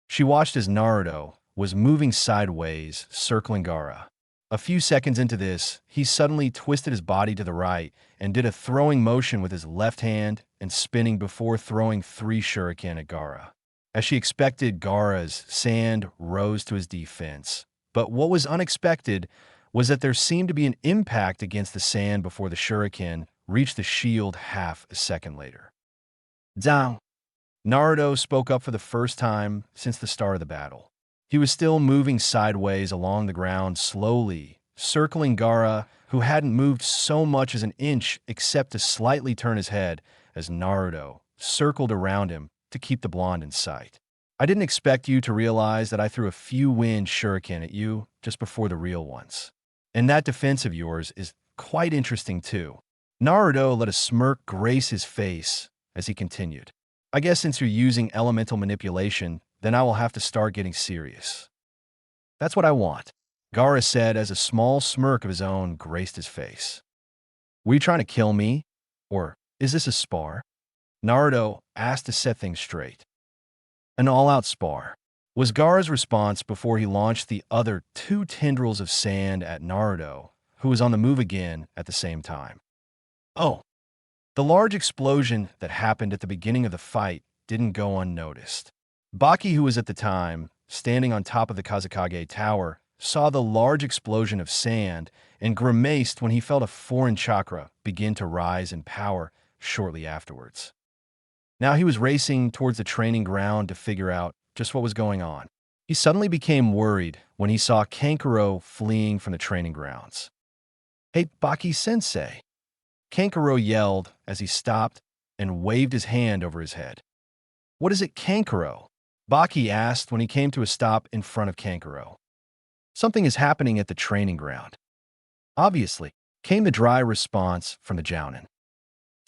She watched as Naruto was moving sideways, circling Gaara. A few seconds into this, he suddenly twisted his body to the right and did a throwing motion with his left hand and spinning before throwing 3 shuriken at Gaara. As she expected, Gaara's sand rose to his defense. But what was unexpected was that there seemed to be an impact against the sand before the shuriken reached the shield half a second later. Down. Naruto spoke up for the first time since the start of the battle. He was still moving sideways along the ground slowly, circling Gaara, who hadn't moved so much as an inch except to slightly turn his head as Naruto circled around him to keep the blonde in sight. I didn't expect you to realize that I threw a few wind shuriken at you just before the real ones. And that defense of yours is quite interesting too. Naruto let a smirk grace his face as he continued. I guess since you're using elemental manipulation, then I will have to start getting serious. That's what I want, Gaara said as a small smirk of his own graced his face. Were you trying to kill me? Or is this a spar? Naruto asked to set things straight. An all-out spar was Gaara's response before he launched the other 2 tendrils of sand at Naruto, who was on the move again at the same time. Oh. The large explosion that happened at the beginning of the fight didn't go unnoticed. Baki, who was at the time standing on top of the Kazekage Tower, saw the large explosion of sand and grimaced when he felt a foreign chakra begin to rise in power shortly afterwards. Now he was racing towards the training ground to figure out just what was going on. He suddenly became worried when he saw Kankuro fleeing from the training grounds. "Hey, Baki-sensei!" Kankuro yelled as he stopped and waved his hand over his head. "What is it, Kankuro?" Baki asked when he came to a stop in front of Kankuro. "Something is happening at the training ground." Obviously, came the dry response from the Jounin.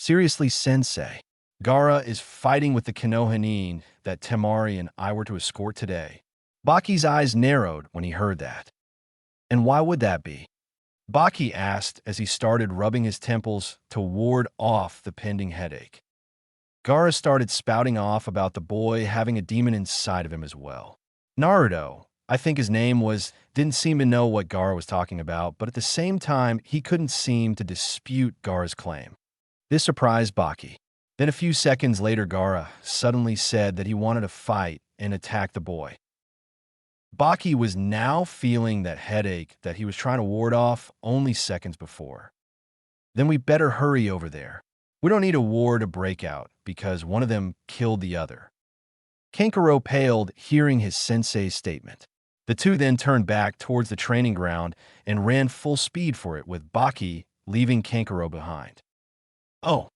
Seriously, sensei. Gaara is fighting with the Konoha that Temari and I were to escort today. Baki's eyes narrowed when he heard that. And why would that be? Baki asked as he started rubbing his temples to ward off the pending headache. Gaara started spouting off about the boy having a demon inside of him as well. Naruto, I think his name was, didn't seem to know what Gaara was talking about, but at the same time, he couldn't seem to dispute Gaara's claim. This surprised Baki. Then a few seconds later, Gaara suddenly said that he wanted to fight and attack the boy. Baki was now feeling that headache that he was trying to ward off only seconds before. Then we better hurry over there. We don't need a war to break out because one of them killed the other. Kankuro paled hearing his sensei's statement. The two then turned back towards the training ground and ran full speed for it with Baki leaving Kankuro behind. Oh.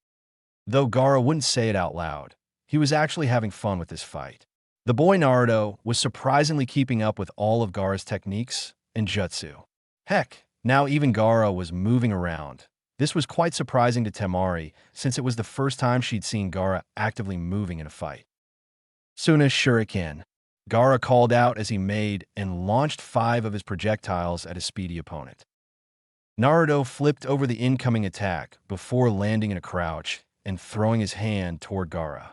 Though Gaara wouldn't say it out loud, he was actually having fun with this fight. The boy Naruto was surprisingly keeping up with all of Gaara's techniques and jutsu. Heck, now even Gaara was moving around. This was quite surprising to Temari, since it was the first time she'd seen Gaara actively moving in a fight. Suna Shuriken, Gaara called out as he made and launched 5 of his projectiles at his speedy opponent. Naruto flipped over the incoming attack before landing in a crouch and throwing his hand toward Gaara.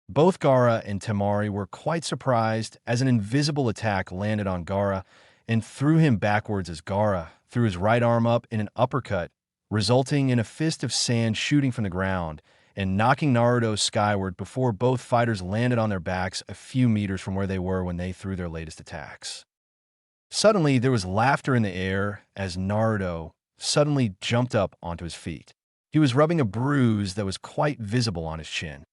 Both Gaara and Temari were quite surprised as an invisible attack landed on Gaara and threw him backwards as Gaara threw his right arm up in an uppercut, resulting in a fist of sand shooting from the ground and knocking Naruto skyward before both fighters landed on their backs a few meters from where they were when they threw their latest attacks. Suddenly, there was laughter in the air as Naruto suddenly jumped up onto his feet. He was rubbing a bruise that was quite visible on his chin.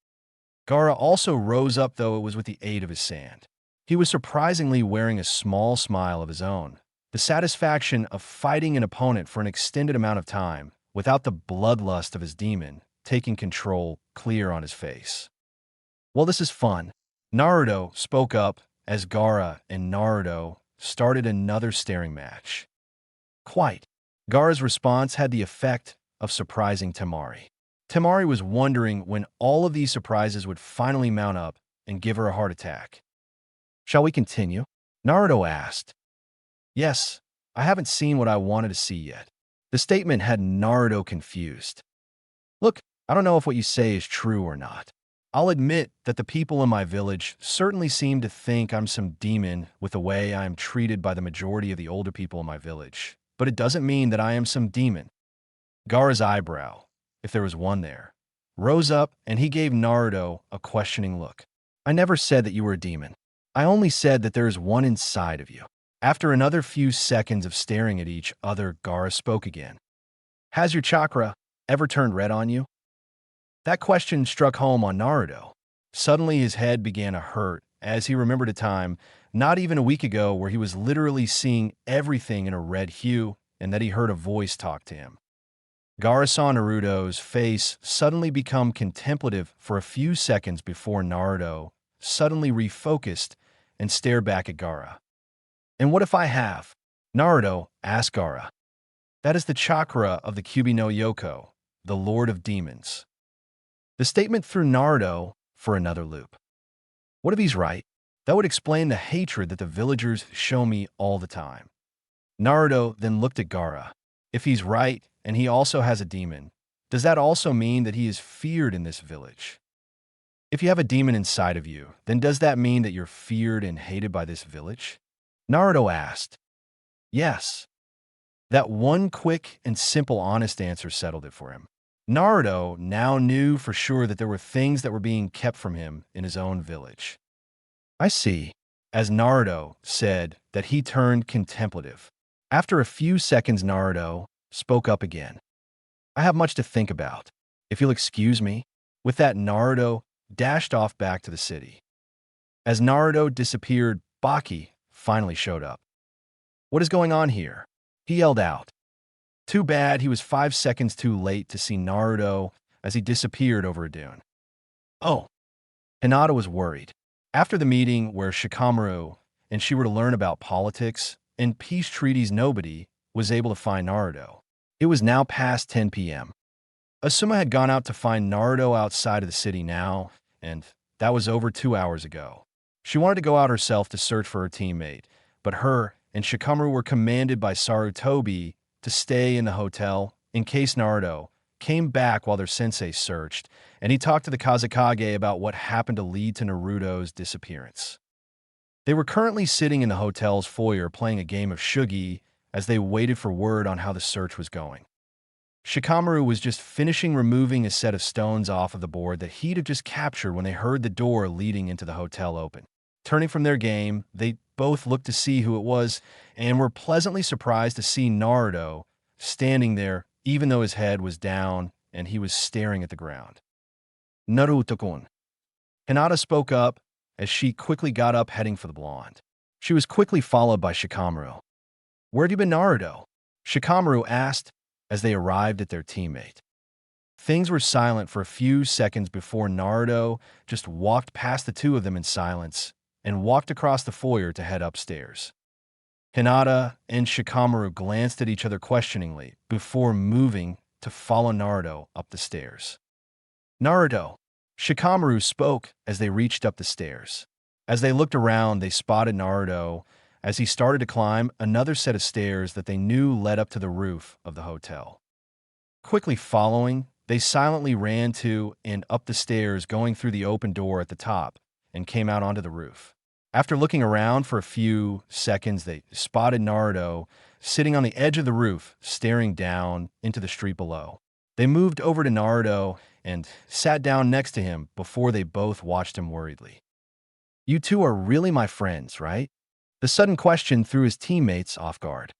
Gaara also rose up, though it was with the aid of his sand. He was surprisingly wearing a small smile of his own, the satisfaction of fighting an opponent for an extended amount of time without the bloodlust of his demon taking control clear on his face. Well, this is fun. Naruto spoke up as Gaara and Naruto started another staring match. Quite. Gaara's response had the effect of surprising Temari. Temari was wondering when all of these surprises would finally mount up and give her a heart attack. Shall we continue? Naruto asked. Yes, I haven't seen what I wanted to see yet. The statement had Naruto confused. Look, I don't know if what you say is true or not. I'll admit that the people in my village certainly seem to think I'm some demon with the way I am treated by the majority of the older people in my village, but it doesn't mean that I am some demon. Gaara's eyebrow, if there was one there, rose up and he gave Naruto a questioning look. I never said that you were a demon. I only said that there is one inside of you. After another few seconds of staring at each other, Gaara spoke again. Has your chakra ever turned red on you? That question struck home on Naruto. Suddenly his head began to hurt as he remembered a time, not even a week ago, where he was literally seeing everything in a red hue and that he heard a voice talk to him. Gaara saw Naruto's face suddenly become contemplative for a few seconds before Naruto suddenly refocused and stared back at Gaara. And what if I have? Naruto asked Gaara. That is the chakra of the Kyubi no Yoko, the Lord of Demons. The statement threw Naruto for another loop. What if he's right? That would explain the hatred that the villagers show me all the time. Naruto then looked at Gaara. If he's right and he also has a demon, does that also mean that he is feared in this village? If you have a demon inside of you, then does that mean that you're feared and hated by this village? Naruto asked. Yes. That one quick and simple honest answer settled it for him. Naruto now knew for sure that there were things that were being kept from him in his own village. I see, as Naruto said that he turned contemplative. After a few seconds, Naruto spoke up again. I have much to think about. If you'll excuse me. With that, Naruto dashed off back to the city. As Naruto disappeared, Baki finally showed up. What is going on here? He yelled out. Too bad he was 5 seconds too late to see Naruto as he disappeared over a dune. Oh. Hinata was worried. After the meeting where Shikamaru and she were to learn about politics and peace treaties, nobody was able to find Naruto. It was now past 10 p.m. Asuma had gone out to find Naruto outside of the city now, and that was over 2 hours ago. She wanted to go out herself to search for her teammate, but her and Shikamaru were commanded by Sarutobi to stay in the hotel in case Naruto came back while their sensei searched, and he talked to the Kazekage about what happened to lead to Naruto's disappearance. They were currently sitting in the hotel's foyer playing a game of shugi as they waited for word on how the search was going. Shikamaru was just finishing removing a set of stones off of the board that he'd have just captured when they heard the door leading into the hotel open. Turning from their game, they both looked to see who it was and were pleasantly surprised to see Naruto standing there, even though his head was down and he was staring at the ground. Naruto-kun. Hinata spoke up as she quickly got up heading for the blonde. She was quickly followed by Shikamaru. "Where'd you been, Naruto?" Shikamaru asked as they arrived at their teammate. Things were silent for a few seconds before Naruto just walked past the two of them in silence and walked across the foyer to head upstairs. Hinata and Shikamaru glanced at each other questioningly before moving to follow Naruto up the stairs. "Naruto," Shikamaru spoke as they reached up the stairs. As they looked around, they spotted Naruto as he started to climb another set of stairs that they knew led up to the roof of the hotel. Quickly following, they silently ran to and up the stairs, going through the open door at the top, and came out onto the roof. After looking around for a few seconds, they spotted Naruto sitting on the edge of the roof, staring down into the street below. They moved over to Naruto and sat down next to him before they both watched him worriedly. "You two are really my friends, right?" The sudden question threw his teammates off guard.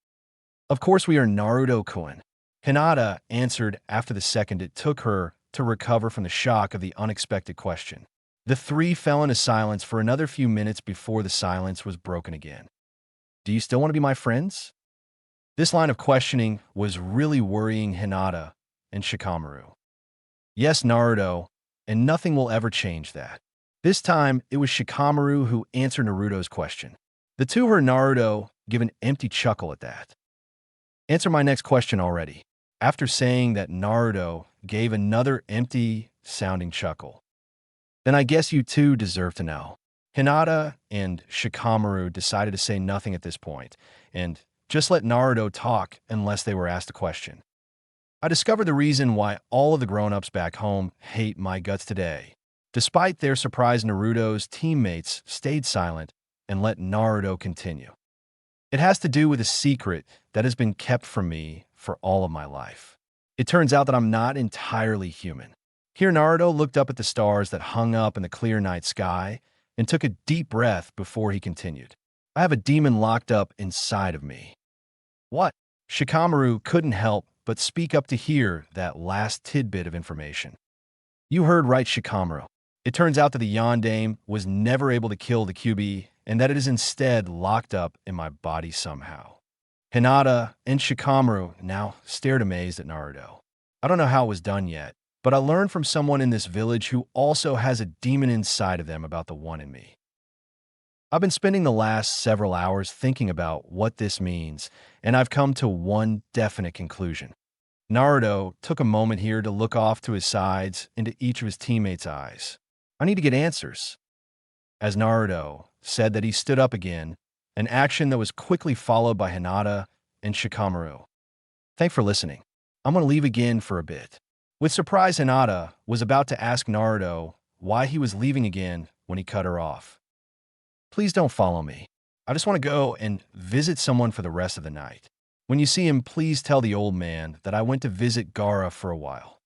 "Of course we are, Naruto-kun," Hinata answered after the second it took her to recover from the shock of the unexpected question. The three fell into silence for another few minutes before the silence was broken again. "Do you still want to be my friends?" This line of questioning was really worrying Hinata and Shikamaru. "Yes, Naruto, and nothing will ever change that." This time, it was Shikamaru who answered Naruto's question. The two heard Naruto give an empty chuckle at that. "Answer my next question already." After saying that, Naruto gave another empty-sounding chuckle. "Then I guess you two deserve to know." Hinata and Shikamaru decided to say nothing at this point, and just let Naruto talk unless they were asked a question. "I discovered the reason why all of the grown-ups back home hate my guts today." Despite their surprise, Naruto's teammates stayed silent and let Naruto continue. "It has to do with a secret that has been kept from me for all of my life. It turns out that I'm not entirely human." Here Naruto looked up at the stars that hung up in the clear night sky and took a deep breath before he continued. "I have a demon locked up inside of me." "What?" Shikamaru couldn't help but speak up to hear that last tidbit of information. "You heard right, Shikamaru. It turns out that the Yondaime was never able to kill the Kyuubi, and that it is instead locked up in my body somehow." Hinata and Shikamaru now stared amazed at Naruto. "I don't know how it was done yet, but I learned from someone in this village who also has a demon inside of them about the one in me. I've been spending the last several hours thinking about what this means, and I've come to one definite conclusion." Naruto took a moment here to look off to his sides into each of his teammates' eyes. "I need to get answers." As Naruto said that, he stood up again, an action that was quickly followed by Hinata and Shikamaru. "Thanks for listening. I'm going to leave again for a bit." With surprise, Hinata was about to ask Naruto why he was leaving again when he cut her off. "Please don't follow me. I just want to go and visit someone for the rest of the night. When you see him, please tell the old man that I went to visit Gaara for a while."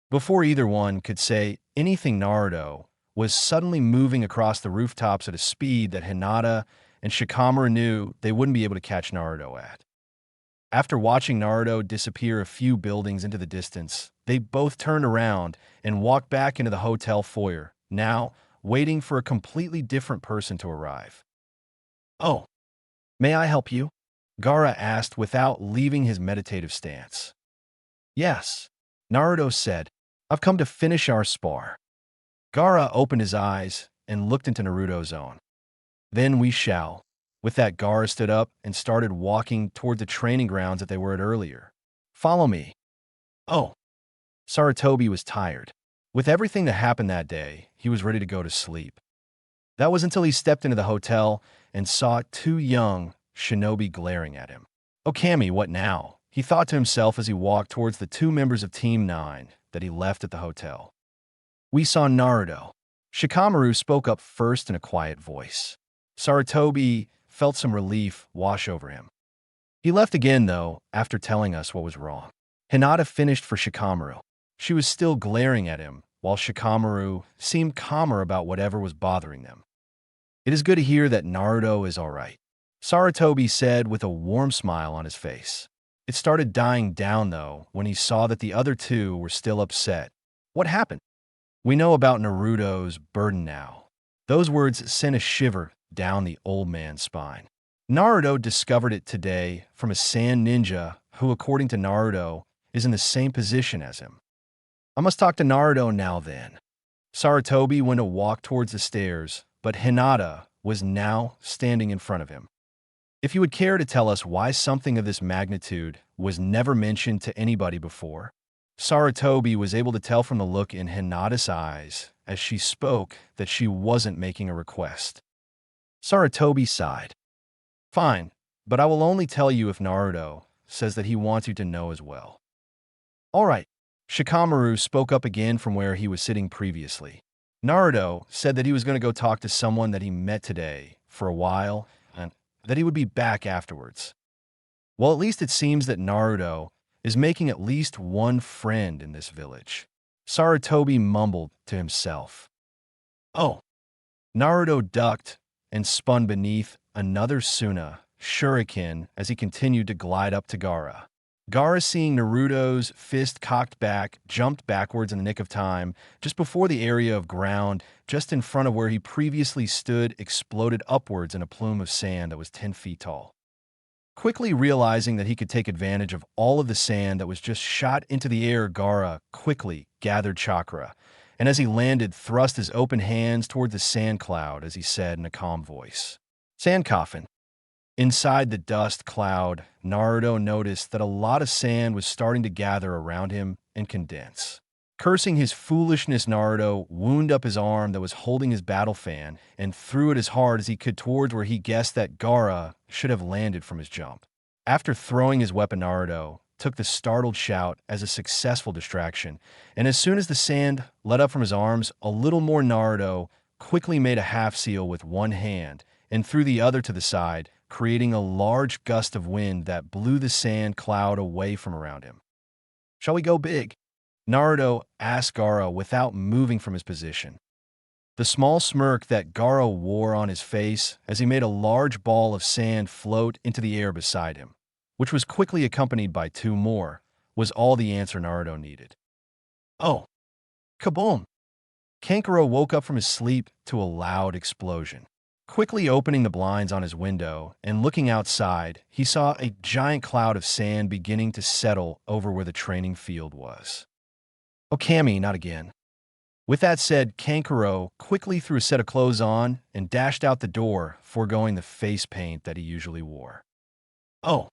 Before either one could say anything, Naruto was suddenly moving across the rooftops at a speed that Hinata and Shikamaru knew they wouldn't be able to catch Naruto at. After watching Naruto disappear a few buildings into the distance, they both turned around and walked back into the hotel foyer, now waiting for a completely different person to arrive. "Oh, may I help you?" Gaara asked without leaving his meditative stance. "Yes," Naruto said. "I've come to finish our spar." Gaara opened his eyes and looked into Naruto's own. "Then we shall." With that, Gaara stood up and started walking toward the training grounds that they were at earlier. "Follow me." "Oh." Sarutobi was tired. With everything that happened that day, he was ready to go to sleep. That was until he stepped into the hotel and saw two young shinobi glaring at him. Okami, what now? He thought to himself as he walked towards the two members of Team 9 that he left at the hotel. We saw Naruto. Shikamaru spoke up first in a quiet voice. Sarutobi felt some relief wash over him. He left again, though, after telling us what was wrong. Hinata finished for Shikamaru. She was still glaring at him, while Shikamaru seemed calmer about whatever was bothering them. It is good to hear that Naruto is all right, Sarutobi said with a warm smile on his face. It started dying down, though, when he saw that the other two were still upset. What happened? We know about Naruto's burden now. Those words sent a shiver down the old man's spine. Naruto discovered it today from a sand ninja who, according to Naruto, is in the same position as him. I must talk to Naruto now then. Sarutobi went to walk towards the stairs, but Hinata was now standing in front of him. If you would care to tell us why something of this magnitude was never mentioned to anybody before? Sarutobi was able to tell from the look in Hinata's eyes as she spoke that she wasn't making a request. Sarutobi sighed. Fine, but I will only tell you if Naruto says that he wants you to know as well. All right. Shikamaru spoke up again from where he was sitting previously. Naruto said that he was going to go talk to someone that he met today for a while and that he would be back afterwards. Well, at least it seems that Naruto is making at least one friend in this village. Sarutobi mumbled to himself. Oh. Naruto ducked and spun beneath another Suna shuriken as he continued to glide up to Gaara. Gaara, seeing Naruto's fist cocked back, jumped backwards in the nick of time, just before the area of ground just in front of where he previously stood exploded upwards in a plume of sand that was 10 feet tall. Quickly realizing that he could take advantage of all of the sand that was just shot into the air, Gaara quickly gathered chakra, and as he landed, thrust his open hands toward the sand cloud as he said in a calm voice, "Sand coffin." Inside the dust cloud, Naruto noticed that a lot of sand was starting to gather around him and condense. Cursing his foolishness, Naruto wound up his arm that was holding his battle fan and threw it as hard as he could towards where he guessed that Gaara should have landed from his jump. After throwing his weapon, Naruto took the startled shout as a successful distraction, and as soon as the sand let up from his arms, a little more Naruto quickly made a half seal with one hand and threw the other to the side, creating a large gust of wind that blew the sand cloud away from around him. Shall we go big? Naruto asked Gaara without moving from his position. The small smirk that Gaara wore on his face as he made a large ball of sand float into the air beside him, which was quickly accompanied by two more, was all the answer Naruto needed. Oh! Kaboom! Kankuro woke up from his sleep to a loud explosion. Quickly opening the blinds on his window and looking outside, he saw a giant cloud of sand beginning to settle over where the training field was. Okami, not again. With that said, Kankuro quickly threw a set of clothes on and dashed out the door, foregoing the face paint that he usually wore. Oh,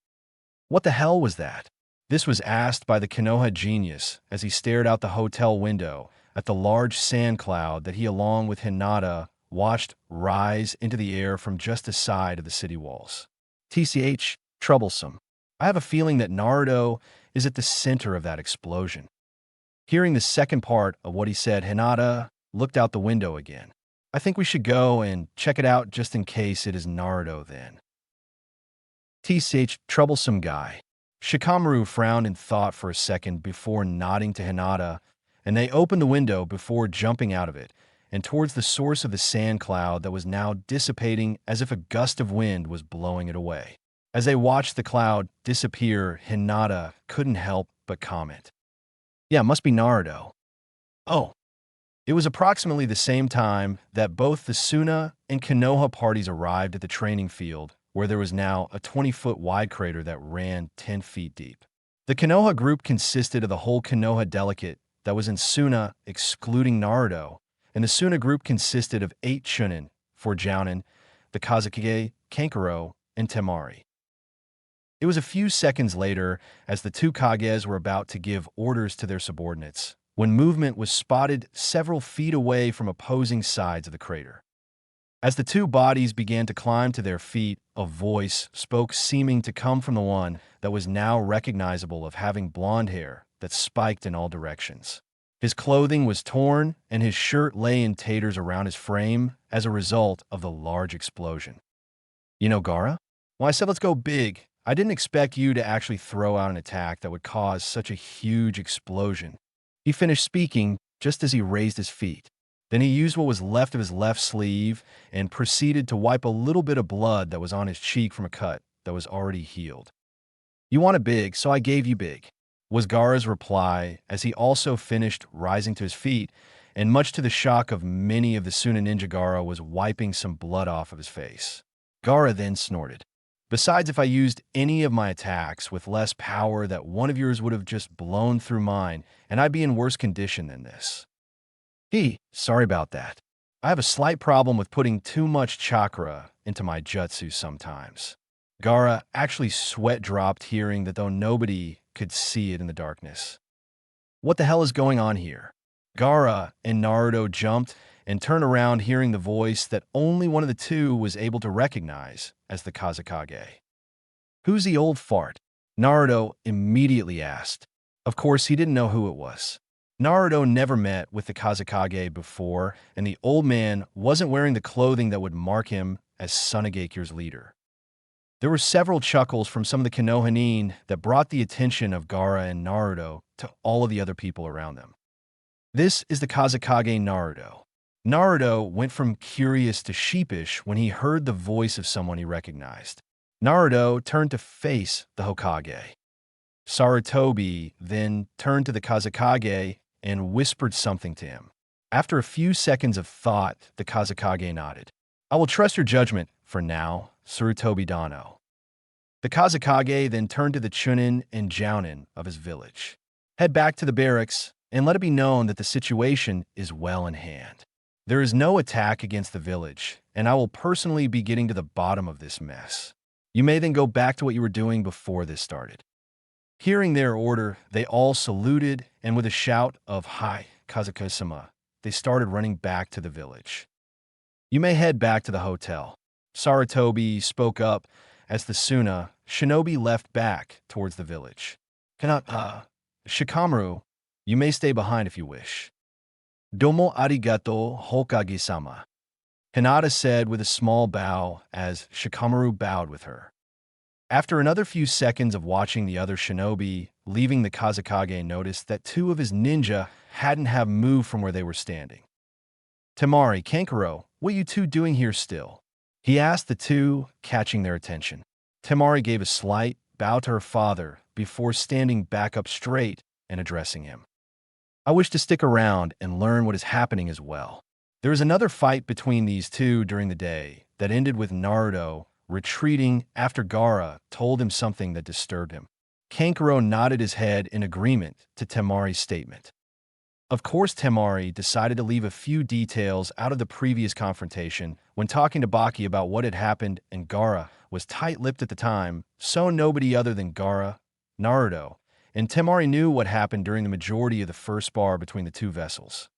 what the hell was that? This was asked by the Konoha genius as he stared out the hotel window at the large sand cloud that he, along with Hinata, watched rise into the air from just aside of the city walls. TCH, troublesome. I have a feeling that Naruto is at the center of that explosion. Hearing the second part of what he said, Hinata looked out the window again. I think we should go and check it out just in case it is Naruto then. TCH, troublesome guy. Shikamaru frowned in thought for a second before nodding to Hinata, and they opened the window before jumping out of it and towards the source of the sand cloud that was now dissipating as if a gust of wind was blowing it away. As they watched the cloud disappear, Hinata couldn't help but comment. Yeah, must be Naruto. Oh. It was approximately the same time that both the Suna and Konoha parties arrived at the training field, where there was now a 20-foot wide crater that ran 10 feet deep. The Konoha group consisted of the whole Konoha delegate that was in Suna, excluding Naruto, and the Suna group consisted of 8 Chunin, 4 Jounin, the Kazekage, Kankuro, and Temari. It was a few seconds later, as the two Kages were about to give orders to their subordinates, when movement was spotted several feet away from opposing sides of the crater. As the two bodies began to climb to their feet, a voice spoke seeming to come from the one that was now recognizable of having blonde hair that spiked in all directions. His clothing was torn, and his shirt lay in tatters around his frame as a result of the large explosion. You know, Gara? Well, I said let's go big. I didn't expect you to actually throw out an attack that would cause such a huge explosion. He finished speaking just as he raised his feet. Then he used what was left of his left sleeve and proceeded to wipe a little bit of blood that was on his cheek from a cut that was already healed. You wanted big, so I gave you big, was Gara's reply as he also finished rising to his feet, and much to the shock of many of the Suna Ninja, Gara was wiping some blood off of his face. Gara then snorted. Besides, if I used any of my attacks with less power, that one of yours would have just blown through mine, and I'd be in worse condition than this. Sorry about that. I have a slight problem with putting too much chakra into my jutsu sometimes. Gara actually sweat dropped hearing that, though nobody could see it in the darkness. What the hell is going on here? Gara and Naruto jumped and turned around, hearing the voice that only one of the two was able to recognize as the Kazekage. Who's the old fart? Naruto immediately asked. Of course, he didn't know who it was. Naruto never met with the Kazekage before, and the old man wasn't wearing the clothing that would mark him as Tsunagekyou's leader. There were several chuckles from some of the Konoha that brought the attention of Gara and Naruto to all of the other people around them. This is the Kazekage Naruto. Naruto went from curious to sheepish when he heard the voice of someone he recognized. Naruto turned to face the Hokage. Sarutobi then turned to the Kazekage and whispered something to him. After a few seconds of thought, the Kazekage nodded. I will trust your judgment for now, Sarutobi Dano. The Kazekage then turned to the Chunin and Jounin of his village. Head back to the barracks and let it be known that the situation is well in hand. There is no attack against the village, and I will personally be getting to the bottom of this mess. You may then go back to what you were doing before this started. Hearing their order, they all saluted, and with a shout of "Hi, Kazekage-sama," they started running back to the village. You may head back to the hotel. Sarutobi spoke up as the Suna shinobi left back towards the village. Shikamaru, you may stay behind if you wish. Domo arigato, Hokage-sama, Hinata said with a small bow as Shikamaru bowed with her. After another few seconds of watching the other shinobi leaving, the Kazekage noticed that two of his ninja hadn't have moved from where they were standing. Temari, Kankuro, what are you two doing here still? He asked the two, catching their attention. Temari gave a slight bow to her father before standing back up straight and addressing him. I wish to stick around and learn what is happening as well. There was another fight between these two during the day that ended with Naruto retreating after Gara told him something that disturbed him. Kankuro nodded his head in agreement to Temari's statement. Of course, Temari decided to leave a few details out of the previous confrontation when talking to Baki about what had happened, and Gara was tight-lipped at the time, so nobody other than Gara, Naruto, and Temari knew what happened during the majority of the first spar between the two vessels.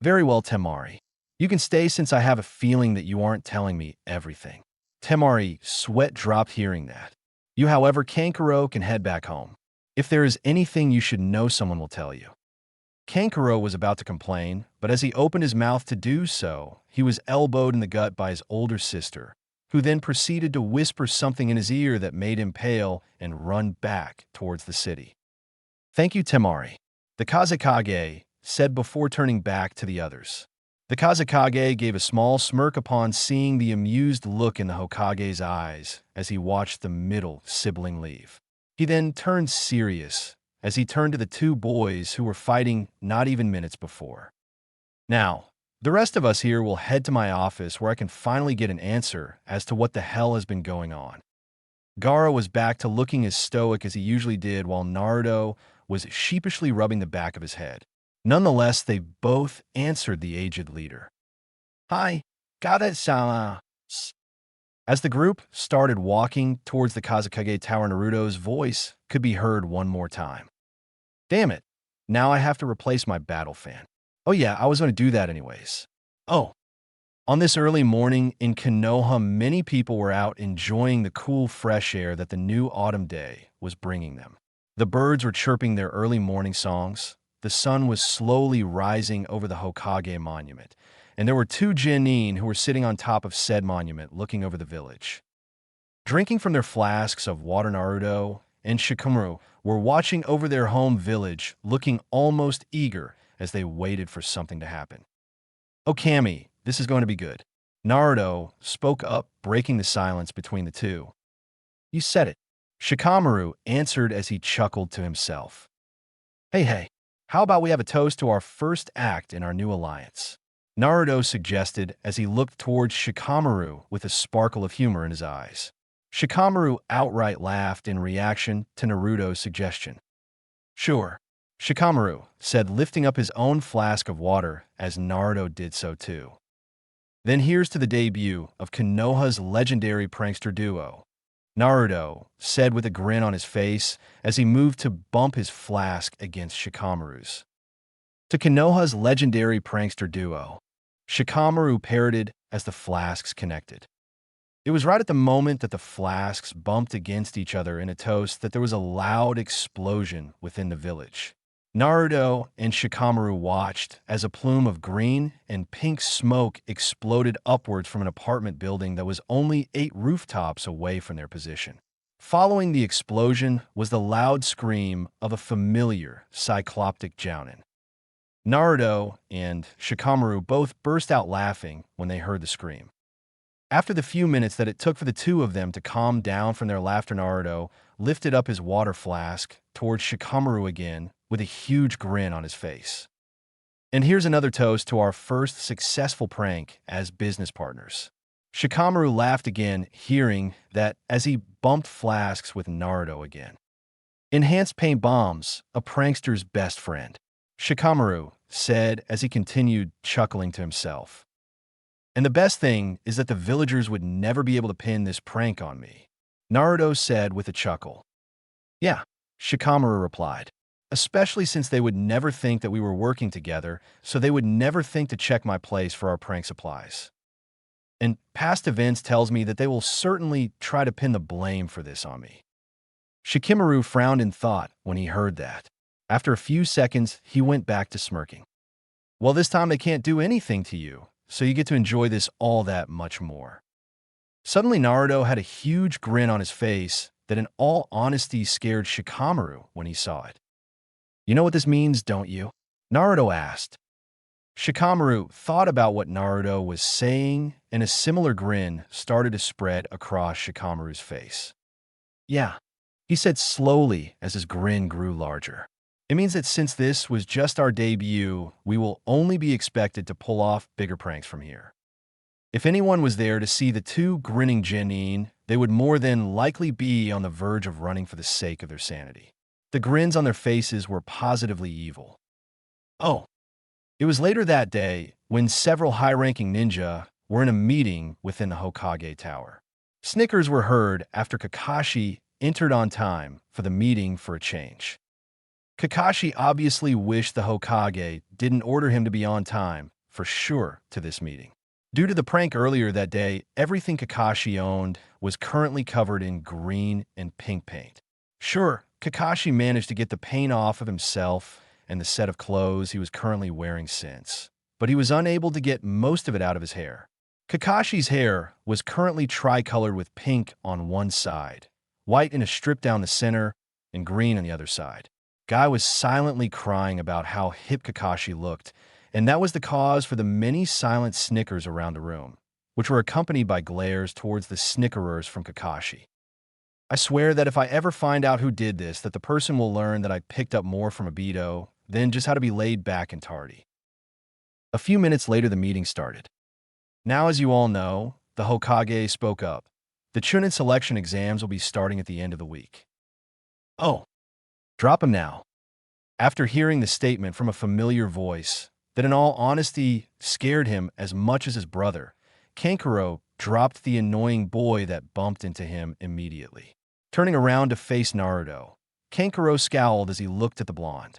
Very well, Temari. You can stay since I have a feeling that you aren't telling me everything. Temari sweat dropped hearing that. You, however, Kankuro, can head back home. If there is anything you should know, someone will tell you. Kankuro was about to complain, but as he opened his mouth to do so, he was elbowed in the gut by his older sister, who then proceeded to whisper something in his ear that made him pale and run back towards the city. Thank you, Temari, the Kazekage said before turning back to the others. The Kazekage gave a small smirk upon seeing the amused look in the Hokage's eyes as he watched the middle sibling leave. He then turned serious as he turned to the two boys who were fighting not even minutes before. Now, the rest of us here will head to my office where I can finally get an answer as to what the hell has been going on. Gara was back to looking as stoic as he usually did, while Naruto was sheepishly rubbing the back of his head. Nonetheless, they both answered the aged leader. Hi, Gara-sama. As the group started walking towards the Kazekage Tower, Naruto's voice could be heard one more time. Damn it. Now I have to replace my battle fan. Oh yeah, I was going to do that anyways. Oh. On this early morning in Konoha, many people were out enjoying the cool, fresh air that the new autumn day was bringing them. The birds were chirping their early morning songs. The sun was slowly rising over the Hokage monument, and there were two genin who were sitting on top of said monument looking over the village. Drinking from their flasks of water, Naruto and Shikamaru were watching over their home village, looking almost eager as they waited for something to happen. "Oh, Kami, this is going to be good." Naruto spoke up, breaking the silence between the two. "You said it," Shikamaru answered as he chuckled to himself. Hey, how about we have a toast to our first act in our new alliance?" Naruto suggested as he looked towards Shikamaru with a sparkle of humor in his eyes. Shikamaru outright laughed in reaction to Naruto's suggestion. "Sure," Shikamaru said, lifting up his own flask of water as Naruto did so too. "Then here's to the debut of Konoha's legendary prankster duo," Naruto said with a grin on his face as he moved to bump his flask against Shikamaru's. "To Konoha's legendary prankster duo," Shikamaru parroted as the flasks connected. It was right at the moment that the flasks bumped against each other in a toast that there was a loud explosion within the village. Naruto and Shikamaru watched as a plume of green and pink smoke exploded upwards from an apartment building that was only 8 rooftops away from their position. Following the explosion was the loud scream of a familiar cycloptic jounin. Naruto and Shikamaru both burst out laughing when they heard the scream. After the few minutes that it took for the two of them to calm down from their laughter, Naruto lifted up his water flask towards Shikamaru again with a huge grin on his face. "And here's another toast to our first successful prank as business partners." Shikamaru laughed again, hearing that as he bumped flasks with Naruto again. "Enhanced paint bombs, a prankster's best friend," Shikamaru said as he continued chuckling to himself. "And the best thing is that the villagers would never be able to pin this prank on me," Naruto said with a chuckle. "Yeah," Shikamaru replied, "especially since they would never think that we were working together, so they would never think to check my place for our prank supplies. And past events tells me that they will certainly try to pin the blame for this on me." Shikamaru frowned in thought when he heard that. After a few seconds, he went back to smirking. "Well, this time they can't do anything to you, so you get to enjoy this all that much more." Suddenly, Naruto had a huge grin on his face that in all honesty scared Shikamaru when he saw it. "You know what this means, don't you?" Naruto asked. Shikamaru thought about what Naruto was saying, and a similar grin started to spread across Shikamaru's face. "Yeah," he said slowly as his grin grew larger. "It means that since this was just our debut, we will only be expected to pull off bigger pranks from here. If anyone was there to see the two grinning genin, they would more than likely be on the verge of running for the sake of their sanity." The grins on their faces were positively evil. Oh. It was later that day when several high-ranking ninja were in a meeting within the Hokage Tower. Snickers were heard after Kakashi entered on time for the meeting for a change. Kakashi obviously wished the Hokage didn't order him to be on time, for sure, to this meeting. Due to the prank earlier that day, everything Kakashi owned was currently covered in green and pink paint. Sure, Kakashi managed to get the paint off of himself and the set of clothes he was currently wearing since, but he was unable to get most of it out of his hair. Kakashi's hair was currently tricolored with pink on one side, white in a strip down the center, and green on the other side. Guy was silently crying about how hip Kakashi looked, and that was the cause for the many silent snickers around the room, which were accompanied by glares towards the snickerers from Kakashi. "I swear that if I ever find out who did this, that the person will learn that I picked up more from Obito than just how to be laid back and tardy." A few minutes later, the meeting started. "Now, as you all know," the Hokage spoke up, "the Chunin selection exams will be starting at the end of the week." "Oh, drop him now." After hearing the statement from a familiar voice that in all honesty scared him as much as his brother, Kankuro dropped the annoying boy that bumped into him immediately. Turning around to face Naruto, Kankuro scowled as he looked at the blonde.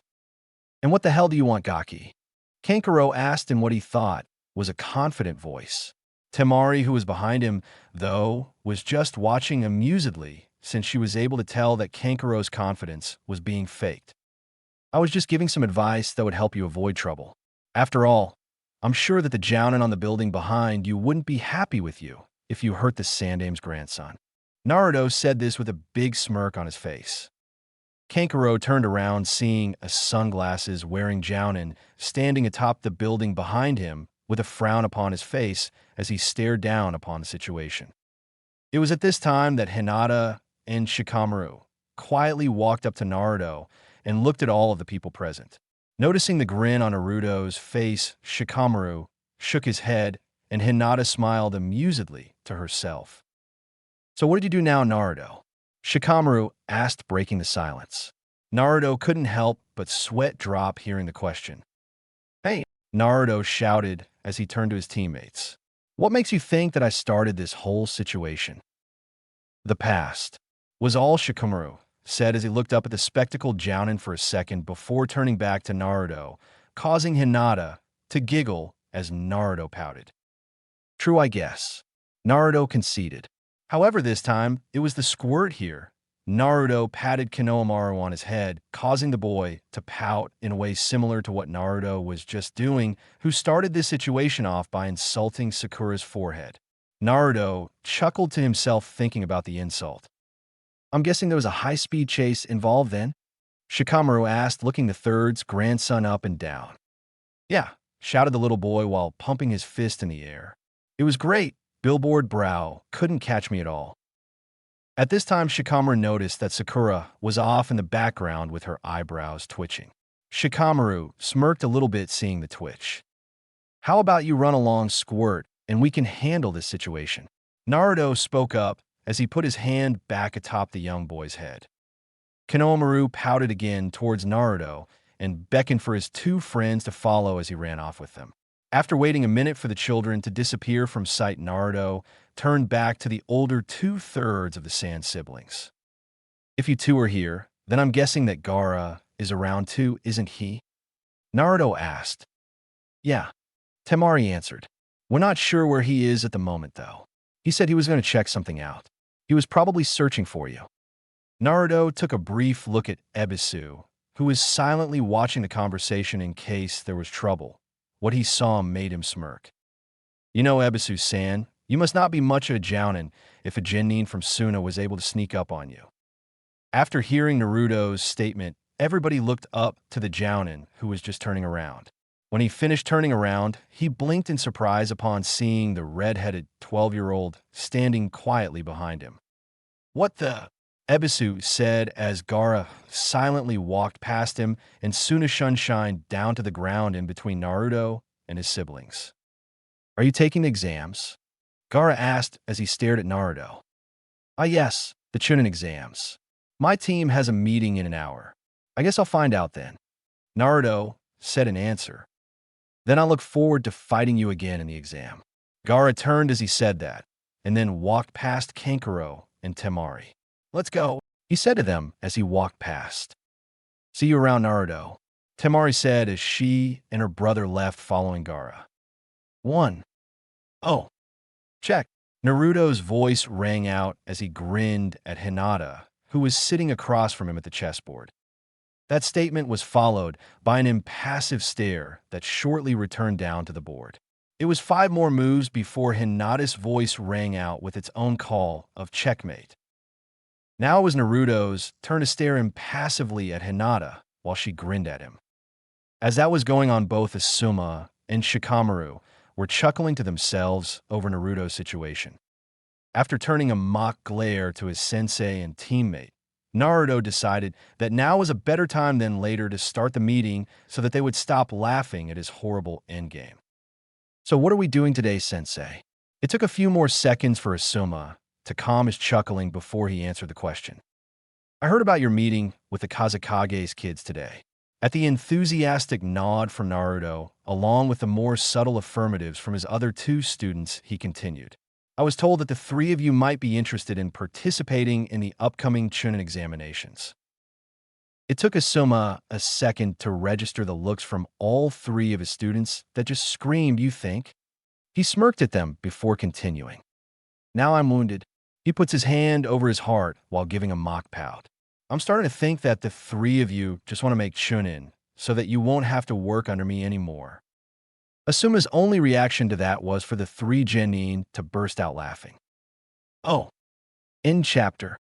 "And what the hell do you want, Gaki?" Kankuro asked in what he thought was a confident voice. Temari, who was behind him, though, was just watching amusedly since she was able to tell that Kankuro's confidence was being faked. "I was just giving some advice that would help you avoid trouble. After all, I'm sure that the jounin on the building behind you wouldn't be happy with you if you hurt the Sandame's grandson." Naruto said this with a big smirk on his face. Kankuro turned around, seeing a sunglasses-wearing jounin standing atop the building behind him with a frown upon his face as he stared down upon the situation. It was at this time that Hinata and Shikamaru quietly walked up to Naruto and looked at all of the people present. Noticing the grin on Naruto's face, Shikamaru shook his head and Hinata smiled amusedly to herself. "So what did you do now, Naruto?" Shikamaru asked, breaking the silence. Naruto couldn't help but sweat drop hearing the question. "Hey!" Naruto shouted as he turned to his teammates. "What makes you think that I started this whole situation?" "The past," was all Shikamaru said as he looked up at the spectacled jounin for a second before turning back to Naruto, causing Hinata to giggle as Naruto pouted. "True, I guess," Naruto conceded. However, this time, it was the squirt here. Naruto patted Konohamaru on his head, causing the boy to pout in a way similar to what Naruto was just doing, who started this situation off by insulting Sakura's forehead. Naruto chuckled to himself thinking about the insult. "I'm guessing there was a high-speed chase involved then?" Shikamaru asked, looking the third's grandson up and down. "Yeah," shouted the little boy while pumping his fist in the air. "It was great. Billboard brow couldn't catch me at all." At this time, Shikamaru noticed that Sakura was off in the background with her eyebrows twitching. Shikamaru smirked a little bit seeing the twitch. "How about you run along, Squirt, and we can handle this situation?" Naruto spoke up as he put his hand back atop the young boy's head. Konohamaru pouted again towards Naruto and beckoned for his two friends to follow as he ran off with them. After waiting a minute for the children to disappear from sight, Naruto turned back to the older two-thirds of the Sand siblings. "If you two are here, then I'm guessing that Gaara is around too, isn't he?" Naruto asked. "Yeah," Temari answered. "We're not sure where he is at the moment, though. He said he was going to check something out. He was probably searching for you." Naruto took a brief look at Ebisu, who was silently watching the conversation in case there was trouble. What he saw made him smirk. "You know, Ebisu-san, you must not be much of a jounin if a genin from Suna was able to sneak up on you." After hearing Naruto's statement, everybody looked up to the jounin who was just turning around. When he finished turning around, he blinked in surprise upon seeing the red-headed 12-year-old standing quietly behind him. "What the?" Ebisu said as Gaara silently walked past him and Suna Sunshine down to the ground in between Naruto and his siblings. "Are you taking the exams?" Gaara asked as he stared at Naruto. "Ah yes, the Chunin exams. My team has a meeting in an hour. I guess I'll find out then," Naruto said in answer. "Then I'll look forward to fighting you again in the exam." Gaara turned as he said that, and then walked past Kankuro and Temari. "Let's go," he said to them as he walked past. "See you around, Naruto," Temari said as she and her brother left following Gaara. "Oh, check." Naruto's voice rang out as he grinned at Hinata, who was sitting across from him at the chessboard. That statement was followed by an impassive stare that shortly returned down to the board. It was 5 more moves before Hinata's voice rang out with its own call of checkmate. Now it was Naruto's turn to stare impassively at Hinata while she grinned at him. As that was going on, both Asuma and Shikamaru were chuckling to themselves over Naruto's situation. After turning a mock glare to his sensei and teammate, Naruto decided that now was a better time than later to start the meeting so that they would stop laughing at his horrible endgame. "So what are we doing today, sensei?" It took a few more seconds for Asuma to calm his chuckling before he answered the question. "I heard about your meeting with the Kazekage's kids today." At the enthusiastic nod from Naruto, along with the more subtle affirmatives from his other 2 students, he continued. I was told that the three of you might be interested in participating in the upcoming Chunin examinations. It took Asuma a second to register the looks from all three of his students that just screamed, "You think?" He smirked at them before continuing. "Now I'm wounded." He puts his hand over his heart while giving a mock pout. "I'm starting to think that the three of you just want to make Chunin so that you won't have to work under me anymore." Asuma's only reaction to that was for the three genin to burst out laughing. Oh, end chapter.